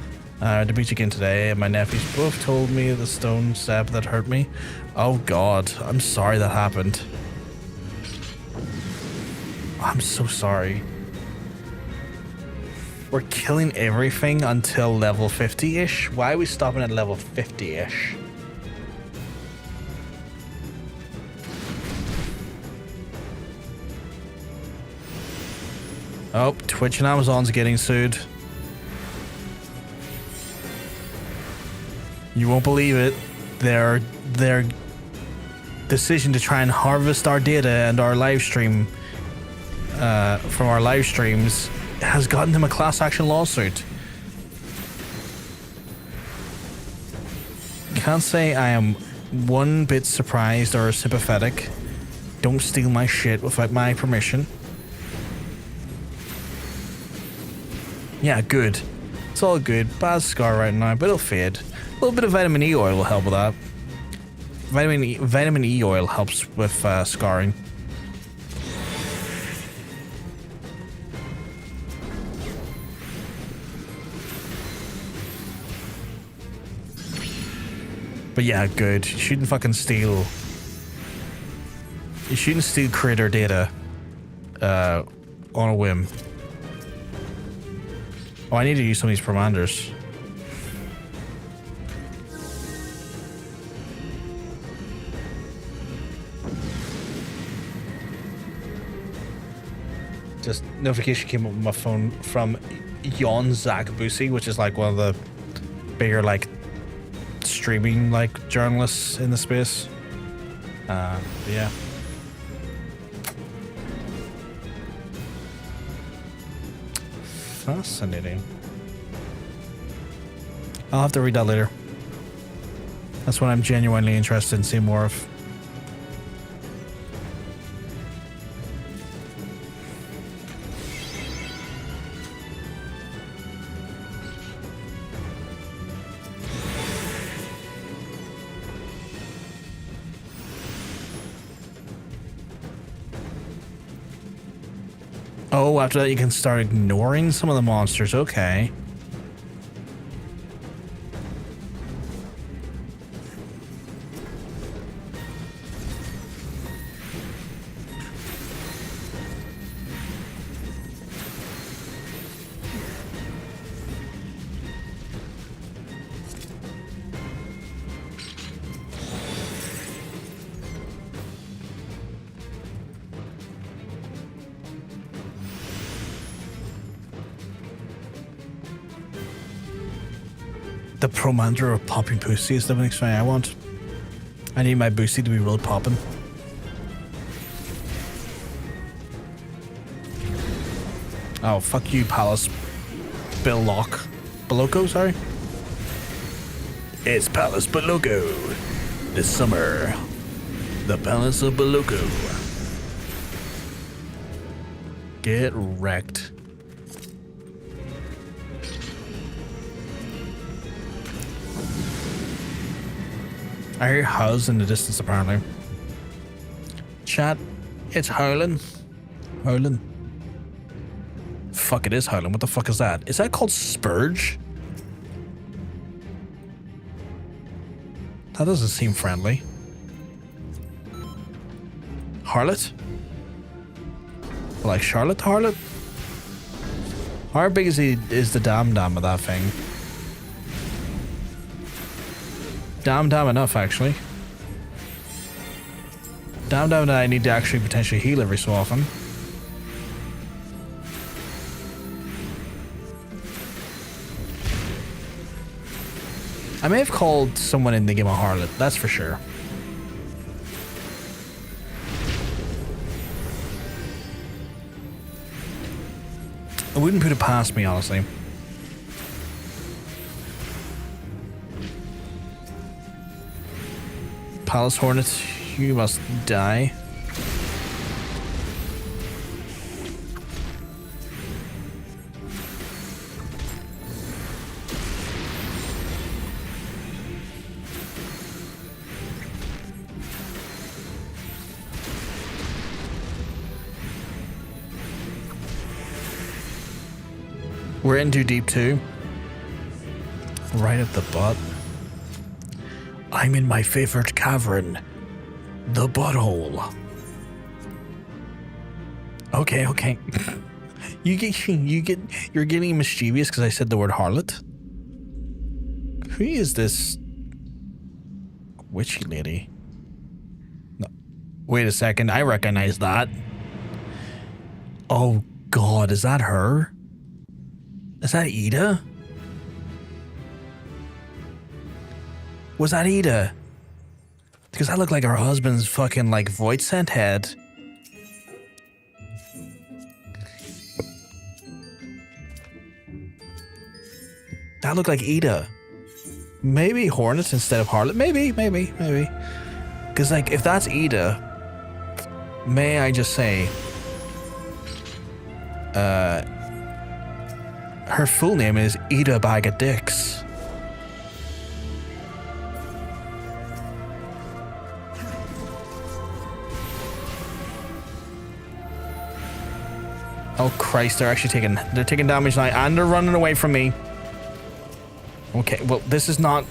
At the beach again today, and my nephews both told me the stone step that hurt me. Oh god, I'm sorry that happened. I'm so sorry. We're killing everything until level 50-ish. Why are we stopping at level 50-ish? Oh, Twitch and Amazon's getting sued. You won't believe it. Their decision to try and harvest our data and our live stream from our live streams has gotten them a class action lawsuit. Can't say I am one bit surprised or sympathetic. Don't steal my shit without my permission. Yeah, good. It's all good. Bad scar right now, but it'll fade. A little bit of vitamin E oil will help with that. Vitamin E oil helps with scarring. But yeah, good. You shouldn't fucking steal. You shouldn't steal creator data on a whim. Oh, I need to use some of these commanders. Just notification came up on my phone from Jonsense, which is like one of the bigger like streaming like journalists in the space. Yeah. Fascinating. I'll have to read that later. That's what I'm genuinely interested in seeing more of. Oh, after that you can start ignoring some of the monsters. Okay. The Promander of Popping Pussy is the next thing I want. I need my Boosty to be real popping. Oh, fuck you, Palace Baloko, sorry. It's Palace Baloko. This summer. The Palace of Baloko. Get wrecked. I hear howls in the distance, apparently. Chat, it's howling. Howling. Fuck, it is howling. What the fuck is that? Is that called Spurge? That doesn't seem friendly. Harlot? Like Charlotte the Harlot? How big is the dam of that thing? Damn enough, actually. Damn that I need to actually potentially heal every so often. I may have called someone in the game a harlot, that's for sure. I wouldn't put it past me, honestly. Palace Hornets, you must die. We're in too deep too. Right at the butt. I'm in my favorite cavern, the butthole. Okay. You're getting mischievous because I said the word harlot. Who is this witchy lady? No, wait a second. I recognize that. Oh god, is that her? Is that Ida? Was that Ida? Because that looked like her husband's fucking like void sent head. That looked like Ida. Maybe Hornet instead of Harlot. Maybe. Because like if that's Ida, may I just say, her full name is Ida Bag of Dicks. Oh Christ, they're taking damage now and they're running away from me. Okay, well this is not...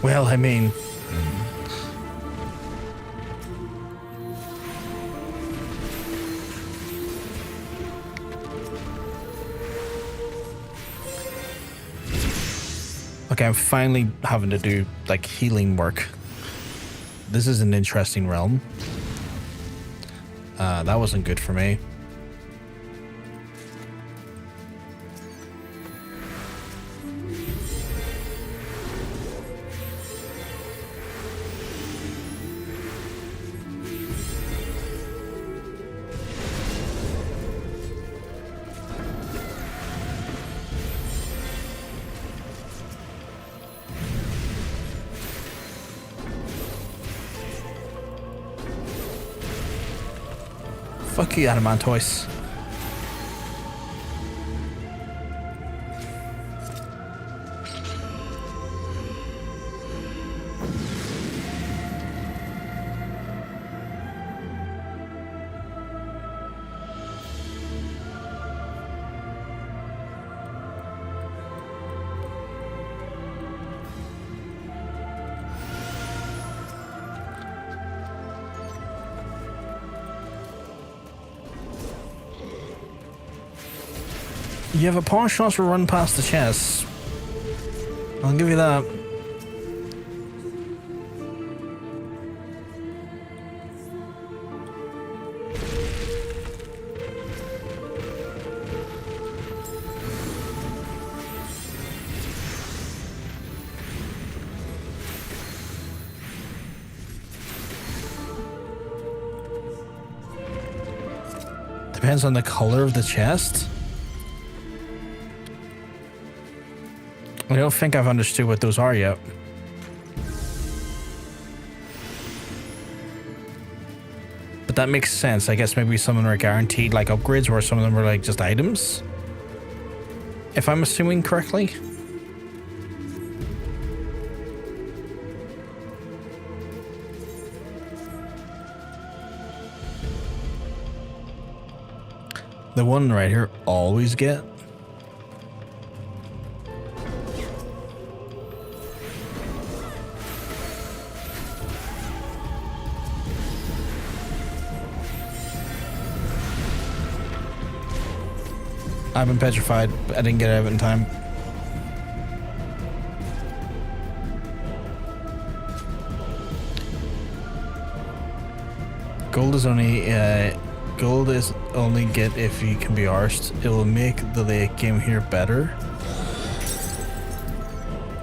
Well, I mean... Okay, I'm finally having to do, like, healing work. This is an interesting realm. That wasn't good for me. Fuck you, Adamantoise. You have a pawn shot to run past the chest. I'll give you that. Depends on the color of the chest. I don't think I've understood what those are yet. But that makes sense. I guess maybe some of them are guaranteed like upgrades or some of them are like just items. If I'm assuming correctly. The one right here, always get. I've been petrified, but I didn't get out of it in time. Gold is only get if you can be arsed. It will make the late game here better.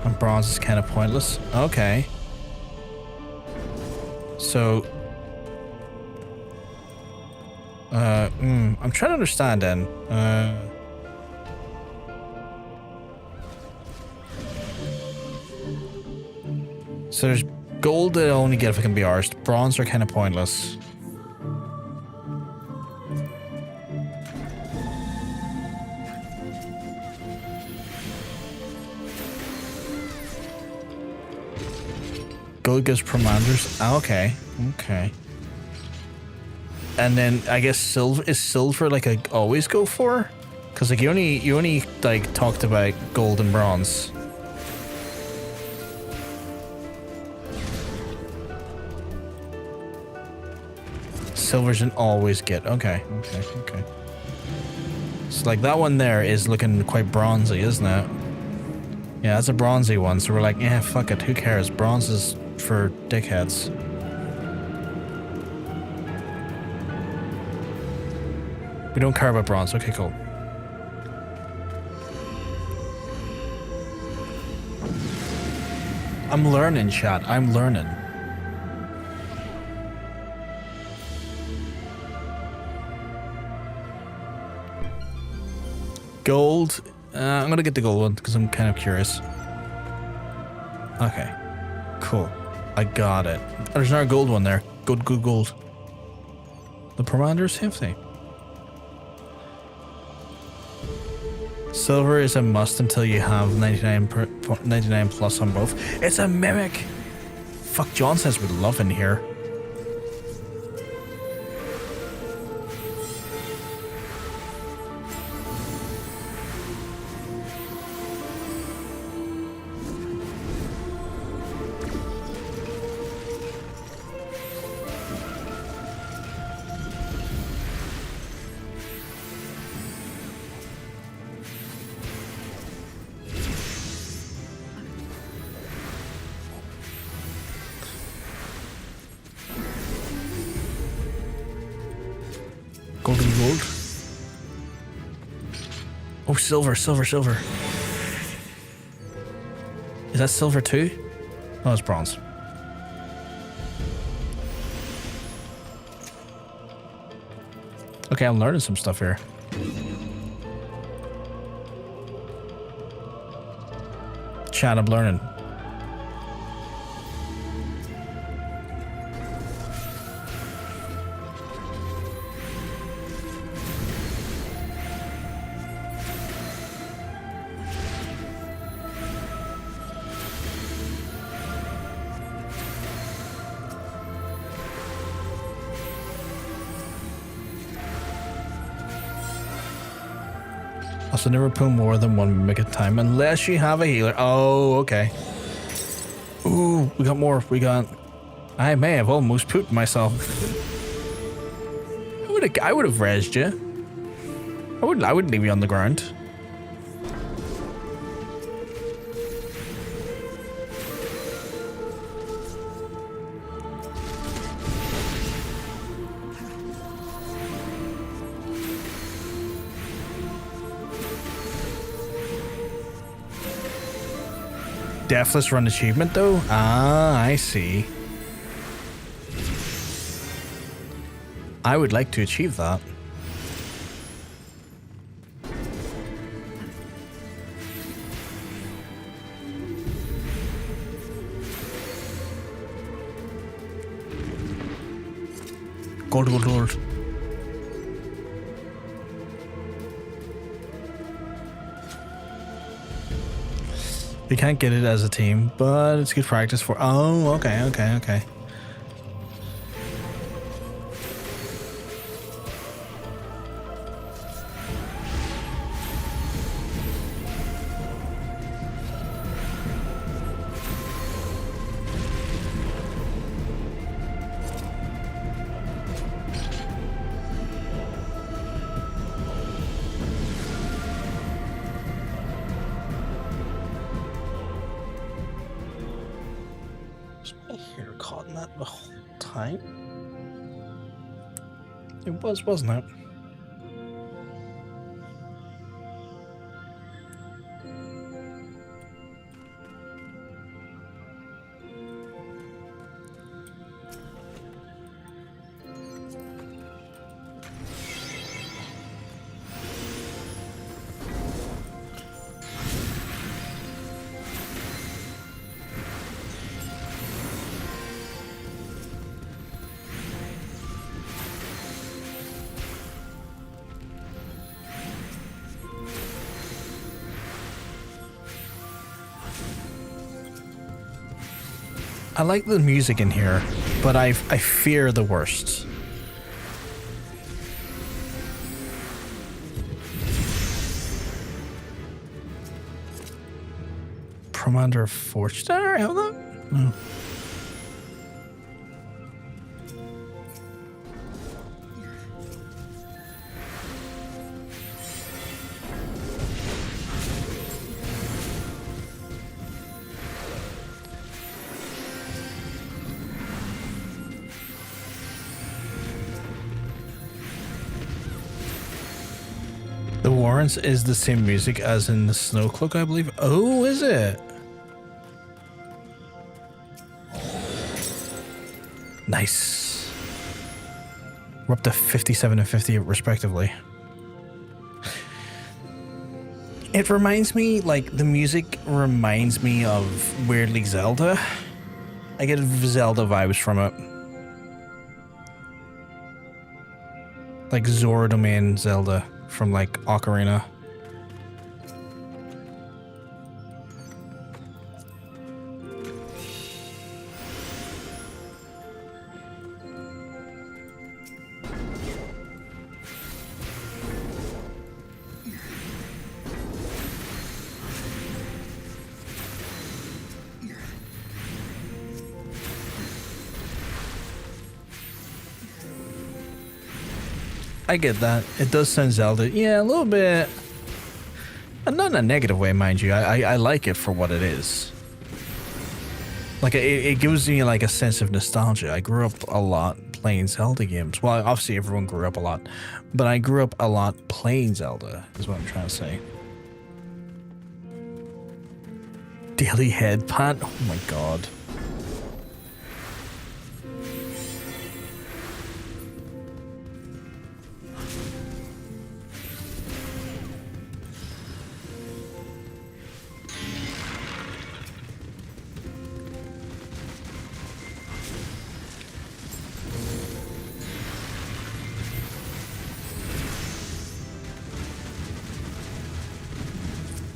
And bronze is kind of pointless. Okay. So I'm trying to understand then. So there's gold that I only get if I can be arsed. Bronze are kind of pointless. Gold gives commanders. Oh, okay. Okay. And then I guess silver like I always go for? Because like you only like talked about gold and bronze. Silver's an always get. Okay. It's like that one there is looking quite bronzy, isn't it? Yeah, that's a bronzy one, so we're like, yeah, fuck it, who cares? Bronze is for dickheads. We don't care about bronze. Okay, cool. I'm learning, chat. I'm learning. Gold. I'm gonna get the gold one because I'm kind of curious. Okay. Cool. I got it. There's another gold one there. Good, good gold. The Commander's 50. Silver is a must until you have 99 plus on both. It's a mimic. Fuck, Jonsense would love in here. Golden gold. Oh, silver, silver, silver. Is that silver too? Oh, it's bronze. Okay, I'm learning some stuff here. Chat, I'm learning. Also, never pull more than one mimic at a time unless you have a healer. Oh, okay. Ooh, we got more. We got. I may have almost pooped myself. I would have rezzed you. I wouldn't leave you on the ground. Deathless Run achievement though? Ah, I see. I would like to achieve that. Gold, gold, gold. We can't get it as a team, but it's good practice for... Oh, okay, okay, okay. The whole time? It was, wasn't it? I like the music in here, but I fear the worst. Commander of Fortune. Did I already have that? No. Florence is the same music as in the Snow Cloak, I believe. Oh, is it? Nice. We're up to 57 and 50 respectively. It reminds me, like, the music reminds me of weirdly Zelda. I get Zelda vibes from it. Like Zora Domain Zelda from, like, Ocarina. I get that. It does sound Zelda. Yeah, a little bit. And not in a negative way, mind you. I like it for what it is. Like, it gives me, like, a sense of nostalgia. I grew up a lot playing Zelda games. Well, obviously everyone grew up a lot. But I grew up a lot playing Zelda, is what I'm trying to say. Daily head pat. Oh my god.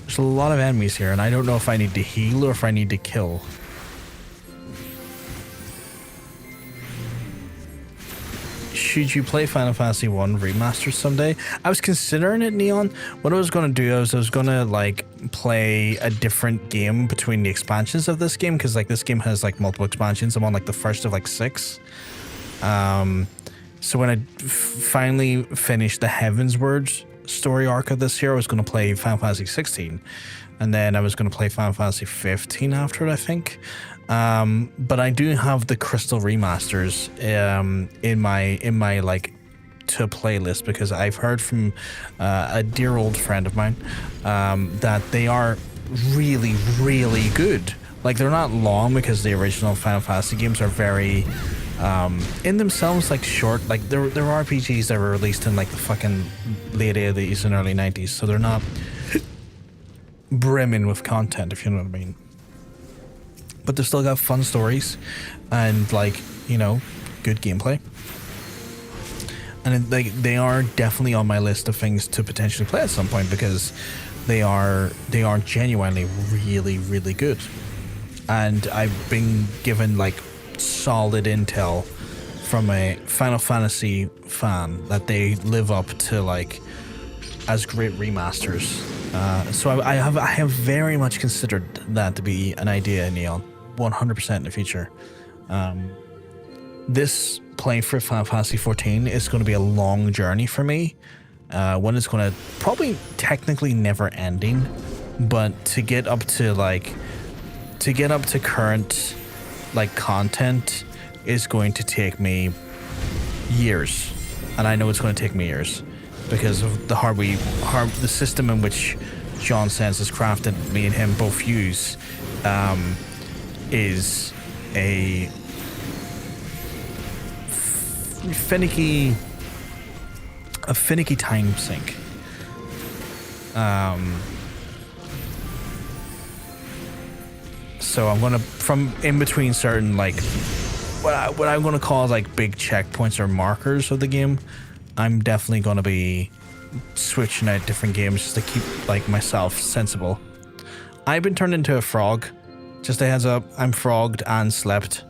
There's a lot of enemies here, and I don't know if I need to heal or if I need to kill. Should you play Final Fantasy 1 Remastered someday? I was considering it, Neon. What I was going to do is I was going to, like, play a different game between the expansions of this game, because, like, this game has, like, multiple expansions. I'm on, like, the first of, like, 6. So when I finally finished the Heavensward story arc of this year, I was going to play Final Fantasy 16, and then I was going to play Final Fantasy 15 after it, I think. But I do have the Crystal remasters in my like to playlist, because I've heard from a dear old friend of mine that they are really, really good. Like, they're not long, because the original Final Fantasy games are very in themselves, like, short. Like, they're RPGs that were released in, like, the fucking late 80s and early 90s, so they're not brimming with content, if you know what I mean. But they've still got fun stories and, like, you know, good gameplay. And like, they are definitely on my list of things to potentially play at some point, because they are genuinely really, really good. And I've been given, like, solid intel from a Final Fantasy fan that they live up to, like, as great remasters. So I have very much considered that to be an idea, Neon, 100% in the future. This playing for Final Fantasy 14 is going to be a long journey for me. One is going to probably technically never ending, but to get up to current, like, content is going to take me years, and I know it's going to take me years because of the system in which Jonsense has crafted me and him both use is a finicky time sink. So I'm gonna, from in between certain, like, what I'm gonna call, like, big checkpoints or markers of the game, I'm definitely gonna be switching out different games just to keep, like, myself sensible. I've been turned into a frog. Just a heads up, I'm frogged and slept.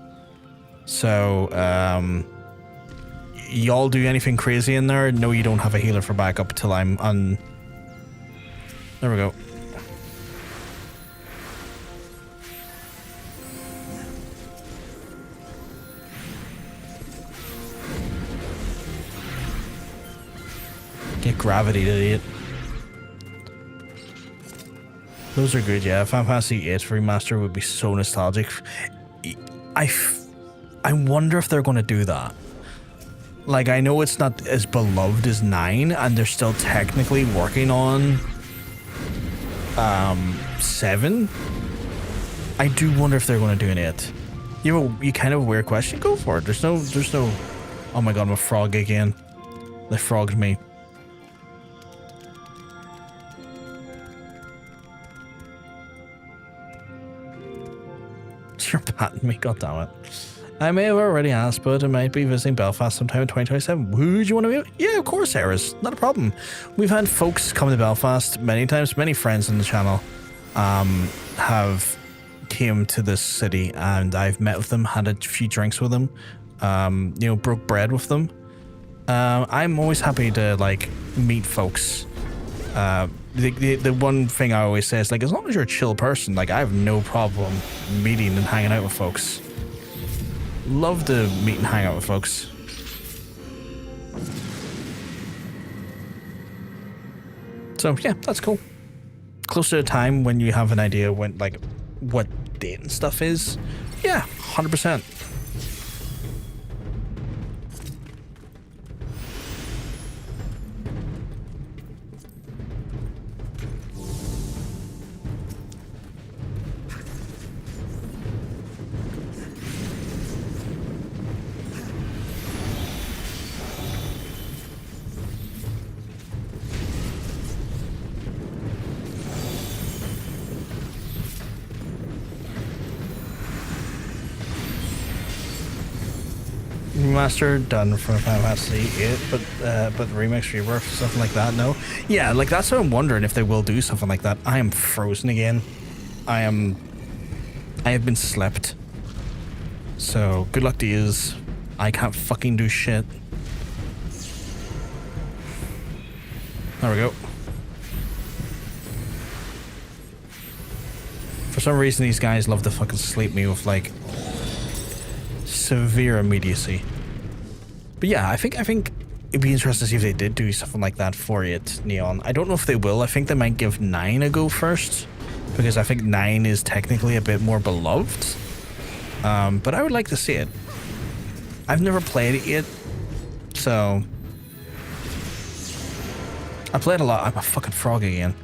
So, y'all do anything crazy in there? No, you don't have a healer for backup till I'm on. There we go. Get gravity, idiot. Those are good, yeah. Final Fantasy VIII Remaster would be so nostalgic. I wonder if they're going to do that. Like, I know it's not as beloved as 9, and they're still technically working on 7. I do wonder if they're going to do an 8. You kind of a weird question. Go for it. There's no. Oh my god, I'm a frog again. They frogged me. You're patting me, god damn it. I may have already asked, but I might be visiting Belfast sometime in 2027. Would you want to be? Yeah, of course, Eris. Not a problem. We've had folks come to Belfast many times. Many friends in the channel have came to this city, and I've met with them, had a few drinks with them, you know, broke bread with them. I'm always happy to, like, meet folks. The one thing I always say is, like, as long as you're a chill person, like, I have no problem meeting and hanging out with folks. Love to meet and hang out with folks. So yeah, that's cool. Close to the time when you have an idea when, like, what date and stuff is. Yeah, 100%. Remaster done for Final Fantasy 8, but remix, rework, something like that. No, yeah, like that's what I'm wondering if they will do something like that. I am frozen again. I have been slept. So good luck to yous. I can't fucking do shit. There we go. For some reason, these guys love to fucking sleep me with, like, severe immediacy. But yeah, I think it'd be interesting to see if they did do something like that for it, Neon. I don't know if they will. I think they might give 9 a go first, because I think 9 is technically a bit more beloved. But I would like to see it. I've never played it yet, so I played a lot. I'm a fucking frog again.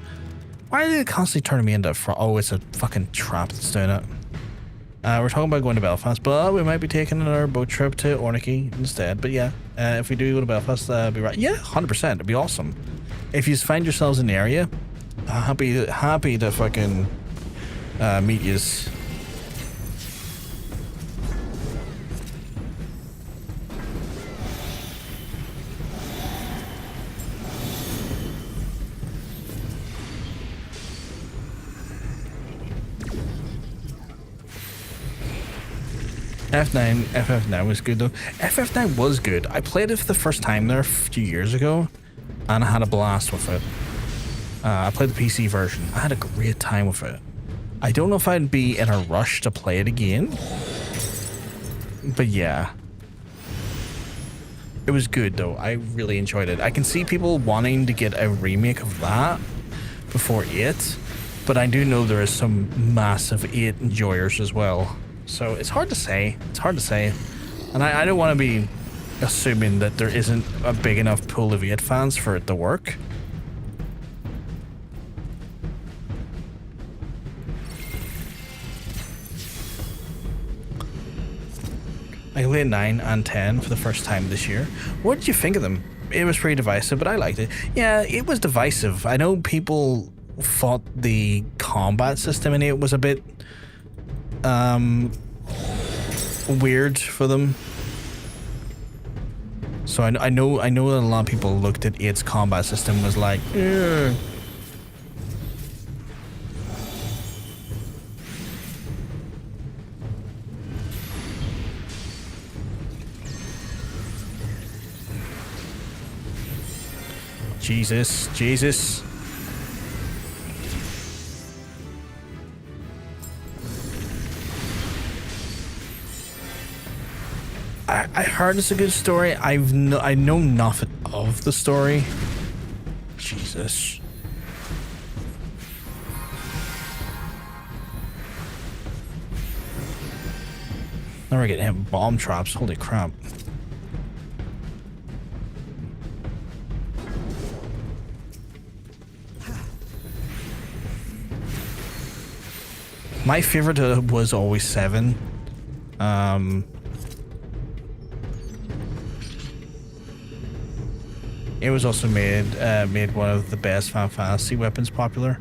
Why are they constantly turning me into a frog? Oh, it's a fucking trap that's doing it. We're talking about going to Belfast, but we might be taking another boat trip to Ornicky instead. But yeah, if we do go to Belfast, be right. Yeah, 100%. It'd be awesome. If you find yourselves in the area, happy to fucking meet yous. FF9 was good though. FF9 was good. I played it for the first time there a few years ago, and I had a blast with it. I played the PC version. I had a great time with it. I don't know if I'd be in a rush to play it again, but yeah. It was good though. I really enjoyed it. I can see people wanting to get a remake of that before 8, but I do know there is some massive 8 enjoyers as well. So it's hard to say. It's hard to say. And I don't want to be assuming that there isn't a big enough pool of 8 fans for it to work. I played 9 and 10 for the first time this year. What did you think of them? It was pretty divisive, but I liked it. Yeah, it was divisive. I know people thought the combat system in it was a bit weird for them. So I know that a lot of people looked at its combat system was like, ugh. Jesus. I heard it's a good story. I know nothing of the story. Jesus. Now we're getting hit with bomb traps. Holy crap. My favorite was always 7. It was also made one of the best Final Fantasy weapons popular.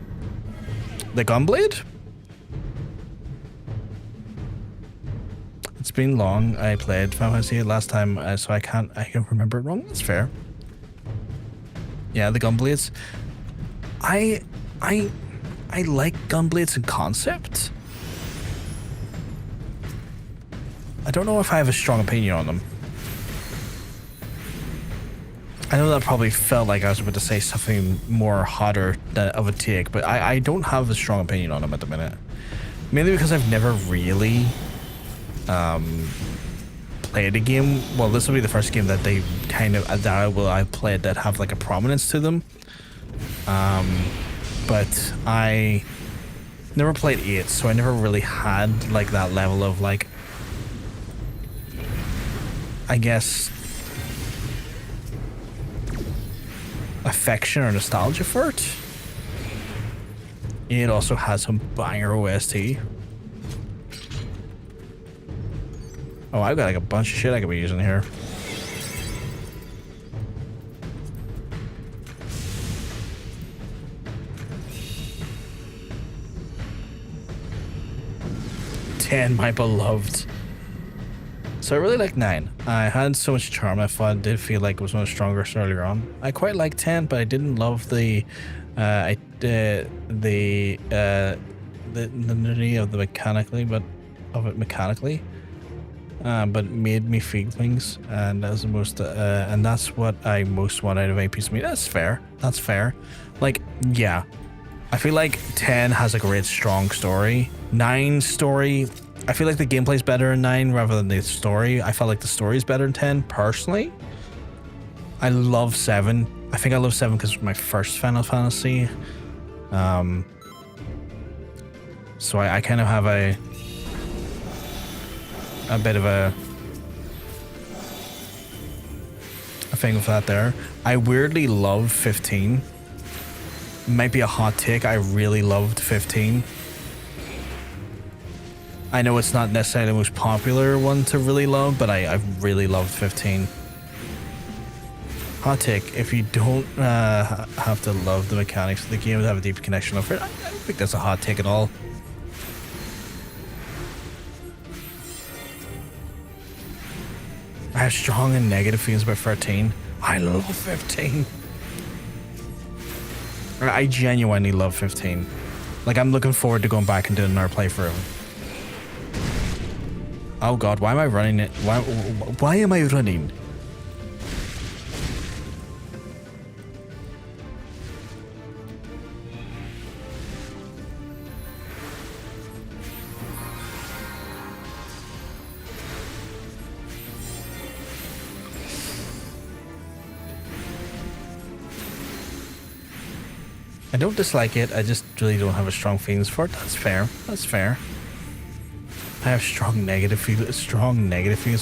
The Gunblade? It's been long. I played Final Fantasy last time, so I can't remember it wrong. That's fair. Yeah, the Gunblades. I like Gunblades in concept. I don't know if I have a strong opinion on them. I know that probably felt like I was about to say something more hotter of a take, but I don't have a strong opinion on them at the minute. Mainly because I've never really played a game. Well, this will be the first game that they kind of I've played that have like a prominence to them. But I never played 8, so I never really had like that level of like, I guess, affection or nostalgia for it. It also has some banger OST. Oh, I've got like a bunch of shit I could be using here. My beloved. So I really like 9. I had so much charm. I thought it did feel like it was one of the strongest earlier on. I quite like 10, but I didn't love the nitty of the mechanically, but it made me feel things, and that's the most, and that's what I most want out of a piece of meat. That's fair. That's fair. Like, yeah, I feel like 10 has a great strong story. 9's story, I feel like the gameplay's better in 9 rather than the story. I felt like the story's better in 10 personally. I love 7. I think I love 7 because it was my first Final Fantasy. So I kind of have a bit of a thing with that there. I weirdly love 15. Might be a hot take. I really loved 15. I know it's not necessarily the most popular one to really love, but I really loved 15. Hot take, if you don't have to love the mechanics of the game to have a deep connection over it, I don't think that's a hot take at all. I have strong and negative feelings about 13. I love 15. I genuinely love 15. Like, I'm looking forward to going back and doing another playthrough. Oh god, why am I running it? Why am I running? I don't dislike it, I just really don't have a strong feelings for it. That's fair. That's fair. I have strong negative feelings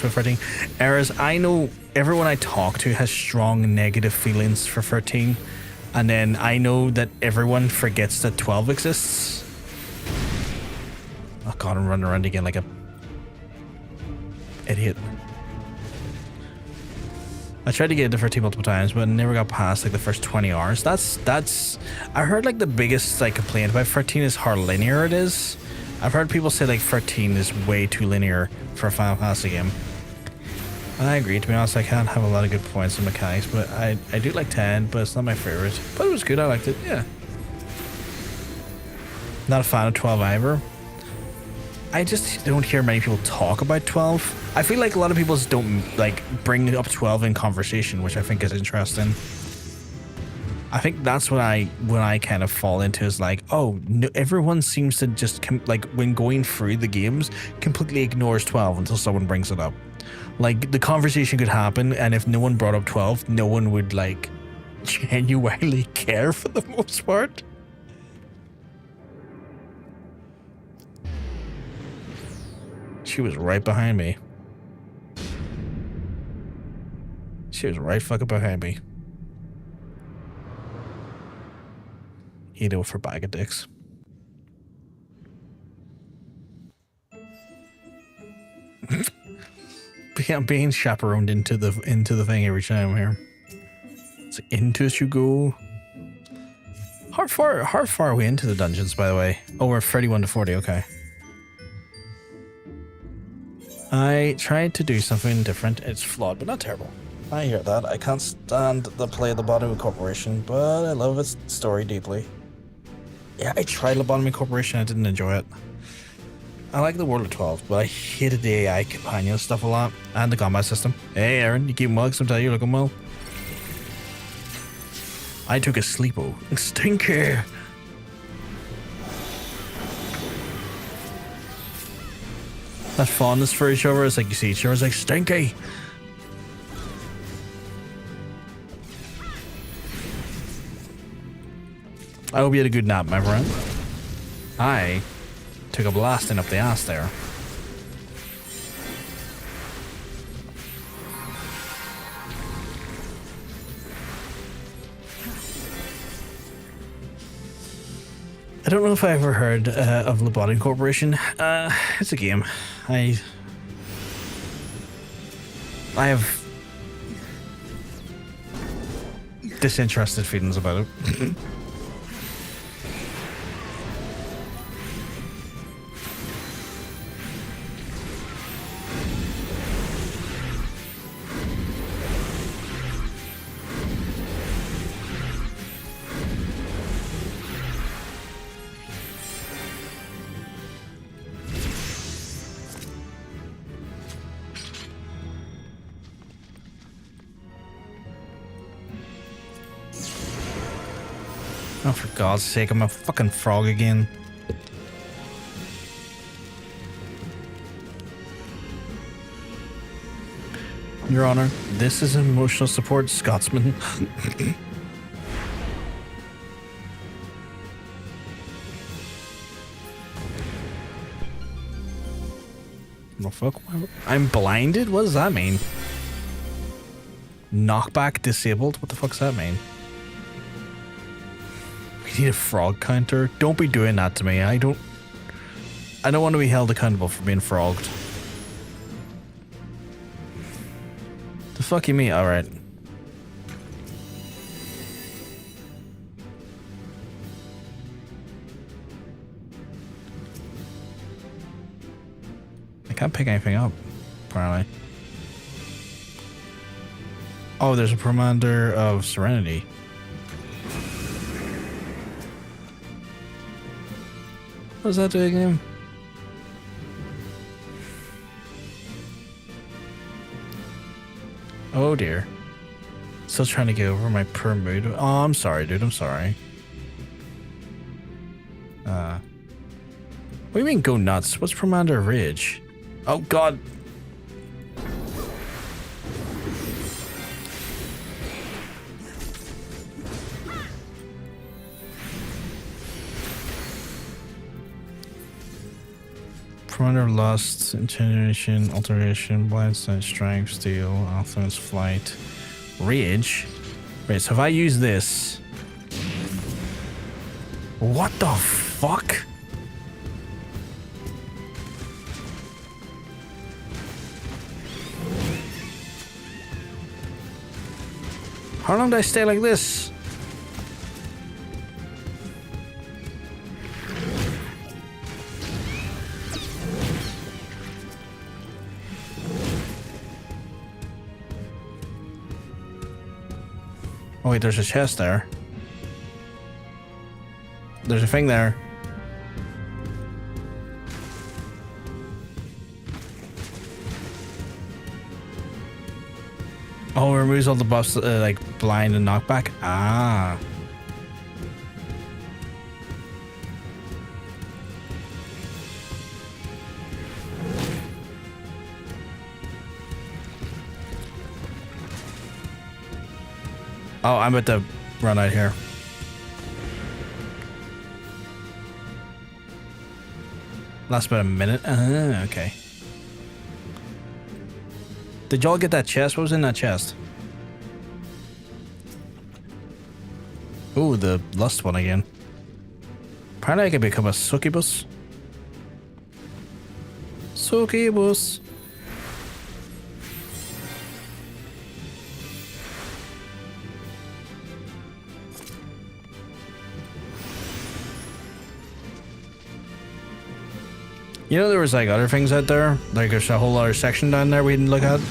for 13. Whereas I know everyone I talk to has strong negative feelings for 13. And then I know that everyone forgets that 12 exists. Oh god, I'm running around again like a idiot. I tried to get into 13 multiple times, but never got past like the first 20 hours. That's I heard like the biggest like complaint about 13 is how linear it is. I've heard people say like 13 is way too linear for a Final Fantasy game. And I agree, to be honest. I can't have a lot of good points in mechanics, but I do like 10, but it's not my favorite. But it was good, I liked it, yeah. Not a fan of 12 either. I just don't hear many people talk about 12. I feel like a lot of people just don't like bring up 12 in conversation, which I think is interesting. I think that's what I kind of fall into is like, oh, no, everyone seems to just like when going through the games completely ignores 12 until someone brings it up. Like the conversation could happen, and if no one brought up 12, no one would like genuinely care for the most part. She was right behind me. She was right fucking behind me. Eat it with her bag of dicks. I'm being chaperoned into the thing every time here. It's into as you go. How far are we into the dungeons, by the way? Oh, we're 31 to 40. Okay. I tried to do something different. It's flawed, but not terrible. I hear that. I can't stand the play of Lobotomy Corporation, but I love its story deeply. Yeah, I tried Lobotomy Corporation. I didn't enjoy it. I like the World of 12, but I hated the AI companion stuff a lot and the combat system. Hey, Aaron, you keep well? Sometimes you're looking well. I took a sleepo. Stinker. That fondness for each other is like you see each other, it's like stinky. I hope you had a good nap, my friend. I took a blasting up the ass there. I don't know if I ever heard of Lobotomy Corporation. It's a game. I have disinterested feelings about it. Oh, for God's sake, I'm a fucking frog again. Your Honor, this is emotional support, Scotsman. Oh, fuck. I'm blinded? What does that mean? Knockback disabled? What the fuck's that mean? We need a frog counter. Don't be doing that to me. I don't want to be held accountable for being frogged. The fuck you mean? Alright. I can't pick anything up, apparently. Oh, there's a Commander of Serenity. What does that do again? Oh dear. Still trying to get over my poor mood. Oh, I'm sorry, dude. I'm sorry. What do you mean go nuts? What's Commander Ridge? Oh God. Commander Lust, Intimidation, Alteration, Blindside, Strength, Steel, Offense, Flight, Rage. Wait, so if I use this... What the fuck? How long do I stay like this? Oh wait, there's a chest there. There's a thing there. Oh, it removes all the buffs like blind and knockback. Ah. Oh, I'm about to run out here. Lasts about a minute. Okay. Did y'all get that chest? What was in that chest? Ooh, the lust one again. Apparently I can become a succubus. Succubus. You know, there was like other things out there. Like there's a whole other section down there we didn't look at.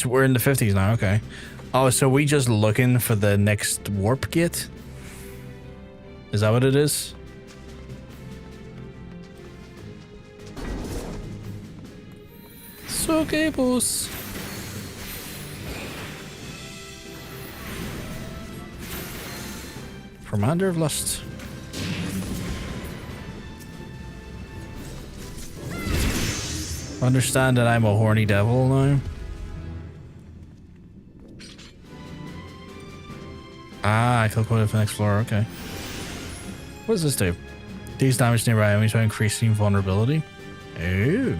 We're in the 50s now, okay. Oh, so we just looking for the next warp gate? Is that what it is? So cables. Commander of Lust. Understand that I'm a horny devil now. Ah, I feel quite for the next floor, okay. What does this do? These damage nearby enemies by increasing vulnerability. Ooh.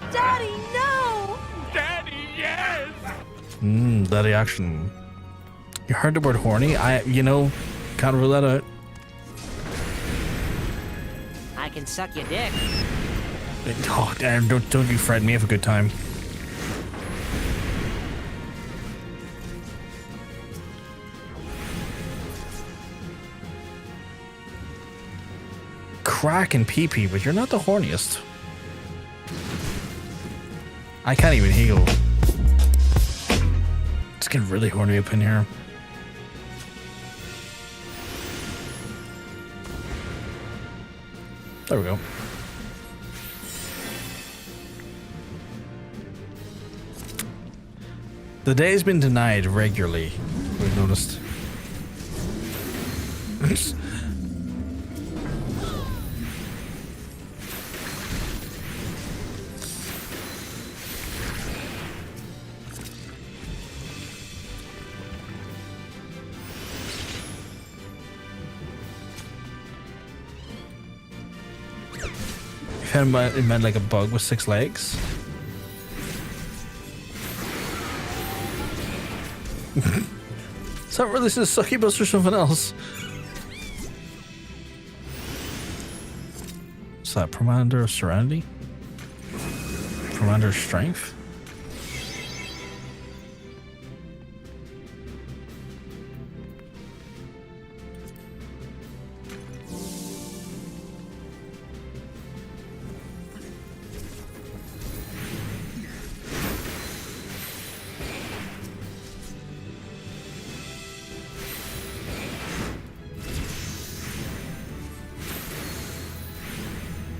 Daddy, no! Daddy, yes! Daddy action. You heard the word horny? Can't rule that out. I can suck your dick. Oh, damn, don't you fret me, have a good time. Crack and pee-pee, but you're not the horniest. I can't even heal. It's getting really horny up in here. There we go. The day's been denied regularly, we've noticed. It meant like a bug with 6 legs. Is that really just a succubus or something else? Is that Commander of Serenity? Commander of Strength?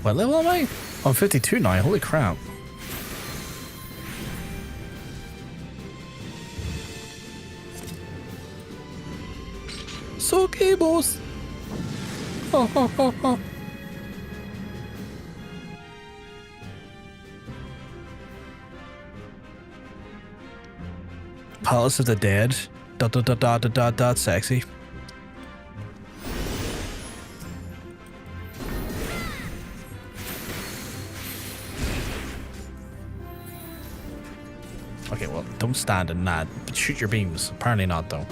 What level am I? I'm 52 now, holy crap. So cables. Palace of the Dead. ... Sexy. Okay, well, don't stand in that, but shoot your beams. Apparently not, though.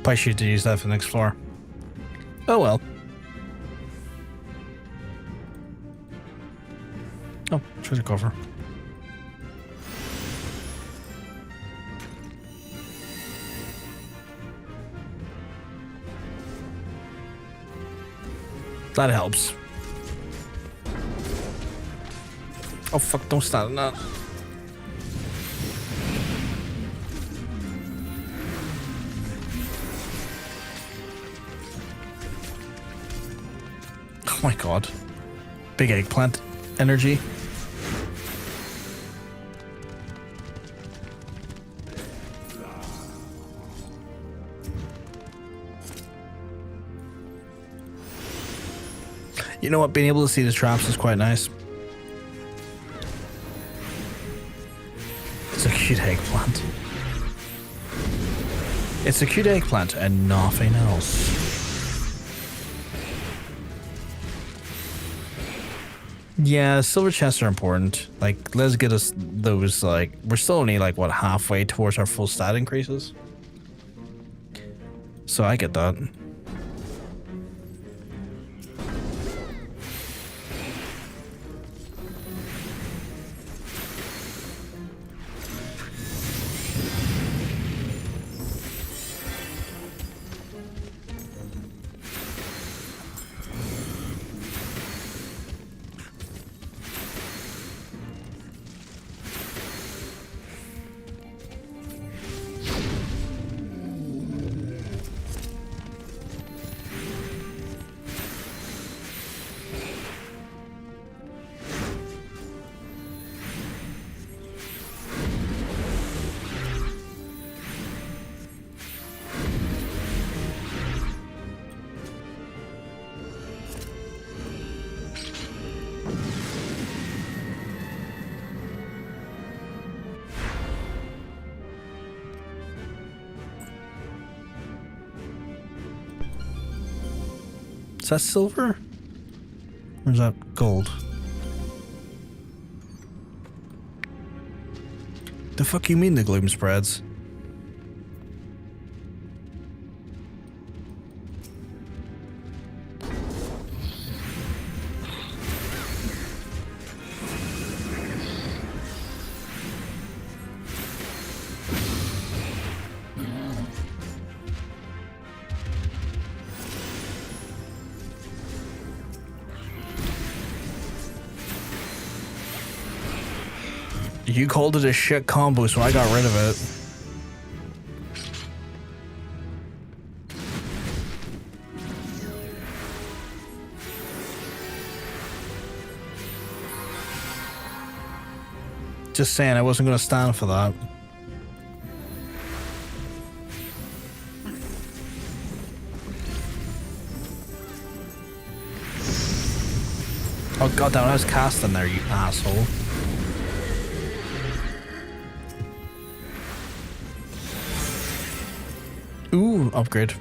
I should use that for the next floor. Oh well. Oh, treasure cover. That helps. Oh fuck, don't stand in that. Oh my god. Big eggplant energy. You know what? Being able to see the traps is quite nice. It's a cute eggplant. It's a cute eggplant and nothing else. Yeah, silver chests are important. Like, let's get us those, like, we're still only, like, what, halfway towards our full stat increases? So I get that. Is that silver? Or is that gold? The fuck you mean the gloom spreads? You called it a shit combo, so I got rid of it. Just saying, I wasn't going to stand for that. Oh goddamn, I was casting there, you asshole. Ooh, upgrade.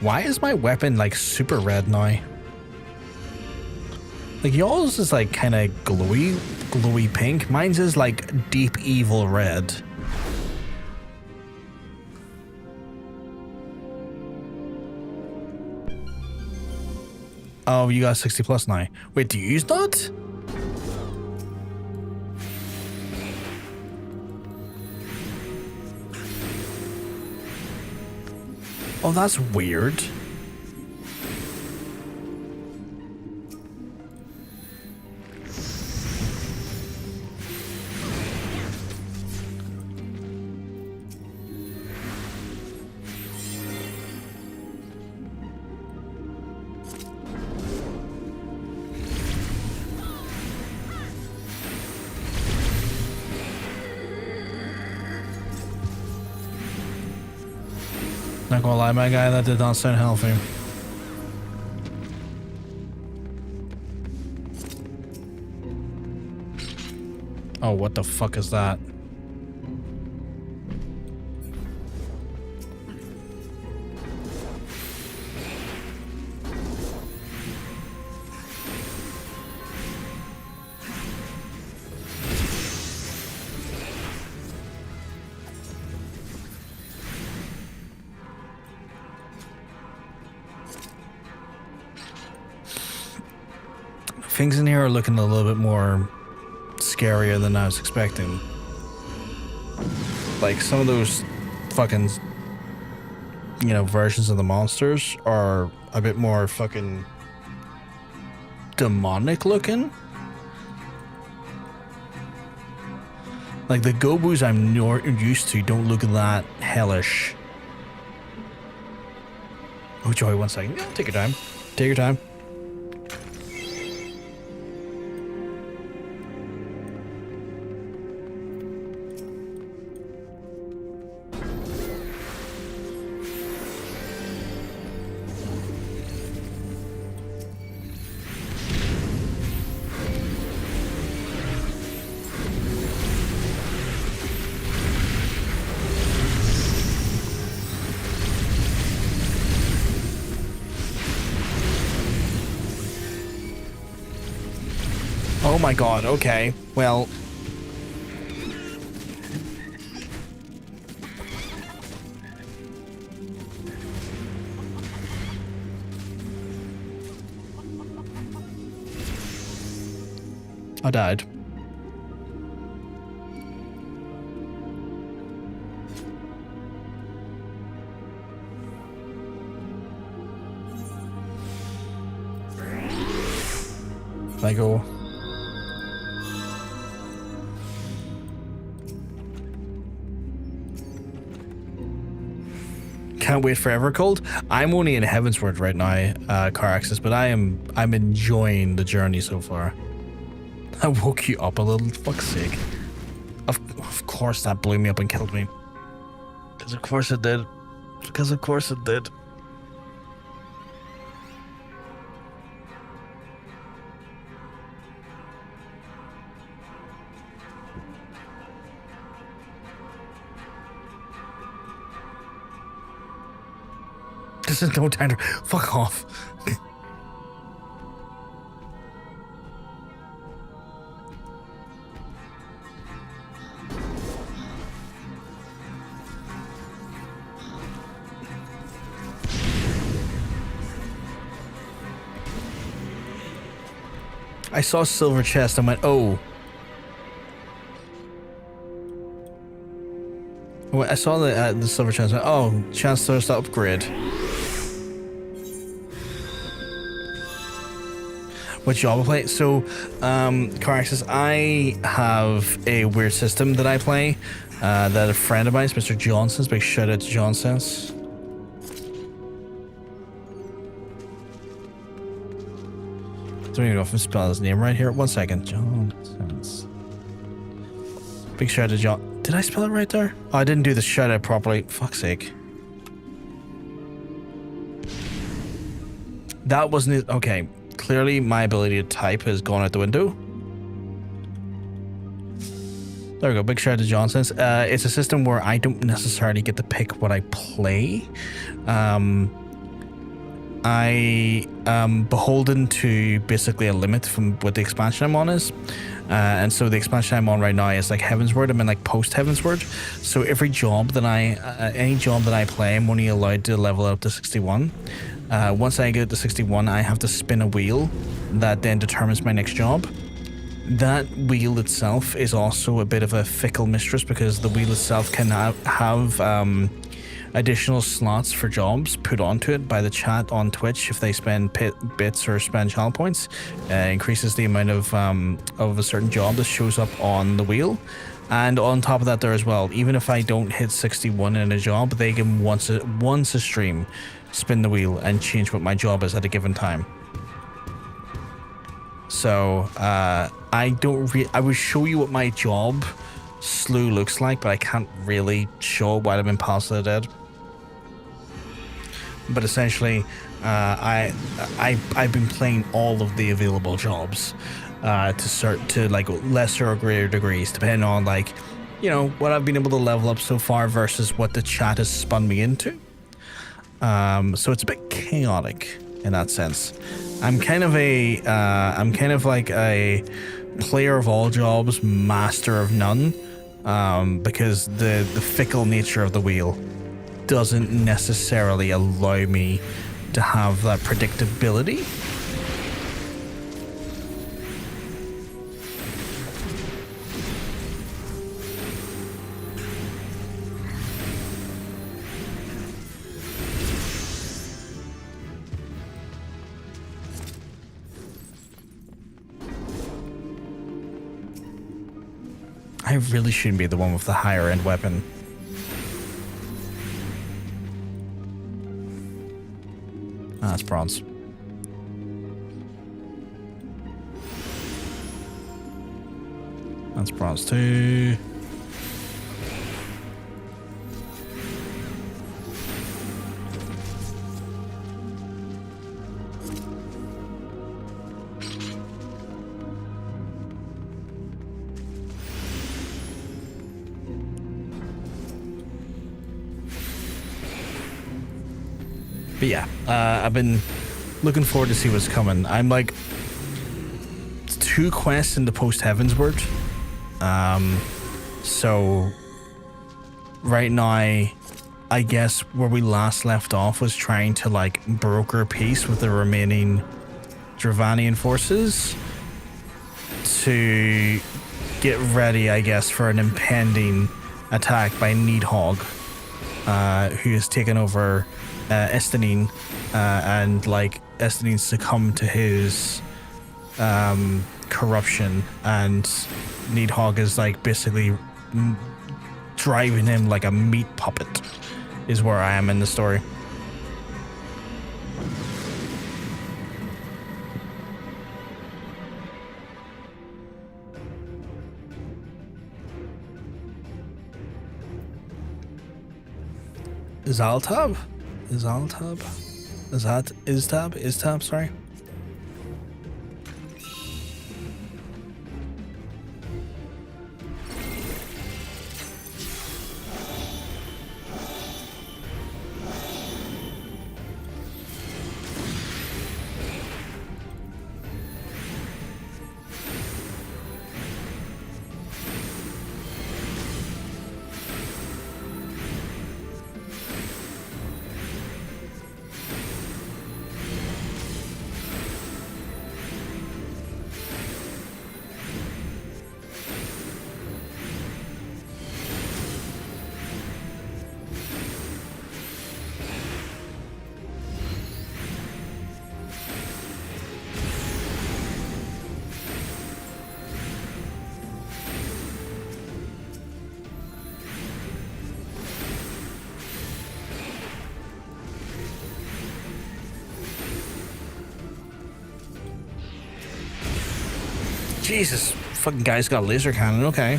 Why is my weapon like super red now? Like yours is like kind of glowy pink. Mine's is like deep evil red. Oh, you got 60 plus now. Wait, do you use that? Oh, that's weird. Not gonna lie, my guy, that did not sound healthy. Oh, what the fuck is that? Things in here are looking a little bit more scarier than I was expecting. Like some of those fucking, you know, versions of the monsters are a bit more fucking demonic looking. Like the Gobus I'm used to don't look that hellish. Oh, Joy, 1 second. Yeah, take your time. Take your time. Oh my god, okay. Well... I died. I go. Can't wait forever cold. I'm only in Heavensward right now, car access, but I'm enjoying the journey so far. I woke you up a little, fuck's sake. Of course that blew me up and killed me. Because of course it did. Because of course it did. This is no time to fuck off. I saw silver chest and went, oh. I saw the silver chest and went, oh, Chancellor's to upgrade. What job I play? So, car access, I have a weird system that I play, that a friend of mine, Mr. Jonsense, big shout out to Jonsense. I don't even know if I'm spelling his name right here. 1 second. Jonsense. Big shout out to John. Did I spell it right there? Oh, I didn't do the shout out properly. Fuck's sake. That wasn't it. Okay. Clearly, my ability to type has gone out the window. There we go. Big shout out to Jonsense. It's a system where I don't necessarily get to pick what I play. I am beholden to basically a limit from what the expansion I'm on is. And so the expansion I'm on right now is like Heavensward. I'm in like Post-Heavensward. So every job that any job that I play, I'm only allowed to level up to 61. Once I get to 61, I have to spin a wheel that then determines my next job. That wheel itself is also a bit of a fickle mistress because the wheel itself can have additional slots for jobs put onto it by the chat on Twitch if they spend bits or spend channel points. Increases the amount of a certain job that shows up on the wheel. And on top of that there as well, even if I don't hit 61 in a job, they can once a stream spin the wheel and change what my job is at a given time. So I would show you what my job slew looks like, but I can't really show it while I'm in Palace of the Dead. But essentially, I've been playing all of the available jobs to like lesser or greater degrees, depending on like, you know, what I've been able to level up so far versus what the chat has spun me into. So it's a bit chaotic in that sense. I'm kind of like a player of all jobs, master of none, because the fickle nature of the wheel doesn't necessarily allow me to have that predictability. I really shouldn't be the one with the higher end weapon. Ah, that's bronze. That's bronze too. But yeah, I've been looking forward to see what's coming. I'm like 2 quests in the Post-Heavensward. So right now, I guess where we last left off was trying to like broker peace with the remaining Dravanian forces to get ready, I guess, for an impending attack by Needhog, who has taken over Estinine, and like Estinine succumbed to his corruption, and Needhog is like basically driving him like a meat puppet, is where I am in the story. Zaltab? Iztab, sorry. Jesus, fucking guy's got a laser cannon, okay.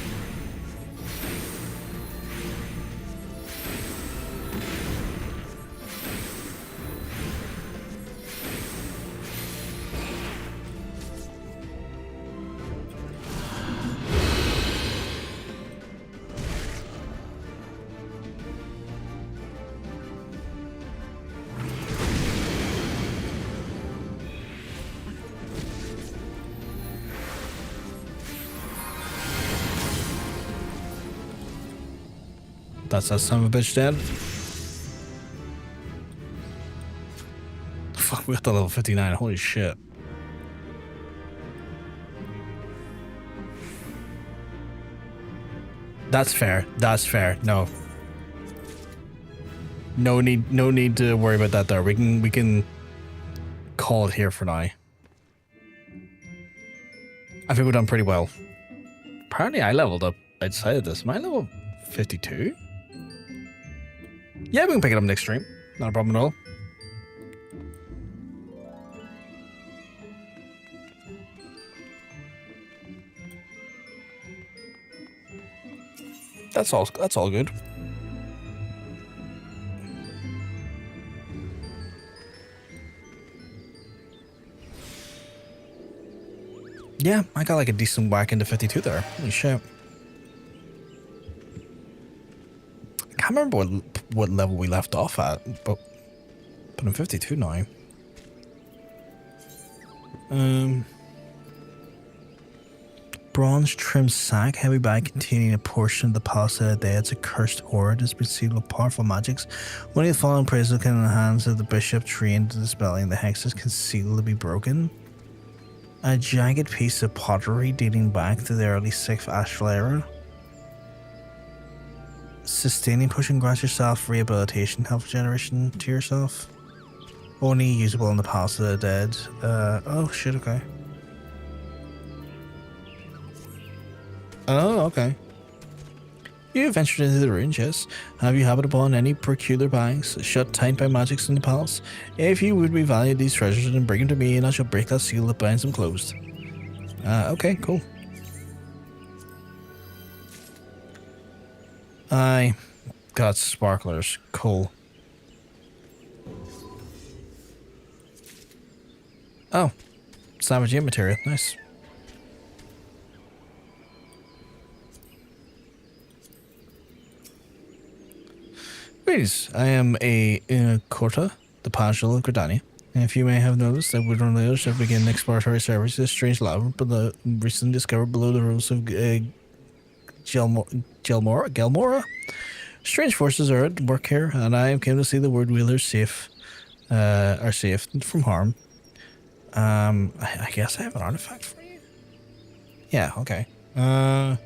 That's that son of a bitch dead. Fuck, we got the level 59. Holy shit. That's fair. That's fair. No. No need to worry about that there. We can call it here for now. I think we've done pretty well. Apparently I leveled up outside of this. Am I level 52? Yeah, we can pick it up next stream. Not a problem at all. That's all good. Yeah, I got like a decent whack into 52 there. Holy shit. I can't remember what level we left off at, but I'm 52 now. Bronze trimmed sack, heavy bag containing a portion of the past of the dead. It's a cursed hoard. It's been sealed with powerful magics. Only the fallen prison can in the hands of the bishop trained to dispelling the hexes concealed to be broken. A jagged piece of pottery dating back to the early 6th Astral era. Sustaining potion grants yourself rehabilitation health generation to yourself. Only usable in the past of the dead. Oh shit, okay. Oh, okay. You have ventured into the ruins, yes. Have you happened upon any peculiar bags shut tight by magics in the palace? If you would revalue these treasures, then bring them to me and I shall break that seal that binds them closed. Okay, cool. I got sparklers. Cool. Oh. Savage material. Nice. Greetings. I am a Corta, the Pajal of Gridania. If you may have noticed that we Rollies have begun exploratory service to a strange lab recently discovered below the roofs of Gelmora. Strange forces are at work here, and I have come to see the word wheelers are safe from harm. I guess I have an artifact for you. Yeah, okay. Do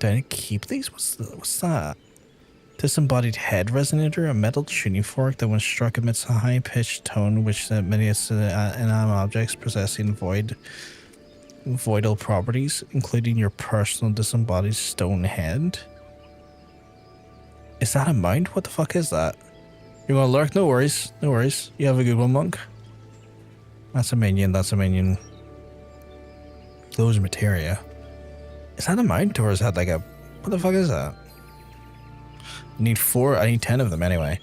I need to keep these? What's that? Disembodied head resonator, a metal tuning fork that when struck emits a high-pitched tone which many inanimate objects possessing voidal properties, including your personal disembodied stone head. Is that a mount? What the fuck is that? You want to lurk? No worries. No worries. You have a good one, monk. That's a minion. That's a minion. Those materia. Is that a mount or is that like a... What the fuck is that? I need 4. I need 10 of them anyway.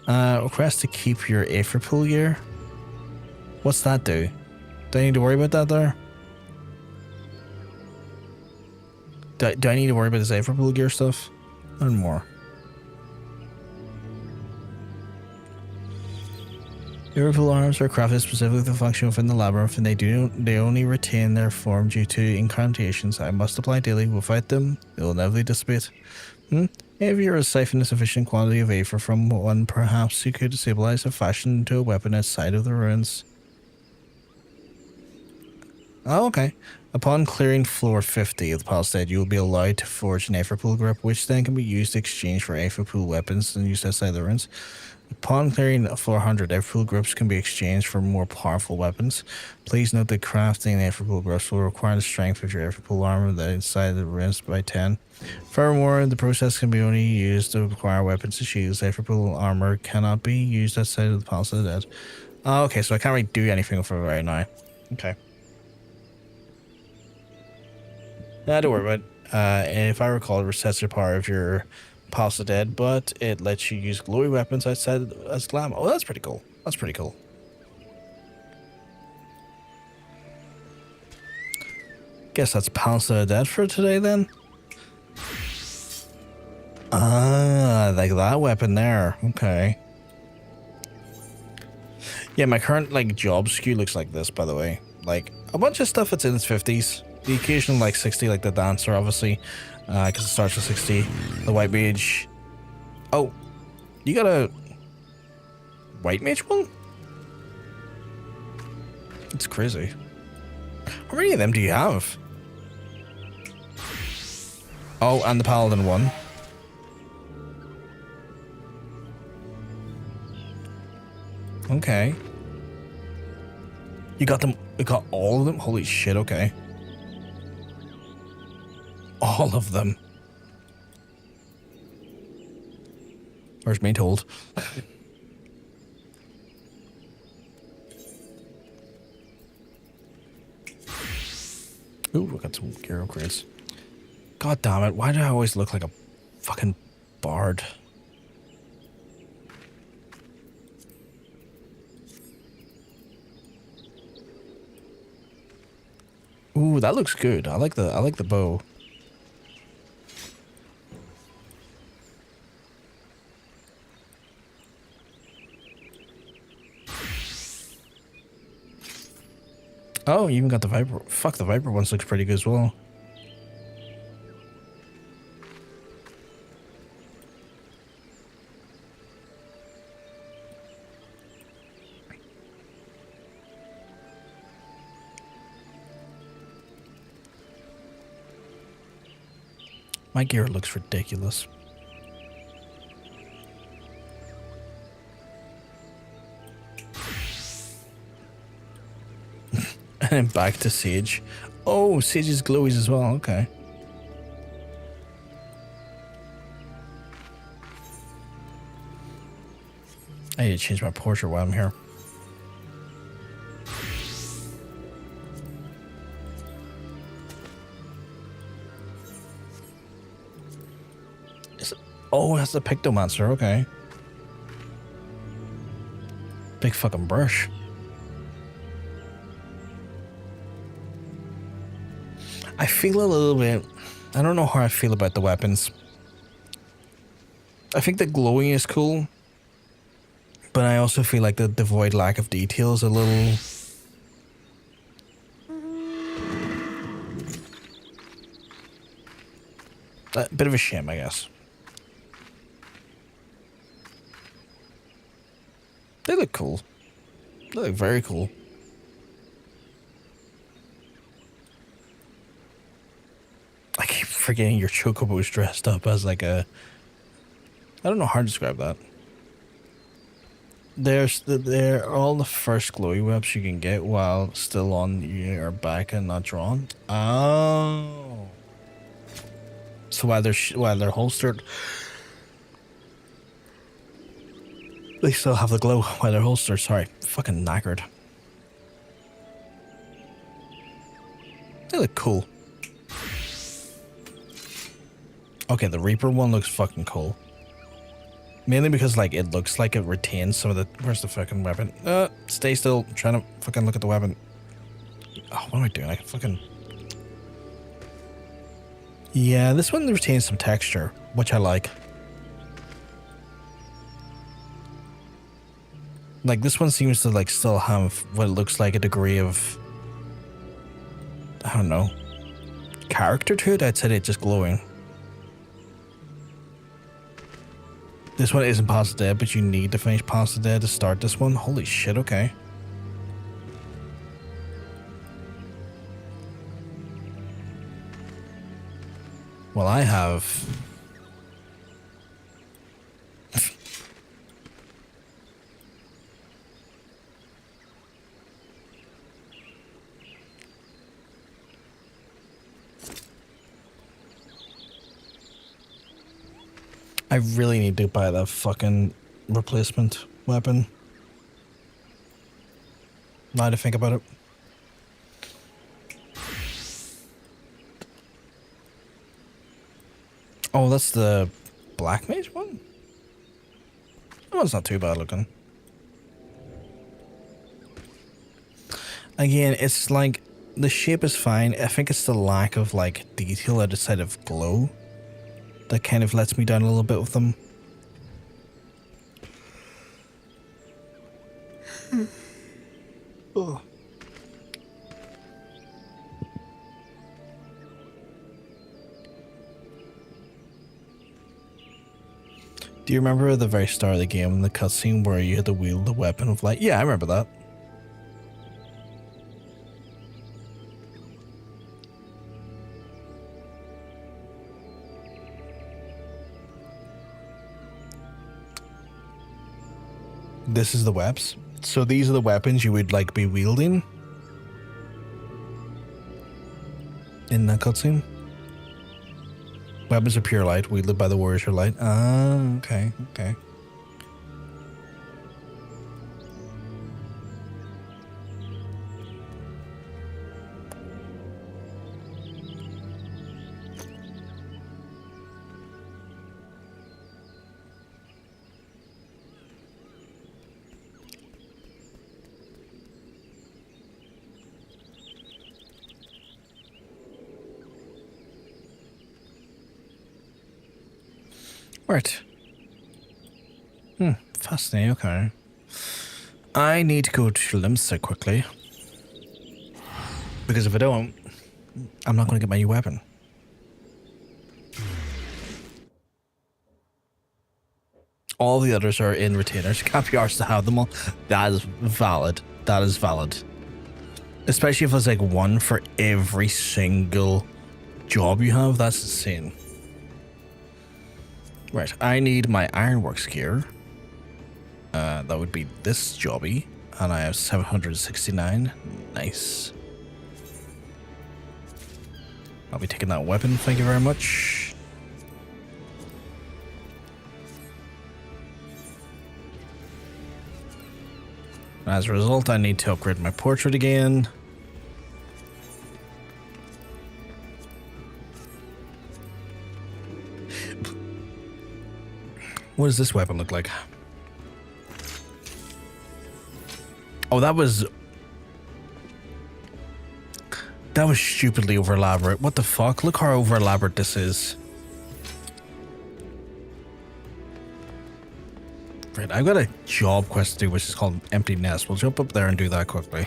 Request to keep your Aetherpool gear. What's that do? Do I need to worry about that there? Do I need to worry about this Aetherpool gear stuff? And more. Aetherpool arms are crafted specifically to function within the labyrinth, and they only retain their form due to incantations I must apply daily. Without them, they will inevitably dissipate. If you siphon a sufficient quantity of Aether from one, perhaps you could stabilize a fashion into a weapon outside of the ruins. Oh, okay. Upon clearing floor 50 of the palisade, you will be allowed to forge an Aetherpool grip, which then can be used to exchange for Aetherpool weapons and used outside the ruins. Upon clearing 400, Aetherpool grips can be exchanged for more powerful weapons. Please note that crafting Aetherpool grips will require the strength of your Aetherpool armor that inside the ruins by 10. Furthermore, the process can be only used to acquire weapons and shields. Aetherpool armor cannot be used outside of the Palace of the Dead. Oh, okay, so I can't really do anything for it right now. Okay. Nah, don't worry about it. If I recall, it resets your power of your Palace of the Dead, but it lets you use glowy weapons outside as glam. Oh, that's pretty cool. That's pretty cool. Guess that's Palace of the Dead for today then. Ah, like that weapon there. Okay. Yeah, my current job SKU looks like this, by the way. Like a bunch of stuff that's in its 50s. The occasional 60, like the dancer, obviously, because it starts with 60. The white mage. Oh, you got a white mage one? It's crazy. How many of them do you have? Oh, and the paladin one. Okay. You got them. You got all of them? Holy shit, okay. All of them. Where's me told? Ooh, we got some hero crates. God damn it, why do I always look like a fucking bard? Ooh, that looks good. I like the bow. Oh, you even got the Viper. Fuck, the Viper ones looks pretty good as well. My gear looks ridiculous. And then back to Sage. Oh, Sage's glowies as well. Okay. I need to change my portrait while I'm here. Oh, that's the Pictomancer. Okay. Big fucking brush. I feel a little bit... I don't know how I feel about the weapons. I think the glowing is cool. But I also feel like the devoid lack of detail is a little... a bit of a shame, I guess. They look cool. They look very cool. I keep forgetting your chocobo's dressed up as like a... I don't know how to describe that. They're all the first glowy webs you can get while still on your back and not drawn. Oh. So while they're holstered, they still have the glow while they're holstered. Sorry, fucking knackered. They look cool. Okay, the Reaper one looks fucking cool. Mainly because, like, it looks like it retains some of the... Where's the fucking weapon? Stay still. I'm trying to fucking look at the weapon. Oh, what am I doing? I can fucking... Yeah, this one retains some texture, which I like. Like, this one seems to, like, still have what looks like a degree of... I don't know. Character to it? I'd say it's just glowing. This one isn't Past the Dead, but you need to finish Past the Dead to start this one. Holy shit, okay. Well, I have... I really need to buy that fucking replacement weapon. Now to think about it. Oh, that's the Black Mage one? That one's not too bad looking. Again, it's like, the shape is fine. I think it's the lack of, like, detail outside of glow that kind of lets me down a little bit with them. Oh. Do you remember the very start of the game in the cutscene where you had to wield the weapon of light? Yeah, I remember that. This is the webs. So these are the weapons you would like be wielding in that cutscene. Weapons of pure light, wielded by the warriors of light. Ah, okay, okay. Right. Fascinating, okay. I need to go to Limsa quickly. Because if I don't, I'm not going to get my new weapon. All the others are in retainers. Can't be arsed to have them all. That is valid. That is valid. Especially if there's like one for every single job you have. That's insane. Right, I need my Ironworks gear. That would be this jobby. And I have 769. Nice. I'll be taking that weapon, thank you very much. As a result, I need to upgrade my portrait again. What does this weapon look like? Oh, that was stupidly over elaborate. What the fuck? Look how over elaborate this is. Right, I've got a job quest to do, which is called Empty Nest. We'll jump up there and do that quickly.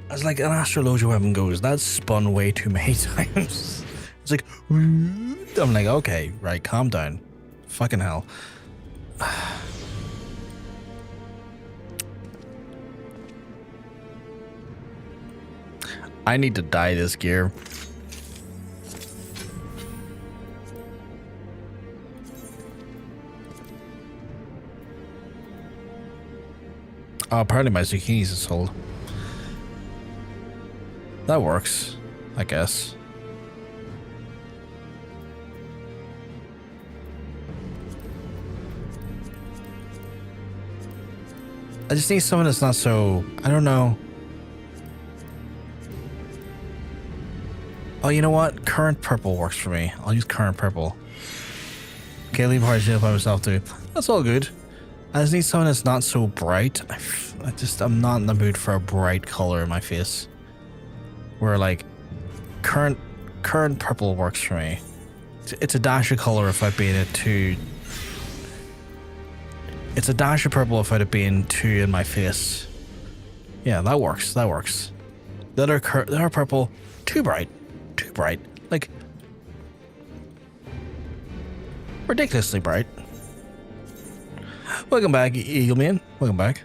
As like an Astrologian weapon goes, that's spun way too many times. It's like, I'm like, okay, right, calm down. Fucking hell. I need to dye this gear. Oh, apparently my zucchinis is sold. That works, I guess. I just need something that's not so... I don't know. Oh, you know what? Current purple works for me. I'll use current purple. Okay, leave hard by myself too. That's all good. I just need something that's not so bright. I'm not in the mood for a bright color in my face. Where like current purple works for me. It's a dash of color if I paint it too. It's a dash of purple if I'd been too in my face. Yeah, that works. That works. The other purple, too bright. Too bright. Like ridiculously bright. Welcome back, Eagleman. Welcome back.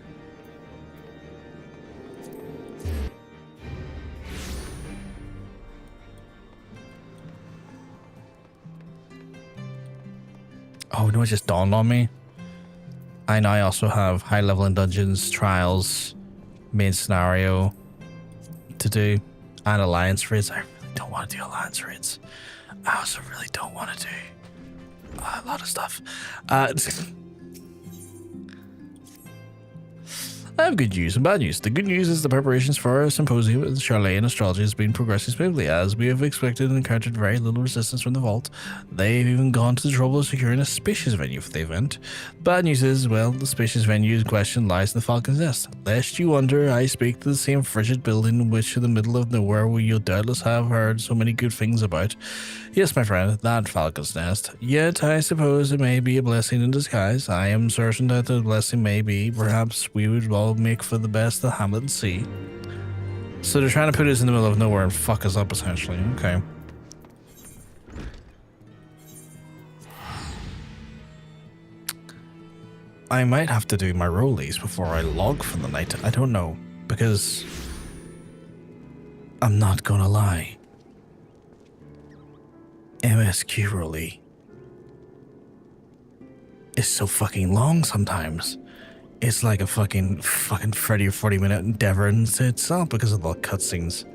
Oh, no, it just dawned on me. I now also have high level in dungeons, trials, main scenario to do, and alliance raids. I really don't want to do alliance raids. I also really don't want to do a lot of stuff. I have good news and bad news. The good news is the preparations for our symposium with Charlotte and Astrology has been progressing smoothly, as we have expected and encountered very little resistance from the vault. They've even gone to the trouble of securing a spacious venue for the event. Bad news is, well, the spacious venue in question lies in the Falcon's Nest. Lest you wonder, I speak to the same frigid building which in the middle of nowhere where you'll doubtless have heard so many good things about. Yes, my friend, that Falcon's Nest. Yet I suppose it may be a blessing in disguise. I am certain that the blessing may be, perhaps we would all make for the best that Hamlet and see. So they're trying to put us in the middle of nowhere and fuck us up, essentially. Okay. I might have to do my rollies before I log for the night. I don't know, because I'm not gonna lie. MSQ rollie is so fucking long sometimes. It's like a fucking 30 or 40 minute endeavor in itself because of the cutscenes.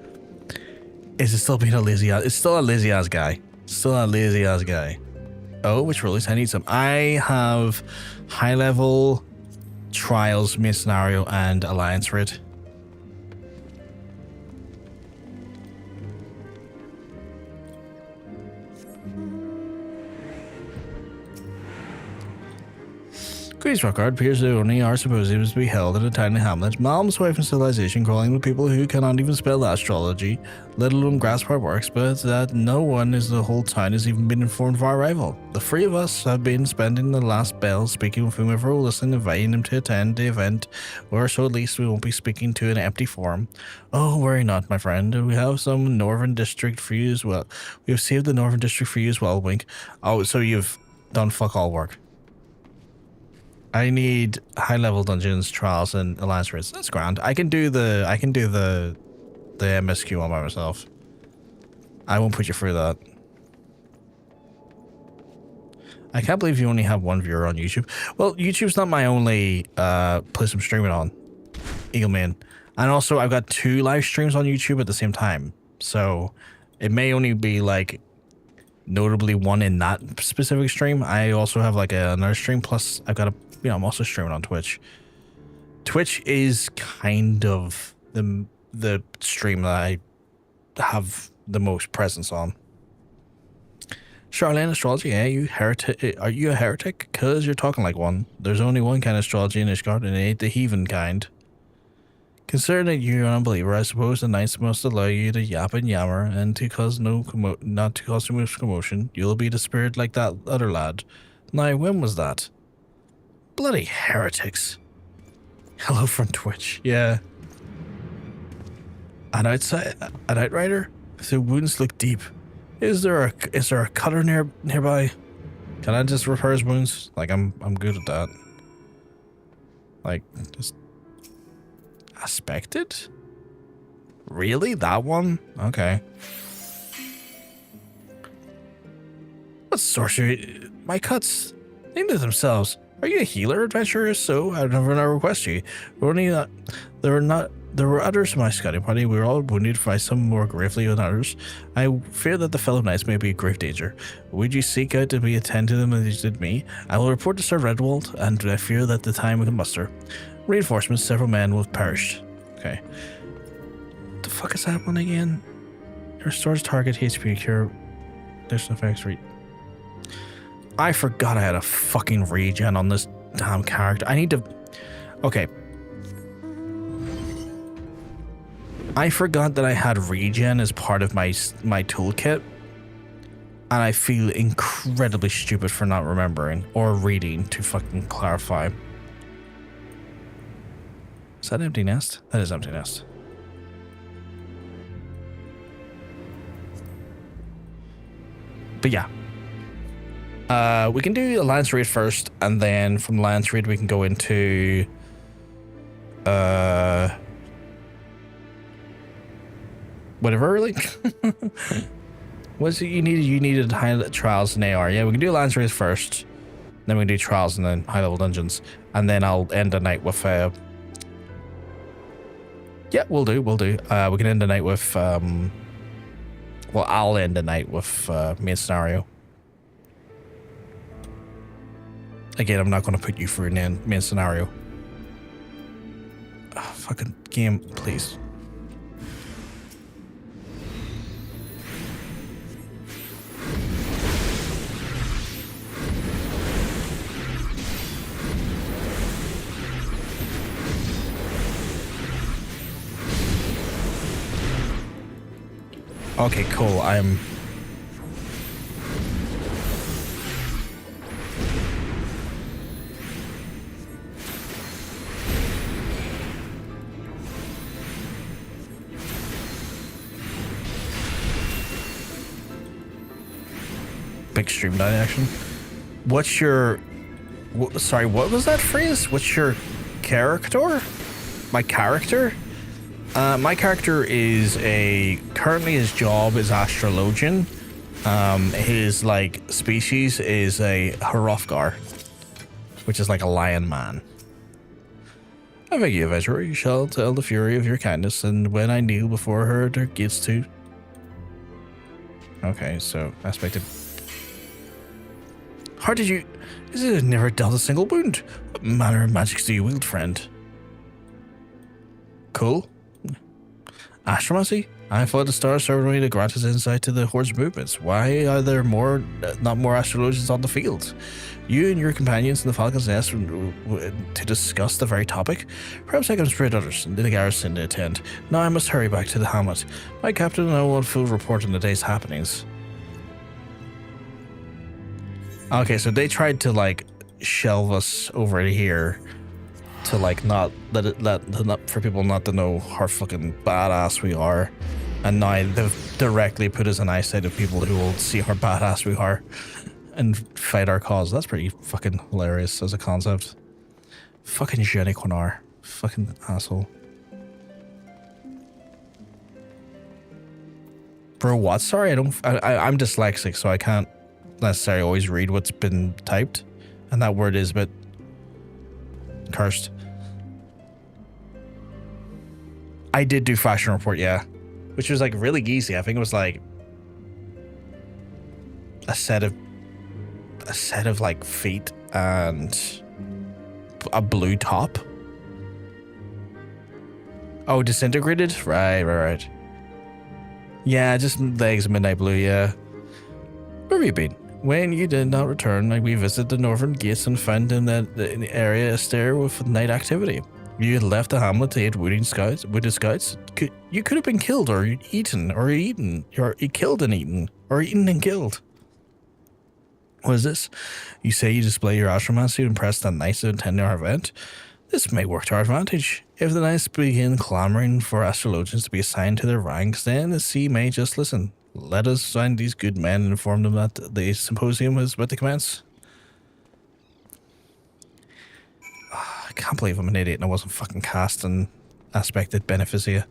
Is it still being a lazy ass? It's still a lazy ass guy. Still a lazy ass guy. Oh, which release? I need some. I have high level, trials, main scenario, and alliance raid. Greece Rockard appears that only our symposiums to be held in a tiny hamlet, Malm's wife and civilization, crawling with people who cannot even spell astrology, let alone grasp our works, but that no one in the whole town has even been informed of our arrival. The three of us have been spending the last bell speaking with whomever will listen, inviting them to attend the event, or so at least we won't be speaking to an empty forum. Oh, worry not, my friend. We have some northern district for you as well. We have saved the northern district for you as well, wink. Oh, so you've done fuck all work. I need high level dungeons, trials, and alliance raids. That's grand. I can do the MSQ one by myself. I won't put you through that. I can't believe you only have one viewer on YouTube. Well, YouTube's not my only place I'm streaming on, Eagleman. And also I've got 2 live streams on YouTube at the same time. So it may only be like notably one in that specific stream. I also have like another stream, plus I've got I'm also streaming on Twitch. Twitch is kind of the stream that I have the most presence on. Charlene Astrology, are you a heretic? Cause you're talking like one. There's only one kind of astrology in Ishgard, and it ain't the heathen kind. Considering that you're an unbeliever, I suppose the knights must allow you to yap and yammer, and to cause not to cause too much commotion. You'll be the spirit like that other lad. Now, when was that? Bloody heretics. Hello from Twitch. Yeah. An outrider? The wounds look deep. Is there a cutter nearby? Can I just repair his wounds? Like I'm good at that. Like just aspected? Really? That one? Okay. What sorcery? My cuts named it themselves. Are you a healer, adventurer? So I've never requested you. There were others in my scouting party. We were all wounded by some more gravely than others. I fear that the fellow knights may be in grave danger. Would you seek out to be attend to them as you did me? I will report to Sir Redwald, and I fear that the time we can muster. Reinforcements, several men will have perished. Okay. What the fuck is that one again? It restores target HP cure. There's no effects read. I forgot I had a fucking regen on this damn character. I need to... Okay. I forgot that I had regen as part of my toolkit. And I feel incredibly stupid for not remembering or reading to fucking clarify. Is that empty nest? That is empty nest. But yeah. We can do Alliance Raid first, and then from Alliance Raid we can go into whatever really. What's it you needed? You needed high trials and AR. Yeah, we can do Alliance Raid first, then we can do trials and then high level dungeons, and then I'll end the night with yeah, we'll do. We can end the night with well, I'll end the night with main scenario. Again, I'm not going to put you through an main scenario. Oh, fucking game, please. Okay, cool. I'm... Big stream down action. What's your... sorry, what was that phrase? What's your character? My character? My character is currently his job is Astrologian. His like species is a Hrothgar, which is like a lion man. I beg you, adventurer, you shall tell the fury of your kindness, and when I kneel before her, there gets to... Okay, so aspected. How did you... This has never dealt a single wound. What manner of magics do you wield, friend? Cool. Astromancy? I thought the stars served me to grant us insight to the Horde's movements. Why are there not more astrologians on the field? You and your companions in the Falcon's Nest to discuss the very topic? Perhaps I can spread others in the garrison to attend. Now I must hurry back to the hamlet. My captain and I will full report on the day's happenings. Okay, so they tried to like shelve us over here to like not for people not to know how fucking badass we are, and now they've directly put us in eyesight of people who will see how badass we are and fight our cause. That's pretty fucking hilarious as a concept. Fucking Jenny Quinnar. Fucking asshole. Bro, what? Sorry, I'm dyslexic, so I can't necessarily always read what's been typed, and that word is a bit cursed. I did do fashion report, yeah, which was like really easy. I think it was like a set of like feet and a blue top. Oh, disintegrated? Right. Yeah, just legs midnight blue, yeah. Where have you been? When you did not return, we visited the northern gates and found in the area astir with night activity. You had left the hamlet to aid wounded scouts. You could have been killed or eaten, or killed and eaten, or eaten and killed. What is this? You say you display your astromancy to impress the knights who attend our event? This may work to our advantage. If the knights begin clamoring for astrologians to be assigned to their ranks, then the sea may just listen. Let us find these good men and inform them that the symposium is about to commence. I can't believe I'm an idiot and I wasn't fucking casting Aspected Beneficia.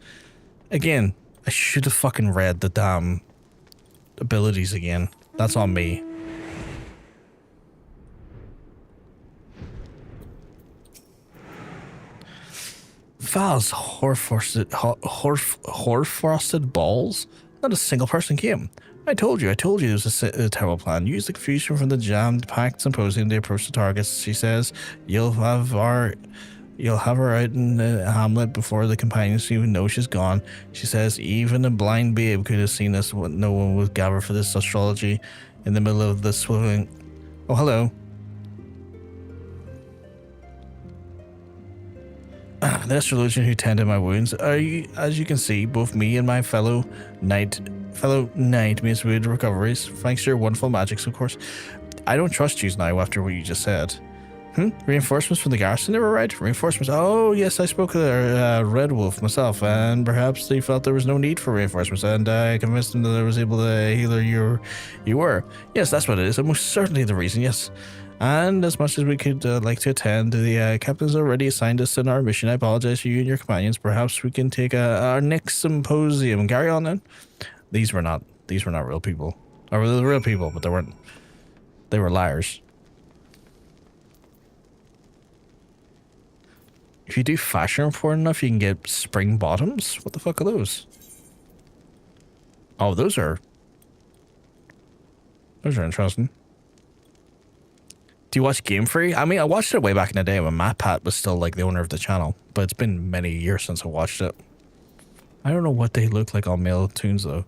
Again, I should have fucking read the damn abilities again. That's on me. Val's hoarfrosted balls? Not a single person came. I told you it was a terrible plan. Use the confusion from the jammed packed symposium to approach the targets. She says, you'll have her out in Hamlet before the companions even know she's gone. She says, even a blind babe could have seen us. No one would gather for this astrology in the middle of the swiveling. Oh, hello. The astrologian who tended my wounds. As you can see, both me and my fellow knight made swift recoveries, thanks to your wonderful magics, of course. I don't trust you now after what you just said. Reinforcements from the garrison, they were right. Reinforcements. Oh, yes, I spoke to Red Wolf myself, and perhaps they felt there was no need for reinforcements, and I convinced them that I was able to heal you were. Yes, that's what it is, and most certainly the reason, yes. And as much as we could like to attend, the captain's already assigned us in our mission. I apologize to you and your companions. Perhaps we can take our next symposium. Carry on then. These were not real people. Or they were real people, but they weren't. They were liars. If you do fashion report enough, you can get spring bottoms. What the fuck are those? Oh, those are interesting. Do you watch Game Free? I mean, I watched it way back in the day when Matt Pat was still like the owner of the channel, but it's been many years since I watched it. I don't know what they look like on male tunes though.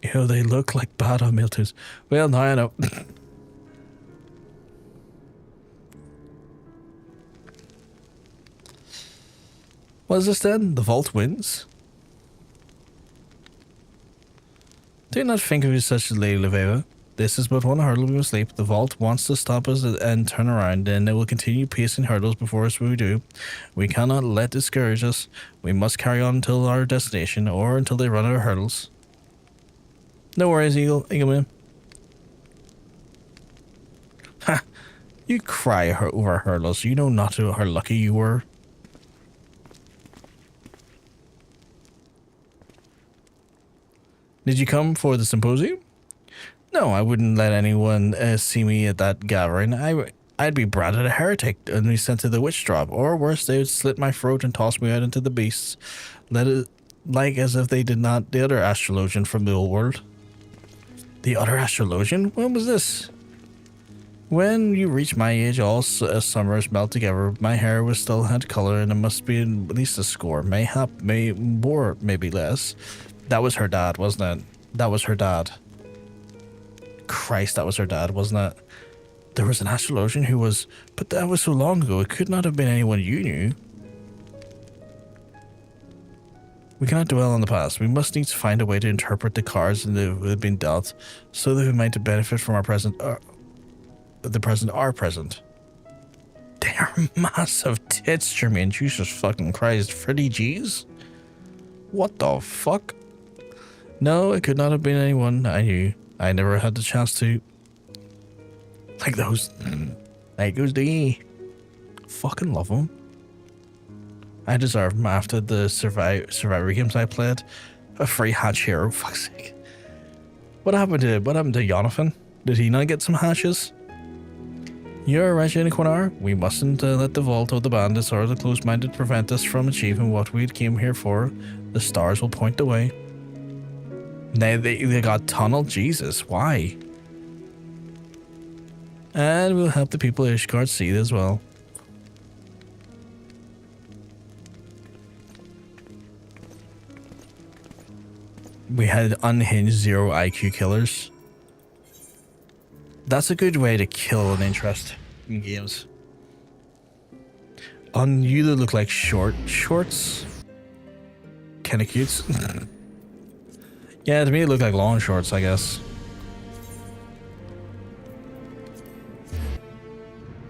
Ew, they look like bad on male tunes. Well, now I know. What is this then? The vault wins? Do not think of you such as Lady Leveva. This is but one hurdle we must leap. The vault wants to stop us and turn around, and it will continue pacing hurdles before us when we do. We cannot let it discourage us. We must carry on until our destination, or until they run out of hurdles. No worries, Eagleman. Ha! You cry over hurdles. You know not how lucky you were. Did you come for the symposium? No, I wouldn't let anyone see me at that gathering. I'd be branded a heretic and be sent to the witch drop, or worse, they would slit my throat and toss me out into the beasts. Like as if they did not the other astrologian from the old world. The other astrologian? When was this? When you reach my age, all summers melt together. My hair still had color, and it must be at least a score. Mayhap, more, maybe less. That was her dad, wasn't it? That was her dad. Christ, that was her dad, wasn't it? There was an astrologian who was... But that was so long ago, it could not have been anyone you knew. We cannot dwell on the past. We must needs find a way to interpret the cards that have been dealt, so that we might benefit from our present... our present. They are massive tits, Jermaine. Jesus fucking Christ. Freddy G's? What the fuck? No, it could not have been anyone I knew. I never had the chance to... Like those... Like those D. Fucking love them. I deserve them after the Survivor games I played. A free hatch hero, fuck's sake. What happened to Jonathan? Did he not get some hatches? You're right, Jenny Quinar. We mustn't let the vault of the bandits or the close-minded prevent us from achieving what we came here for. The stars will point the way. They got tunneled? Jesus, why? And we'll help the people of Ishgard see it as well. We had unhinged 0 IQ killers. That's a good way to kill an interest in games. On you that look like shorts. Kinda cute. Yeah, to me it looked like long shorts, I guess.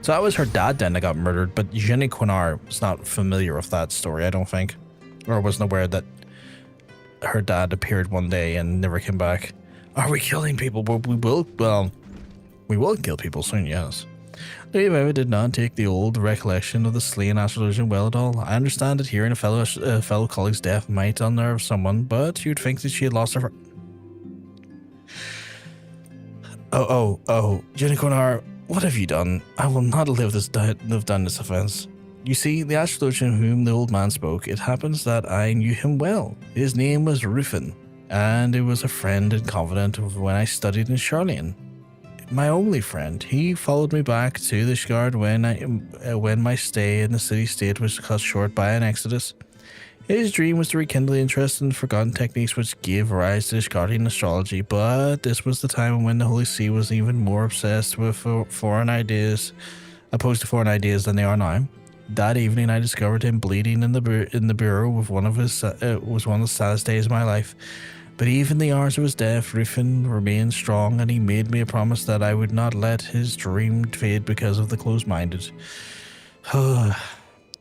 So that was her dad then that got murdered, but Jenny Quinar was not familiar with that story, I don't think. Or wasn't aware that her dad appeared one day and never came back. Are we killing people? Well, we will kill people soon, yes. Lady Viva did not take the old recollection of the slain Astrologian well at all. I understand that hearing a fellow colleague's death might unnerve someone, but you'd think that she had lost her... Oh, Jenny Quinar, what have you done? I will not live down this offense. You see, the Astrologian whom the old man spoke, it happens that I knew him well. His name was Rufin, and it was a friend and confidant of when I studied in Charlian. My only friend. He followed me back to the Shgard when my stay in the city-state was cut short by an exodus. His dream was to rekindle the interest in forgotten techniques which gave rise to the Shgardian astrology, but this was the time when the Holy See was even more obsessed with foreign ideas, opposed to foreign ideas than they are now. That evening, I discovered him bleeding in the bureau with one of the saddest days of my life. But even the hours of his death, Rufin remained strong, and he made me a promise that I would not let his dream fade because of the close-minded.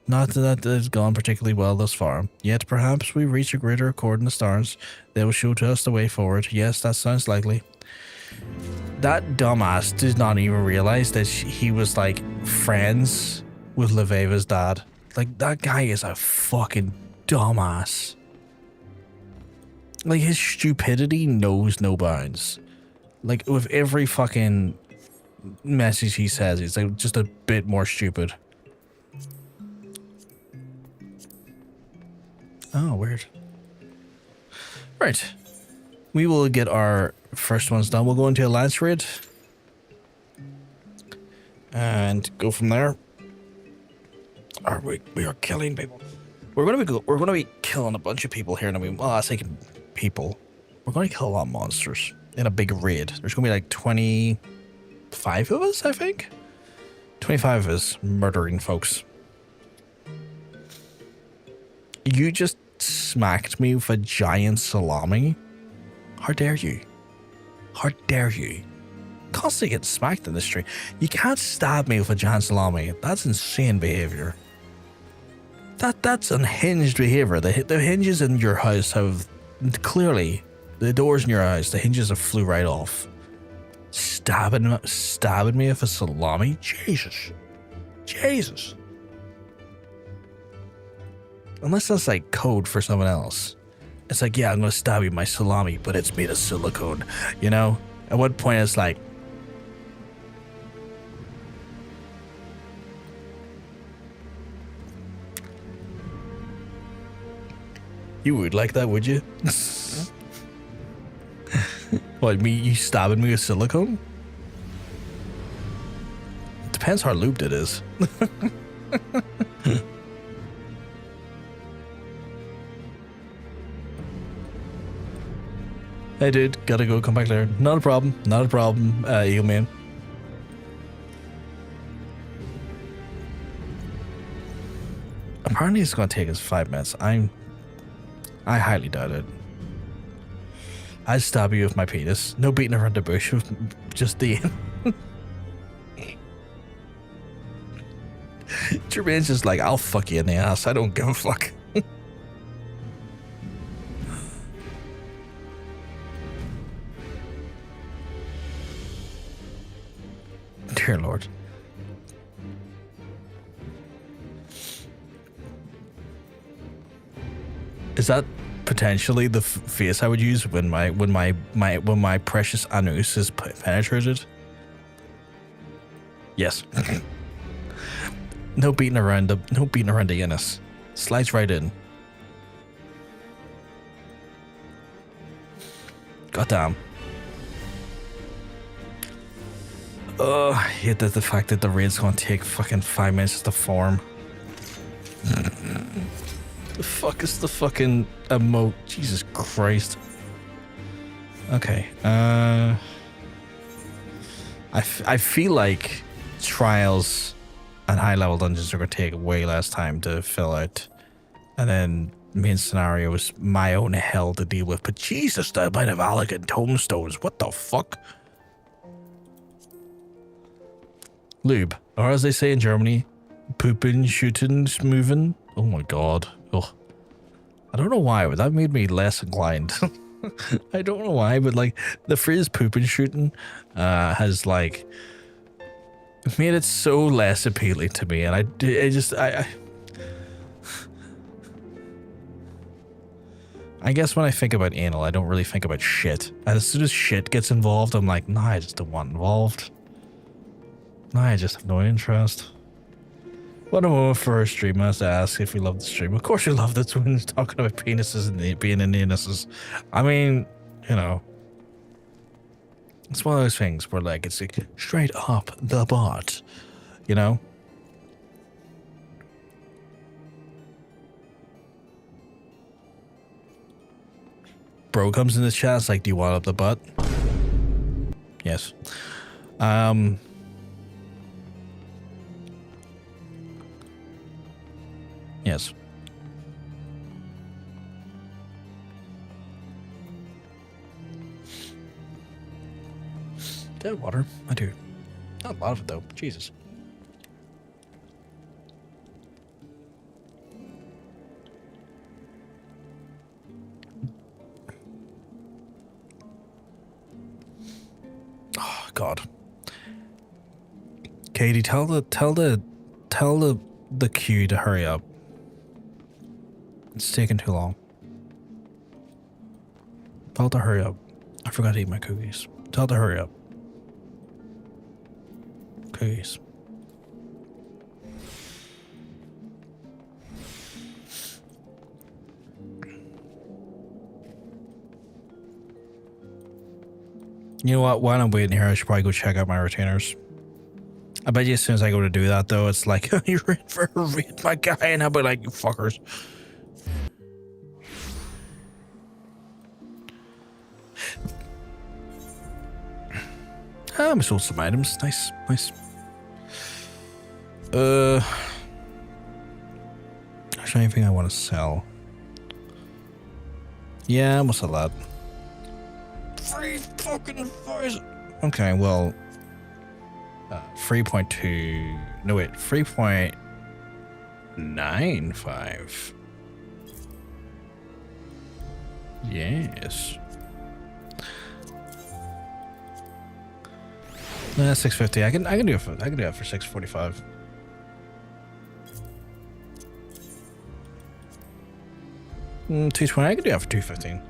Not that it has gone particularly well thus far, yet perhaps we reach a greater accord in the stars. They will show to us the way forward. Yes, that sounds likely. That dumbass did not even realize that he was, like, friends with Leveva's dad. Like, that guy is a fucking dumbass. Like, his stupidity knows no bounds. Like, with every fucking message he says, it's like just a bit more stupid. Oh, weird. Right. We will get our first ones done. We'll go into a lance raid. And go from there. We are killing people. We're gonna be killing a bunch of people here in a minute. Well, I was thinking people. We're going to kill a lot of monsters in a big raid. There's going to be like 25 of us, I think. 25 of us murdering folks. You just smacked me with a giant salami. How dare you? How dare you? Constantly getting smacked in the street. You can't stab me with a giant salami. That's insane behavior. That's unhinged behavior. The hinges in your house have clearly, the doors in your house, the hinges have flew right off. Stabbing me with a salami? Jesus. Unless that's like code for someone else. It's like, yeah, I'm gonna stab you with my salami, but it's made of silicone. You know? At what point it's like, you would like that, would you? What, you stabbing me with silicone? Depends how looped it is. Hey dude, gotta go, come back later. Not a problem, Eel Man. Apparently it's gonna take us 5 minutes. I highly doubt it. I'd stab you with my penis. No beating around the bush with just the... Jermaine's just like, I'll fuck you in the ass. I don't give a fuck. Dear Lord. Is that potentially the face I would use when my precious anus is penetrated? Yes. No beating around the anus. Slides right in. Goddamn. Oh, I hate the fact that the raid's gonna take fucking 5 minutes to form. The fuck is the fucking emote? Jesus Christ. Okay. I feel like trials and high level dungeons are gonna take way less time to fill out, and then main scenario is my own hell to deal with. But Jesus, the amount of elegant tombstones. What the fuck? Lube. Or as they say in Germany, pooping, shooting, moving. Oh my god. Oh. I don't know why, but that made me less inclined. I don't know why, but like the phrase pooping, shooting has like made it so less appealing to me. And I guess when I think about anal, I don't really think about shit. And as soon as shit gets involved, I'm like, nah, I just don't want involved. Nah, I just have no interest. What a moment for a stream. I was to ask if we love the stream. Of course we love this when he's talking about penises and being in anuses. I mean, you know. It's one of those things where like it's like straight up the butt. You know? Bro comes in the chat, it's like, do you want up the butt? Yes. Yes. Dead water? I do. Not a lot of it though. Jesus. Oh God. Katie, tell the queue to hurry up. It's taking too long. Tell it to hurry up. I forgot to eat my cookies. Tell it to hurry up. Cookies. You know what? While I'm waiting here, I should probably go check out my retainers. I bet you as soon as I go to do that, though, it's like, you're in for a raid, my guy, and I'll be like, you fuckers. I sold some items. Nice, nice. Is there anything I want to sell? Yeah, I'm gonna sell that. 3 fucking fires. Okay, well, 3.2. No wait, 3.95. Yes. 650. I can do it for 645. $220. I can do it for 215.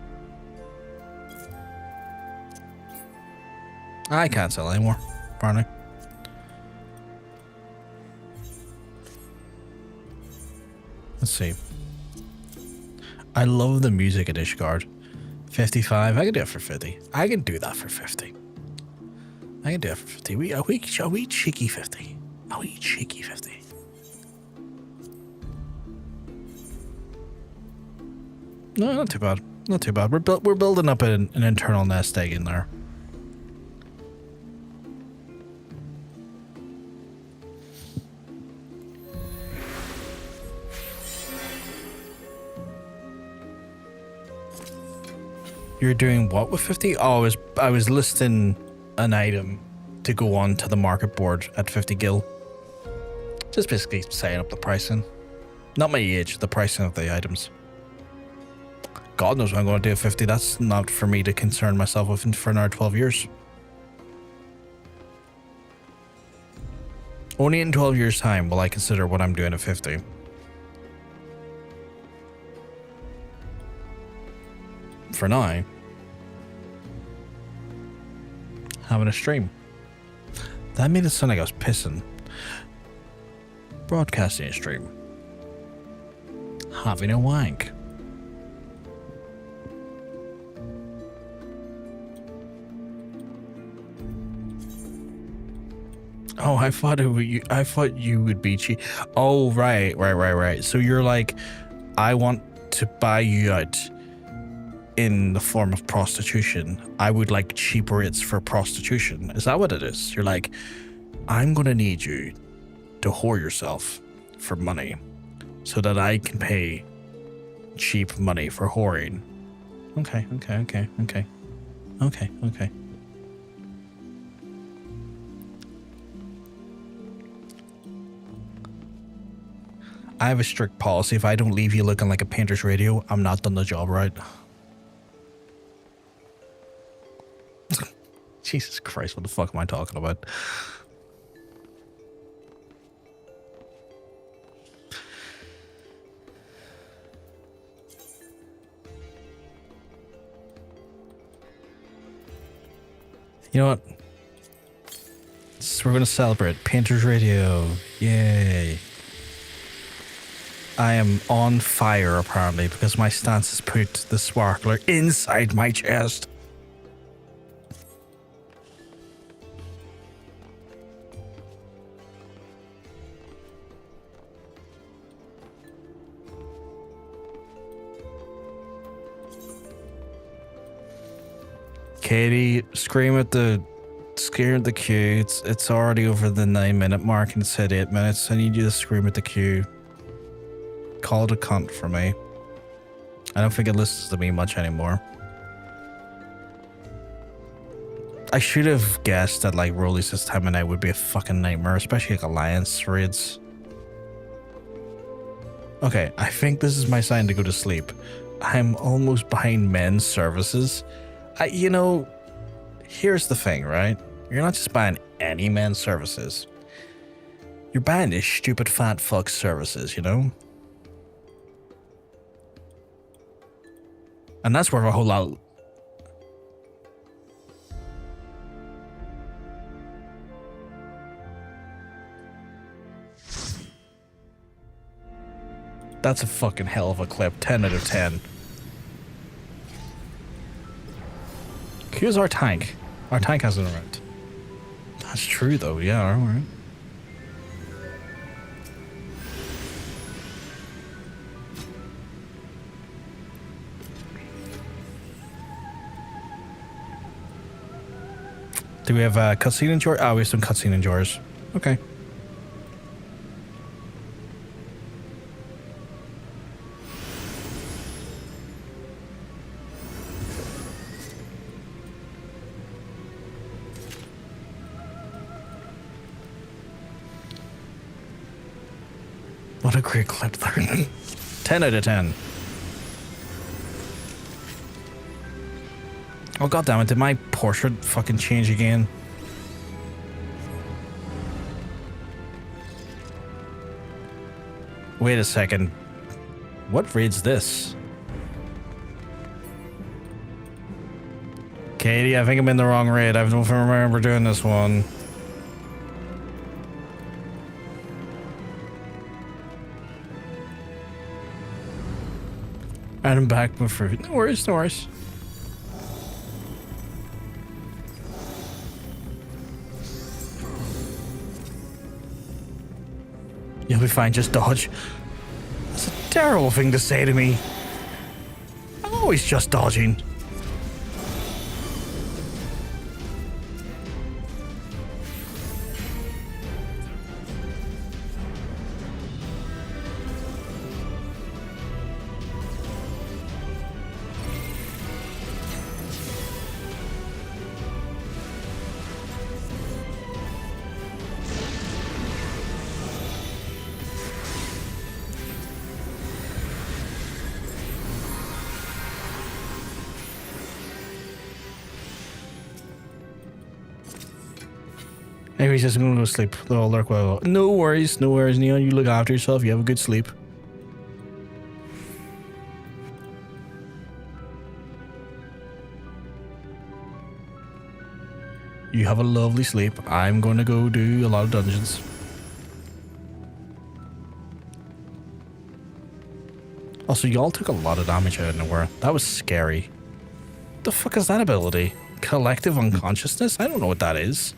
I can't sell anymore, apparently. Let's see. I love the music at Ishgard. 55. I can do it for 50. I can do that for 50. I can do it for 50. A wee cheeky 50. A wee cheeky 50. No, not too bad. Not too bad. We're building up an internal nest egg in there. You're doing what with 50? Oh, I was listing an item to go on to the market board at 50 gil. Just basically setting up the pricing. Not my age, the pricing of the items. God knows what I'm going to do at 50. That's not for me to concern myself with for another 12 years. Only in 12 years' time will I consider what I'm doing at 50. For now, having a stream. That made it sound like I was pissing. Broadcasting a stream. Having a wank. Oh, I thought you would be cheap. Oh, right. So you're like, I want to buy you out in the form of prostitution. I would like cheap rates for prostitution. Is that what it is? You're like, I'm going to need you to whore yourself for money so that I can pay cheap money for whoring. Okay. I have a strict policy. If I don't leave you looking like a painter's radio, I'm not done the job right. Jesus Christ, what the fuck am I talking about? You know what? So we're gonna celebrate Painter's Radio. Yay. I am on fire apparently because my stance has put the sparkler inside my chest. Katie, scream at the queue. It's already over the 9-minute mark and it said 8 minutes. I need you to scream at the queue. Call it a cunt for me. I don't think it listens to me much anymore. I should have guessed that like Rollies this time of night would be a fucking nightmare, especially like alliance raids. Okay, I think this is my sign to go to sleep. I'm almost behind men's services. You know, here's the thing, right? You're not just buying any men's services. You're buying this stupid fat fuck services, you know? And that's worth a whole lot. That's a fucking hell of a clip. 10 out of 10. Here's our tank. Our tank hasn't arrived. That's true though, yeah, alright. Do we have a cutscene in George? Oh, we have some cutscene in George. Okay. What a great clip there. 10 out of 10. Oh god damn it, did my portrait fucking change again? Wait a second. What raid's this? Katie, I think I'm in the wrong raid. I don't remember doing this one. And I'm back with fruit. No worries, no worries. You'll be fine, just dodge. That's a terrible thing to say to me. I'm always just dodging. Maybe he's just gonna go sleep. They'll all lurk well. No worries, Neon. You look after yourself. You have a good sleep. You have a lovely sleep. I'm going to go do a lot of dungeons. Also, y'all took a lot of damage out of nowhere. That was scary. The fuck is that ability? Collective unconsciousness? I don't know what that is.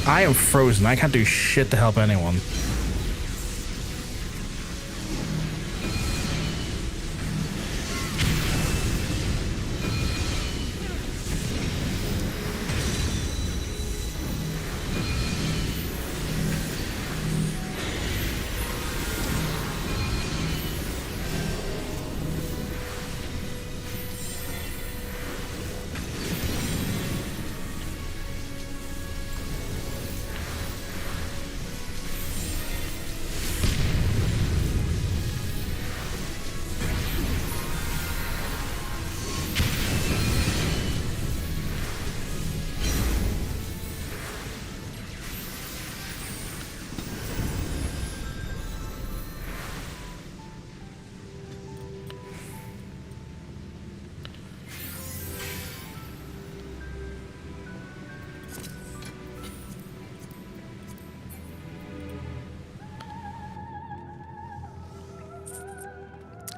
I am frozen. I can't do shit to help anyone.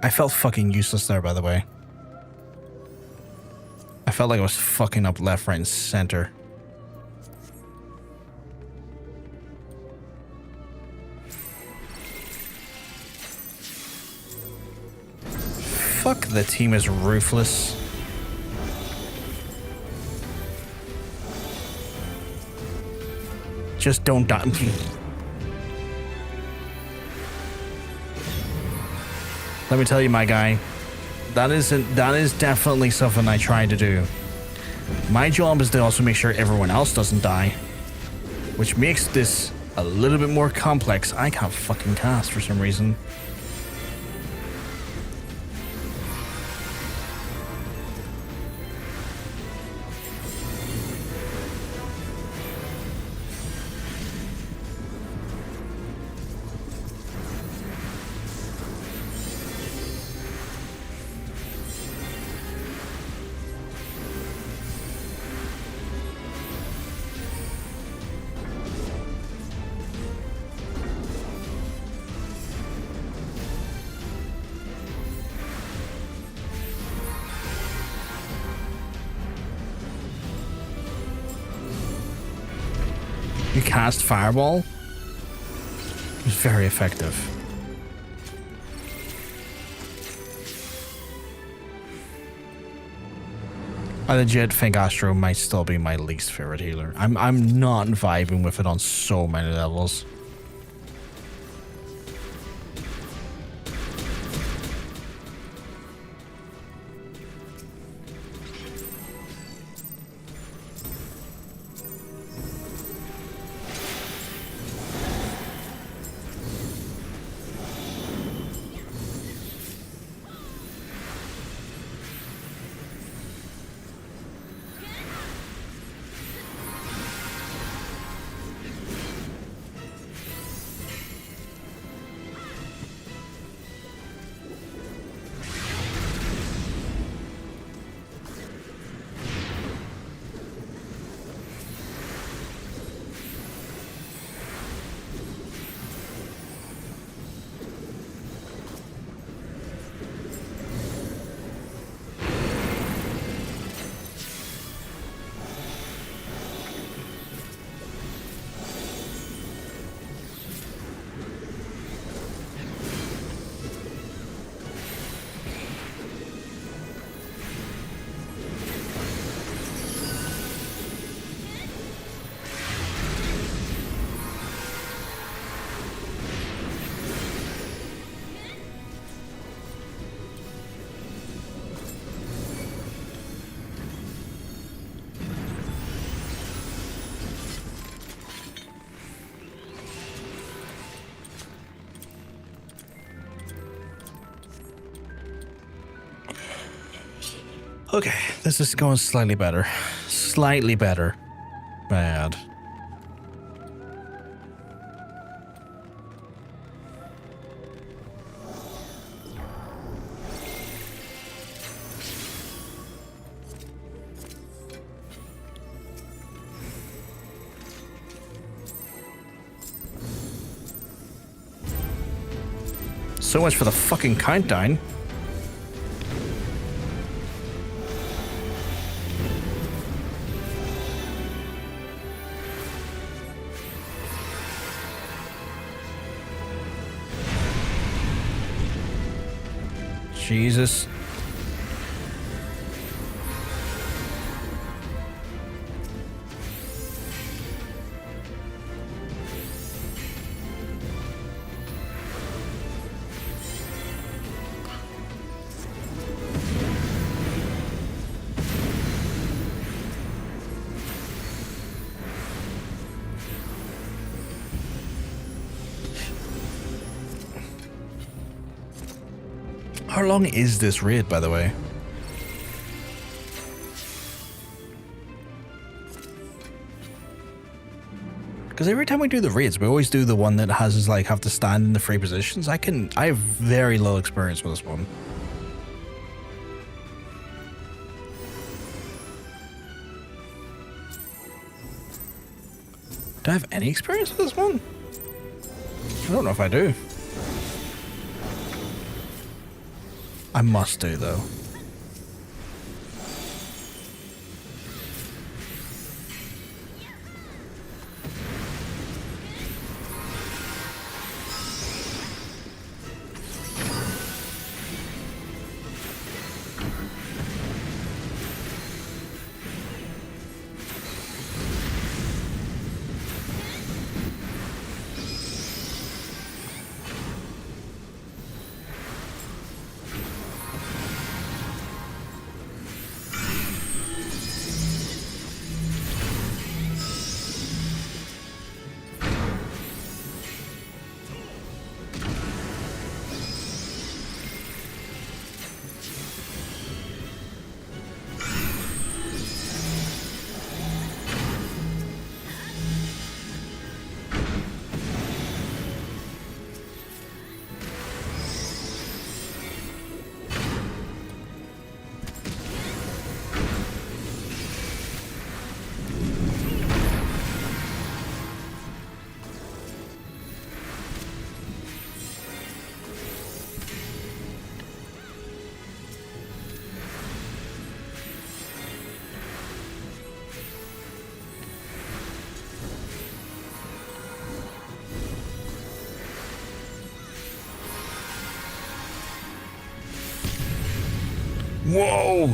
I felt fucking useless there, by the way. I felt like I was fucking up left, right, and center. Fuck, the team is ruthless. Just don't die. Let me tell you, my guy, that is definitely something I try to do. My job is to also make sure everyone else doesn't die, which makes this a little bit more complex. I can't fucking cast for some reason. You cast Fireball? It was very effective. I legit think Astro might still be my least favorite healer. I'm not vibing with it on so many levels. Okay, this is going slightly better. Slightly better. Bad. So much for the fucking countdown. Jesus. How long is this raid, by the way? Because every time we do the raids, we always do the one that has us like have to stand in the free positions. I have very little experience with this one. Do I have any experience with this one? I don't know if I do. I must do, though. Whoa!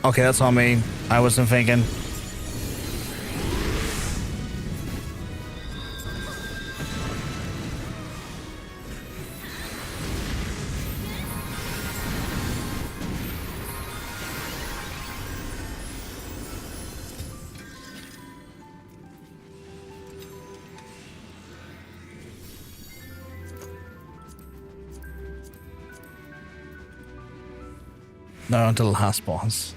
Okay, that's on me. I wasn't thinking. No, until the last boss.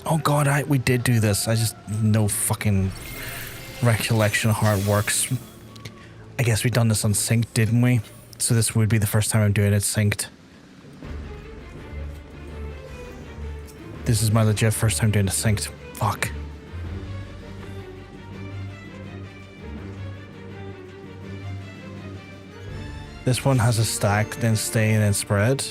Oh god, we did do this. I just no fucking recollection of how it works. I guess we done this on synced, didn't we? So this would be the first time I'm doing it synced. This is my legit first time doing it synced. Fuck. This one has a stack, then stay, and then spread.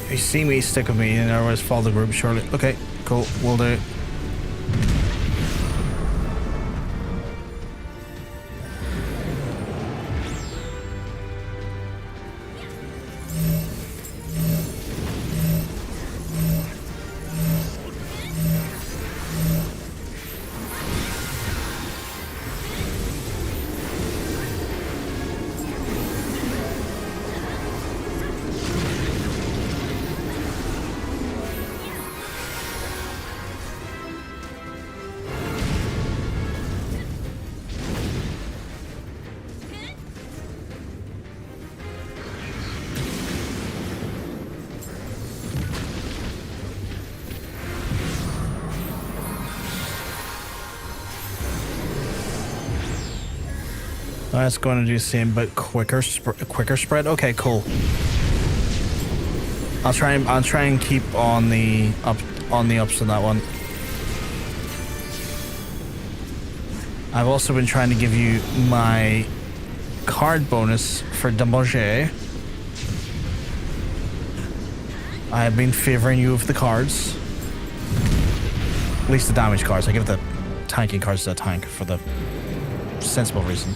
If you see me, stick with me, and otherwise follow the group shortly. Okay, cool, we'll do it. It's going to do the same, but quicker spread. Okay, cool. I'll try and keep on the ups on that one. I've also been trying to give you my card bonus for Amalj'aa. I have been favoring you with the cards. At least the damage cards. I give the tanking cards to the tank for the sensible reason.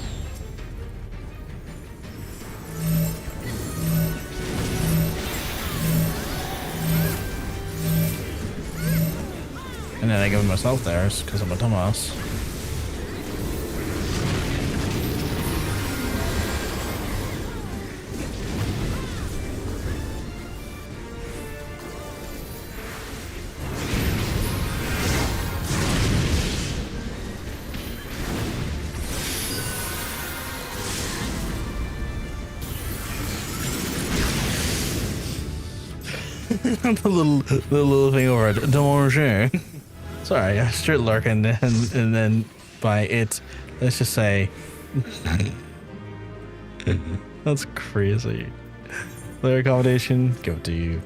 And then I give myself theirs because I'm a dumbass. the little thing over it. Danger. Sorry, I started lurking and then by it, let's just say that's crazy. Player accommodation, give it to you.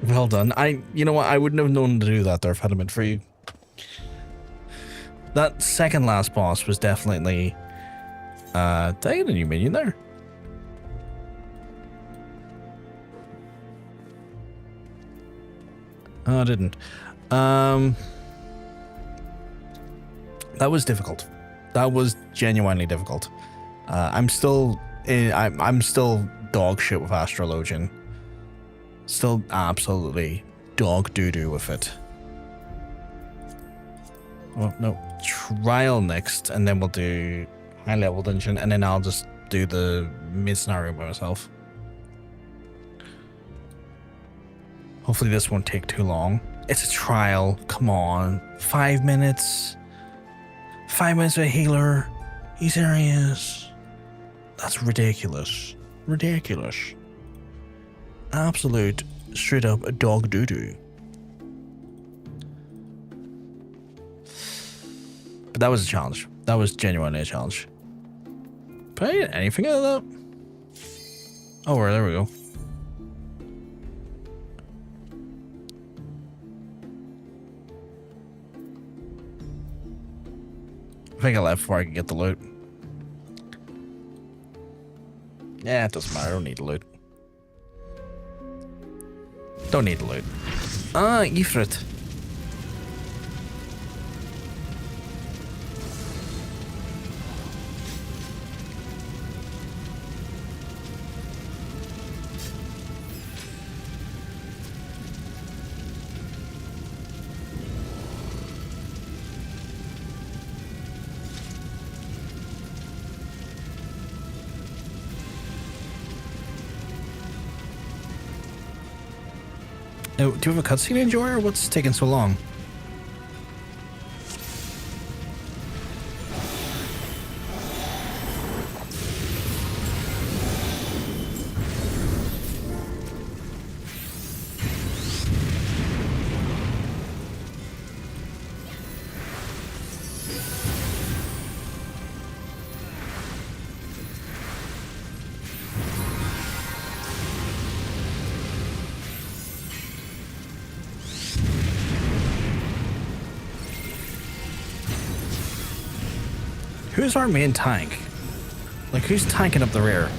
Well done. You know what? I wouldn't have known to do that there if it hadn't been for you. That second last boss was definitely. Did I get a new minion there? Oh, I didn't. That was difficult. That was genuinely difficult. I'm still dog shit with Astrologian. Still absolutely dog doo-doo with it. Well, no. Trial next, and then we'll do high level dungeon, and then I'll just do the mid scenario by myself. Hopefully this won't take too long. It's a trial. Come on. 5 minutes. 5 minutes with a healer. You serious? That's ridiculous. Ridiculous. Absolute straight up dog doo-doo. But that was a challenge. That was genuinely a challenge. But I didn't anything out of that. Oh, well, there we go. I think I left before I could get the loot. Yeah, it doesn't matter. I don't need the loot. Don't need the loot. Ah, Ifrit. Do you have a cutscene enjoyer? What's taking so long? Who's our main tank? Like, who's tanking up the rear?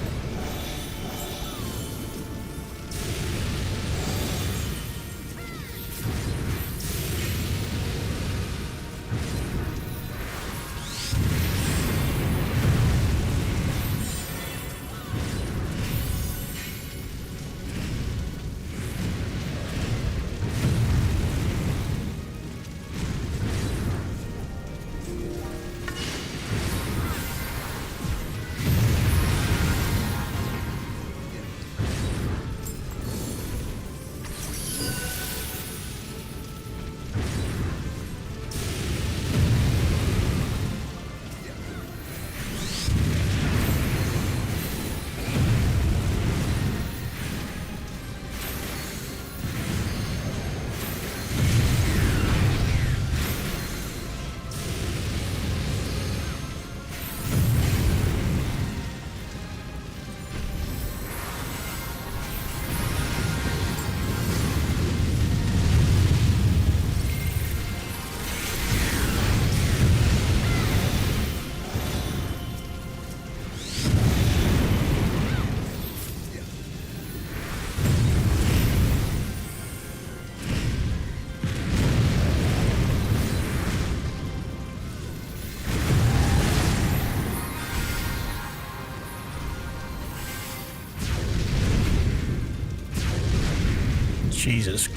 Jesus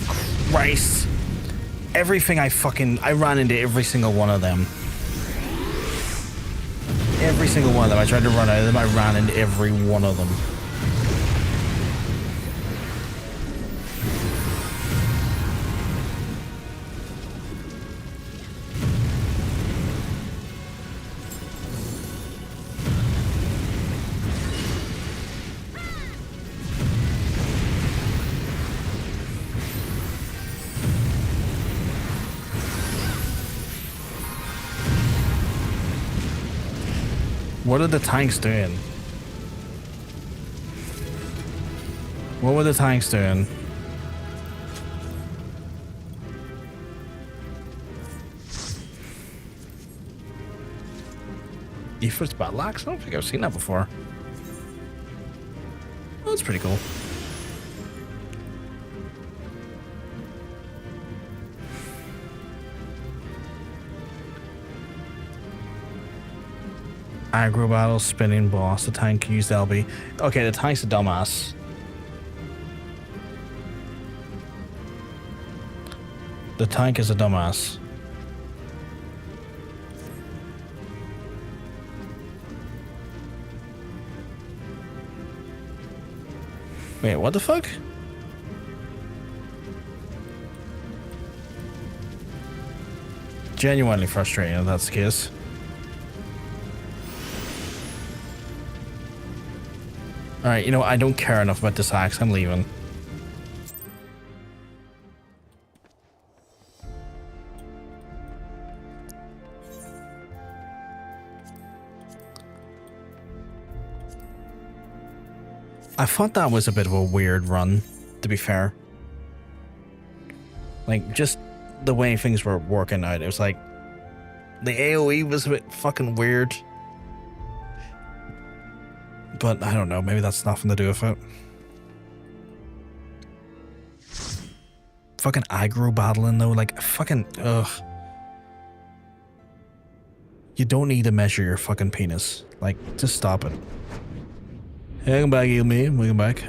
Christ. Everything I ran into every single one of them. Every single one of them. I tried to run out of them. I ran into every one of them. What are the tanks doing? What were the tanks doing? Effort's battle axe? I don't think I've seen that before. Oh, that's pretty cool. Aggro battle, spinning boss, the tank used LB. Okay, the tank's a dumbass. The tank is a dumbass. Wait, what the fuck? Genuinely frustrating if that's the case. Alright, you know, I don't care enough about this axe. I'm leaving. I thought that was a bit of a weird run, to be fair. Like, just the way things were working out. It was like, the AoE was a bit fucking weird. But I don't know, maybe that's nothing to do with it. Fucking aggro battling though, like fucking ugh. You don't need to measure your fucking penis. Like, just stop it. Hey, welcome back, me. Welcome back.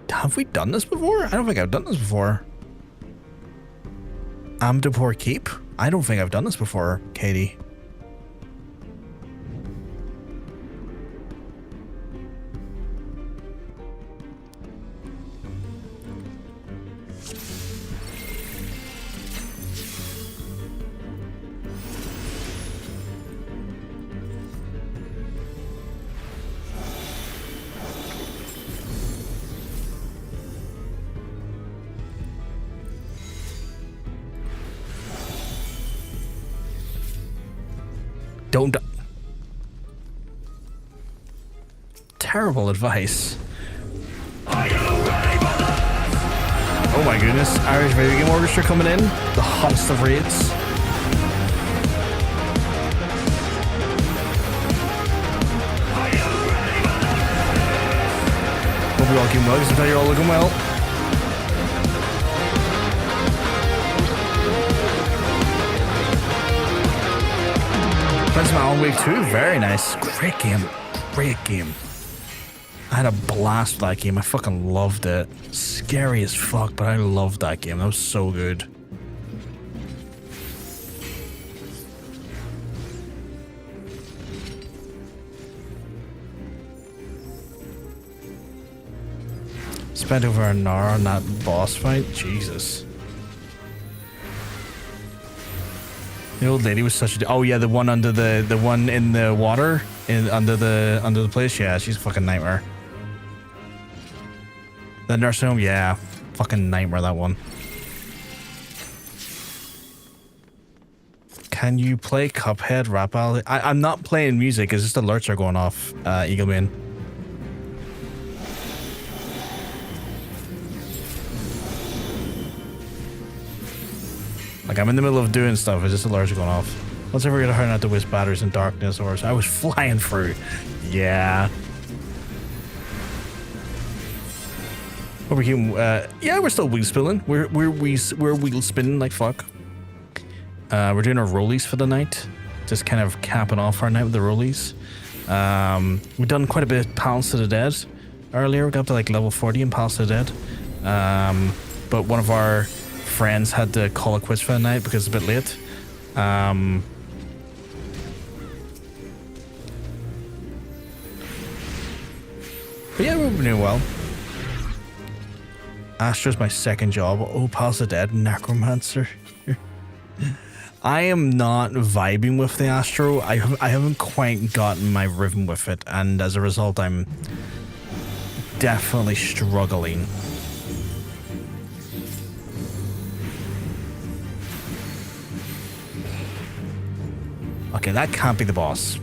Have we done this before? I don't think I've done this before. Amdapor Keep? I don't think I've done this before, Katie. Don't. Terrible advice. Oh my goodness. Irish Video Game Orchestra coming in. The hottest of raids. Hope you're all keeping well. I you're all looking well. That's my own week too. Very nice. Great game. Great game. I had a blast with that game. I fucking loved it. Scary as fuck, but I loved that game. That was so good. Spent over an hour on that boss fight. Jesus. The old lady was such a. Oh yeah, the one under the one in the water, under the place. Yeah, she's a fucking nightmare. The nursing home, yeah, fucking nightmare that one. Can you play Cuphead rap battle? I'm not playing music. It's just alerts are going off. Eagleman. Like, I'm in the middle of doing stuff, it's just alerts are going off. Let's ever get a hard not to waste batteries in darkness, or I was flying through. Yeah. What we keep, yeah, we're still wheel spinning. We're wheel spinning like fuck. We're doing our Rollies for the night. Just kind of capping off our night with the Rollies. We've done quite a bit of Palace of the Dead earlier. We got up to like level 40 in Palace of the Dead. but one of our friends had to call it quits for the night because it's a bit late. But yeah, we've been doing well. Astro's my second job. Oh, pals the dead, necromancer. I am not vibing with the Astro. I haven't quite gotten my rhythm with it, and as a result, I'm definitely struggling. Okay, that can't be the boss.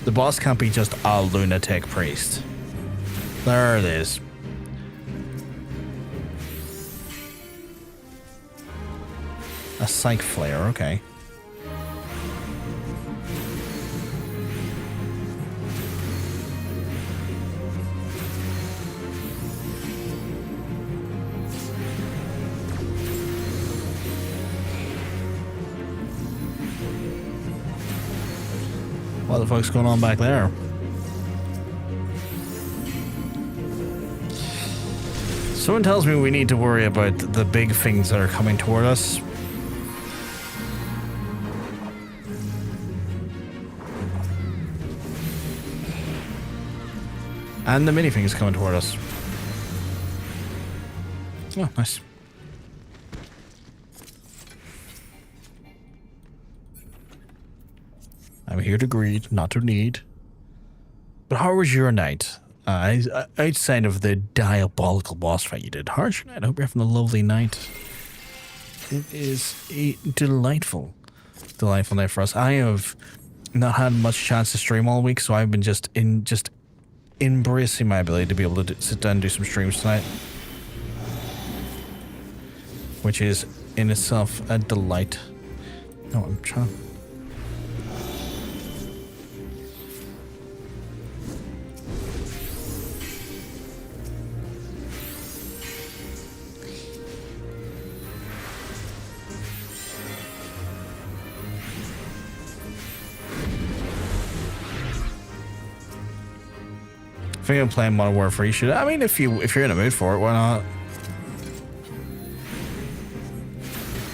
The boss can't be just a lunatic priest. There it is. A psych flare, okay. What the fuck's going on back there? Someone tells me we need to worry about the big things that are coming toward us. And the mini things coming toward us. Oh, nice. I'm here to greet, not to need. But how was your night? Outside of the diabolical boss fight you did. How was your night? I hope you're having a lovely night. It is a delightful night for us. I have not had much chance to stream all week, so I've been just embracing my ability to be able to sit down and do some streams tonight. Which is in itself a delight. No, I'm trying. I think I'm playing Modern Warfare. You should. I mean, if you're in the mood for it, why not?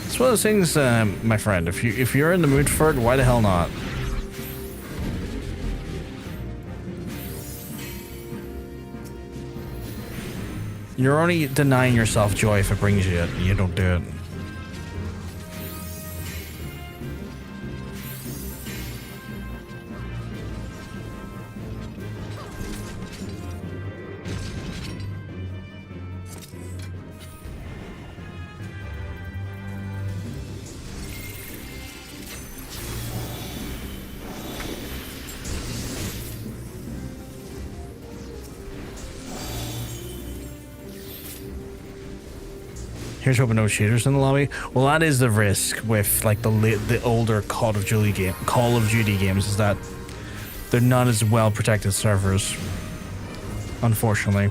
It's one of those things, my friend. If you're in the mood for it, why the hell not? You're only denying yourself joy if it brings you it. You don't do it. Here's hoping no cheaters in the lobby. Well, that is the risk with like the older Call of Duty games, is that they're not as well protected servers, unfortunately.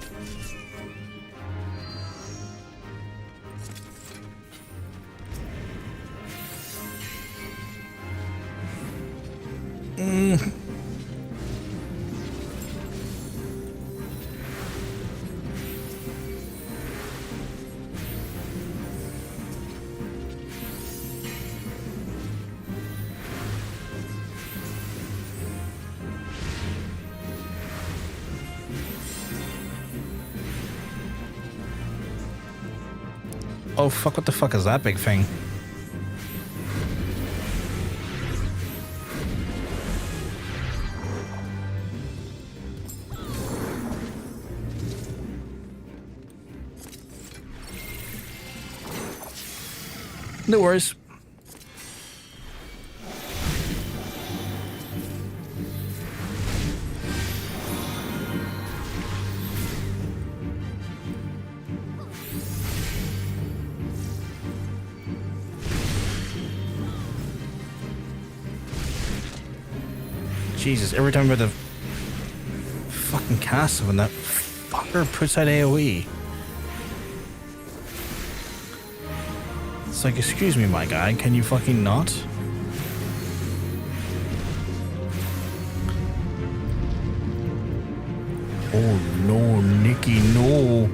Oh fuck, what the fuck is that big thing? No worries. Jesus, every time with the fucking castle when that fucker puts out AoE. It's like, excuse me, my guy, can you fucking not? Oh no, Nikki, no.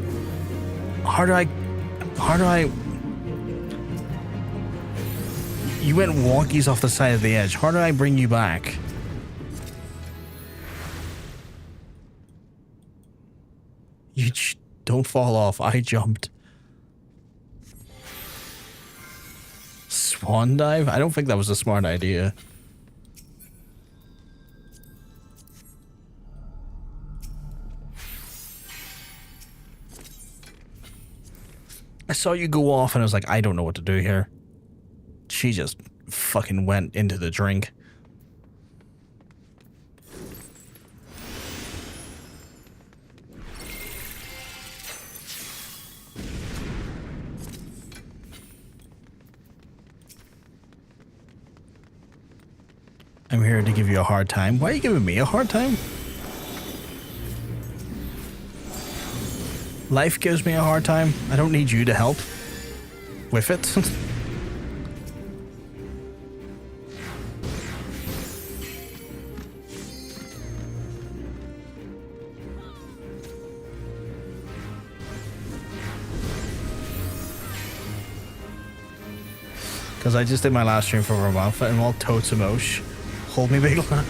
How do I... You went wonkies off the side of the edge. How do I bring you back? Don't fall off. I jumped. Swan dive? I don't think that was a smart idea. I saw you go off and I was like, I don't know what to do here. She just fucking went into the drink. I'm here to give you a hard time. Why are you giving me a hard time? Life gives me a hard time. I don't need you to help with it. Because I just did my last stream for a month and I'm all totes emotion. Hold me, big lad.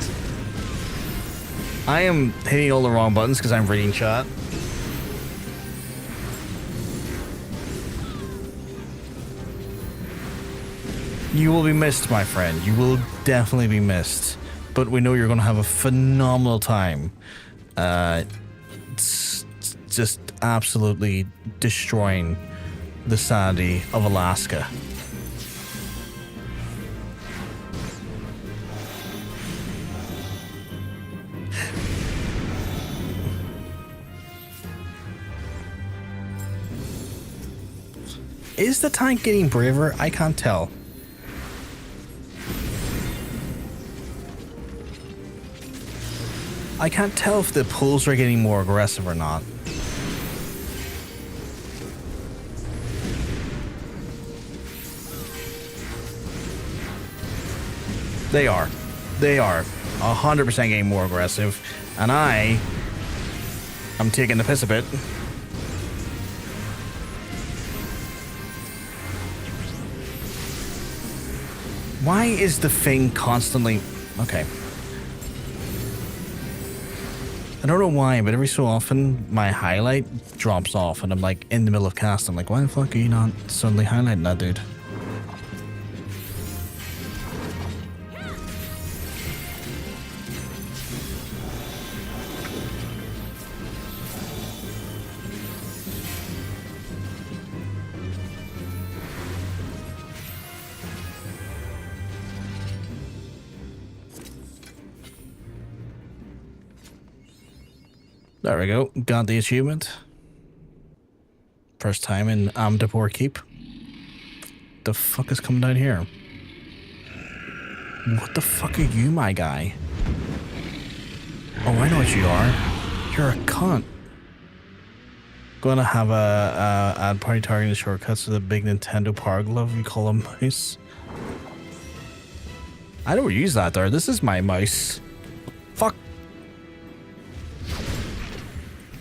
I am hitting all the wrong buttons because I'm reading chat. You will be missed, my friend. You will definitely be missed. But we know you're going to have a phenomenal time. Just absolutely destroying the sanity of Alaska. Is the tank getting braver? I can't tell. I can't tell if the pulls are getting more aggressive or not. They are. They are 100% getting more aggressive. And I'm taking the piss a bit. Why is the thing constantly... Okay. I don't know why, but every so often my highlight drops off and I'm like in the middle of cast. I'm like, why the fuck are you not suddenly highlighting that, dude? There we go. Got the achievement. First time in Amdapor Keep. The fuck is coming down here? What the fuck are you, my guy? Oh, I know what you are. You're a cunt. Gonna have a add party targeting shortcuts to the big Nintendo Power Glove you call a mouse. I don't use that there. This is my mouse. Fuck.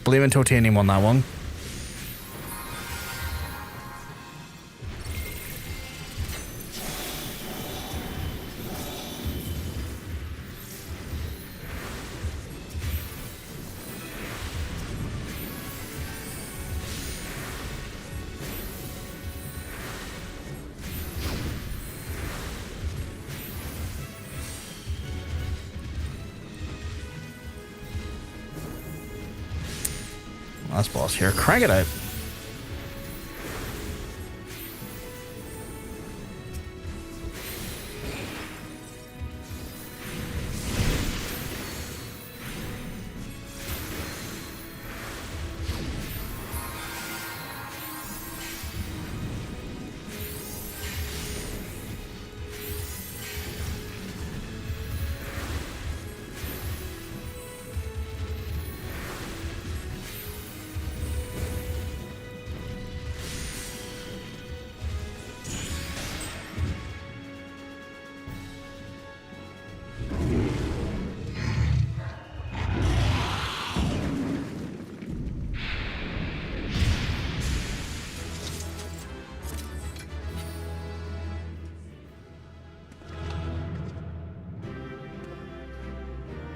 Blaming titanium on that one. Last boss here. Crank it out.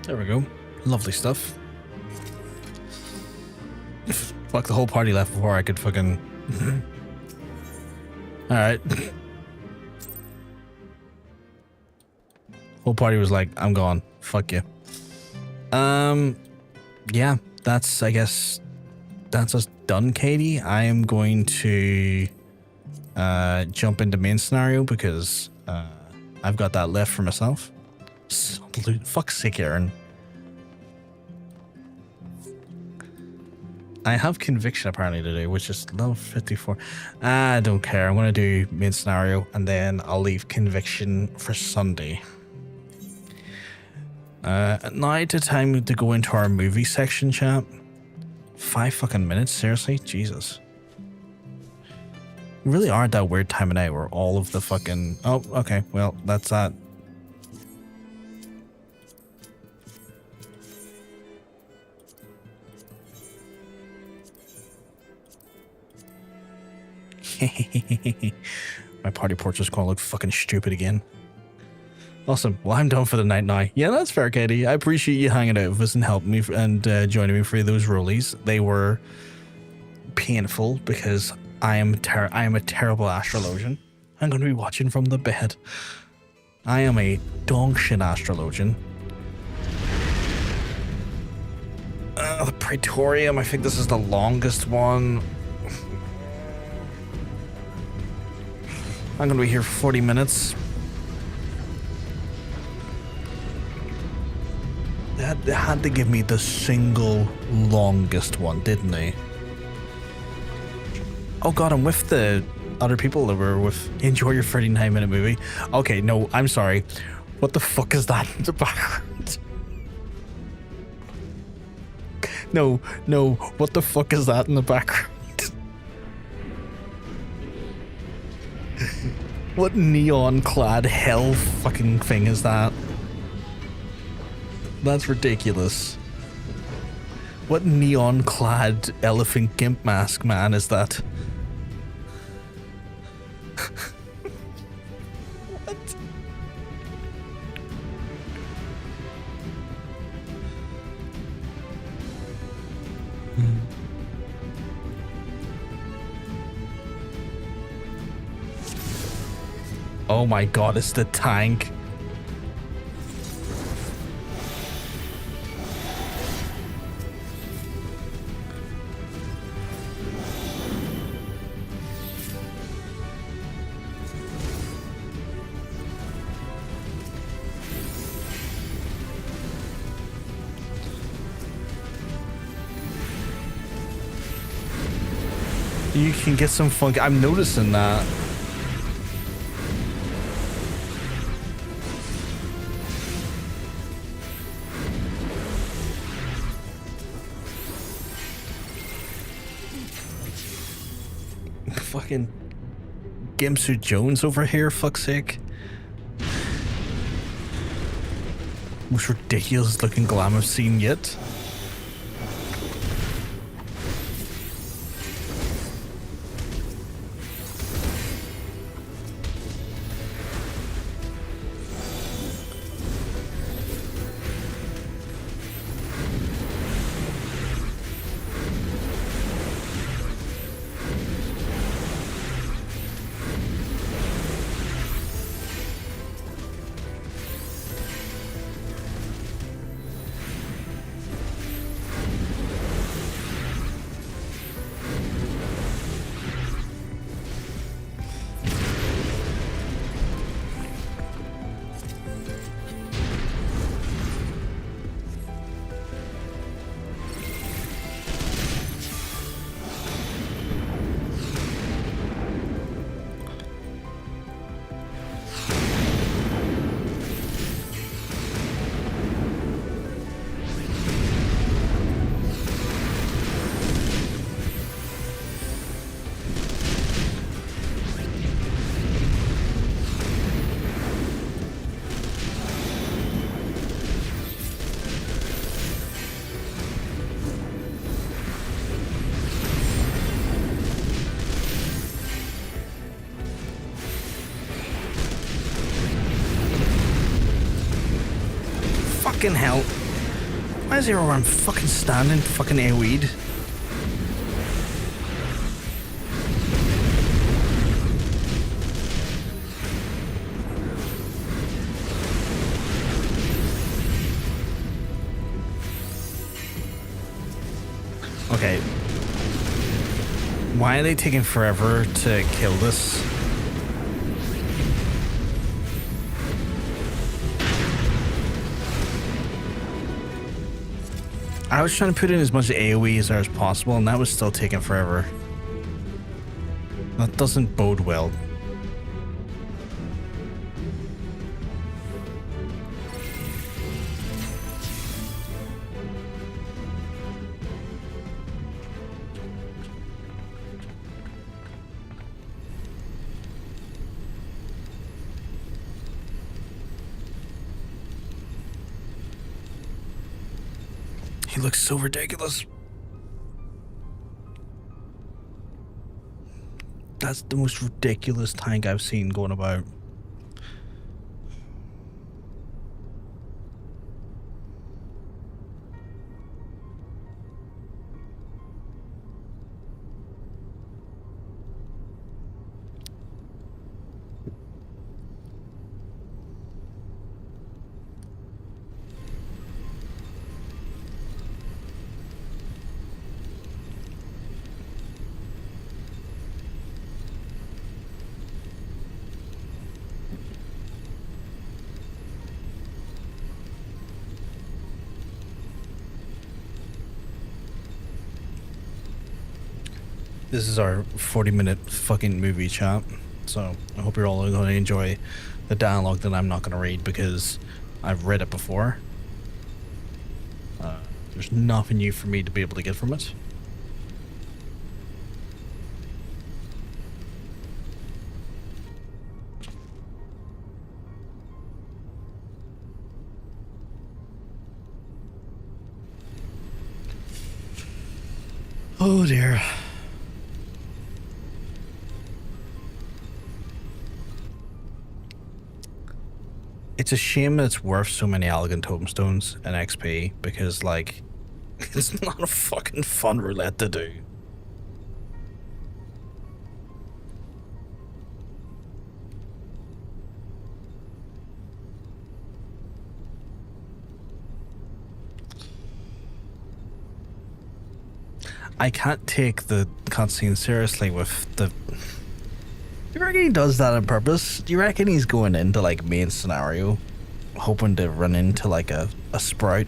There we go. Lovely stuff. Fuck, the whole party left before I could fucking... Alright. Whole party was like, I'm gone. Fuck you. Yeah, that's, I guess, that's us done, Katie. I am going to jump into main scenario because I've got that left for myself. Fuck's sake, Aaron. I have conviction apparently today, which is level 54. I don't care. I'm going to do main scenario and then I'll leave conviction for Sunday. Now it's time to go into our movie section, chat. 5 fucking minutes, seriously? Jesus. We really are at that weird time of night where all of the fucking... Oh, okay. Well, that's that. My party portrait's gonna look fucking stupid again. Awesome. Well, I'm done for the night now. Yeah, that's fair, Katie. I appreciate you hanging out with us and helping me and joining me for those rollies. They were painful because I am a terrible astrologian. I'm going to be watching from the bed. I am a dog shit astrologian. The Praetorium, I think this is the longest one. I'm going to be here for 40 minutes. They had to give me the single longest one, didn't they? Oh god, I'm with the other people that were with Enjoy Your 39-minute movie. Okay, no, I'm sorry. What the fuck is that in the background? No, what the fuck is that in the background? What neon-clad hell fucking thing is that? That's ridiculous. What neon-clad elephant gimp mask man is that? What? Oh my god, it's the tank. You can get some funk. I'm noticing that. Fucking Gimsu Jones over here, fuck's sake. Most ridiculous looking glam I've seen yet. Fucking hell. Why is everyone fucking standing fucking AoE'd? Okay. Why are they taking forever to kill this? I was trying to put in as much AoE as there as possible, and that was still taking forever. That doesn't bode well. He looks so ridiculous. That's the most ridiculous tank I've seen going about. This is our 40-minute fucking movie chat, so I hope you're all going to enjoy the dialogue that I'm not going to read because I've read it before. There's nothing new for me to be able to get from it. Oh dear. It's a shame that it's worth so many elegant tombstones and XP because, like, it's not a fucking fun roulette to do. I can't take the cutscene seriously with the... You reckon he does that on purpose? Do you reckon he's going into, like, main scenario hoping to run into, like, a sprout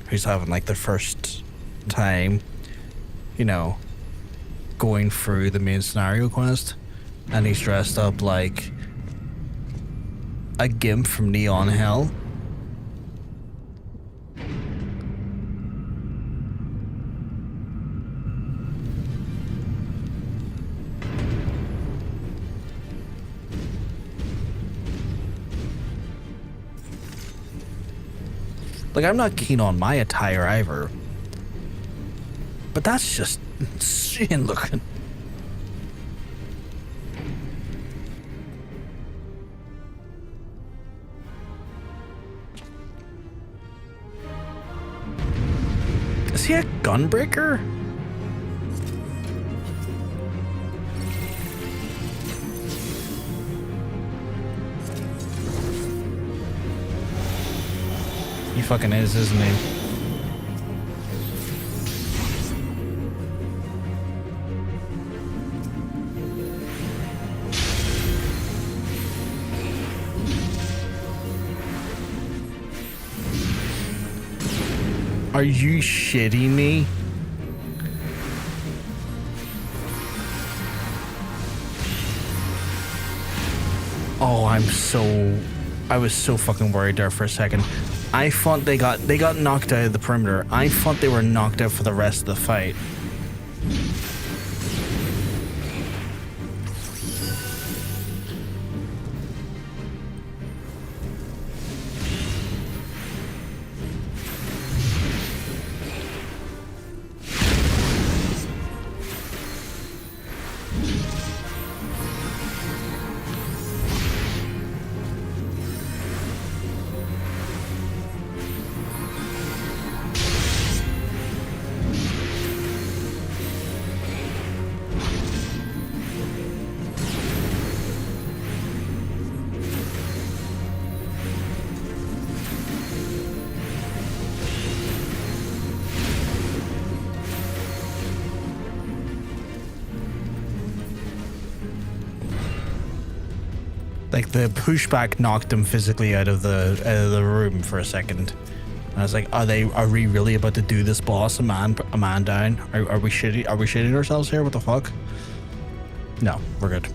who's having, like, the first time, you know, going through the main scenario quest, and he's dressed up like a gimp from Neon Hell? Like, I'm not keen on my attire either. But that's just insane looking. Is he a gunbreaker? He fucking is, isn't he? Are you shitting me? Oh, I was so fucking worried there for a second. I thought they got knocked out of the perimeter. I thought they were knocked out for the rest of the fight. Like the pushback knocked him physically out of the room for a second. And I was like, are we really about to do this, boss? A man down? Are we shitting ourselves here? What the fuck? No, we're good.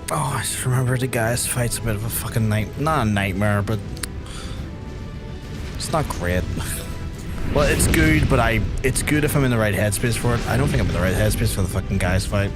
Oh, I just remember the guy's fight's a bit of a fucking not a nightmare, but it's not great. Well, it's good, but it's good if I'm in the right headspace for it. I don't think I'm in the right headspace for the fucking guy's fight.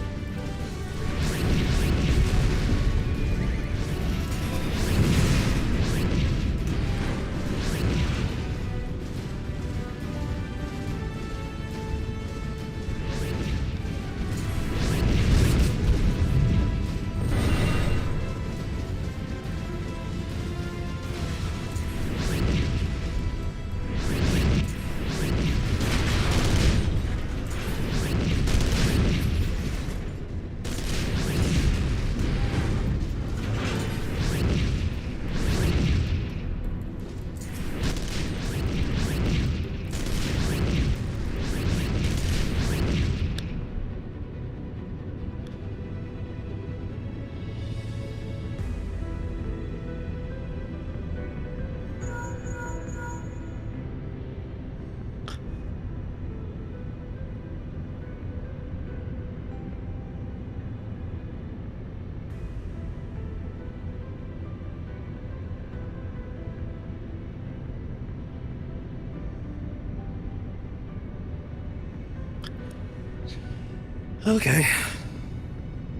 Okay.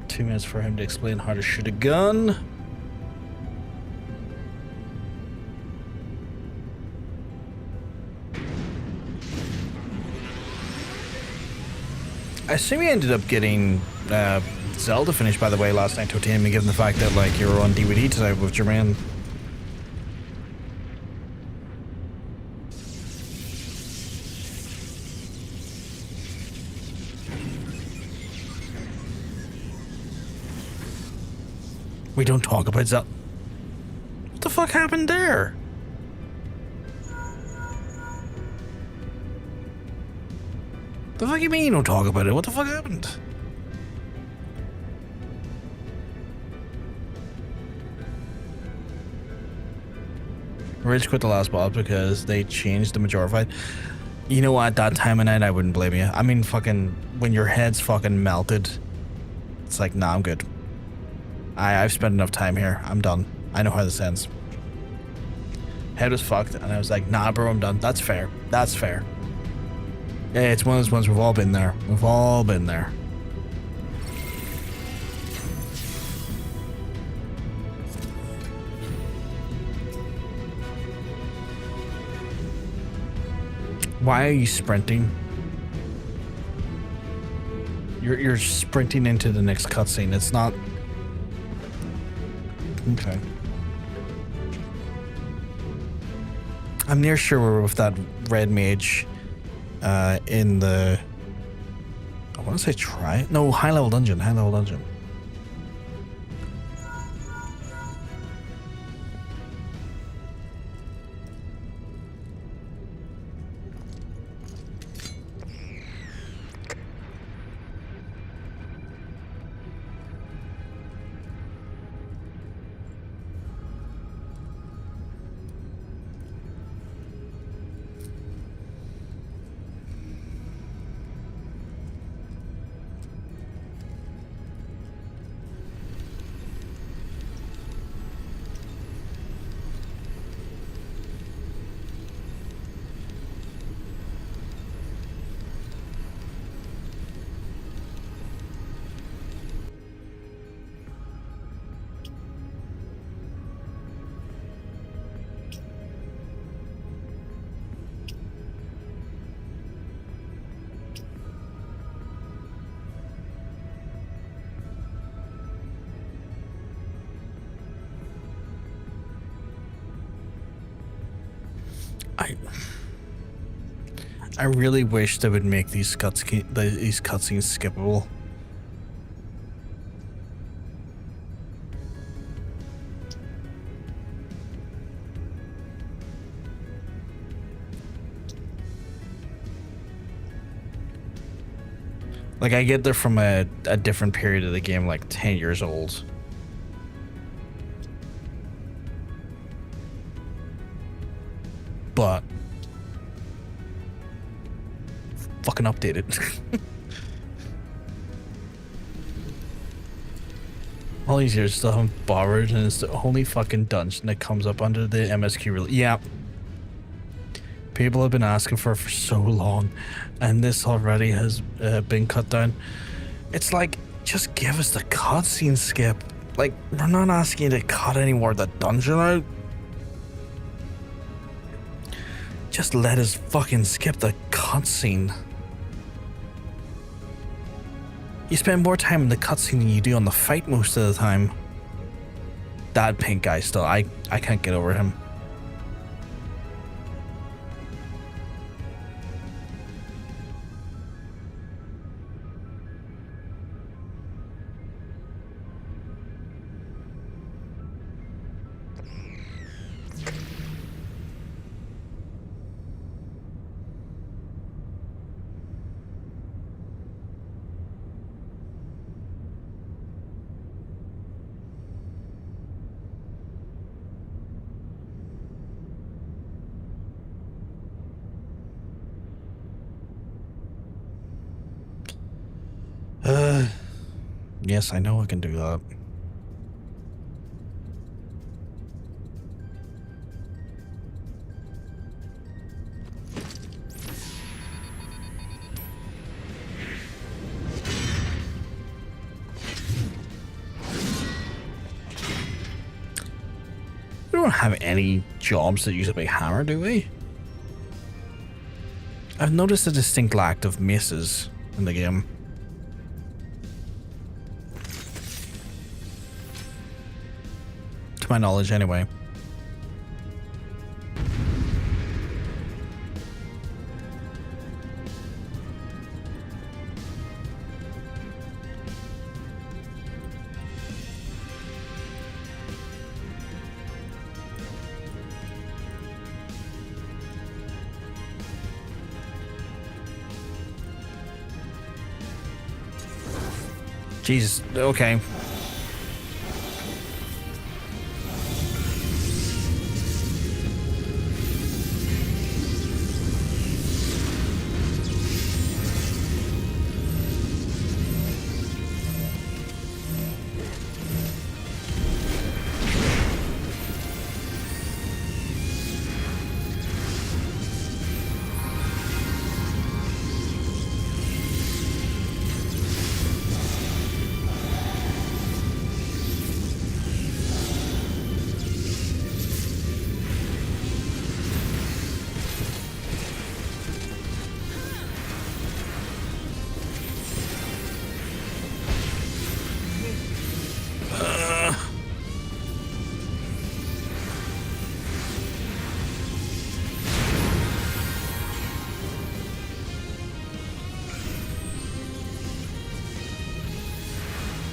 2 minutes for him to explain how to shoot a gun. I assume you ended up getting Zelda finished, by the way, last night, Totemi, given the fact that like you were on DVD tonight with Jermaine. We don't talk about Zelda. What the fuck happened there? The fuck you mean you don't talk about it? What the fuck happened? Rage quit the last boss because they changed the majority fight. You know what? That time of night, I wouldn't blame you. I mean, fucking, when your head's fucking melted, it's like, nah, I'm good. I've spent enough time here. I'm done. I know how this ends. Head was fucked, and I was like, nah, bro, I'm done. That's fair. That's fair. Yeah, it's one of those ones we've all been there. We've all been there. Why are you sprinting? You're sprinting into the next cutscene. It's not... Okay. I'm near sure we're with that red mage in the... I want to say try... No, high level dungeon. High level dungeon. I really wish they would make these cutscenes skippable. Like, I get they're from a different period of the game, like 10 years old. But fucking updated. All these years still haven't bothered, and it's the only fucking dungeon that comes up under the MSQ release. Yeah. People have been asking for it for so long, and this already has been cut down. It's like, just give us the cutscene skip. Like, we're not asking you to cut any more of the dungeon out. Just let us fucking skip the cutscene. You spend more time in the cutscene than you do on the fight most of the time. That pink guy still, I can't get over him. Yes, I know I can do that. We don't have any jobs that use a big hammer, do we? I've noticed a distinct lack of maces in the game. To my knowledge, anyway. Jesus, okay.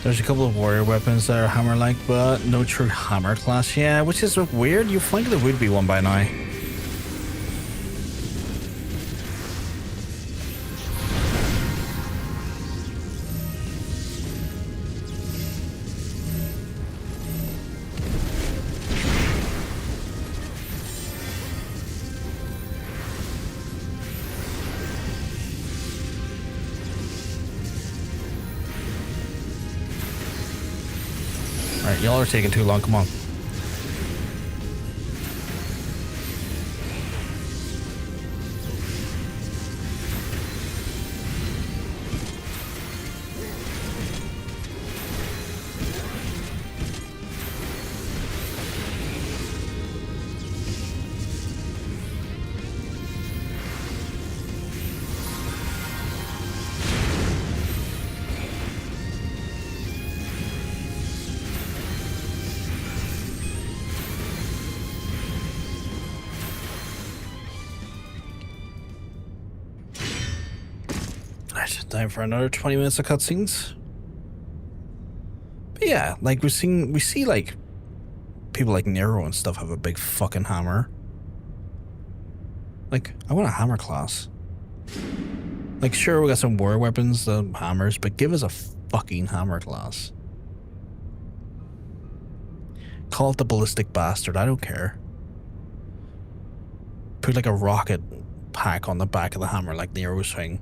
There's a couple of warrior weapons that are hammer-like, but no true hammer class. Yeah, which is weird. You'd think there would be one by now. Alright, y'all are taking too long, come on. Alright, time for another 20 minutes of cutscenes. But yeah, like we see like people like Nero and stuff have a big fucking hammer. Like, I want a hammer class. Like, sure, we got some war weapons, the hammers, but give us a fucking hammer class. Call it the ballistic bastard, I don't care. Put like a rocket pack on the back of the hammer like Nero's thing.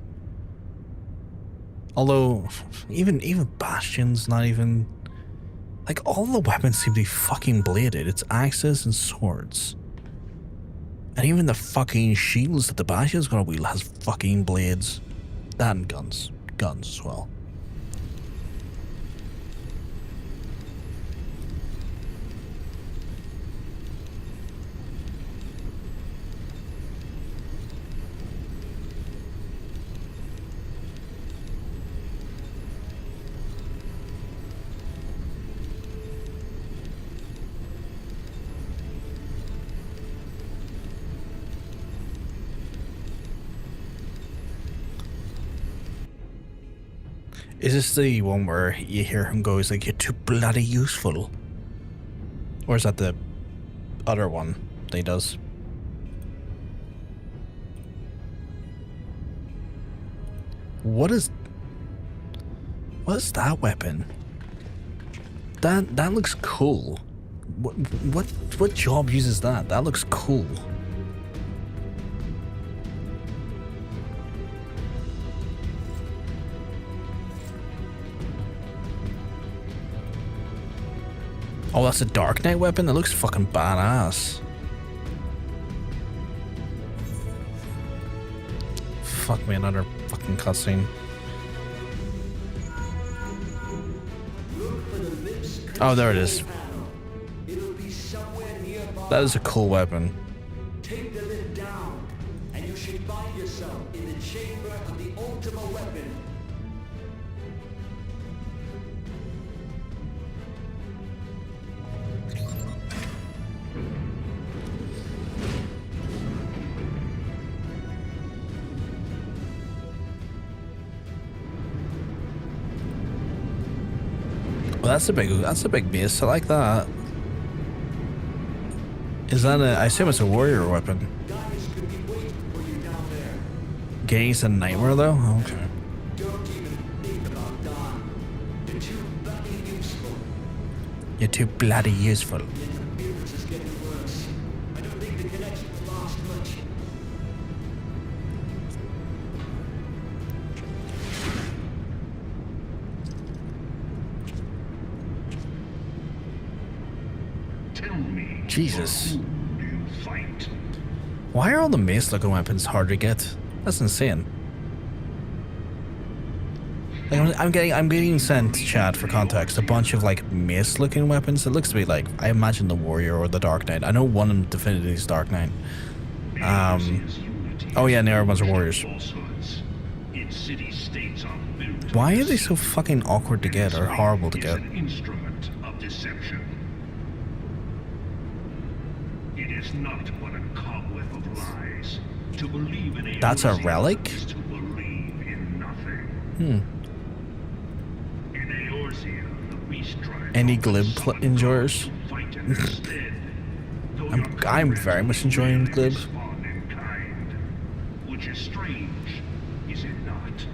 Although, even Bastion's not even... Like, all the weapons seem to be fucking bladed. It's axes and swords. And even the fucking shields that the Bastion's gonna wield has fucking blades. That and guns. Guns as well. Is this the one where you hear him go, he's like, you're too bloody useful? Or is that the other one that he does? What is that weapon? That looks cool. What job uses that? That looks cool. Oh, that's a Dark Knight weapon? That looks fucking badass. Fuck me, another fucking cutscene. Oh, there it is. That is a cool weapon. Take the lid down, and you should find yourself in the chamber of the ultimate weapon. Well, that's a big base. I like that. Is that a? I assume it's a warrior weapon. Gaze and nightmare though. Okay. Don't even think about Dawn. You're too bloody useful. You're too bloody useful. The interference is getting worse. I don't think the connection will last much. Jesus. Why are all the mace-looking weapons hard to get? That's insane. Like, I'm getting sent, chat, for context, a bunch of like mace-looking weapons. It looks to be like, I imagine the Warrior or the Dark Knight. I know one of them definitely is Dark Knight. Oh yeah, and the other ones are Warriors. Why are they so fucking awkward to get or horrible to get? Not but a cobweb of lies. To believe in That's a relic? To believe in nothing. In Eorzea, the beast drive. Any glib enjoyers? I'm very much enjoying glib. Which is strange, is it not?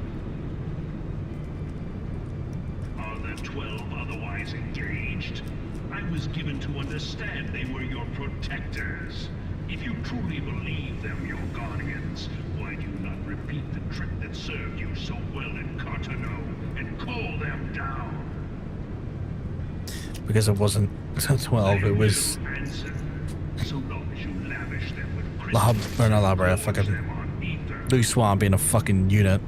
Are the 12 otherwise engaged? I was given to understand they were your protectors. If you truly believe them your guardians, why do you not repeat the trick that served you so well in Cartano and call them down? Because it wasn't 12, it was... So long as you lavish them with fucking... Louis Swan being a fucking unit.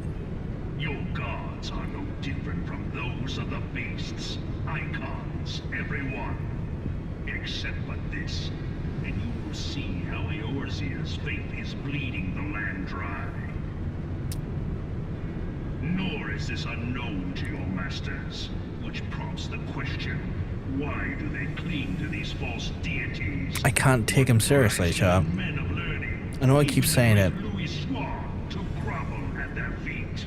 Your gods are no different from those of the beasts. Icons, everyone. Except but this, and you will see how Eorzea's faith is bleeding the land dry. Nor is this unknown to your masters, which prompts the question, why do they cling to these false deities? I can't take him seriously, chap. Men of learning, I know I keep saying it. Louis Swan to grovel at their feet.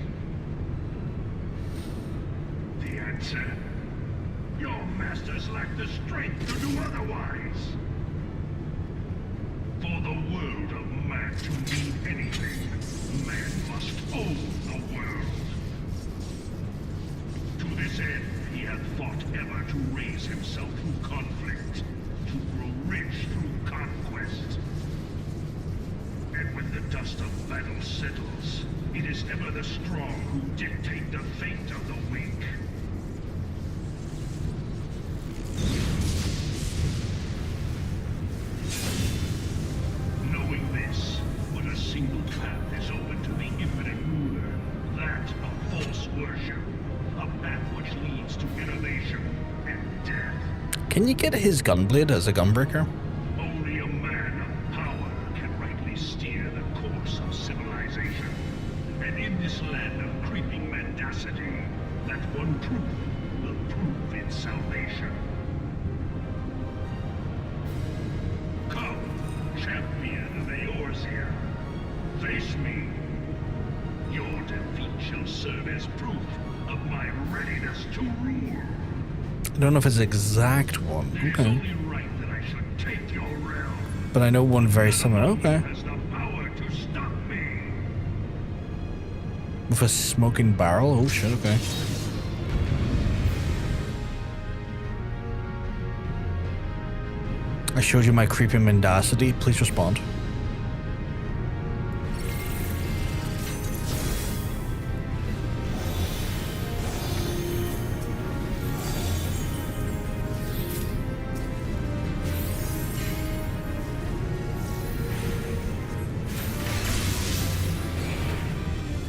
mortals lack the strength to do otherwise. For the world of man to mean anything, man must own the world. To this end, he hath fought ever to raise himself through conflict, to grow rich through conquest. And when the dust of battle settles, it is ever the strong who dictate the fate of the weak. Knowing this, but a single path is open to the infinite ruler, that of false worship, a path which leads to innovation and death. Can you get his gunblade as a gunbreaker? Only a man of power can rightly steer the course of civilization. And in this land of creeping mendacity, that one truth will prove its salvation. Come, champion of Eorzea, face me. Your defeat shall serve as proof of my readiness to rule. I don't know if it's the exact one. It is Okay. only right that I should take your realm. But I know one very similar. Okay. Has the power to stop me. With a smoking barrel? Oh shit, okay. I showed you my creeping mendacity. Please respond.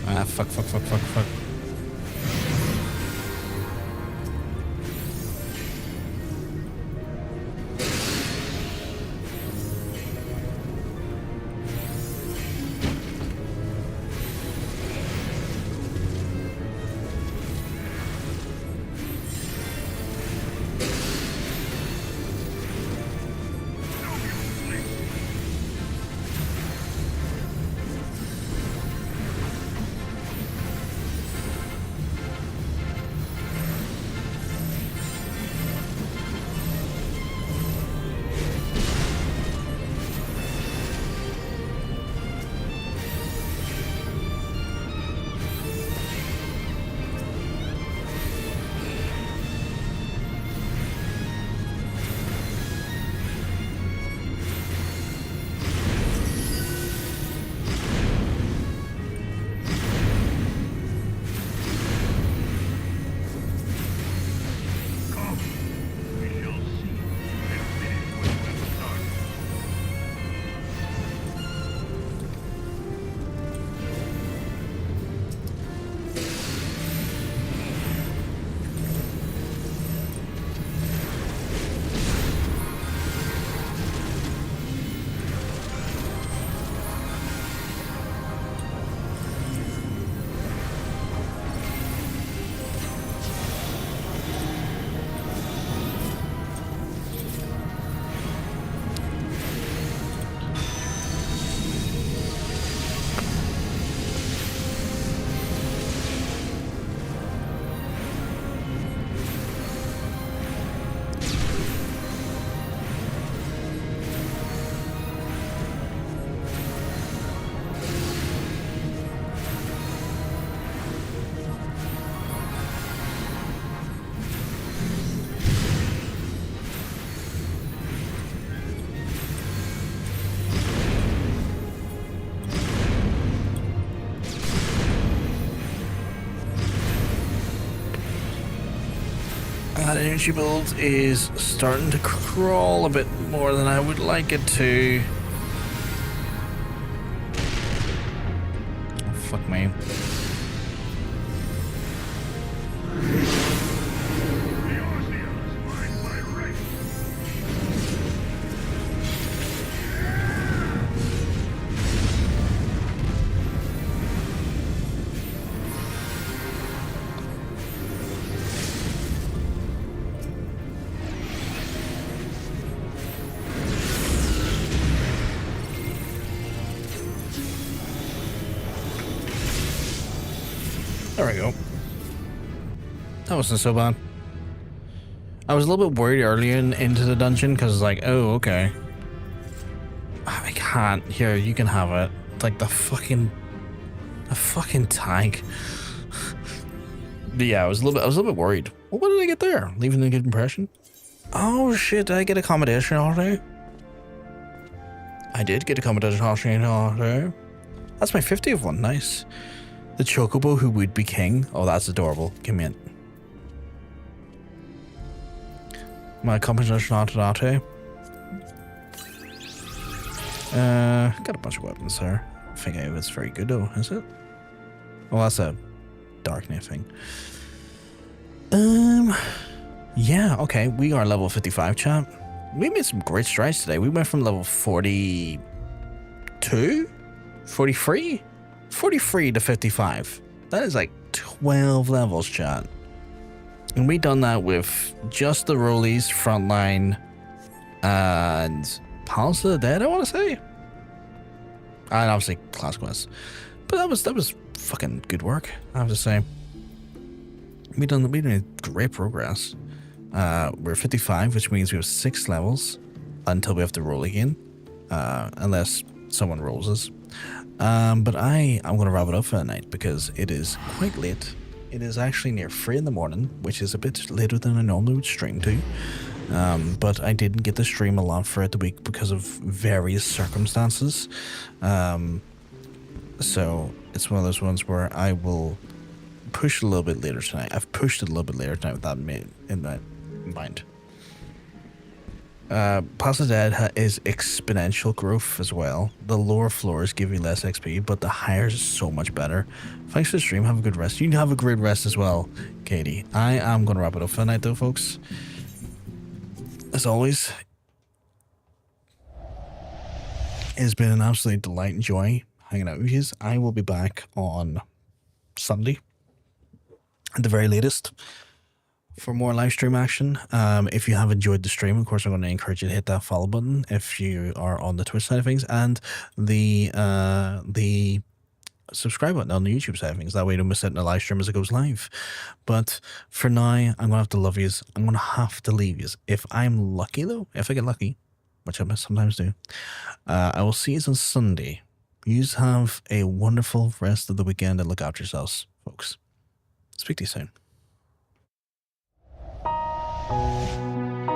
Ah, fuck. That energy build is starting to crawl a bit more than I would like it to. Oh, fuck me. There we go. That wasn't so bad. I was a little bit worried earlier into the dungeon because it's like, oh, okay. I can't. Here, you can have it. It's like the fucking tank. But yeah, I was a little bit worried. Well, what did I get there? Leaving a good impression? Oh shit, did I get accommodation already? I did get accommodation already. That's my 50th one, nice. The Chocobo who would be king. Oh, that's adorable. Give me it. My accommodation already. Got a bunch of weapons there. I think it's very good though, is it? Well, that's a Dark Knight thing. Yeah, okay, we are level 55, chat. We made some great strides today. We went from level 42, 43 to 55. That is like 12 levels, chat. And we done that with just the Rollies, Frontline, and Palace of the Dead, I want to say. And obviously Class Quest. But that was fucking good work, I have to say. We made great progress. We're 55, which means we have 6 levels until we have to roll again, unless someone rolls us. But I'm going to wrap it up for the night because it is quite late. It is actually near 3 in the morning, which is a bit later than I normally would stream to. But I didn't get to stream a lot throughout the week because of various circumstances. So it's one of those ones where I will push a little bit later tonight. I've pushed it a little bit later tonight with that in mind. Past the Dead is exponential growth as well. The lower floors give you less XP, but the higher is so much better. Thanks for the stream. Have a good rest. You can have a great rest as well, Katie. I am going to wrap it up for the night though, folks. As always, it has been an absolute delight and joy hanging out with you. I will be back on Sunday at the very latest for more live stream action. If you have enjoyed the stream, of course, I'm going to encourage you to hit that follow button if you are on the Twitch side of things, and the subscribe button on the YouTube side of things. That way you don't miss out on the live stream as it goes live. But for now, I'm going to have to love yous. I'm going to have to leave yous. If I'm lucky, though, if I get lucky, which I sometimes do, I will see yous on Sunday. Yous have a wonderful rest of the weekend and look after yourselves, folks. Speak to you soon.